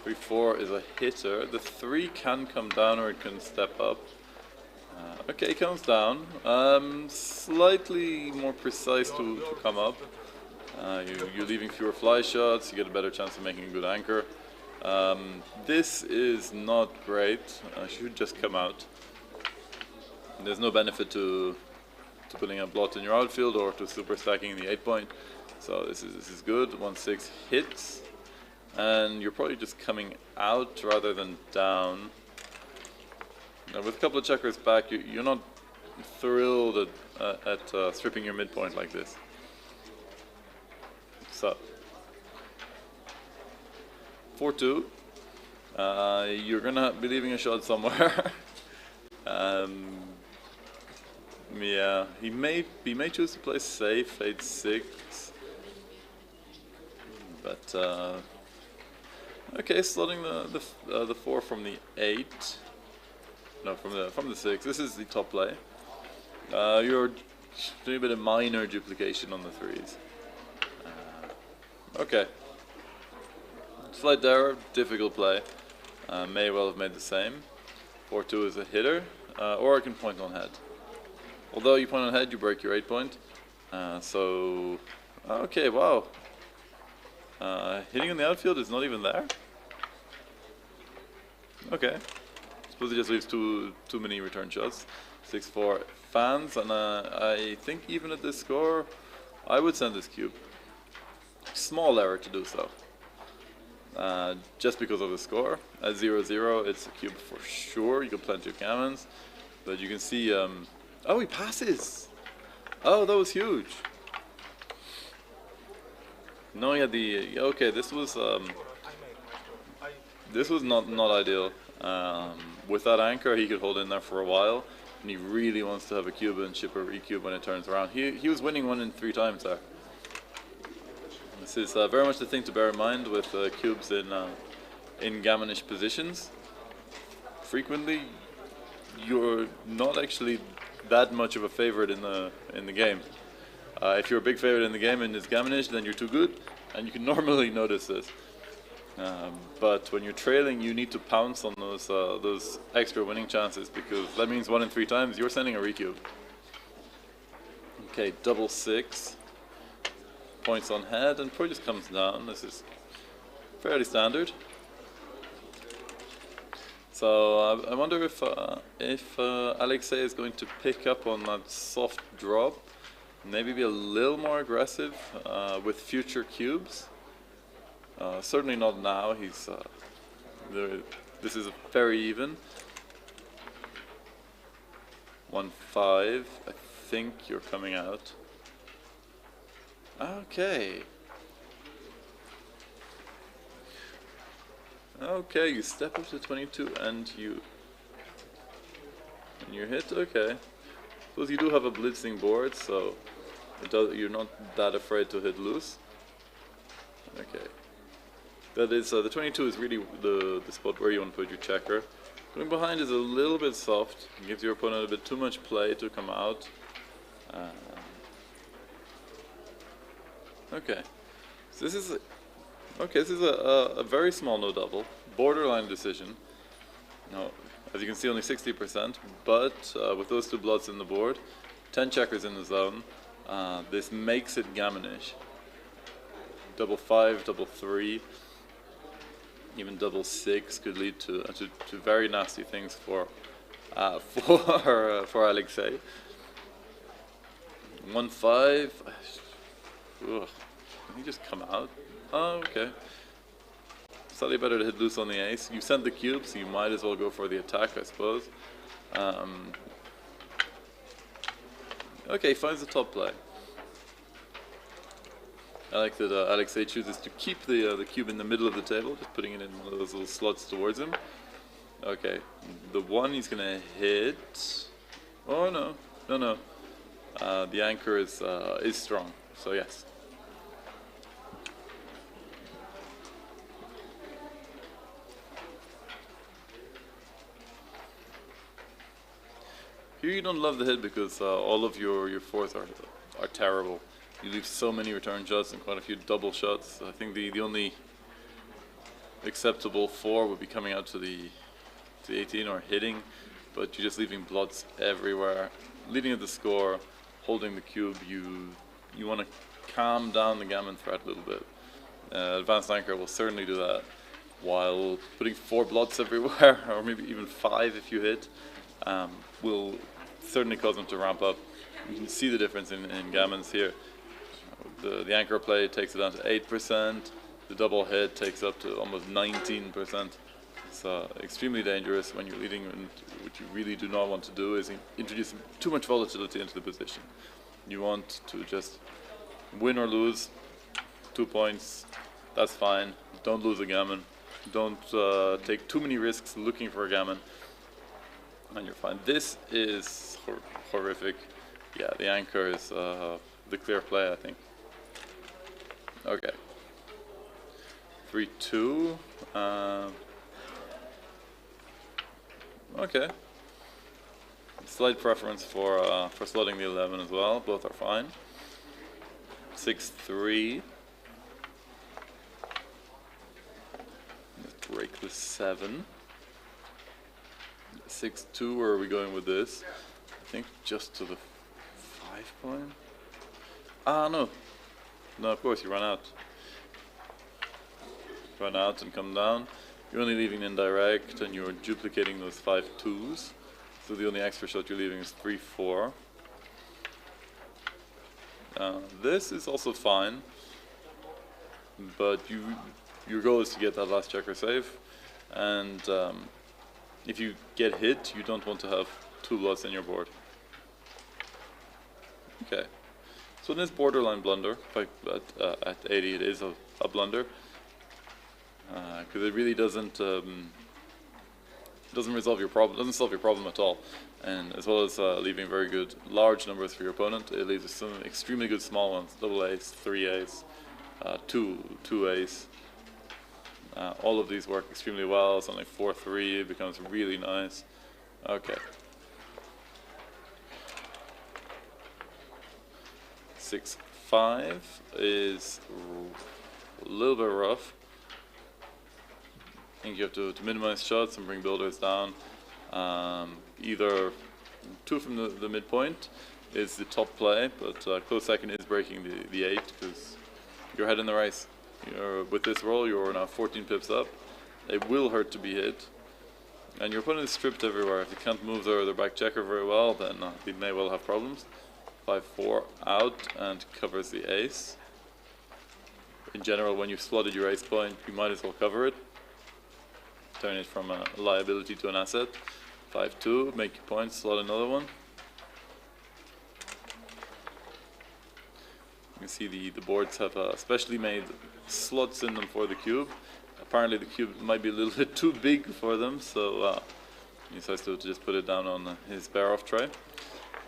Speaker 8: 3-4 is a hitter. The 3 can come down or it can step up. Okay, it comes down. Slightly more precise to come up. You're leaving fewer fly shots, you get a better chance of making a good anchor. This is not great. Should just come out. There's no benefit to putting a blot in your outfield or to super stacking the 8 point. So this is good. 1-6 hits. And you're probably just coming out rather than down. Now, with a couple of checkers back, you're not thrilled at stripping your midpoint like this. So, 4-2. You're gonna be leaving a shot somewhere. Yeah, he may choose to play safe, 8-6. But okay, slotting the 4 from the 8. No, from the 6. This is the top play. You're doing a bit of minor duplication on the 3s. Okay. Slight error, difficult play. May well have made the same. 4-2 is a hitter, or I can point on head. Although you point on head, you break your 8 point. So, okay, wow. Hitting in the outfield is not even there. Okay. Suppose he just leaves too many return shots. 6-4 fans, and I think even at this score, I would send this cube. Small error to do so. Just because of the score. At 0-0, it's a cube for sure. You can plenty of gammons, but you can see. Oh, he passes. Oh, that was huge. No, he had the. Okay, this was not ideal. With that anchor, he could hold in there for a while, and he really wants to have a cube and chip a recube when it turns around. He was winning 1 in 3 times there. This is very much the thing to bear in mind with cubes in gammonish positions. Frequently, you're not actually that much of a favorite in the game. If you're a big favorite in the game and it's gammonish, then you're too good, and you can normally notice this. But when you're trailing, you need to pounce on those extra winning chances, because that means 1 in 3 times you're sending a recube. Okay, 6-6. Points on head, and probably just comes down. This is fairly standard. So I wonder if Alexei is going to pick up on that soft drop, maybe be a little more aggressive with future cubes. Certainly not now. He's this is very even. 1-5. I think you're coming out. Okay. Okay, you step up to 22 and you hit. Okay. Plus you do have a blitzing board, so you're not that afraid to hit loose. Okay. That is, the 22 is really the spot where you want to put your checker. Going behind is a little bit soft, it gives your opponent a bit too much play to come out. Okay, so this is a very small no double, borderline decision. Now, as you can see, only 60%, but with those two blots in the board, 10 checkers in the zone, this makes it gammonish. Double 5, double 3, even double 6 could lead to very nasty things for Alexei. 1-5. Ugh. Can he just come out? Oh, okay. Slightly better to hit loose on the ace. You sent the cube, so you might as well go for the attack, I suppose. Okay, finds the top play. I like that Alexei chooses to keep the cube in the middle of the table, just putting it in one of those little slots towards him. Okay, the 1 he's gonna hit. Oh no, no. The anchor is strong, so yes. Here you don't love the hit because all of your fours are terrible. You leave so many return shots and quite a few double shots. I think the only acceptable 4 would be coming out to the 18 or hitting, but you're just leaving blots everywhere. Leading at the score, holding the cube, you want to calm down the gammon threat a little bit. Advanced anchor will certainly do that, while putting 4 blots everywhere, or maybe even 5 if you hit, will certainly cause them to ramp up. You can see the difference in gammons here. The anchor play takes it down to 8%, the double hit takes up to almost 19%. It's extremely dangerous when you're leading, and what you really do not want to do is introduce too much volatility into the position. You want to just win or lose, 2 points, that's fine. Don't lose a gammon. Don't take too many risks looking for a gammon, and you're fine. This is horrific. Yeah, the anchor is the clear play, I think. Okay. 3-2. Okay. Slight preference for slotting the 11 as well. Both are fine. 6-3. Let's break the 7. 6-2. Where are we going with this? I think just to the 5 point. Ah, no. No, of course, you run out. Run out and come down. You're only leaving indirect, and you're duplicating those 5 2s. So the only extra shot you're leaving is 3-4. This is also fine, but your goal is to get that last checker safe, and if you get hit, you don't want to have 2 blots in your board. Okay. So in this borderline blunder, but at 80 it is a blunder, because it really doesn't resolve your problem, doesn't solve your problem at all, and as well as leaving very good large numbers for your opponent, it leaves some extremely good small ones, double ace, 3 ace, 2 ace. All of these work extremely well. It's only 4-3, it becomes really nice. Okay. 6-5 is a little bit rough. I think you have to minimize shots and bring builders down. Either 2 from the midpoint is the top play, but close second is breaking the 8 because you're ahead in the race. With this roll, you're now 14 pips up. It will hurt to be hit, and your opponent is stripped everywhere. If you can't move their back checker very well, then they may well have problems. 5-4 out and covers the ace. In general, when you've slotted your ace point, you might as well cover it. Turn it from a liability to an asset. 5-2, make your point, slot another one. You can see the boards have specially made slots in them for the cube. Apparently the cube might be a little bit too big for them, so he decides to just put it down on his bear-off tray.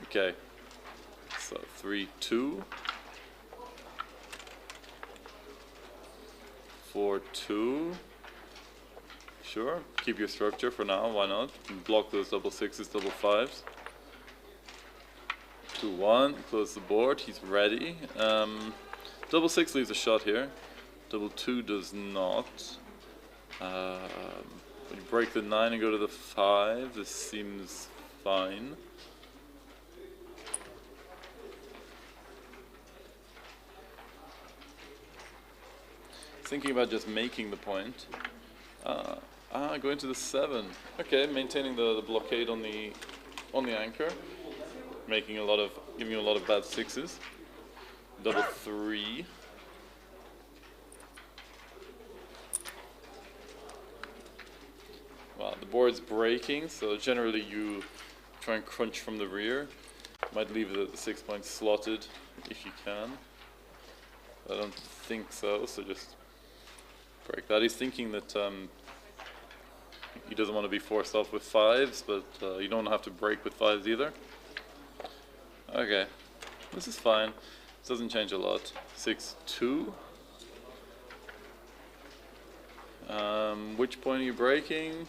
Speaker 8: Okay. So 3-2. 4-2. Sure, keep your structure for now, why not? Block those double sixes, double fives. 2-1, close the board, he's ready. Double six leaves a shot here. Double two does not. When you break the 9 and go to the 5, this seems fine. Thinking about just making the point. Going to the 7. Okay, maintaining the blockade on the anchor, giving a lot of bad sixes. Double 3. Well, the board's breaking, so generally you try and crunch from the rear. Might leave the 6 points slotted if you can. I don't think so, so just break that. He's thinking that he doesn't want to be forced off with 5s, but you don't have to break with 5s either. Okay, this is fine. This doesn't change a lot. 6-2. Which point are you breaking?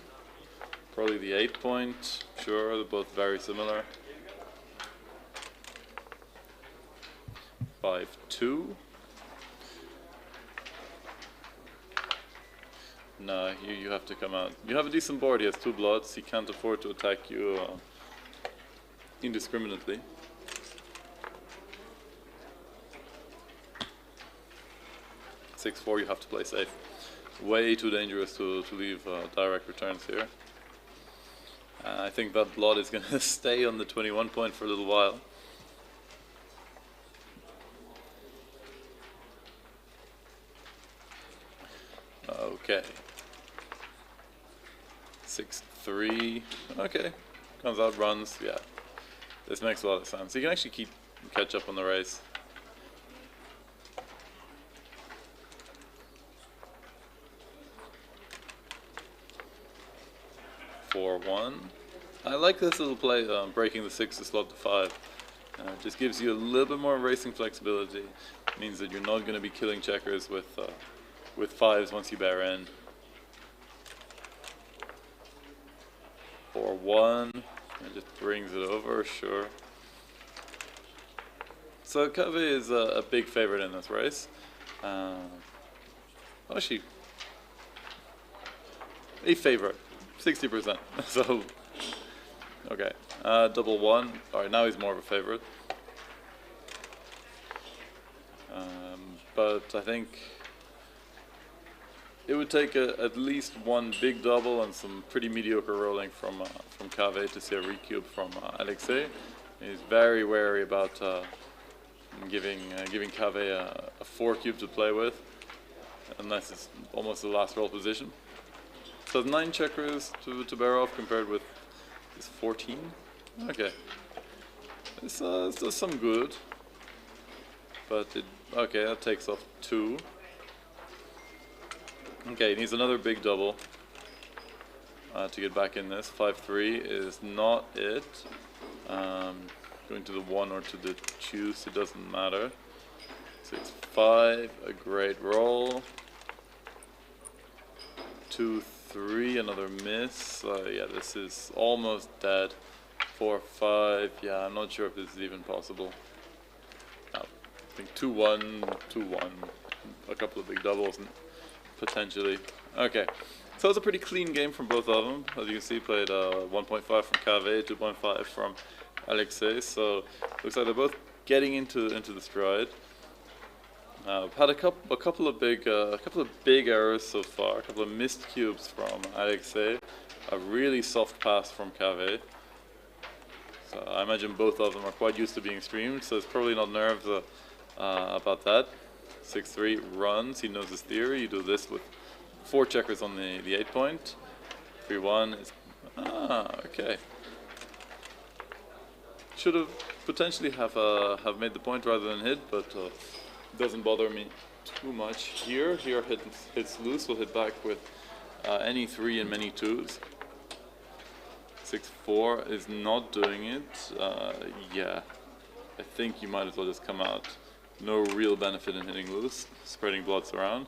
Speaker 8: Probably the 8 point. Sure, they're both very similar. 5-2. No, you have to come out. You have a decent board. He has 2 blots. He can't afford to attack you indiscriminately. Six 4. You have to play safe. Way too dangerous to leave direct returns here. I think that blot is going to stay on the 21 point for a little while. Okay. 6-3. Okay. Comes out, runs. Yeah. This makes a lot of sense. You can actually catch up on the race. I like this little play, breaking the 6 to slot the 5. It just gives you a little bit more racing flexibility. It means that you're not going to be killing checkers with 5s once you bear in. 4-1. It just brings it over, sure. So Cave is a big favorite in this race. Actually, a favorite. 60%. So, okay. Double 1. Alright, now he's more of a favorite. But I think it would take at least one big double and some pretty mediocre rolling from Cave to see a recube from Alexei. He's very wary about giving Cave a 4 cube to play with, unless it's almost the last roll position. So 9 checkers to bear off compared with this 14. Okay, this does some good, but okay, that takes off 2. Okay, he needs another big double to get back in this. 5-3 is not it. Going to the 1 or to the juice, it doesn't matter. 6-5, a great roll. 2-3, another miss. Yeah, this is almost dead. 4-5, yeah, I'm not sure if this is even possible. No, I think 2-1, 2-1, a couple of big doubles potentially. Okay, so it's a pretty clean game from both of them. As you can see, played 1.5 from Cave, 2.5 from Alexei. So looks like they're both getting into the stride. Had a couple of big errors so far. A couple of missed cubes from Alexei. A really soft pass from Cave. So I imagine both of them are quite used to being streamed. So it's probably not nerves about that. 6-3 runs. He knows his theory. You do this with 4 checkers on the 8 point. 3-1 is okay. Should have potentially have made the point rather than hit, but doesn't bother me too much here. Here hits loose. We'll hit back with any 3 and many 2s. 6-4 is not doing it. Yeah, I think you might as well just come out. No real benefit in hitting loose, spreading blots around.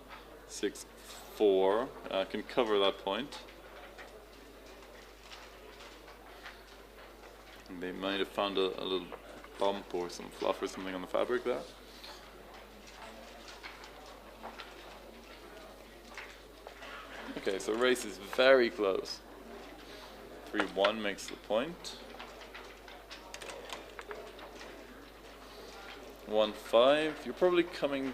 Speaker 8: 6-4 can cover that point. And they might have found a little bump or some fluff or something on the fabric there. Okay, so race is very close. 3-1 makes the point. 1-5, you're probably coming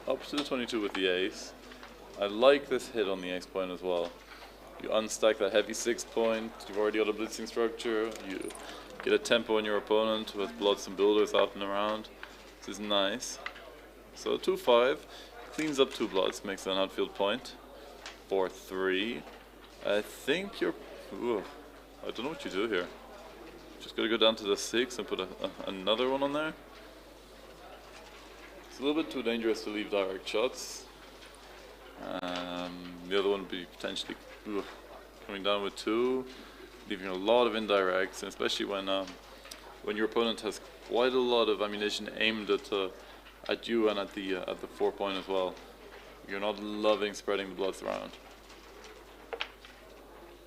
Speaker 8: up to the 22 with the ace. I like this hit on the ace point as well. You unstack that heavy 6 point, you've already got a blitzing structure, you get a tempo on your opponent who has blots and builders out and around. This is nice. So 2-5, cleans up 2 blots, makes an outfield point. 4-3, I think you're... Ooh, I don't know what you do here. Just gotta go down to the 6 and put another one on there. It's a little bit too dangerous to leave direct shots. The other one would be potentially coming down with 2, leaving a lot of indirects, and especially when your opponent has quite a lot of ammunition aimed at you and at the 4 point as well. You're not loving spreading the blots around.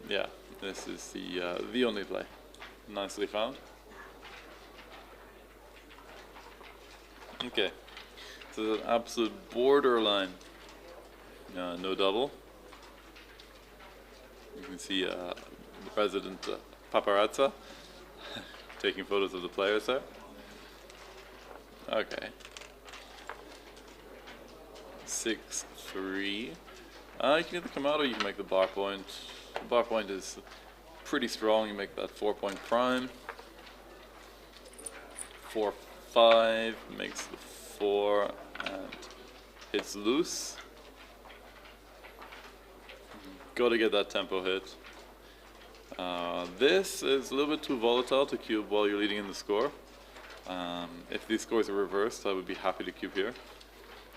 Speaker 8: Yeah, this is the only play. Nicely found. Okay, so it's an absolute borderline. No double. You can see the president paparazza taking photos of the players there. Okay. 6-3. You can either come out or you can make the bar point. The bar point is pretty strong. You make that 4 point prime. 4-5 makes the 4 and hits loose. Got to get that tempo hit. This is a little bit too volatile to cube while you're leading in the score. If these scores are reversed, I would be happy to cube here.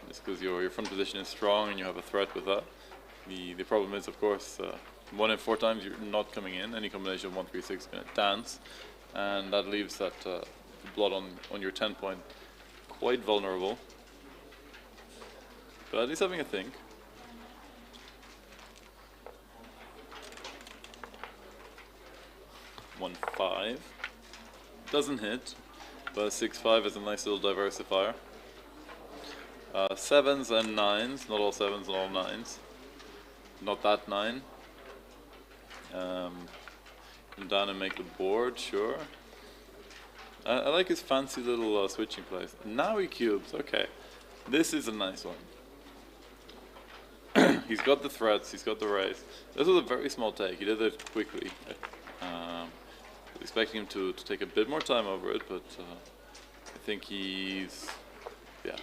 Speaker 8: Just because your front position is strong and you have a threat with that. The problem is, of course, 1 in 4 times you're not coming in. Any combination of 1, 3, 6 is going to dance, and that leaves that blood on your 10 point quite vulnerable. But at least having a think. One 5 doesn't hit, but 6-5 is a nice little diversifier. 7s and 9s, not all 7s and all 9s. Not that 9. Come down and make the board, sure. I like his fancy little switching plays. Now he cubes, okay. This is a nice one. He's got the threats, he's got the raise. This was a very small take, he did it quickly. Expecting him to take a bit more time over it, but I think he's... yeah.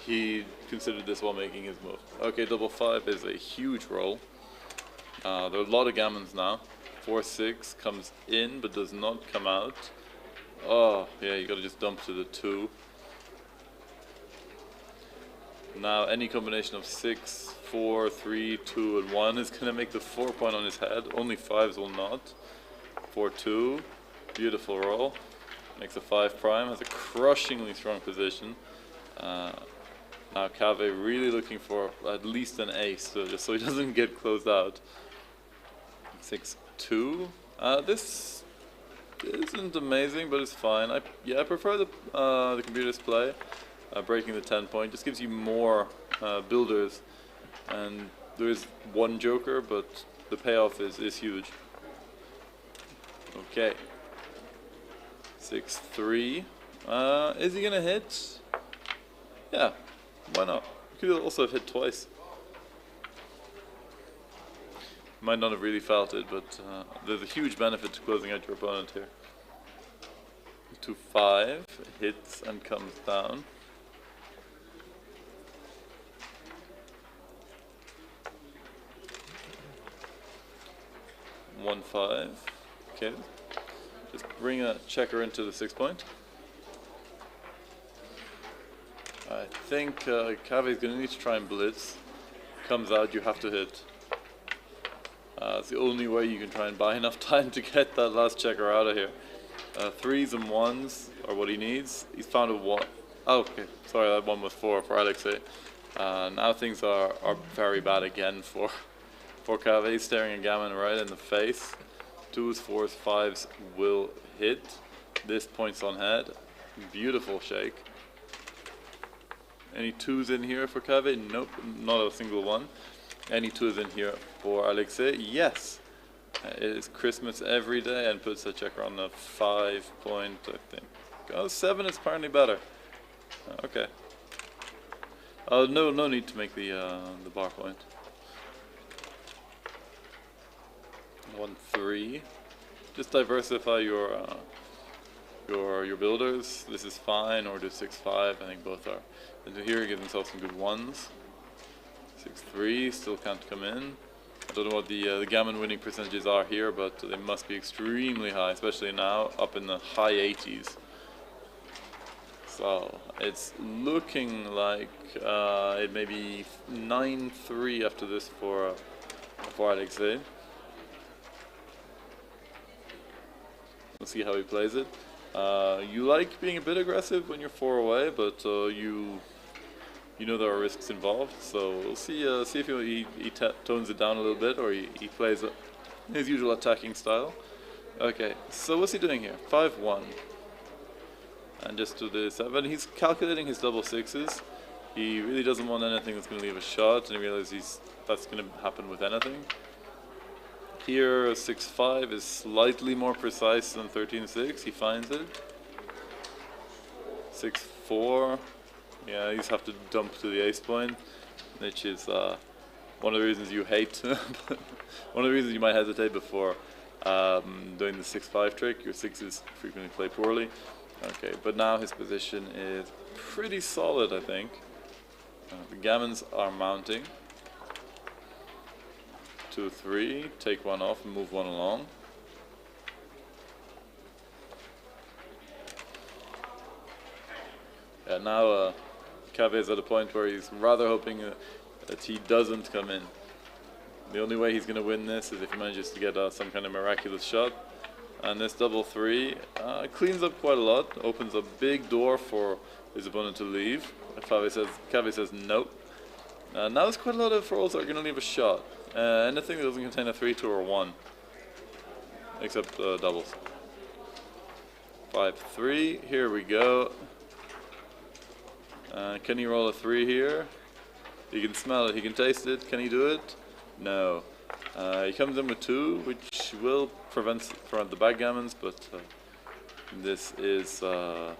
Speaker 8: He considered this while making his move. Okay, double 5 is a huge roll. There are a lot of gammons now. 4-6 comes in but does not come out. Oh, yeah, you gotta just dump to the 2. Now any combination of 6, 4, 3, 2, and 1 is gonna make the 4 point on his head. Only 5s will not. 4-2, beautiful roll. Makes a 5 prime, has a crushingly strong position. Now Cave really looking for at least an ace, just so he doesn't get closed out. 6-2. This isn't amazing, but it's fine. I prefer the computer's play. Breaking the 10 point just gives you more builders, and there is one joker, but the payoff is huge. Okay. 6-3. Is he gonna hit? Yeah. Why not? You could also have hit twice. Might not have really felt it, but there's a huge benefit to closing out your opponent here. 2-5 hits and comes down. One 5. Okay. Just bring a checker into the 6 point. I think Cave is going to need to try and blitz. Comes out, you have to hit. It's the only way you can try and buy enough time to get that last checker out of here. Threes and ones are what he needs. He's found a one. Oh, okay, sorry, that one was four for Alexei. Now things are very bad again for Kave. He's staring at Gammon right in the face. Twos, fours, fives will hit. This points on head. Beautiful shake. Any twos in here for Kave? Nope, not a single one. Any twos in here for Alexei? Yes. It is Christmas every day and puts a checker on the 5 point, I think. Oh, 7 is apparently better. Okay. No need to make the bar point. 1, 3. Just diversify your builders. This is fine, or do 6, 5. I think both are. And here he gives himself some good ones. 6, 3 still can't come in. I don't know what the gammon winning percentages are here, but they must be extremely high, especially now up in the high 80s. So it's looking like it may be 9-3 after this for Alexei. We'll see how he plays it. You like being a bit aggressive when you're 4 away, but you know there are risks involved. So we'll see if he tones it down a little bit, or he plays his usual attacking style. Okay, so what's he doing here? 5-1. And just to the 7, he's calculating his double sixes. He really doesn't want anything that's going to leave a shot, and he realizes that's going to happen with anything. Here, 6-5 is slightly more precise than 13-6. He finds it. 6-4. Yeah, you just have to dump to the ace point, which is one of the reasons you hate. One of the reasons you might hesitate before doing the 6-5 trick. Your sixes frequently play poorly. Okay, but now his position is pretty solid, I think. The gammons are mounting. 2, 3, take one off and move one along. Yeah, now Kave is at a point where he's rather hoping that he doesn't come in. The only way he's going to win this is if he manages to get some kind of miraculous shot. And this double 3 cleans up quite a lot, opens a big door for his opponent to leave. Kave says nope. Now there's quite a lot of rolls that are going to leave a shot. Anything that doesn't contain a 3, 2, or 1. Except doubles. 5, 3, here we go. Can he roll a 3 here? He can smell it, he can taste it. Can he do it? No. He comes in with 2, which will prevent the backgammons, but this is I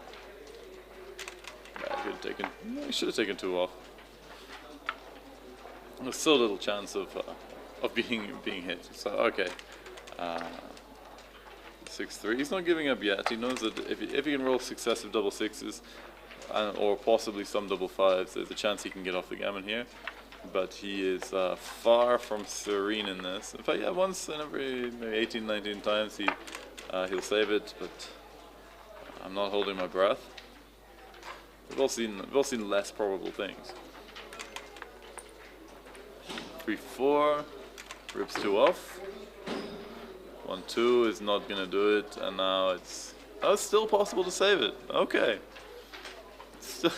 Speaker 8: should have taken 2 off. There's still a little chance of being hit. So okay, 6-3. He's not giving up yet. He knows that if he can roll successive double sixes, or possibly some double 5s, there's a chance he can get off the gammon here. But he is far from serene in this. In fact, yeah, once in every maybe 18, 19 times he'll save it, but I'm not holding my breath. We've all seen less probable things. 3, 4, rips 2 off. 1, 2 is not gonna do it, and now it's still possible to save it. Okay.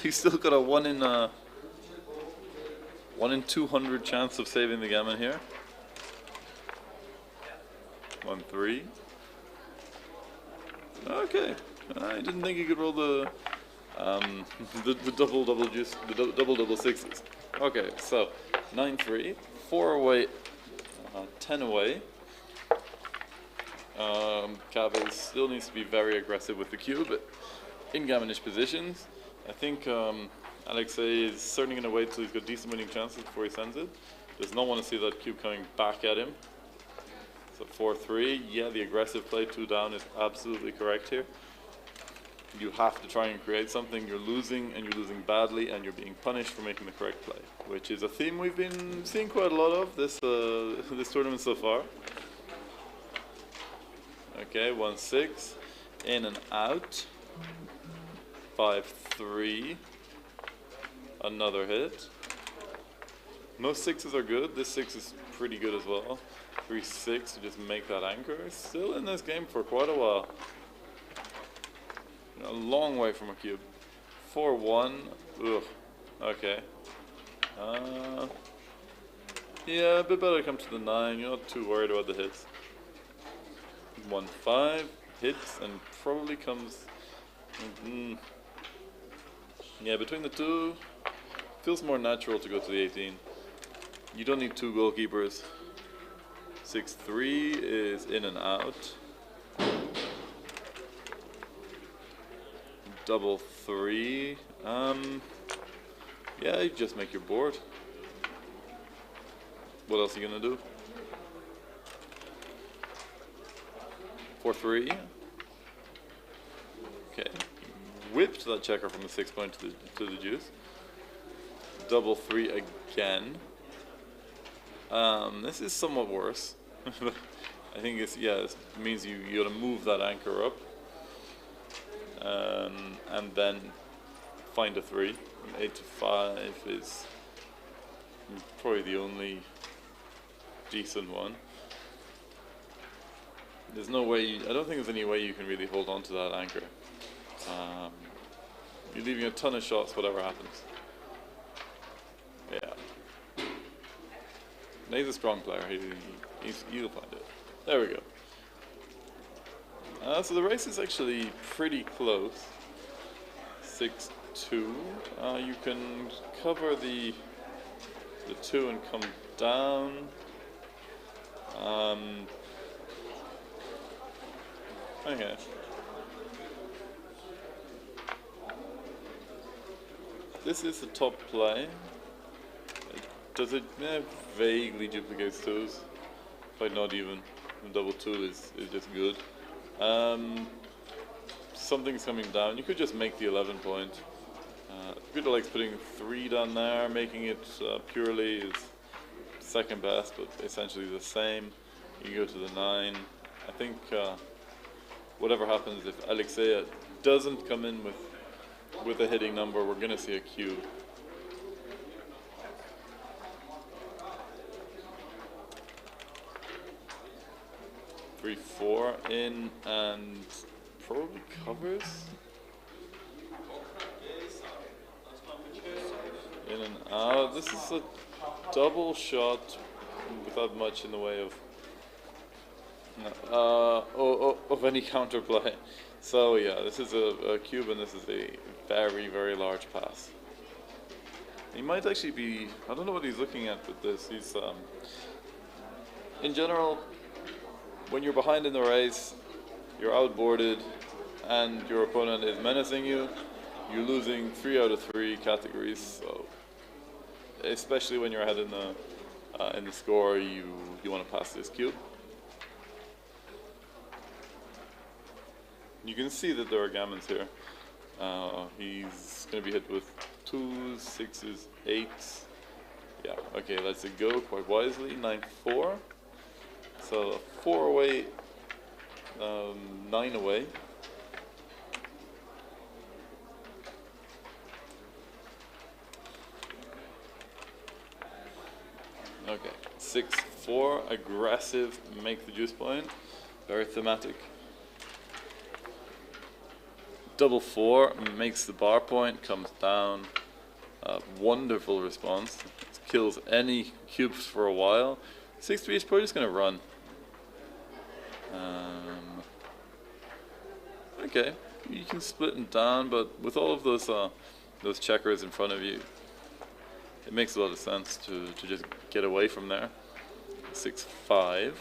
Speaker 8: He's still got a 1 in 200 chance of saving the gammon here. 1, 3. Okay, I didn't think he could roll the double sixes. Okay, so 9, 3, 4 away, 10 away. Kave still needs to be very aggressive with the cube in gammonish positions. I think Alexei is certainly going to wait till he's got decent winning chances before he sends it. Does not want to see that cube coming back at him. So 4-3, yeah, the aggressive play 2 down is absolutely correct here. You have to try and create something. You're losing, and you're losing badly, and you're being punished for making the correct play, which is a theme we've been seeing quite a lot of this tournament so far. Okay, 1-6, in and out. 5-3. Another hit. Most 6s are good. This 6 is pretty good as well. 3-6 to just make that anchor. Still in this game for quite a while. A long way from a cube. 4-1. Ugh. Okay. Yeah, a bit better to come to the 9. You're not too worried about the hits. 1-5 hits and probably comes. Yeah, between the two, feels more natural to go to the 18. You don't need two goalkeepers. 6-3 is in and out. Double 3. Yeah, you just make your board. What else are you gonna do? 4-3. Okay. Whipped that checker from the 6 point to the deuce. Double 3 again. This is somewhat worse. I think it's, yeah, it means you gotta move that anchor up. And then find a 3. 8-5 is probably the only decent one. There's no way, I don't think there's any way you can really hold on to that anchor. You're leaving a ton of shots whatever happens. Yeah. He's a strong player, he'll find it. There we go. So the race is actually pretty close. 6-2. You can cover the 2 and come down. Okay. This is the top play. Does it vaguely duplicates 2s? But not even. Double 2 is just good. Something's coming down. You could just make the 11 point. Peter likes putting 3 down there, making it purely is second best, but essentially the same. You go to the 9. I think whatever happens, if Alexeya doesn't come in with a hitting number, we're going to see a cube. Three, 4 in and probably covers. In and out. This is a double shot without much in the way of any counterplay. So yeah, this is a cube and this is a very, very large pass. He might actually be, I don't know what he's looking at with this. He's in general, when you're behind in the race, you're outboarded and your opponent is menacing you, you're losing 3 out of 3 categories. So especially when you're ahead in the score, you want to pass this cube. You can see that there are gammons here. He's going to be hit with 2s, 6s, 8s. Yeah, okay, lets it go quite wisely. 9-4. So 4 away, 9 away. Okay, 6-4, aggressive, make the juice point. Very thematic. Double 4 makes the bar point, comes down. Wonderful response. Kills any cubes for a while. 6-3 is probably just going to run. Okay, you can split them down, but with all of those checkers in front of you, it makes a lot of sense to just get away from there. 6-5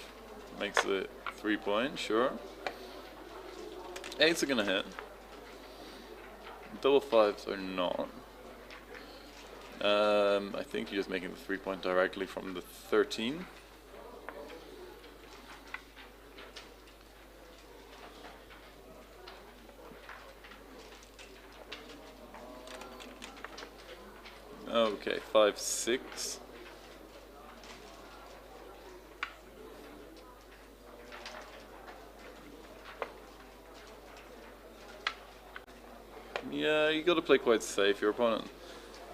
Speaker 8: makes it 3 point, sure. 8s are going to hit. Double 5s are not. I think you're just making the 3 point directly from the 13. Okay, 5-6. Yeah, you got to play quite safe. Your opponent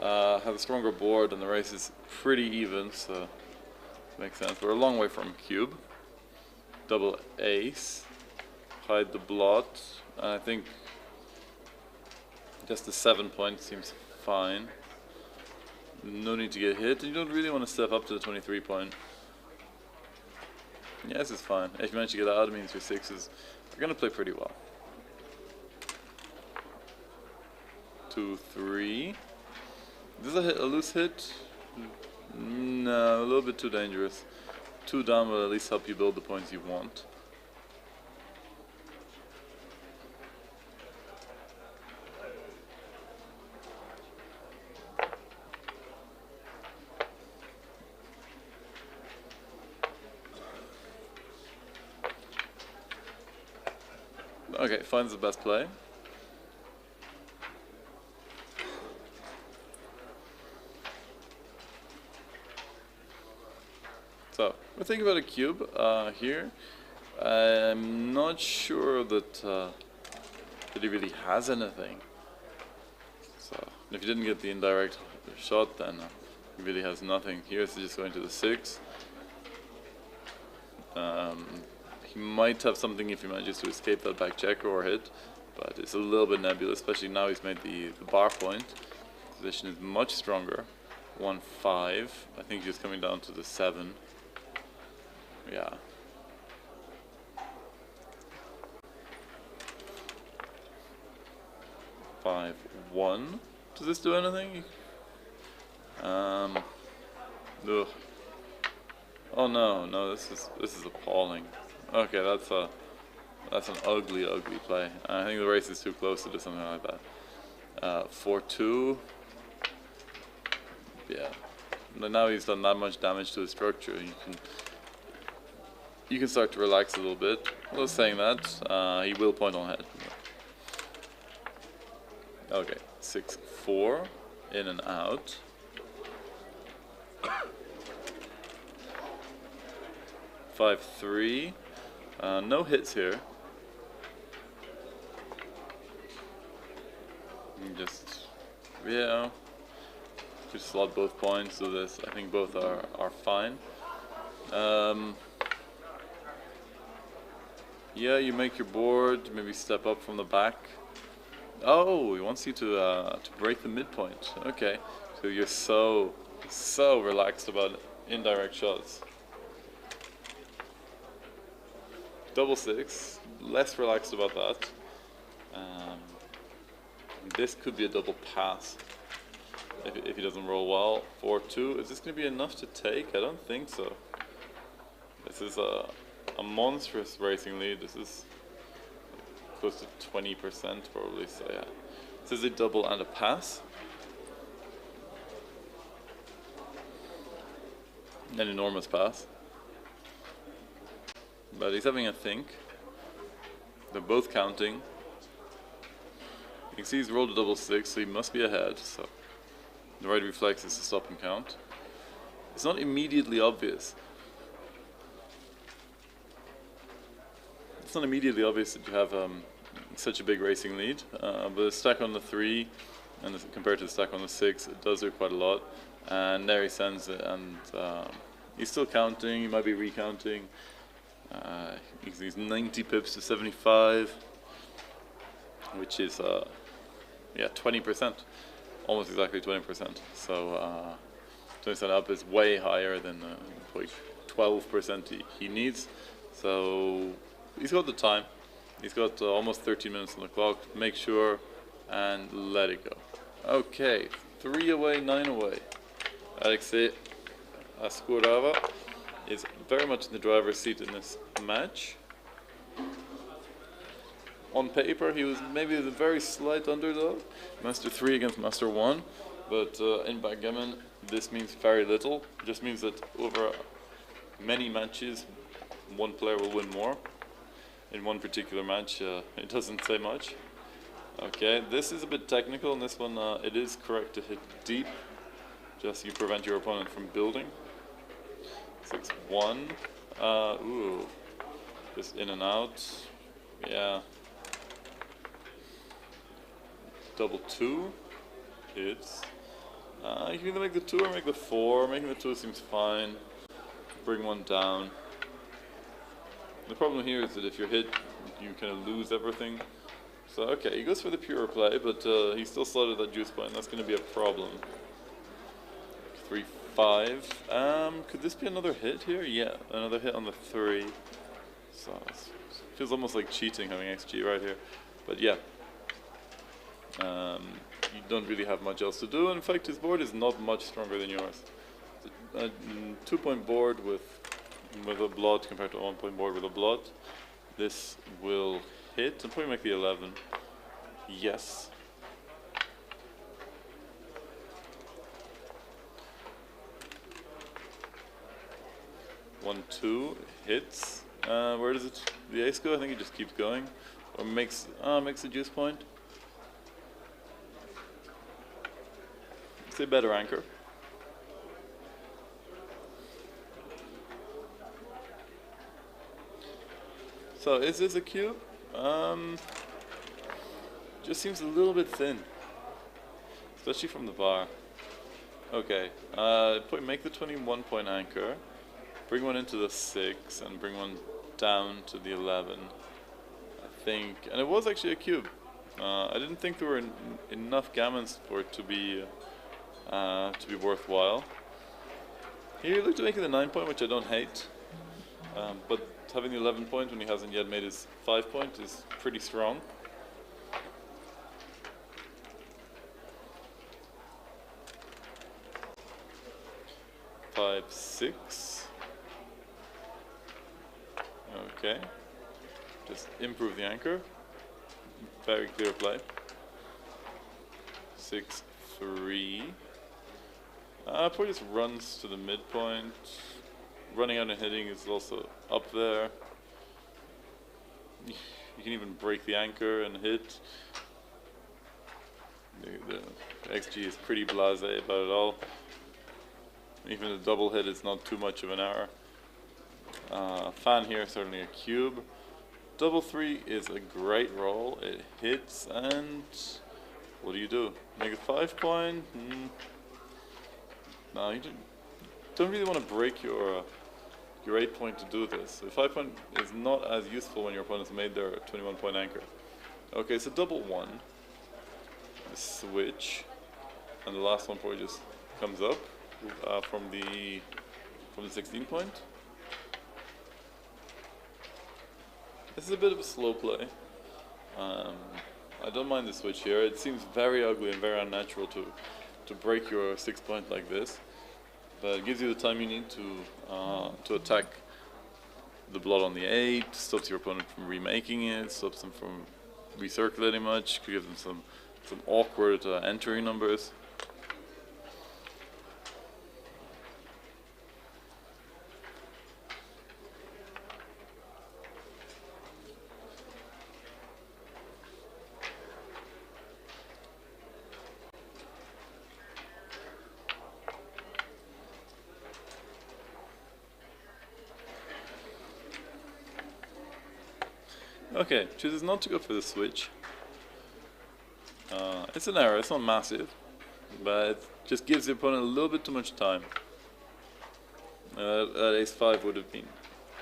Speaker 8: has a stronger board and the race is pretty even, so Makes sense. We're a long way from cube. Double ace. Hide the blot. I think just the 7 point seems fine. No need to get hit. You don't really want to step up to the 23 point. Yeah, this is fine. If you manage to get out, it means your sixes are going to play pretty well. 2, 3. Is this a loose hit? No, a little bit too dangerous. 2 down will at least help you build the points you want. Okay, finds the best play. So, we're thinking about a cube here. I'm not sure that he really has anything. So, if he didn't get the indirect shot, then he really has nothing. Here's just going to the 6. He might have something if he manages to escape that back checker or hit, but it's a little bit nebulous, especially now he's made the bar point. Position is much stronger. 1, 5. I think he's coming down to the 7. Yeah. Five, 1. Does this do anything? Ugh. Oh no, this is appalling. Okay, that's an ugly play. I think the race is too close to do something like that. 4, 2. Yeah. Now he's done that much damage to the structure. You can start to relax a little bit. Well, saying that, he will point on head. Okay, 6, 4, in and out. 5, 3. No hits here. Just slot both points to this. I think both are fine. Yeah, you make your board, maybe step up from the back. Oh, he wants you to break the midpoint. Okay, so you're so relaxed about indirect shots. Double 6, less relaxed about that. This could be a double pass if he doesn't roll well. 4, 2, is this going to be enough to take? I don't think so. This is a monstrous racing lead. This is close to 20% probably, so yeah. This is a double and a pass. An enormous pass. But he's having a think. They're both counting. You can see he's rolled a double 6, so he must be ahead. So the right reflex is to stop and count. It's not immediately obvious. It's not immediately obvious that you have such a big racing lead, but the stack on the 3 and compared to the stack on the 6, it does do quite a lot. And there he sends it, and he's still counting. He might be recounting. He's 90 pips to 75, which is 20%, almost exactly 20%. So 20% up is way higher than the 12% he needs. So he's got the time. He's got almost 13 minutes on the clock. Make sure and let it go. Okay, 3 away, 9 away. Alexei Askurava is very much in the driver's seat in this match. On paper, he was maybe the very slight underdog, Master 3 against Master 1, but in Backgammon, this means very little. It just means that over many matches, one player will win more. In one particular match, it doesn't say much. Okay, this is a bit technical. In this one, it is correct to hit deep, just you prevent your opponent from building. 6, 1. Ooh, just in and out. Yeah. Double 2 hits. You can either make the 2 or make the 4. Making the 2 seems fine. bring one down. The problem here is that if you're hit, you kind of lose everything. So okay, he goes for the pure play, but he still slotted that juice point. That's going to be a problem. 3-5. Could this be another hit here? Yeah, another hit on the 3. So it feels almost like cheating having XG right here. But yeah, you don't really have much else to do. In fact, his board is not much stronger than yours. It's a 2-point board with a blot compared to a 1-point board with a blot. This will hit and probably make the 11. Yes. One, 2 hits. Where does the ace go? I think it just keeps going, or makes a juice point. It's a better anchor. So is this a cube? Just seems a little bit thin, especially from the bar. Okay, make the 21-point anchor, bring one into the 6, and bring one down to the 11. I think, and it was actually a cube. I didn't think there were enough gammons for it to be worthwhile. Here you look to make it the 9-point, which I don't hate, but having the 11-point when he hasn't yet made his 5-point is pretty strong. Five, 6. Okay. Just improve the anchor. Very clear play. 6, 3. Probably just runs to the midpoint. Running out and hitting is also up there. You can even break the anchor and hit. The XG is pretty blasé about it all. Even the double hit is not too much of an error. Fan here, certainly a cube. Double 3 is a great roll. It hits, and what do? Make a 5-point? No, you don't really want to break your 8-point to do this. So 5-point is not as useful when your opponent's made their 21-point anchor. Okay, so double 1. Switch, and the last one probably just comes up from the 16-point. This is a bit of a slow play. I don't mind the switch here. It seems very ugly and very unnatural to break your 6-point like this, but it gives you the time you need to attack the blot on the 8, stops your opponent from remaking it, stops them from recirculating much, could give them some awkward entering numbers. Okay, chooses not to go for the switch. It's an error, it's not massive, but it just gives the opponent a little bit too much time. That ace-5 would have been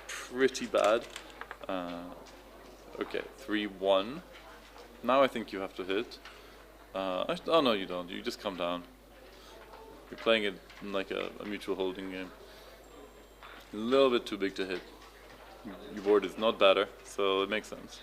Speaker 8: pretty bad. Okay, 3-1. Now I think you have to hit. Oh no, you don't. You just come down. You're playing it like a mutual holding game. A little bit too big to hit. Your board is not better, so it makes sense.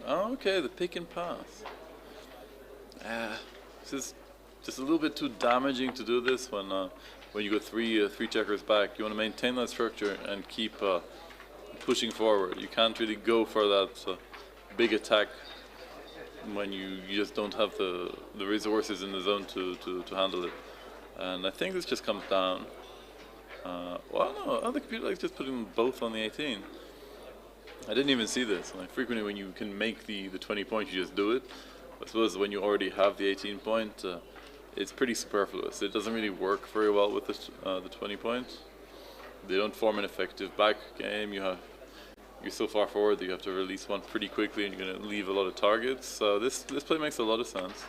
Speaker 8: Okay, the pick and pass. This is just a little bit too damaging to do this when you go three checkers back. You want to maintain that structure and keep pushing forward. You can't really go for that big attack when you just don't have the resources in the zone to handle it. And I think this just comes down. Well, no, the computer likes just putting them both on the 18. I didn't even see this. Like, frequently when you can make the 20 points, you just do it. I suppose when you already have the 18 point, it's pretty superfluous. It doesn't really work very well with the 20 points. They don't form an effective back game. You're so far forward that you have to release one pretty quickly, and you're going to leave a lot of targets. So this play makes a lot of sense.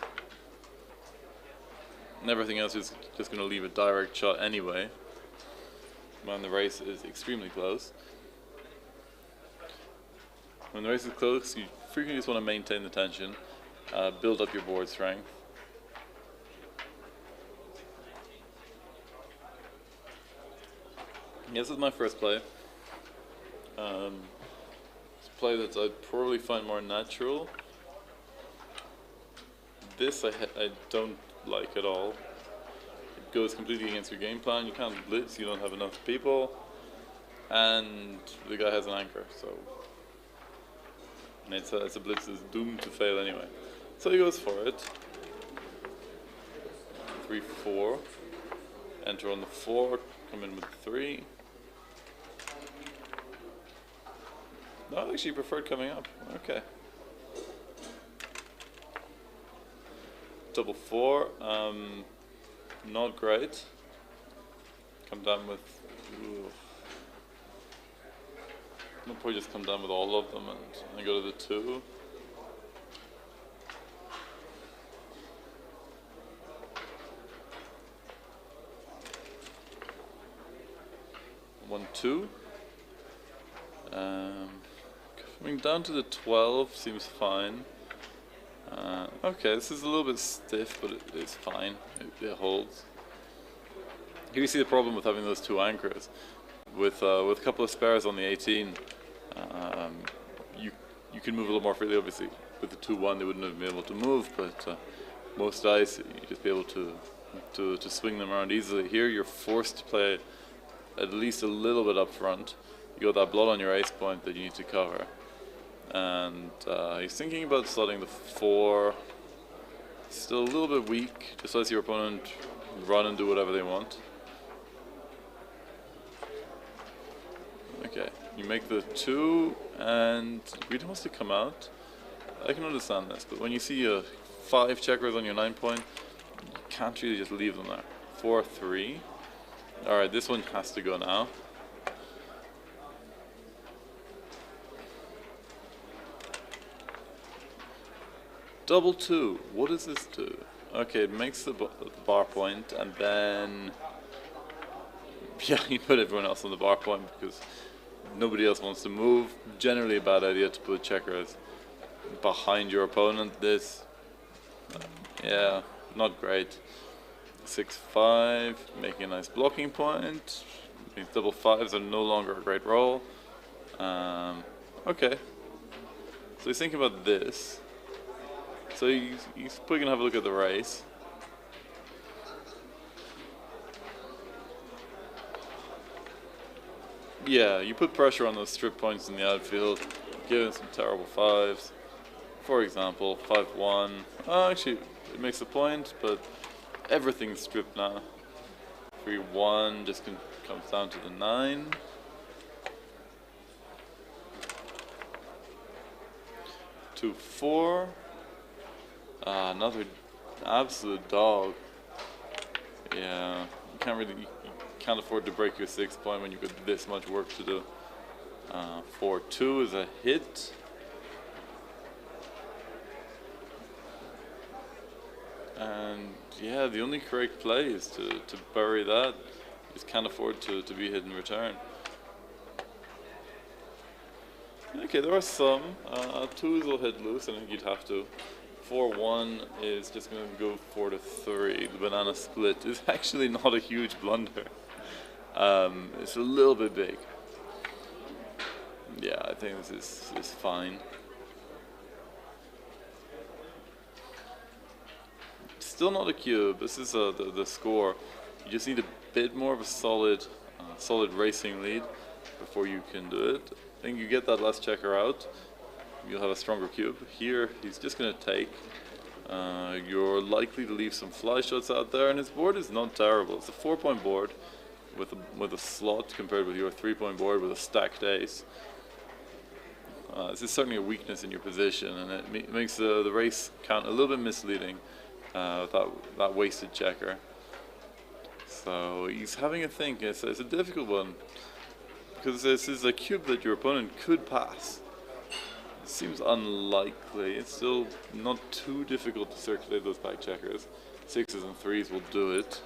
Speaker 8: And everything else is just going to leave a direct shot anyway, when the race is extremely close. When the race is close, you frequently just want to maintain the tension, build up your board strength. This is my first play. It's a play that I'd probably find more natural. This I don't like at all. It goes completely against your game plan. You can't blitz, you don't have enough people, and the guy has an anchor, so and it's a blitz is doomed to fail anyway. So he goes for it. 3-4. Enter on the 4, come in with 3. No, I actually preferred coming up. Okay. Double 4. Not great. Come down with. Ooh. I'll probably just come down with all of them and go to the 2. One, 2. Coming down to the 12 seems fine. Okay, this is a little bit stiff, but it's fine. It holds. Here you see the problem with having those 2 anchors. With a couple of spares on the 18, you can move a little more freely. Obviously, with the 2-1, they wouldn't have been able to move, but most dice you just be able to swing them around easily. Here, you're forced to play at least a little bit up front. You got that blood on your ace point that you need to cover. And he's thinking about slotting the 4. Still a little bit weak, just lets your opponent run and do whatever they want. Okay, you make the 2, and Greed wants to come out. I can understand this, but when you see 5 checkers on your 9 point, you can't really just leave them there. 4-3. Alright, this one has to go now. Double 2. What does this do? Okay, it makes the bar point, and then yeah, you put everyone else on the bar point because nobody else wants to move. Generally a bad idea to put checkers behind your opponent. This, yeah, not great. 6-5, making a nice blocking point. These double 5s are no longer a great roll. Okay, so he's thinking about this. So he's probably gonna have a look at the race. Yeah, you put pressure on those strip points in the outfield, give him some terrible 5s. For example, 5-1. Actually, it makes a point, but everything's stripped now. 3-1 just comes down to the 9. 2-4. Another absolute dog. Yeah, you can't afford to break your 6 point when you've got this much work to do. 4-2 is a hit. And yeah, the only correct play is to bury that. You just can't afford to be hit in return. Okay, there are some. 2s will hit loose, I think you'd have to. 4-1 is just going to go 4-3. The banana split is actually not a huge blunder. It's a little bit big. Yeah, I think this is fine. Still not a cube. This is the score. You just need a bit more of a solid racing lead before you can do it. I think you get that last checker out, you'll have a stronger cube. Here, he's just going to take. You're likely to leave some fly shots out there, and his board is not terrible. It's a 4-point board with a slot compared with your 3-point board with a stacked ace. This is certainly a weakness in your position, and it makes the race count a little bit misleading. that wasted checker. So he's having a think. It's a difficult one because this is a cube that your opponent could pass. It seems unlikely. It's still not too difficult to circulate those back checkers. 6s and 3s will do it.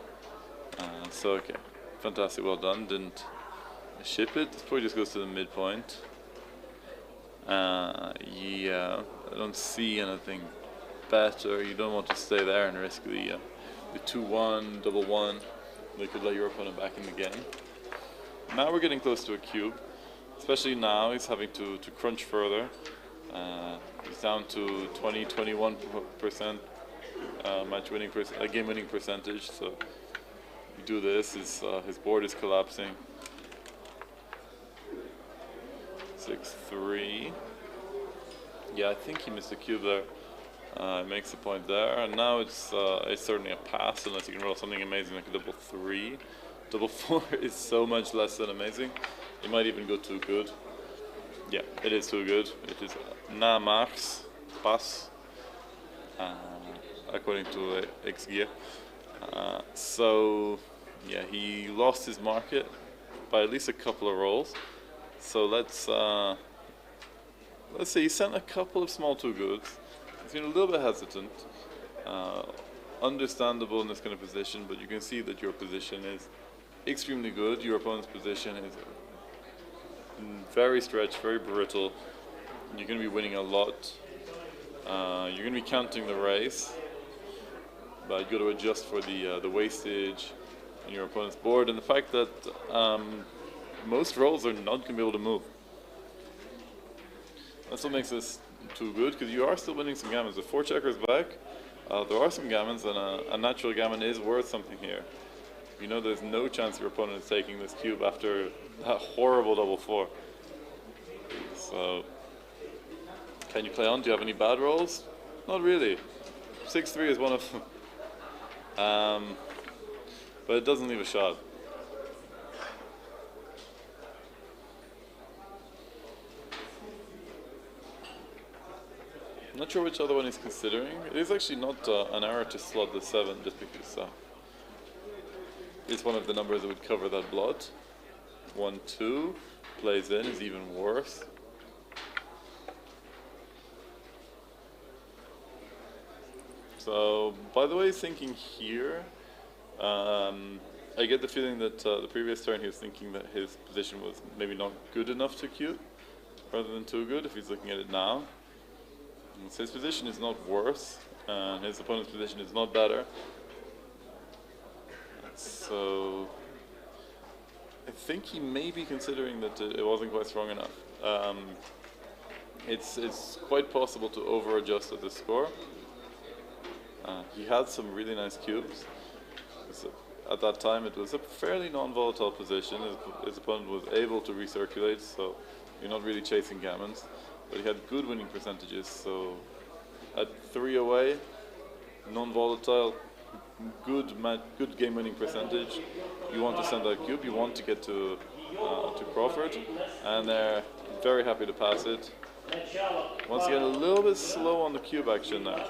Speaker 8: So okay, fantastic, well done. Didn't ship it. This probably just goes to the midpoint. Yeah, I don't see anything better. You don't want to stay there and risk the 2-1, double 1. They could let your opponent back in the game. Now we're getting close to a cube, especially now he's having to crunch further. He's down to 20-21% game winning percentage. So you do this, his board is collapsing. 6-3. Yeah, I think he missed a cube there. Makes a point there, and now it's certainly a pass unless you can roll something amazing like a double 3. Double 4 is so much less than amazing. It might even go too good. Yeah, it is too good. It is na max pass according to XG. So yeah, he lost his market by at least a couple of rolls. So let's say he sent a couple of small too goods. He's been a little bit hesitant, understandable in this kind of position, but you can see that your position is extremely good. Your opponent's position is very stretched, very brittle. You're going to be winning a lot. You're going to be counting the race, but you've got to adjust for the wastage in your opponent's board and the fact that most rolls are not going to be able to move. That's what makes this too good, because you are still winning some gammons. With 4 checkers back, there are some gammons, and a natural gammon is worth something here. You know there's no chance your opponent is taking this cube after that horrible double 4. So, can you play on? Do you have any bad rolls? Not really. 6-3 is one of them. But it doesn't leave a shot. I'm not sure which other one he's considering. It is actually not an error to slot the 7, just because it's one of the numbers that would cover that blot. 1-2 plays in is even worse. So, by the way, thinking here, I get the feeling that the previous turn he was thinking that his position was maybe not good enough to cube, rather than too good, if he's looking at it now. So his position is not worse, and his opponent's position is not better. So I think he may be considering that it wasn't quite strong enough. It's quite possible to over-adjust at the score. He had some really nice cubes. So at that time it was a fairly non-volatile position. His opponent was able to recirculate, so you're not really chasing gammons. But he had good winning percentages, so at 3 away, non-volatile, good game winning percentage. You want to send that cube, you want to get to Crawford, and they're very happy to pass it. Once again, a little bit slow on the cube action now.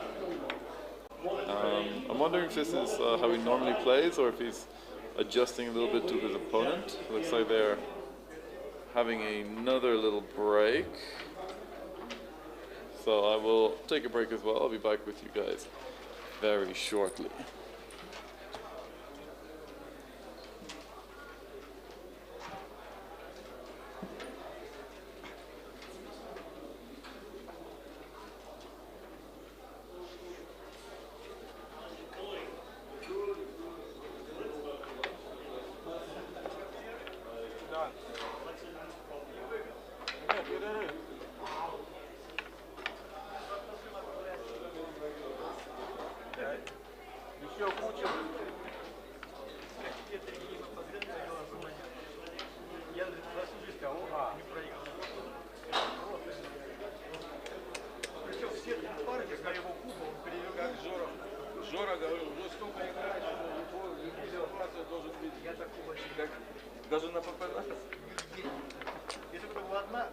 Speaker 8: I'm wondering if this is how he normally plays, or if he's adjusting a little bit to his opponent. Looks like they're having another little break. So I will take a break as well. I'll be back with you guys very shortly.
Speaker 10: Даже на ПП
Speaker 2: Если бы была одна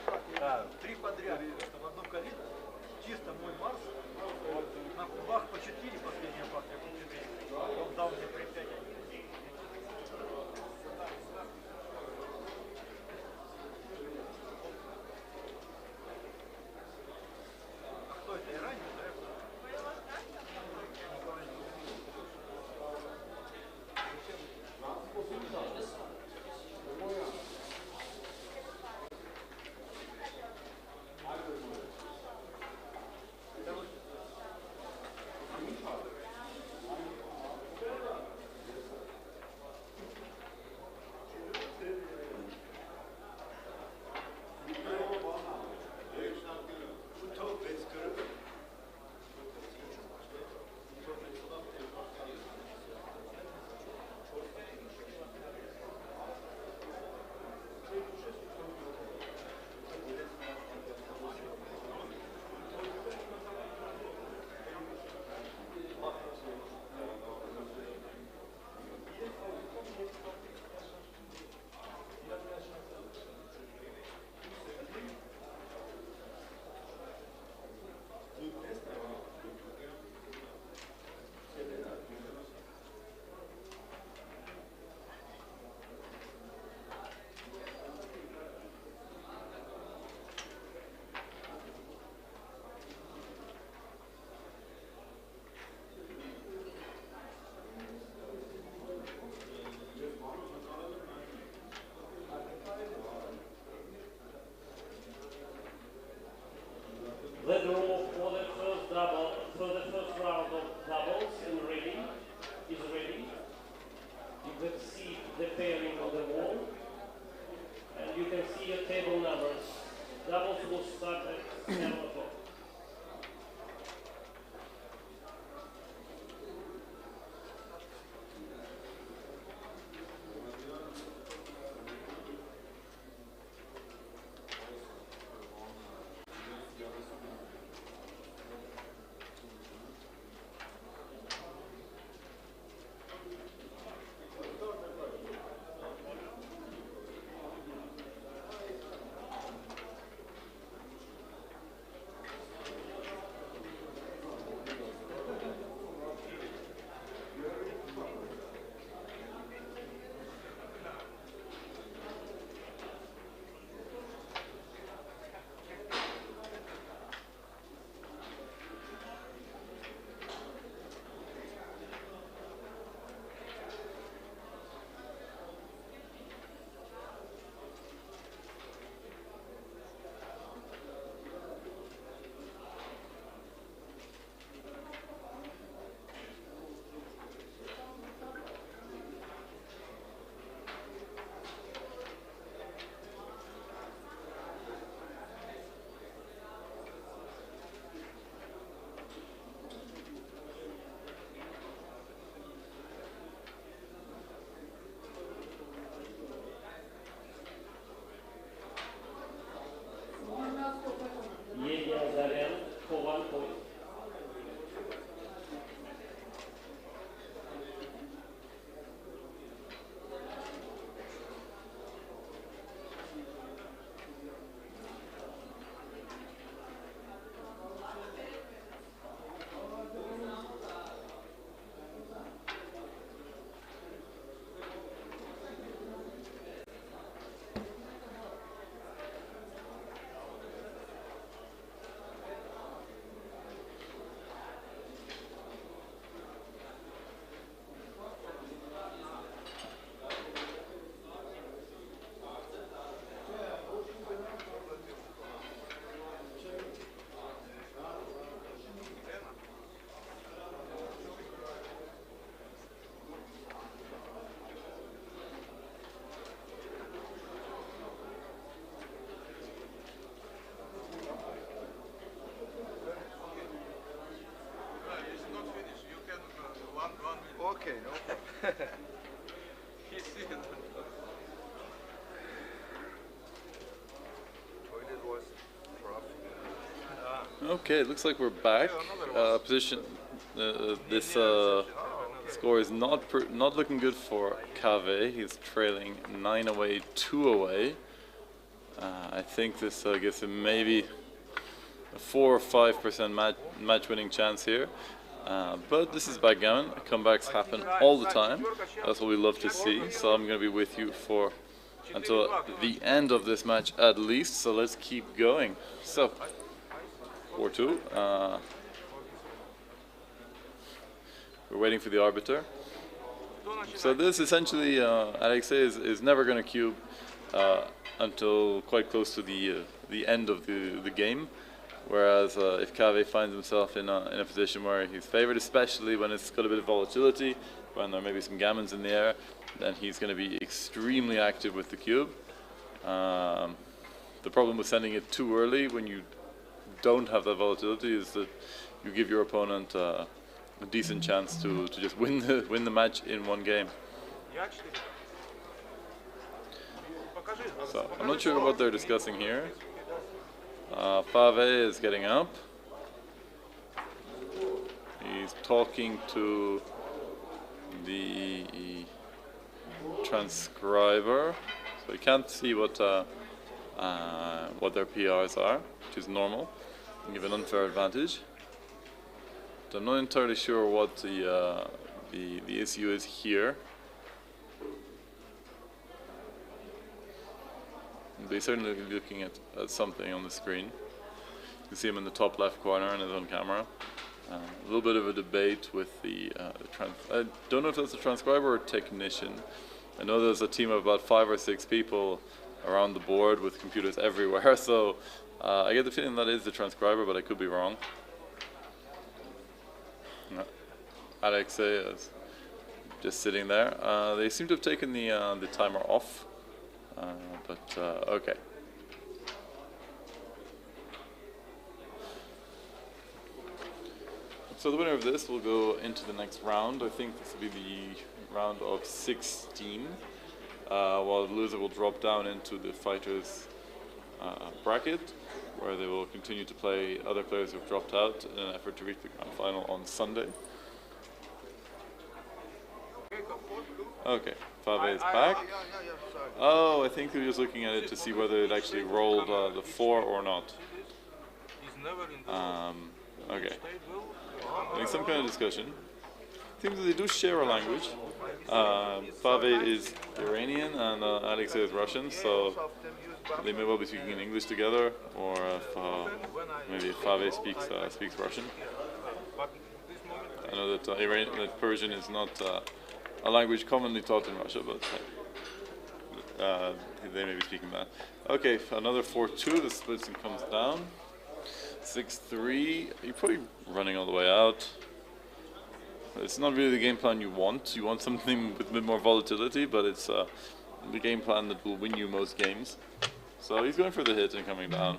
Speaker 2: партия, 3 подряд, в одну калитку, чисто мой Марс, на
Speaker 10: Бах по 4, последняя партия по 4. Локдаун не при 5. А кто это? Иранец, да?
Speaker 11: The draw for the first round of doubles and ready is ready. You can see the pairing on the wall, and you can see your table numbers. Doubles will start at 7 o'clock. Yerevan for 1 point.
Speaker 2: Okay, no. Toilet was rough.
Speaker 8: Okay, it looks like we're back. Position. This score is not looking good for Kave. He's trailing 9 away, 2 away. I think this gives him maybe a 4 or 5% match winning chance here. But this is backgammon. Comebacks happen all the time. That's what we love to see. So I'm going to be with you for until the end of this match at least. So let's keep going. So 4-2. We're waiting for the arbiter. So this essentially, Alexei is never going to cube until quite close to the end of the game. Whereas if Kave finds himself in a position where he's favored, especially when it's got a bit of volatility, when there may be some gammons in the air, then he's going to be extremely active with the cube. The problem with sending it too early when you don't have that volatility is that you give your opponent a decent chance to just win the match in one game. So I'm not sure what they're discussing here. Fave is getting up. He's talking to the transcriber, so you can't see what their PRs are, which is normal. You give an unfair advantage. But I'm not entirely sure what the issue is here. But he's certainly looking at something on the screen. You can see him in the top left corner in his own camera. A little bit of a debate with the I don't know if that's a transcriber or technician. I know there's a team of about 5 or 6 people around the board with computers everywhere, so I get the feeling that is the transcriber, but I could be wrong. Alexei is just sitting there. They seem to have taken the timer off. But okay. So the winner of this will go into the next round. I think this will be the round of 16, while the loser will drop down into the fighters bracket, where they will continue to play other players who have dropped out in an effort to reach the grand final on Sunday. Okay, Fave is back. Oh, I think he was looking at it to see whether it actually rolled the 4 or not. Okay. Having some kind of discussion. Seems that they do share a language. Fave is Iranian and Alexei is Russian, so they may well be speaking in English together, or if, maybe if Fave speaks Russian. I know that Persian is not a language commonly taught in Russia, but they may be speaking that. Okay, another 4-2, the splits and comes down. 6-3, you're probably running all the way out. It's not really the game plan you want. You want something with a bit more volatility, but it's the game plan that will win you most games. So he's going for the hit and coming down.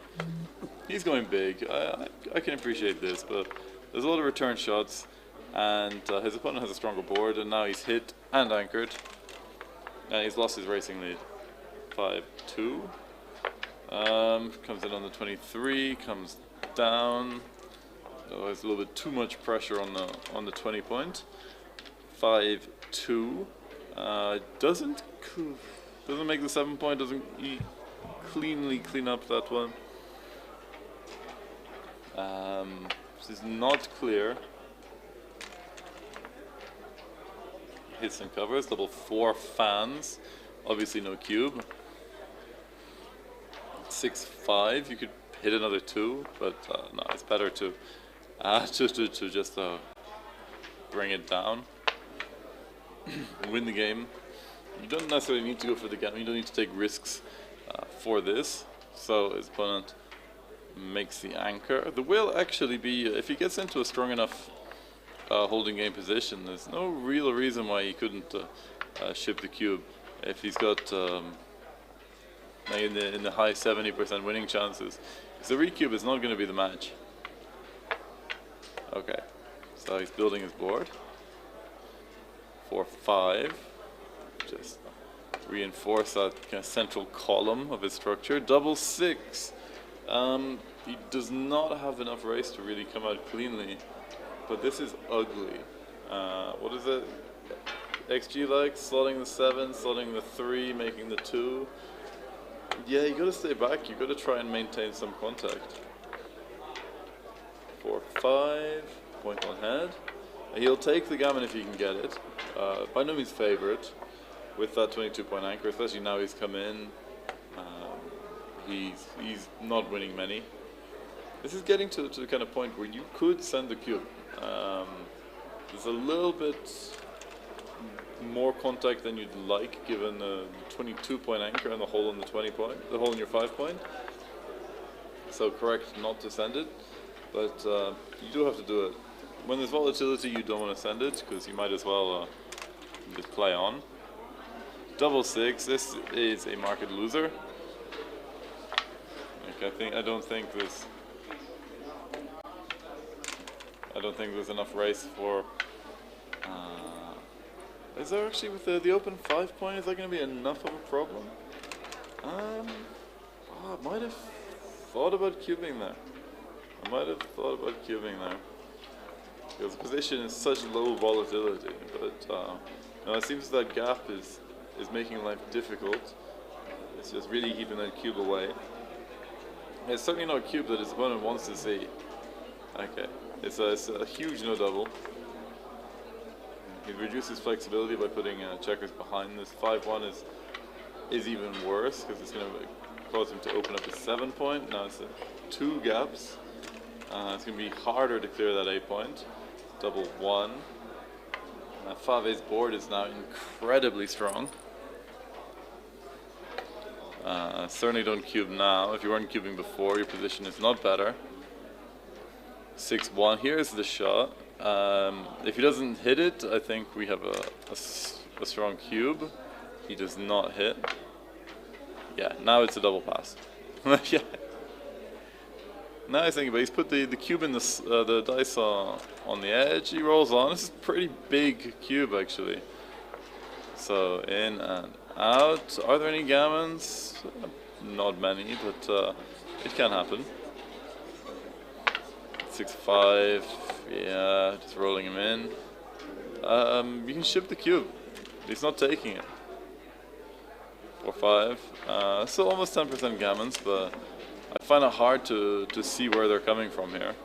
Speaker 8: He's going big. I can appreciate this, but there's a lot of return shots, and his opponent has a stronger board, and now he's hit and anchored, and he's lost his racing lead. 5-2. Comes in on the 23, comes down. Oh, there's a little bit too much pressure on the 20 point. 5-2. Doesn't make the 7 point. Doesn't cleanly clean up that one. This is not clear. Hits and covers. Level 4 fans. Obviously no cube. 6-5. You could hit another 2, but no, it's better to just bring it down, win the game. You don't necessarily need to go for the game. You don't need to take risks for this. So his opponent makes the anchor. There will actually be, if he gets into a strong enough holding game position, there's no real reason why he couldn't ship the cube. If he's got in the high 70% winning chances, because the recube is not going to be the match. Okay, so he's building his board. 4-5, just reinforce that kind of central column of his structure. Double 6. He does not have enough race to really come out cleanly, but this is ugly. What is it? XG like slotting the 7, slotting the 3, making the 2. Yeah, you gotta stay back. You gotta try and maintain some contact. 4-5, point on head. He'll take the gammon if he can get it. By no means favorite with that 22-point anchor, especially now he's come in. He's not winning many. This is getting to the kind of point where you could send the cube. There's a little bit more contact than you'd like, given the 22-point anchor and the hole in the 20-point, the hole in your 5-point. So correct not to send it, but you do have to do it. When there's volatility, you don't want to send it because you might as well just play on. Double 6. This is a market loser. Like, I don't think there's enough race for. Is there actually with the open 5-point? Is that going to be enough of a problem? I might have thought about cubing there. Because the position is such low volatility, but no, it seems that gap is making life difficult. It's just really keeping that cube away. It's certainly not a cube that his opponent wants to see. Okay, it's a huge no double. He reduces flexibility by putting checkers behind this. 5-1 is even worse because it's going to cause him to open up his 7-point. Now it's 2 gaps. It's going to be harder to clear that 8-point. Double 1. Fave's board is now incredibly strong. Certainly don't cube now. If you weren't cubing before, your position is not better. 6-1. Here's the shot. If he doesn't hit it, I think we have a strong cube. He does not hit. Yeah, now it's a double pass. Yeah. Now he's thinking about it. He's put the cube in the dice on the edge. He rolls on. This is a pretty big cube, actually. So in and out. Are there any gammons? Not many, but it can happen. 6-5. Yeah, just rolling him in. You can ship the cube. He's not taking it. 4-5. Still almost 10% gammons, but I find it hard to see where they're coming from here.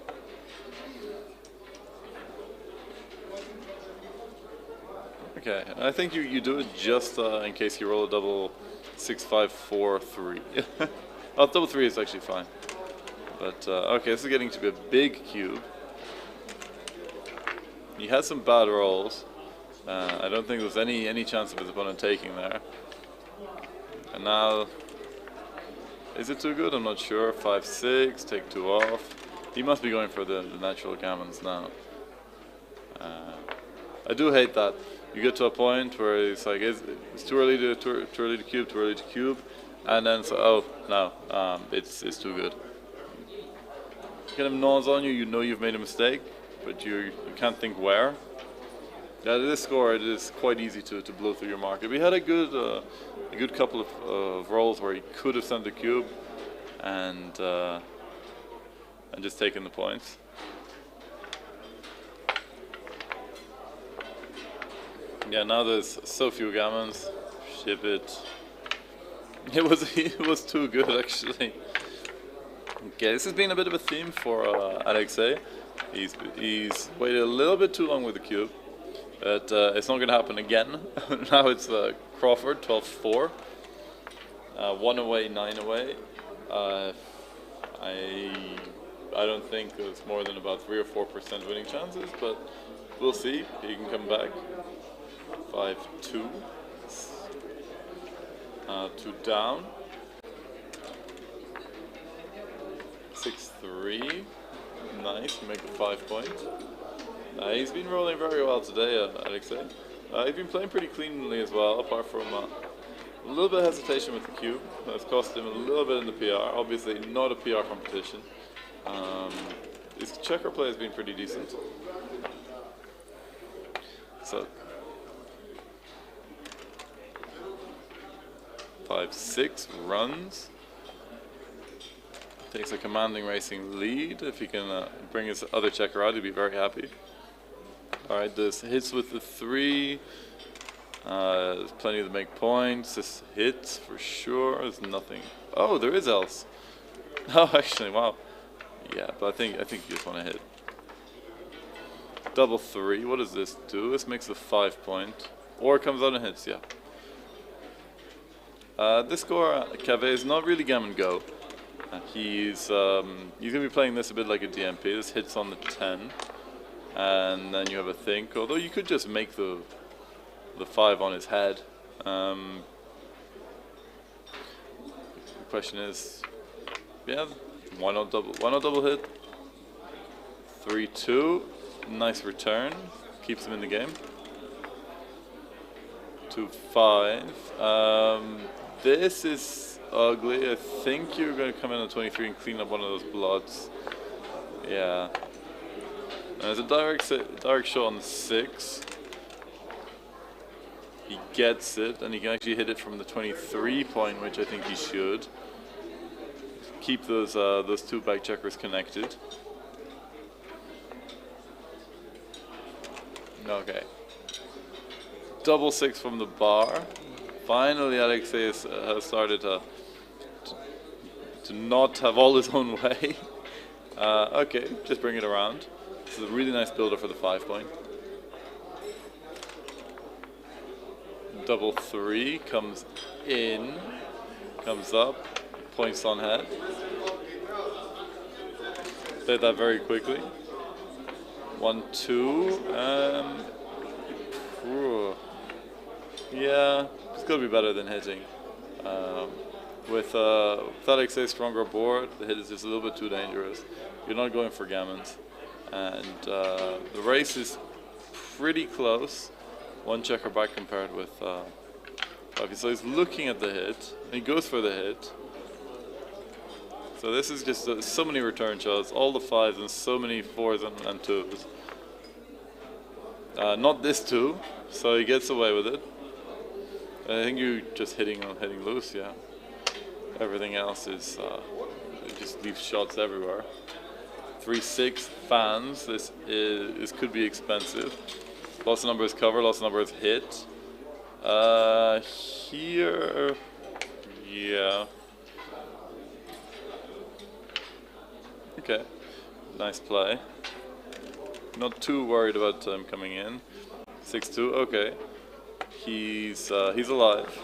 Speaker 8: Okay, I think you do it just in case you roll a double 6-5 4-3. Oh, double 3 is actually fine. But okay, this is getting to be a big cube. He had some bad rolls. I don't think there's any chance of his opponent taking there. And now, is it too good? I'm not sure. 5-6, take 2 off. He must be going for the natural gammons now. I do hate that. You get to a point where it's like it's too early to cube, and then so oh no, it's too good. Kind of gnaws on you. You know you've made a mistake, but you can't think where. Yeah, this score, it is quite easy to blow through your market. We had a good couple of rolls where he could have sent the cube and just taken the points. Yeah, now there's so few gammons. Ship it. It was too good, actually. Okay, this has been a bit of a theme for Alexei. He's waited a little bit too long with the cube, but it's not going to happen again. Now it's Crawford, 12-4. 1 away, 9 away. I don't think there's more than about 3 or 4% winning chances, but we'll see. He can come back. 5-2. 2 down. 6-3. Nice, make a 5-point. He's been rolling very well today, Alexei. He's been playing pretty cleanly as well, apart from a little bit of hesitation with the cube. That's cost him a little bit in the PR. Obviously not a PR competition. His checker play has been pretty decent. So 5-6 runs. Takes a commanding racing lead. If he can bring his other checker out, he'd be very happy. Alright, this hits with the 3. There's plenty to make points. This hits for sure. There's nothing. Oh, there is else. Oh, actually, wow. Yeah, but I think you just want to hit. Double 3. What does this do? This makes a 5 point. Or it comes out and hits, yeah. This score, Cave, is not really gammon go. He's going to be playing this a bit like a DMP. This hits on the 10. And then you have a think. Although you could just make the 5 on his head. The question is, yeah, why not double hit? 3-2. Nice return. Keeps him in the game. 2-5. This is ugly. I think you're going to come in on 23 and clean up one of those bloods. Yeah. And there's a direct shot on the 6. He gets it, and he can actually hit it from the 23 point, which I think he should. Keep those two back checkers connected. Okay. Double 6 from the bar. Finally, Alexei has started to not have all his own way. Okay, just bring it around. This is a really nice builder for the 5 point. Double 3 comes in, comes up, points on head. Play that very quickly. 1-2. Yeah, it's got to be better than hitting. With Alexei's stronger board, the hit is just a little bit too dangerous. You're not going for gammons. And the race is pretty close. One checker back compared with okay, so he's looking at the hit, and he goes for the hit. So this is just so many return shots, all the 5s and so many 4s and 2s. Not this 2, so he gets away with it. I think you're just hitting loose, yeah. Everything else is it just leaves shots everywhere. 3-6 fans. This could be expensive. Lots of numbers cover, lots of numbers hit. Here, yeah. Okay, nice play. Not too worried about him coming in. 6-2. Okay, he's alive.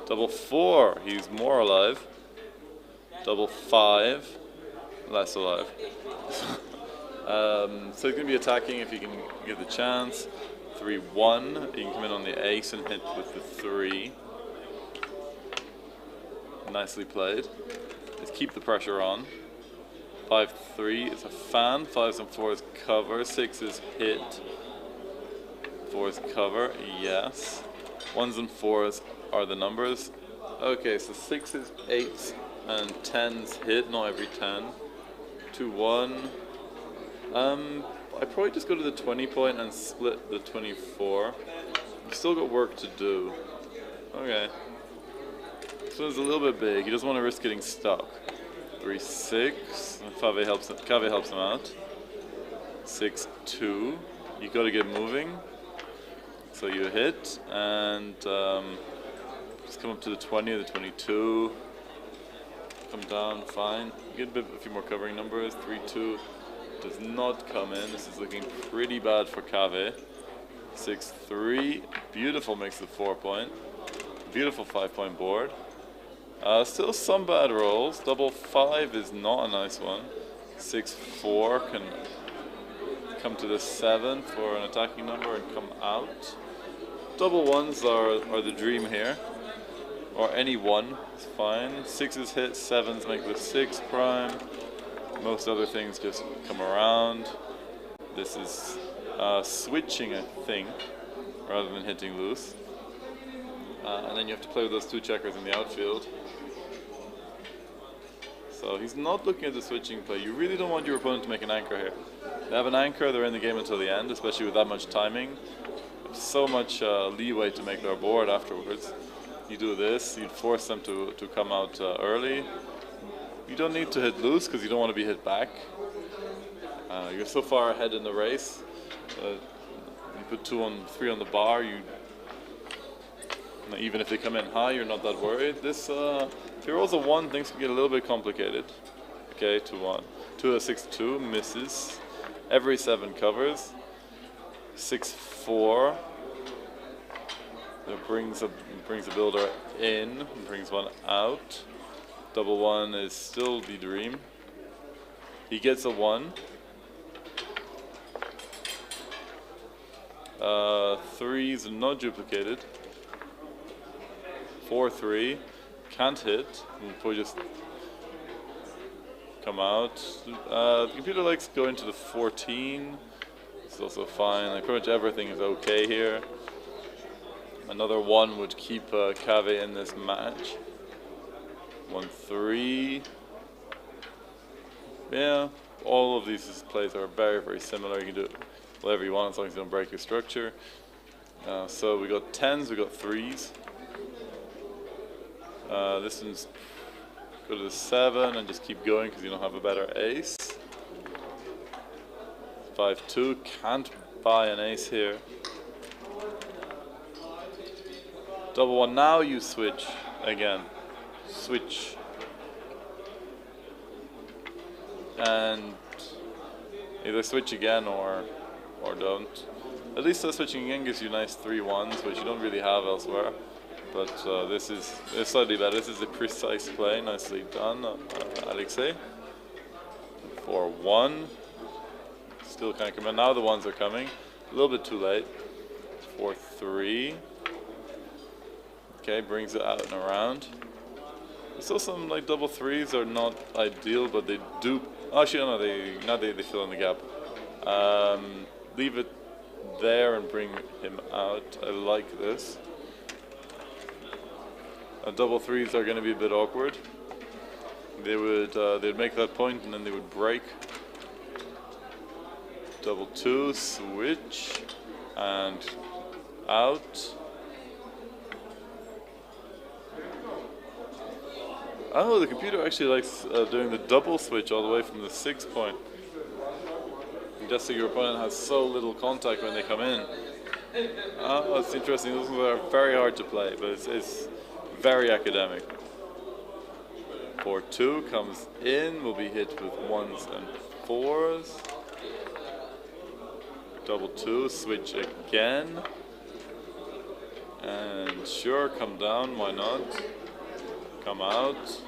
Speaker 8: Double 4. He's more alive. Double 5. Less alive. So he's going to be attacking if you can get the chance. 3-1. You can come in on the ace and hit with the 3. Nicely played. Let's keep the pressure on. 5-3 is a fan. 5s and 4s cover. 6 is hit. 4s cover. Yes. 1s and 4s are the numbers. Okay, so 6s, 8s, and 10s hit. Not every 10. 2-1. I'd probably just go to the 20 point and split the 24. You've still got work to do. Okay. This one's a little bit big. He doesn't want to risk getting stuck. 3-6. Cave helps him out. 6-2. You got to get moving. So you hit and just come up to the 20 or the 22. Come down, fine. You get a few more covering numbers. 3-2 does not come in. This is looking pretty bad for Cave. 6-3. Beautiful makes the 4 point. Beautiful 5 point board. Still some bad rolls. Double 5 is not a nice one. 6-4 can come to the 7 for an attacking number and come out. Double 1s are the dream here. Or any 1 is fine. 6s hit, 7s make the 6 prime. Most other things just come around. This is switching, I think, rather than hitting loose. And then you have to play with those 2 checkers in the outfield. So he's not looking at the switching play. You really don't want your opponent to make an anchor here. They have an anchor, they're in the game until the end, especially with that much timing. There's so much leeway to make their board afterwards. You do this, you'd force them to come out early. You don't need to hit loose because you don't want to be hit back. You're so far ahead in the race. You put 3 on the bar, even if they come in high, you're not that worried. This, if he rolls a 1, things can get a little bit complicated. Okay, 2-1. 2-6-2 misses. every 7 covers. 6-4. That brings a builder in, brings one out. Double 1 is still the dream. He gets a 1. 3's not duplicated. 4-3. Can't hit. We'll probably just come out. The computer likes going to the 14. It's also fine. Like pretty much everything is okay here. Another 1 would keep Cave in this match. 1-3. Yeah, all of these plays are very, very similar. You can do whatever you want as long as you don't break your structure. So we got 10s, we got 3s. This one's go to the 7 and just keep going because you don't have a better ace. 5-2, can't buy an ace here. Double 1, now you switch again. Switch. And either switch again or don't. At least switching again gives you nice 3-1s, which you don't really have elsewhere. But this is slightly better. This is a precise play, nicely done, Alexei. 4-1. Still can't come in. Now the 1s are coming. A little bit too late. 4-3. Okay, brings it out and around. There's still some like double 3s are not ideal, but they do. Actually, no, they fill in the gap. Leave it there and bring him out. I like this. Double 3s are going to be a bit awkward. They'd make that point and then they would break. Double 2, switch, and out. Oh, the computer actually likes doing the double switch all the way from the 6 point. Just so your opponent has so little contact when they come in. Oh, it's interesting. Those are very hard to play, but it's very academic. 4-2 comes in, will be hit with 1s and 4s. Double 2, switch again. And sure, come down, why not? Come out.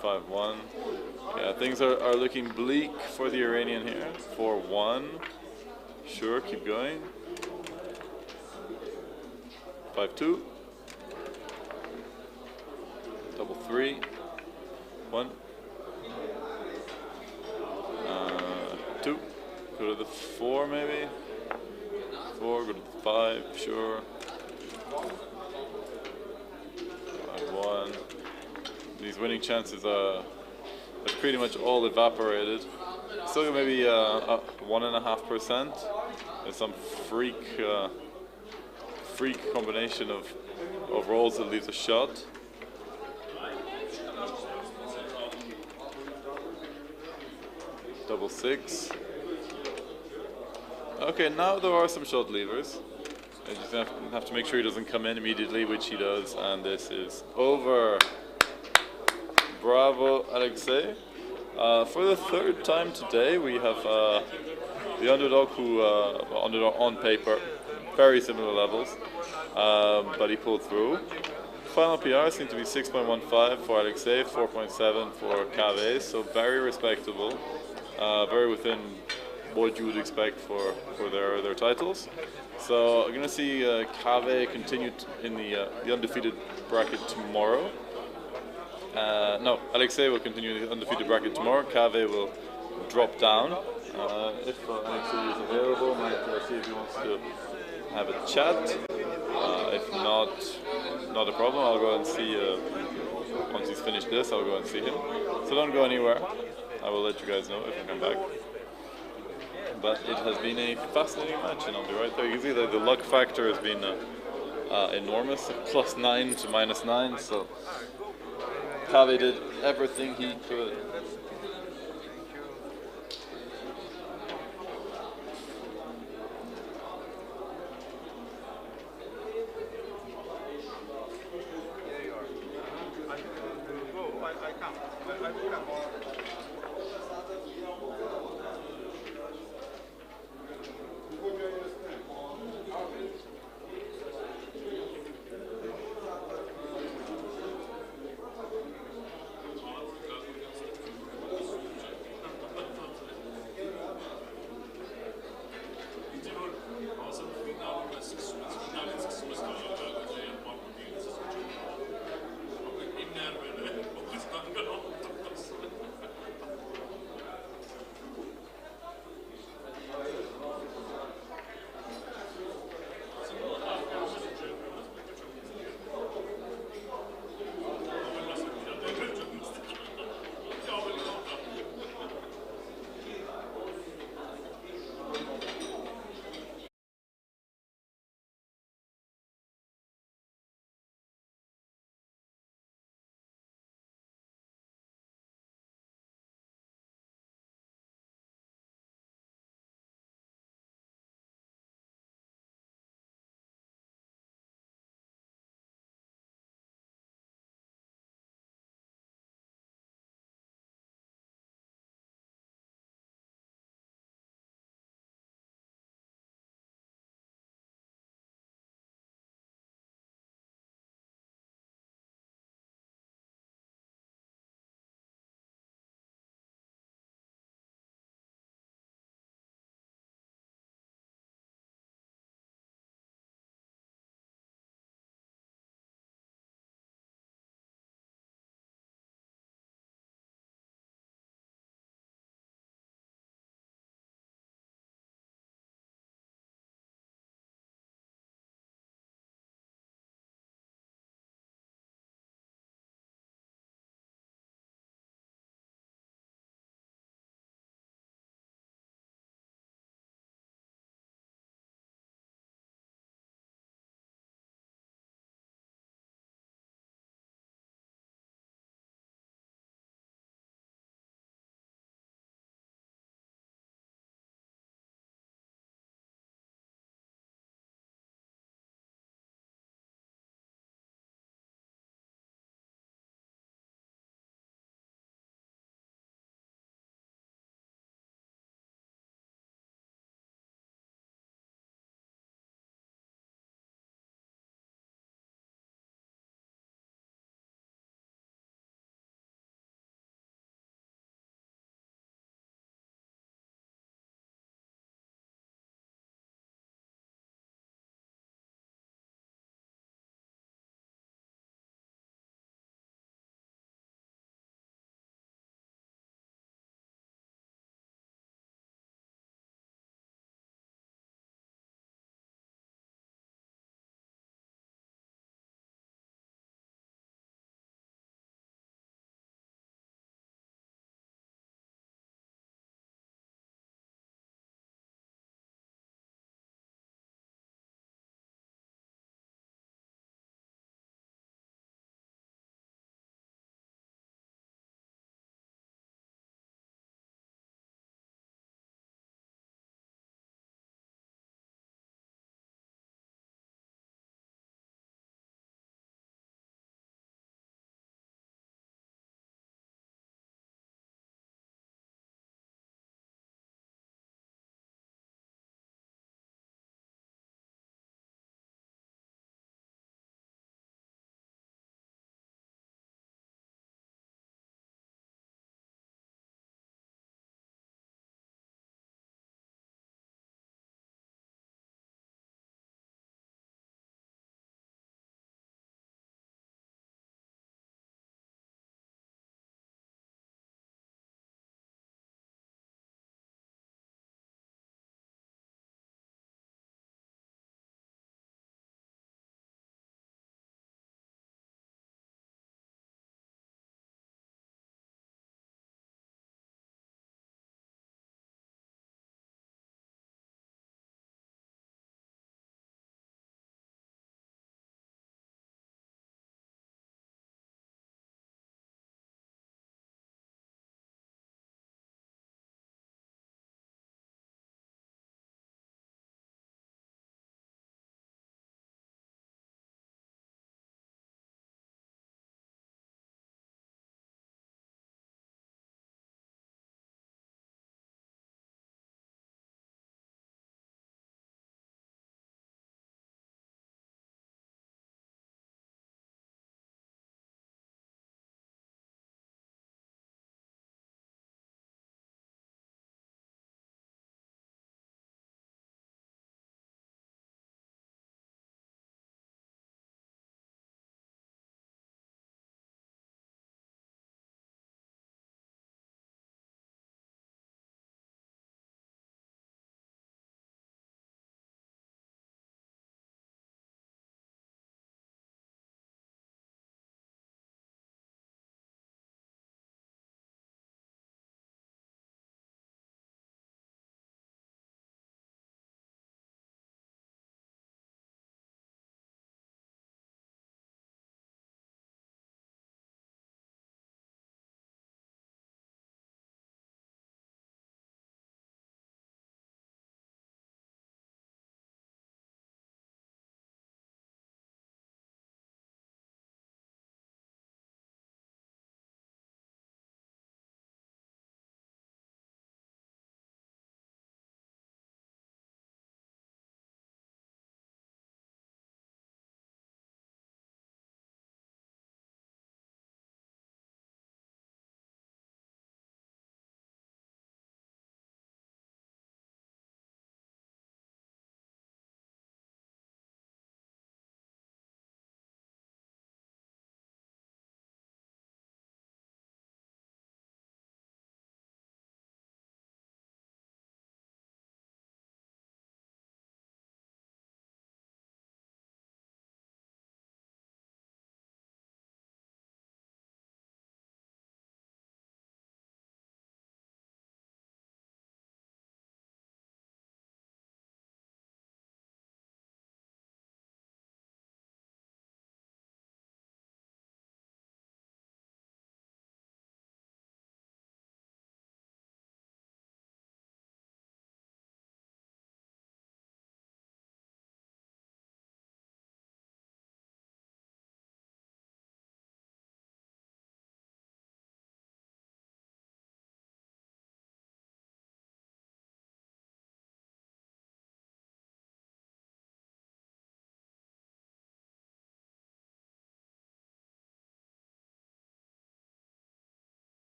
Speaker 8: 5-1. Yeah, things are looking bleak for the Iranian here. 4-1. Sure, keep going. 5-2. Double 3. 1. 2. Go to the 4 maybe. 4, go to the 5, sure. 5-1. These winning chances are pretty much all evaporated. Still maybe 1.5%. There's some freak combination of rolls that leaves a shot. Double 6. Okay, now there are some shot levers. I just have to make sure he doesn't come in immediately, which he does, and this is over. Bravo, Alexei. For the 3rd time today, we have the underdog who, underdog on paper, very similar levels, but he pulled through. Final PR seemed to be 6.15 for Alexei, 4.7 for Cave, so very respectable, very within what you would expect for their titles. So I'm going to see Cave continue in the undefeated bracket tomorrow. No, Alexei will continue in the undefeated bracket tomorrow. Cave will drop down. If Alexei is available, I might see if he wants to have a chat. If not a problem. I'll go and see, once he's finished this, I'll go and see him. So don't go anywhere. I will let you guys know if I come back. But it has been a fascinating match, and I'll be right there. You can see that the luck factor has been enormous, +9 to -9, so Cave did everything he could.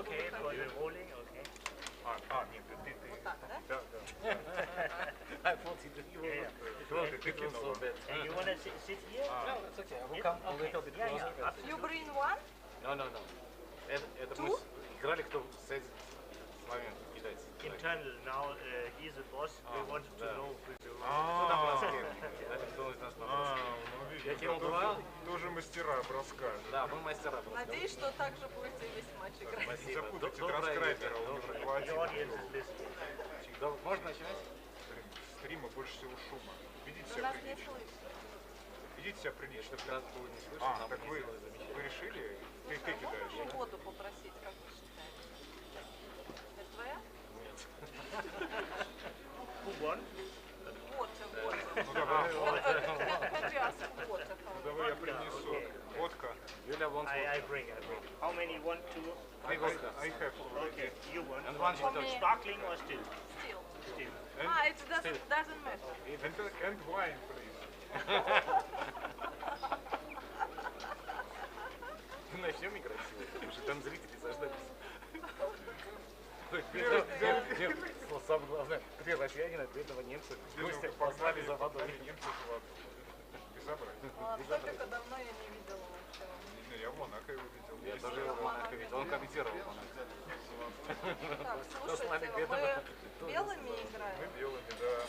Speaker 10: Okay, for the rolling, okay.
Speaker 12: Нет, ты.
Speaker 9: Вот так, да?
Speaker 12: Да.
Speaker 10: I thought you were so bad. And you want to sit here?
Speaker 12: No,
Speaker 10: that's okay. I will come a little bit closer.
Speaker 9: You bring one?
Speaker 10: No. Это мы играли, кто сядет с вами кидать. Internal, now he's the boss. We want to know who you
Speaker 12: Я тебе тоже мастера броска.
Speaker 10: Да, мы мастера броска.
Speaker 9: Надеюсь, что так же будете весь матч играть.
Speaker 12: Не запутайте транскрайбера, он уже 2-1.
Speaker 10: Можно начинать?
Speaker 12: Стрима больше всего шума. Ведите
Speaker 9: Но
Speaker 12: себя
Speaker 9: нас не
Speaker 12: прилично.
Speaker 9: слышно.
Speaker 12: Ведите себя прилично.
Speaker 10: Не слышно,
Speaker 12: Так вы решили? Ты кидаешь?
Speaker 9: Можно воду попросить, как вы считаете? Это твоя?
Speaker 10: Who won?
Speaker 9: Water.
Speaker 12: Ну давай.
Speaker 9: Can we ask water?
Speaker 12: Давай я принесу. Водка.
Speaker 10: Юля wants I bring. How many want to?
Speaker 12: I have.
Speaker 10: Okay, you want. And one sparkling or still?
Speaker 9: Still.
Speaker 10: Still.
Speaker 9: It doesn't matter.
Speaker 12: And wine, please.
Speaker 10: Начнем играть сегодня, потому что там зрители заждались. Самое главное, три россиянина, бедного немца, гостя послали за водой.
Speaker 12: Немцы за водой. Безобразие.
Speaker 9: Столько давно я не видела вообще.
Speaker 12: Я в Монако его видел.
Speaker 10: Я тоже его в Монако видел, он комментировал Монако.
Speaker 9: Так, слушайте, мы белыми играем?
Speaker 12: Мы белыми, да.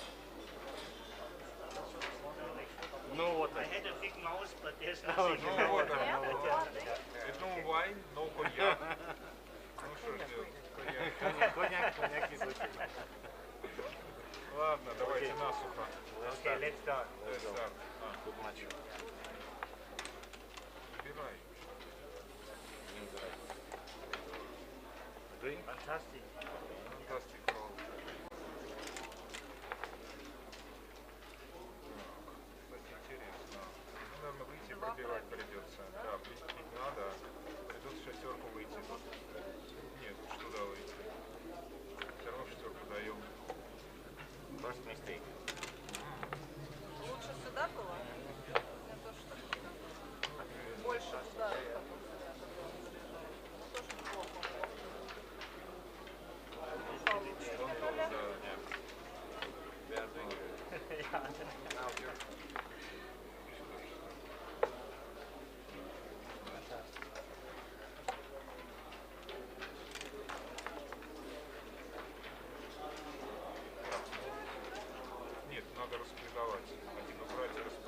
Speaker 10: Ну вот. I had a big mouse, but there's nothing.
Speaker 12: Ну вот. No wine, no cognac. Ну что ж делать?
Speaker 10: Коньяк не случай.
Speaker 12: Ладно, давайте насухо.
Speaker 10: Okay, let's start.
Speaker 12: Good
Speaker 10: match.
Speaker 12: Убирай.
Speaker 10: Drink? Fantastic.
Speaker 12: Fantastic. Кстати, интересно. Ну, наверное, выйти пробивать придется. Да, пить надо. Придется шестерку выйти. Нет, уж туда выйти. Все равно шестерку даем.
Speaker 10: First mistake.
Speaker 9: Лучше сюда было? Мне тоже так кажется. Больше туда, потом сюда. Тоже плохо.
Speaker 12: Нет, надо распределять. Один убрать и распределить.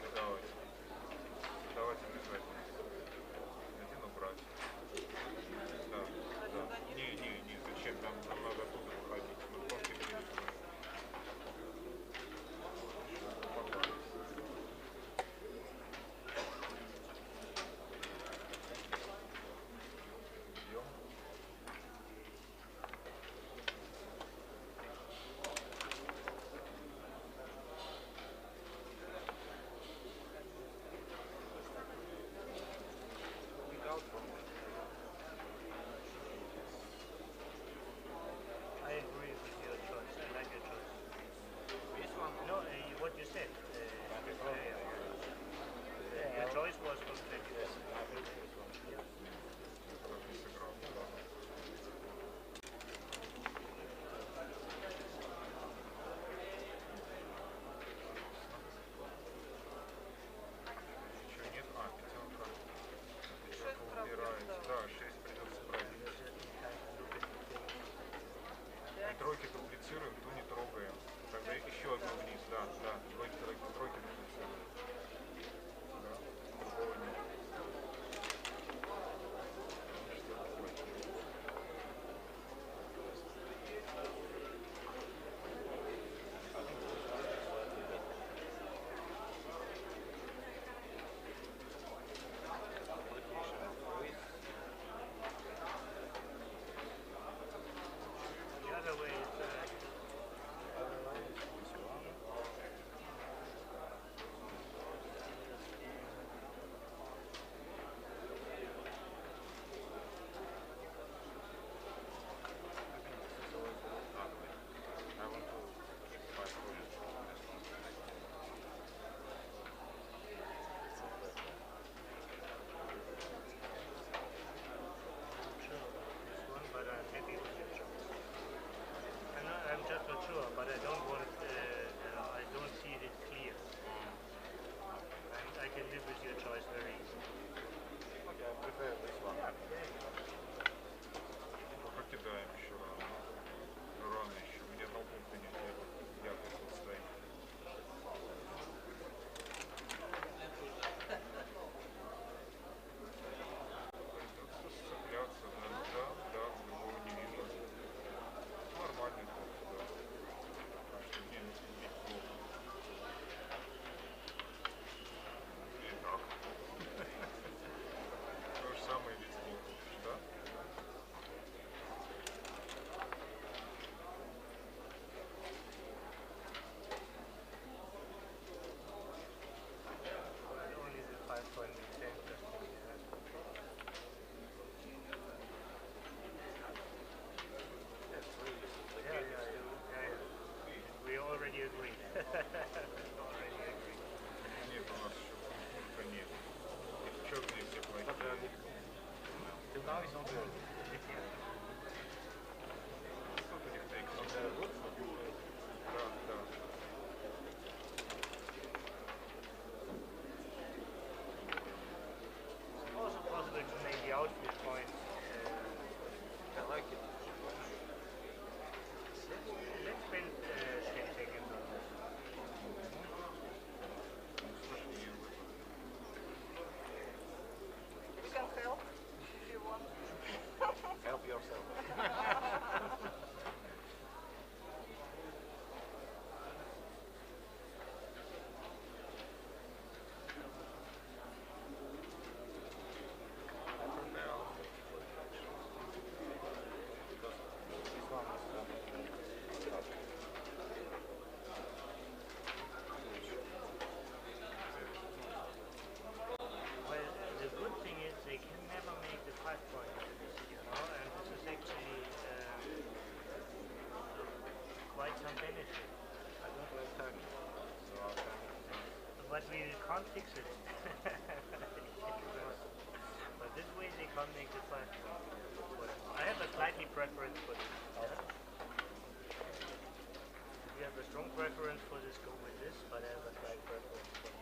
Speaker 10: can't fix it. But this way they can't make the fight. But I have a slightly preference for this. Yeah? If you have a strong preference for this, go with this, but I have a slight preference for this.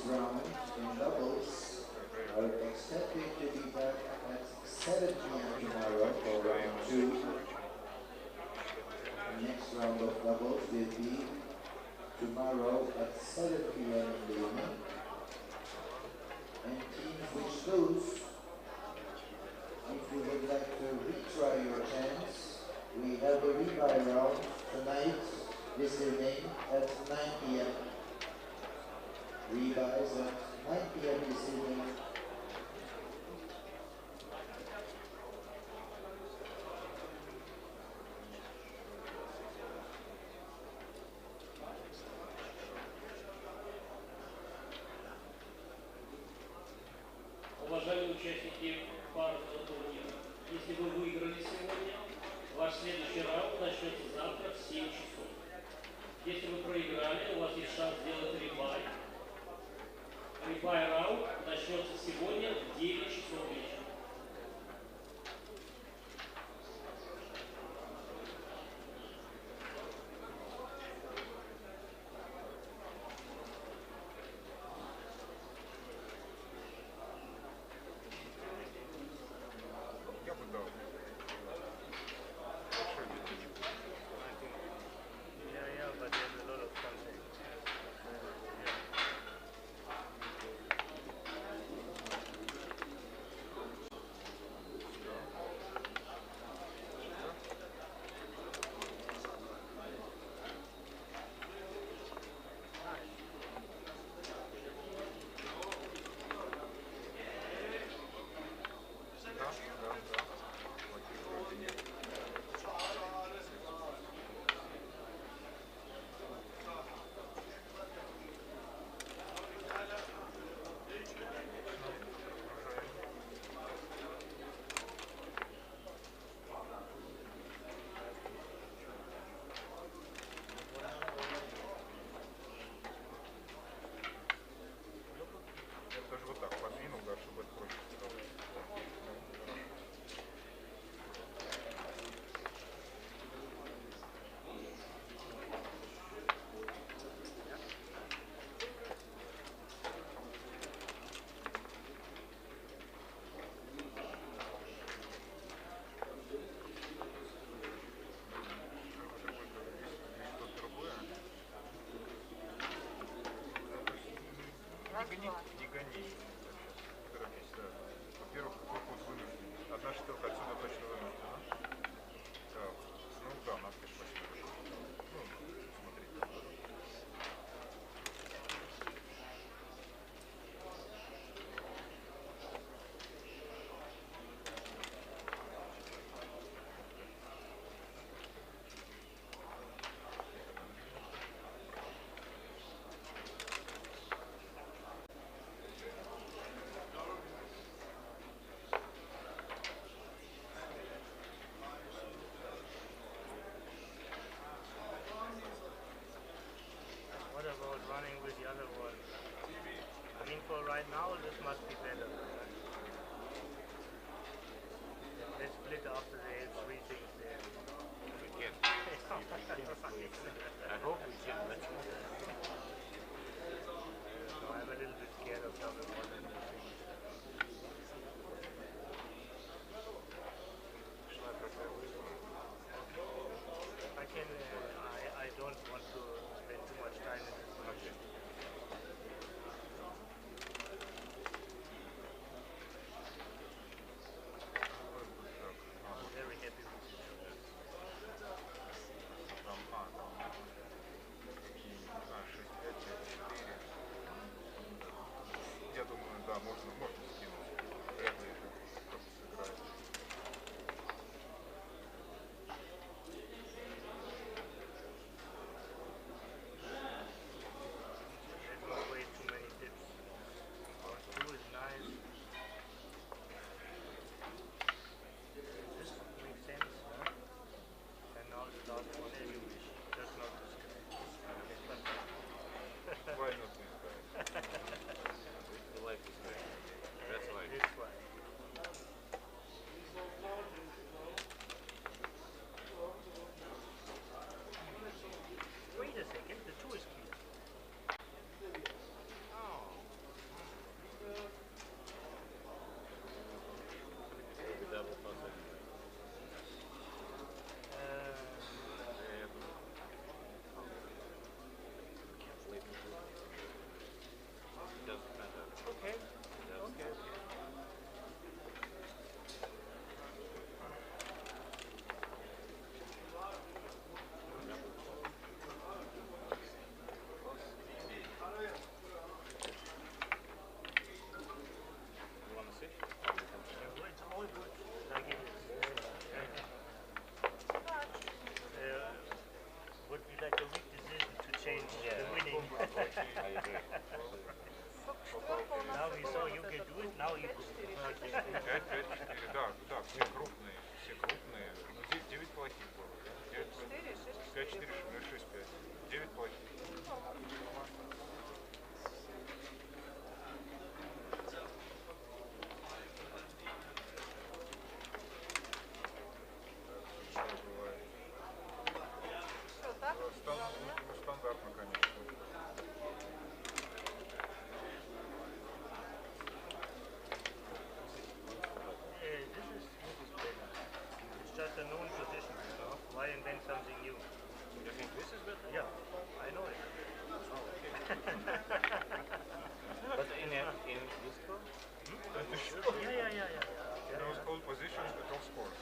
Speaker 6: Round in doubles are expected to be back at 7 p.m. tomorrow for round 2. The next round of doubles will be tomorrow at 7 p.m. in the evening. And teams which lose, if you would like to retry your chance, we have a rebuy round tonight, this evening at 9 p.m. Rebuys at 9 p.m. this evening.
Speaker 11: Уважаемые участники парного турнира, если вы выиграли сегодня, ваш следующий раунд начнется завтра в 7 часов. Если вы проиграли, у вас есть шанс сделать ребай. Ребай раунд начнется сегодня в 9 часов вечера.
Speaker 12: Не гони. Торопись, да. Во-первых, какой ход вынужден? Одна шестерка отсюда точно вынуждена. Так, ну да, надо, конечно, восьмерку. Ну, смотри.
Speaker 10: What about running with the other one? I mean, for right now, this must be better. Let's split after the three things there.
Speaker 3: We can. I hope we can.
Speaker 10: So I'm a little bit scared of double one and the thing. I can. I don't want to spend too much time in this.
Speaker 3: Okay.
Speaker 10: I'm very happy with this.
Speaker 12: Там, какие, 6, 5, 4. Я думаю, да, можно скинуть. Вряд ли это как-то сыграет.
Speaker 10: Let's not waste too many tips. Two is nice. This makes sense, huh? And now the last one as you wish. Just not this guy.
Speaker 12: Why not this guy?
Speaker 3: We like this guy. That's why.
Speaker 10: This one. Wait a second, the two is clear.
Speaker 3: We double pass anyway. Doesn't matter.
Speaker 10: Okay.
Speaker 3: Doesn't
Speaker 10: Okay.
Speaker 3: You want to see?
Speaker 10: It's all good. Like it is. Would be like a weak decision to change the winning.
Speaker 3: I agree.
Speaker 10: Now we saw you can do it, now you do it.
Speaker 12: 5, 5, 4, да, да, все крупные. Ну, здесь 9 плохих было, да? 9 плохих. 5, 4, 6, 5. 9 плохих. Что бывает? Стандартно, конечно.
Speaker 10: This is better. It's just a known position, you know. Why invent something new?
Speaker 3: You think this is better?
Speaker 10: Yeah, I know it.
Speaker 3: But in this score?
Speaker 10: Yeah.
Speaker 12: Those all positions, the top scores.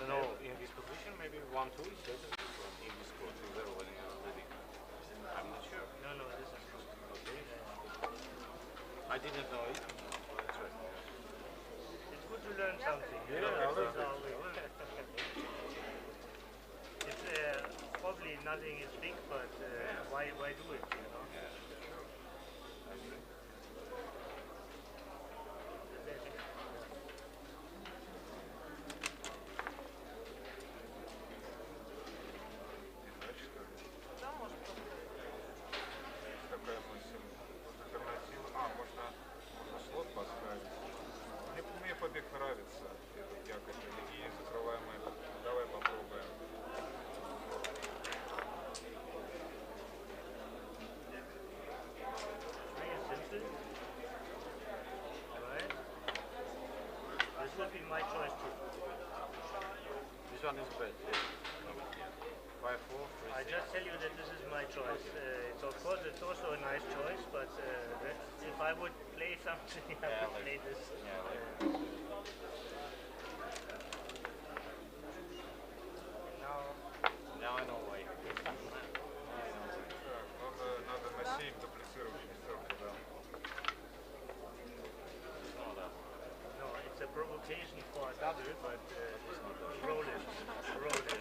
Speaker 3: No, in this position maybe 1-2 is better than in this score 2-0 when you're ready. I'm not sure.
Speaker 10: No, this is good.
Speaker 3: Okay. I didn't know it. That's right.
Speaker 10: It's good to learn something.
Speaker 3: Yeah,
Speaker 10: This
Speaker 3: I
Speaker 10: is
Speaker 3: learned
Speaker 10: how we work. It's probably nothing is big, but why do it, you know?
Speaker 3: I agree.
Speaker 12: Такая мысль. Альтернатива. Можно слот поставить. Мне побег нравится, этот якорь. И закрываем этот. Давай попробуем.
Speaker 10: This would be my choice too.
Speaker 3: This one is bad. Yeah.
Speaker 10: 5-4.
Speaker 13: I just tell you that this is my choice. It's of course it's also a nice choice, but if I would play something, I would play this.
Speaker 10: Now I know why.
Speaker 12: Надо на 7 дуплицировать шестерку, да.
Speaker 13: No, it's a provocation for a double, but roll it. Roll it.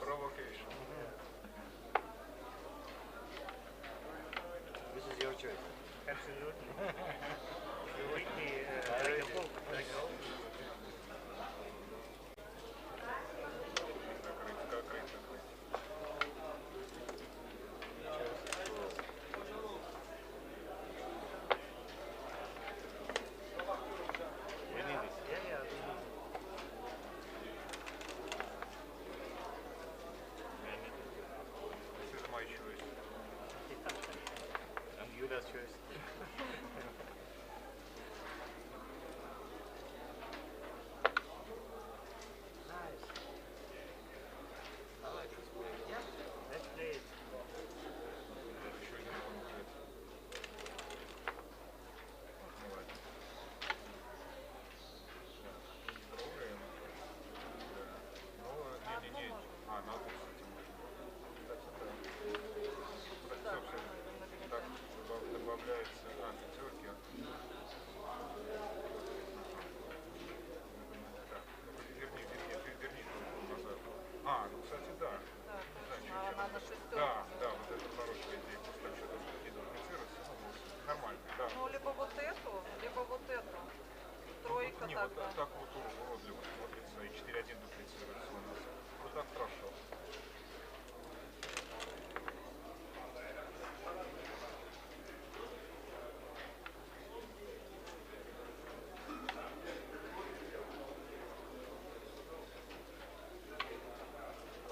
Speaker 12: Provocation.
Speaker 10: This is your choice.
Speaker 13: Absolutely. You read me like a book, like a
Speaker 12: This is my choice.
Speaker 10: And Yuda's choice.
Speaker 13: nice.
Speaker 10: I like this play.
Speaker 13: Let's play it.
Speaker 12: Еще один конкрет. Ну ладно. Трогаем. Ну, не-не-не. На одну, кстати, можно. Кстати, да. Все. Так, добавляется... пятерки. Так, верни назад. Ну, кстати, да. Да, вот это хорошая идея. Просто так что-то не дуплицироваться. Нормально, да.
Speaker 9: Ну, либо вот эту, либо вот эту. Тройка
Speaker 12: Не,
Speaker 9: тогда.
Speaker 12: вот так вот уродливо смотрится, и 4-1 дуплицируется у нас. Вот так хорошо.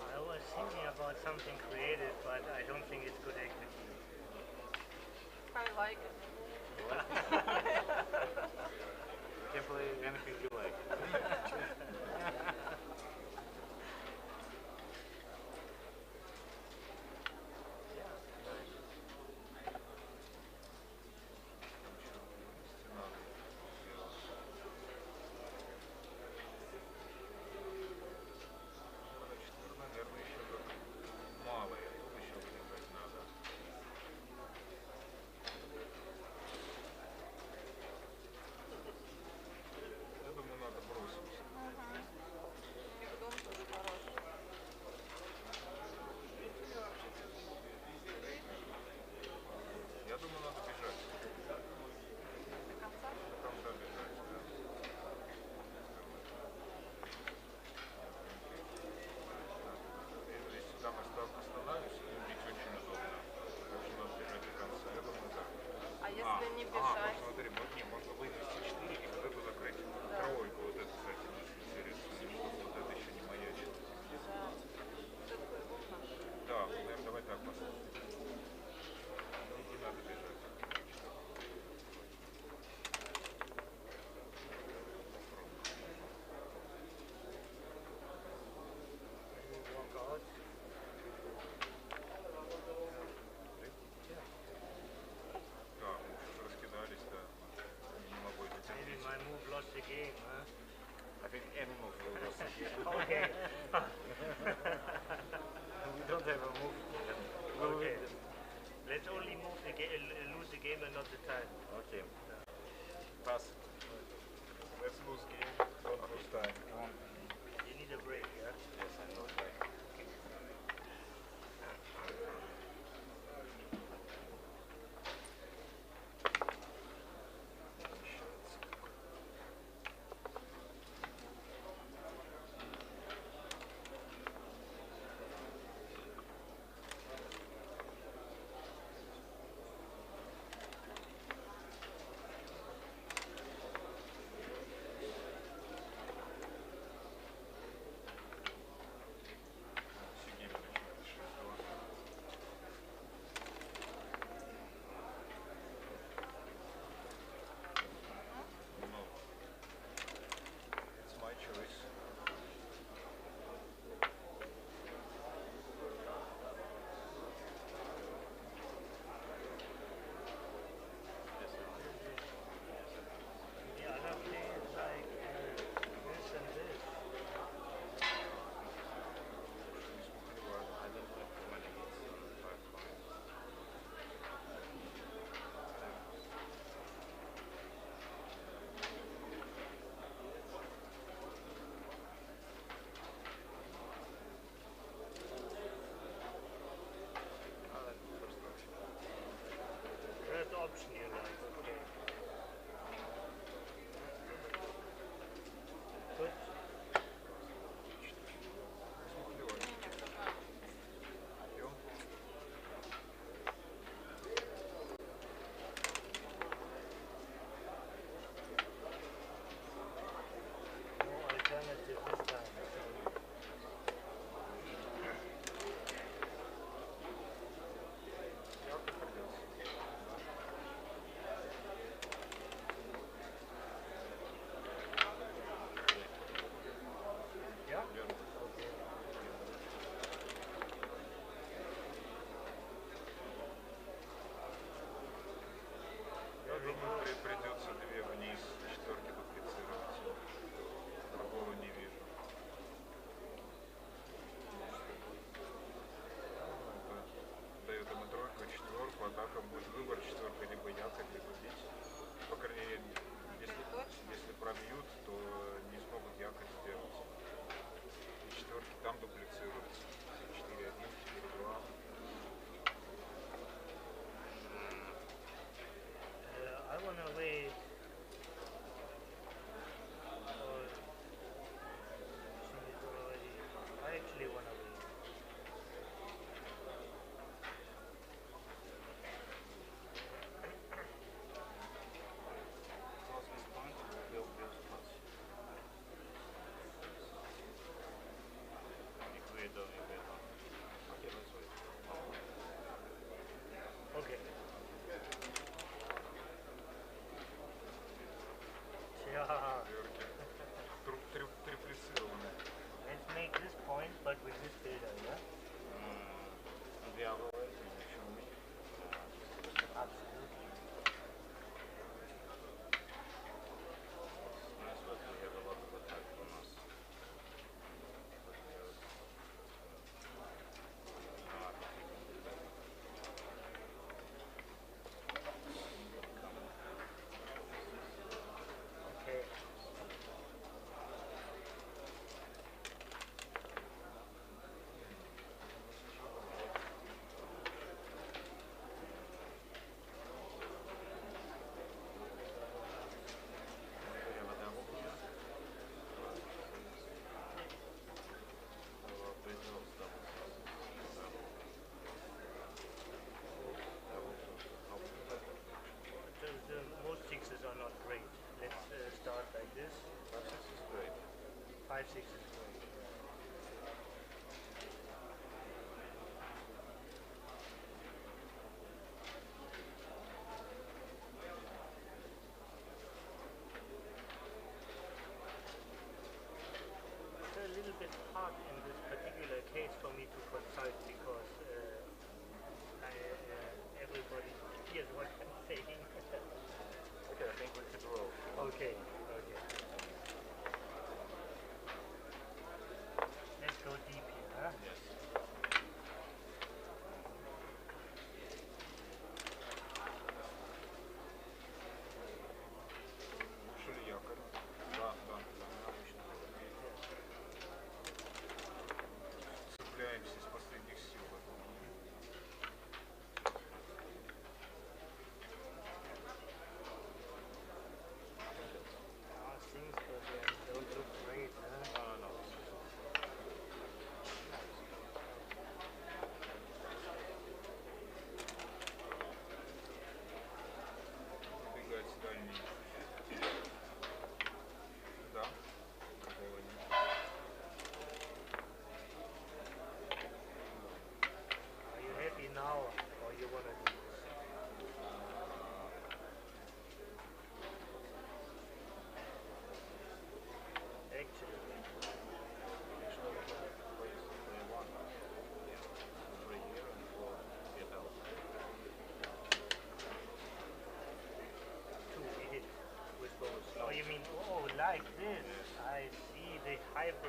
Speaker 13: I was thinking about something creative, but I don't think it's good equity.
Speaker 9: I like it.
Speaker 10: You can play anything you like.
Speaker 12: Наверное, еще как мало, и тут еще вылезать надо. Я думаю, надо бросить.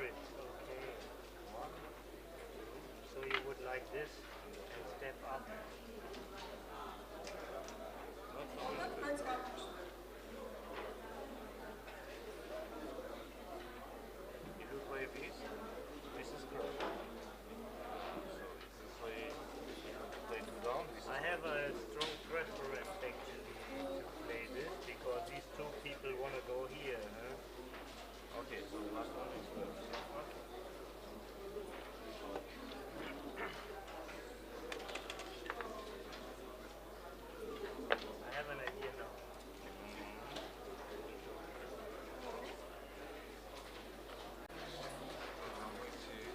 Speaker 13: it. Okay. So you would like this and step up.
Speaker 3: If you play this is correct. So if you play two down, this is
Speaker 13: I have a strong preference actually to play this because these two people want to go here. Huh?
Speaker 3: okay, so the last one is okay.
Speaker 13: I have an idea now.
Speaker 12: Выйти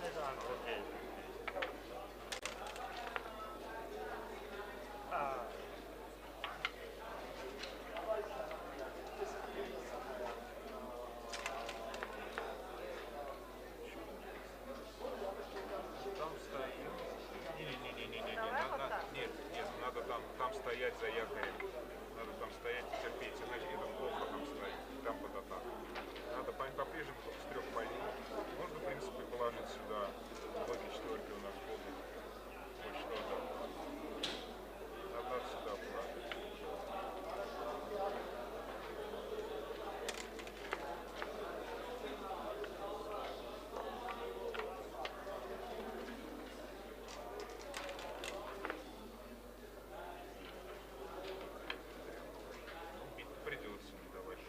Speaker 13: There's Arda. Okay. Ah.
Speaker 12: Там стоим. Не-не-не-не-не-не. Нет, нет, надо там стоять за якорем. Надо там стоять и терпеть, иначе это плохо там стоять. Там под атаку. Надо по-прежнему только с 3 полей. Можно, в принципе, положить сюда. Многие четверки у нас будут. Вот что-то. Надо сюда положить. Придется не давать.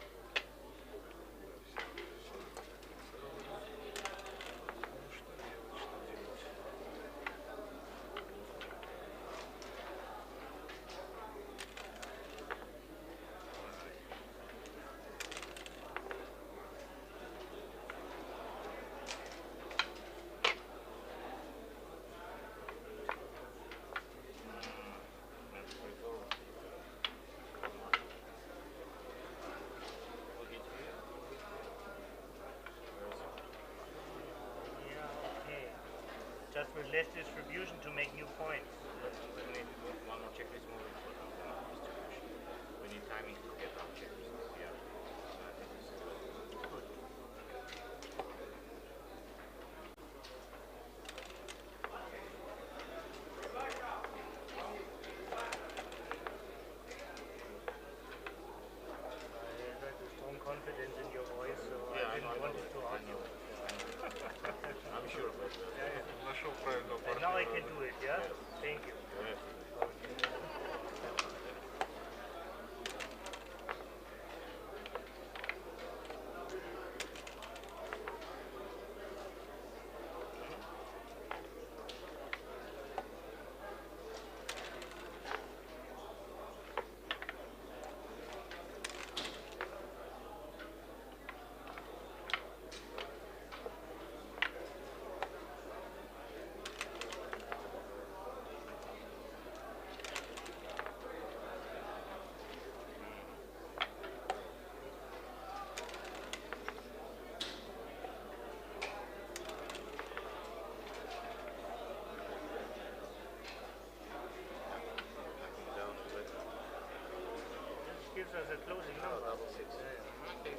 Speaker 13: Just with less distribution to make new points.
Speaker 10: We need one more checklist moving for distribution. We need timing to get our checklist. Yeah. I think this is good.
Speaker 13: I heard a strong confidence in your voice, so
Speaker 10: Yeah,
Speaker 13: I didn't want
Speaker 10: know.
Speaker 13: to argue.
Speaker 10: I'm sure about that.
Speaker 12: Нашел правильного
Speaker 13: And now I
Speaker 12: партнера.
Speaker 13: can do it, yeah? Thank you. Gives us a closing number.
Speaker 10: Double six. Okay.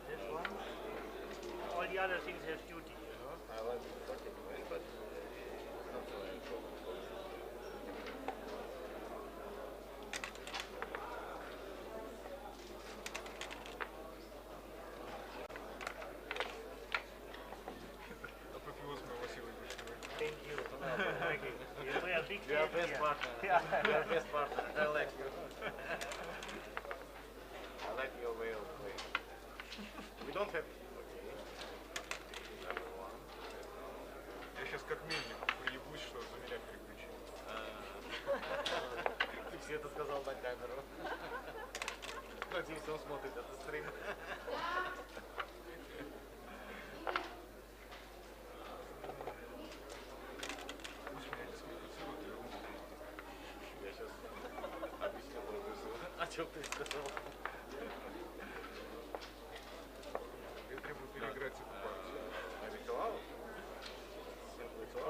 Speaker 13: This one, all the other things have duty, you know?
Speaker 10: I like 40, but not so important.
Speaker 12: Апофеоз моего сегодняшнего.
Speaker 13: Thank you. Thank you. We are big
Speaker 10: You are
Speaker 13: fans
Speaker 10: best
Speaker 13: here.
Speaker 10: partner.
Speaker 13: Yeah.
Speaker 10: You are best partner. I like you. I like your way of playing. We don't have. Okay. Number one.
Speaker 12: Я сейчас как мельник приебусь, что за меня переключили.
Speaker 10: Ты все это сказал на камеру. Надеюсь, он смотрит этот стрим.
Speaker 12: Пусть меня дисквалифицируют и вернут.
Speaker 10: Я сейчас объясню продюсеру, о чем ты сказал.
Speaker 12: Я требую переиграть эту партию.
Speaker 10: Ritual? Simple ritual.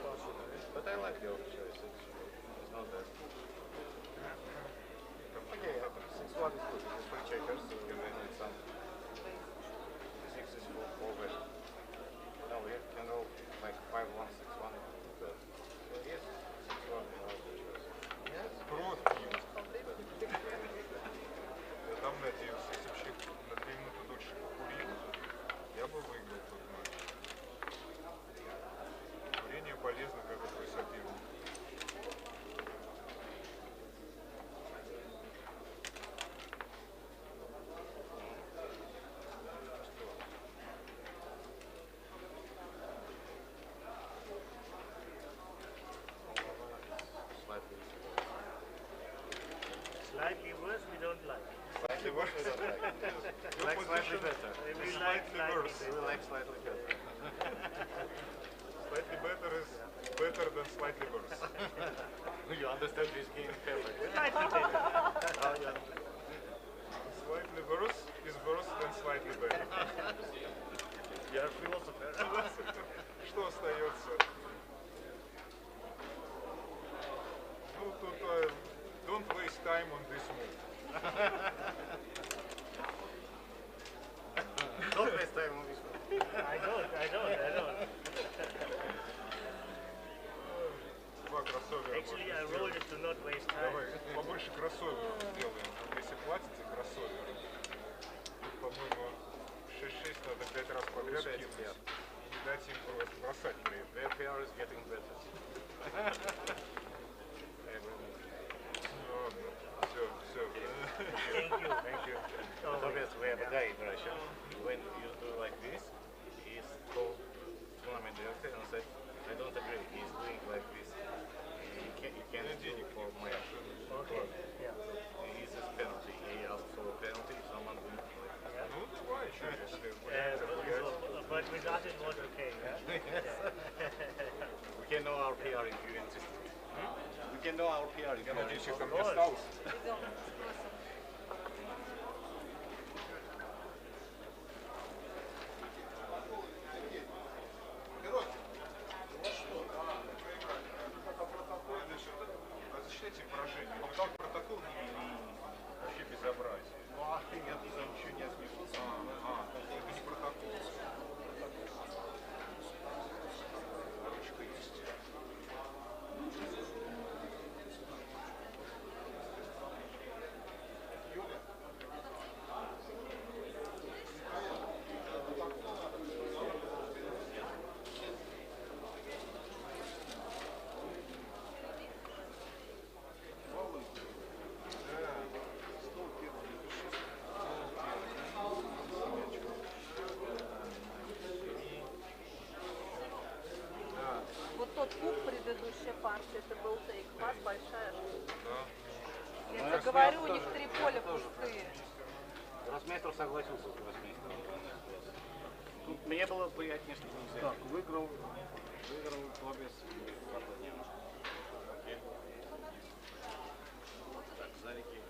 Speaker 13: Possibly.
Speaker 10: But I like the other choice. It's not that. Okay, 6-1 is good. It's for checkers, so we need some. 6 is for forward. No, we can go like 5-1, 6-1. So yes, 6-1 is our choice. Yes.
Speaker 12: Против. Я там надеялся, если бы человек на 2 минуты дольше покурил, я бы выиграл тот матч. Курение полезно, как и твой соперник. Slightly better is better than slightly worse.
Speaker 10: You understand this game perfectly.
Speaker 13: Slightly better.
Speaker 12: Slightly worse is worse than slightly better.
Speaker 10: You are philosopher.
Speaker 12: Что остается? Ну, тут don't waste time on this move.
Speaker 10: Don't waste time on this one.
Speaker 13: I don't.
Speaker 12: Два кроссовера.
Speaker 13: Actually, I rolled it to not waste time.
Speaker 12: Давай побольше кроссоверов сделаем. Если платите кроссоверы, тут, по-моему, 6-6 надо 5 раз подряд кинуть. И не дать им бросать при этом.
Speaker 10: Their PR is getting better.
Speaker 12: Ладно, все.
Speaker 10: Thank you. Tobias, we have a guy in Russia. When you do like this, he's called tournament director and said, I don't agree. He's doing like this. He can't do for my club.
Speaker 13: Yeah.
Speaker 10: He's a penalty. He asked for a penalty. Someone win.
Speaker 12: Ну, давай еще, если
Speaker 13: But with us it was okay.
Speaker 10: We can know our PR if you insist. We can know our PR if
Speaker 12: Я
Speaker 10: you
Speaker 12: надеюсь, их
Speaker 10: insist.
Speaker 12: там не осталось. Защищайте поражение. Показал протокол вообще безобразие.
Speaker 10: Ну, а ты я ничего не отметил.
Speaker 12: Это не протокол. Ручка есть.
Speaker 9: Вот тот куб предыдущая партия, это был тейк-пас, большая штука. Я тебе говорю, у них 3 поля пустые.
Speaker 10: Гроссмейстер согласился с гроссмейстером. Мне было приятнее, что не взяли. Так, выиграл Тобиас. Окей. Так, залики.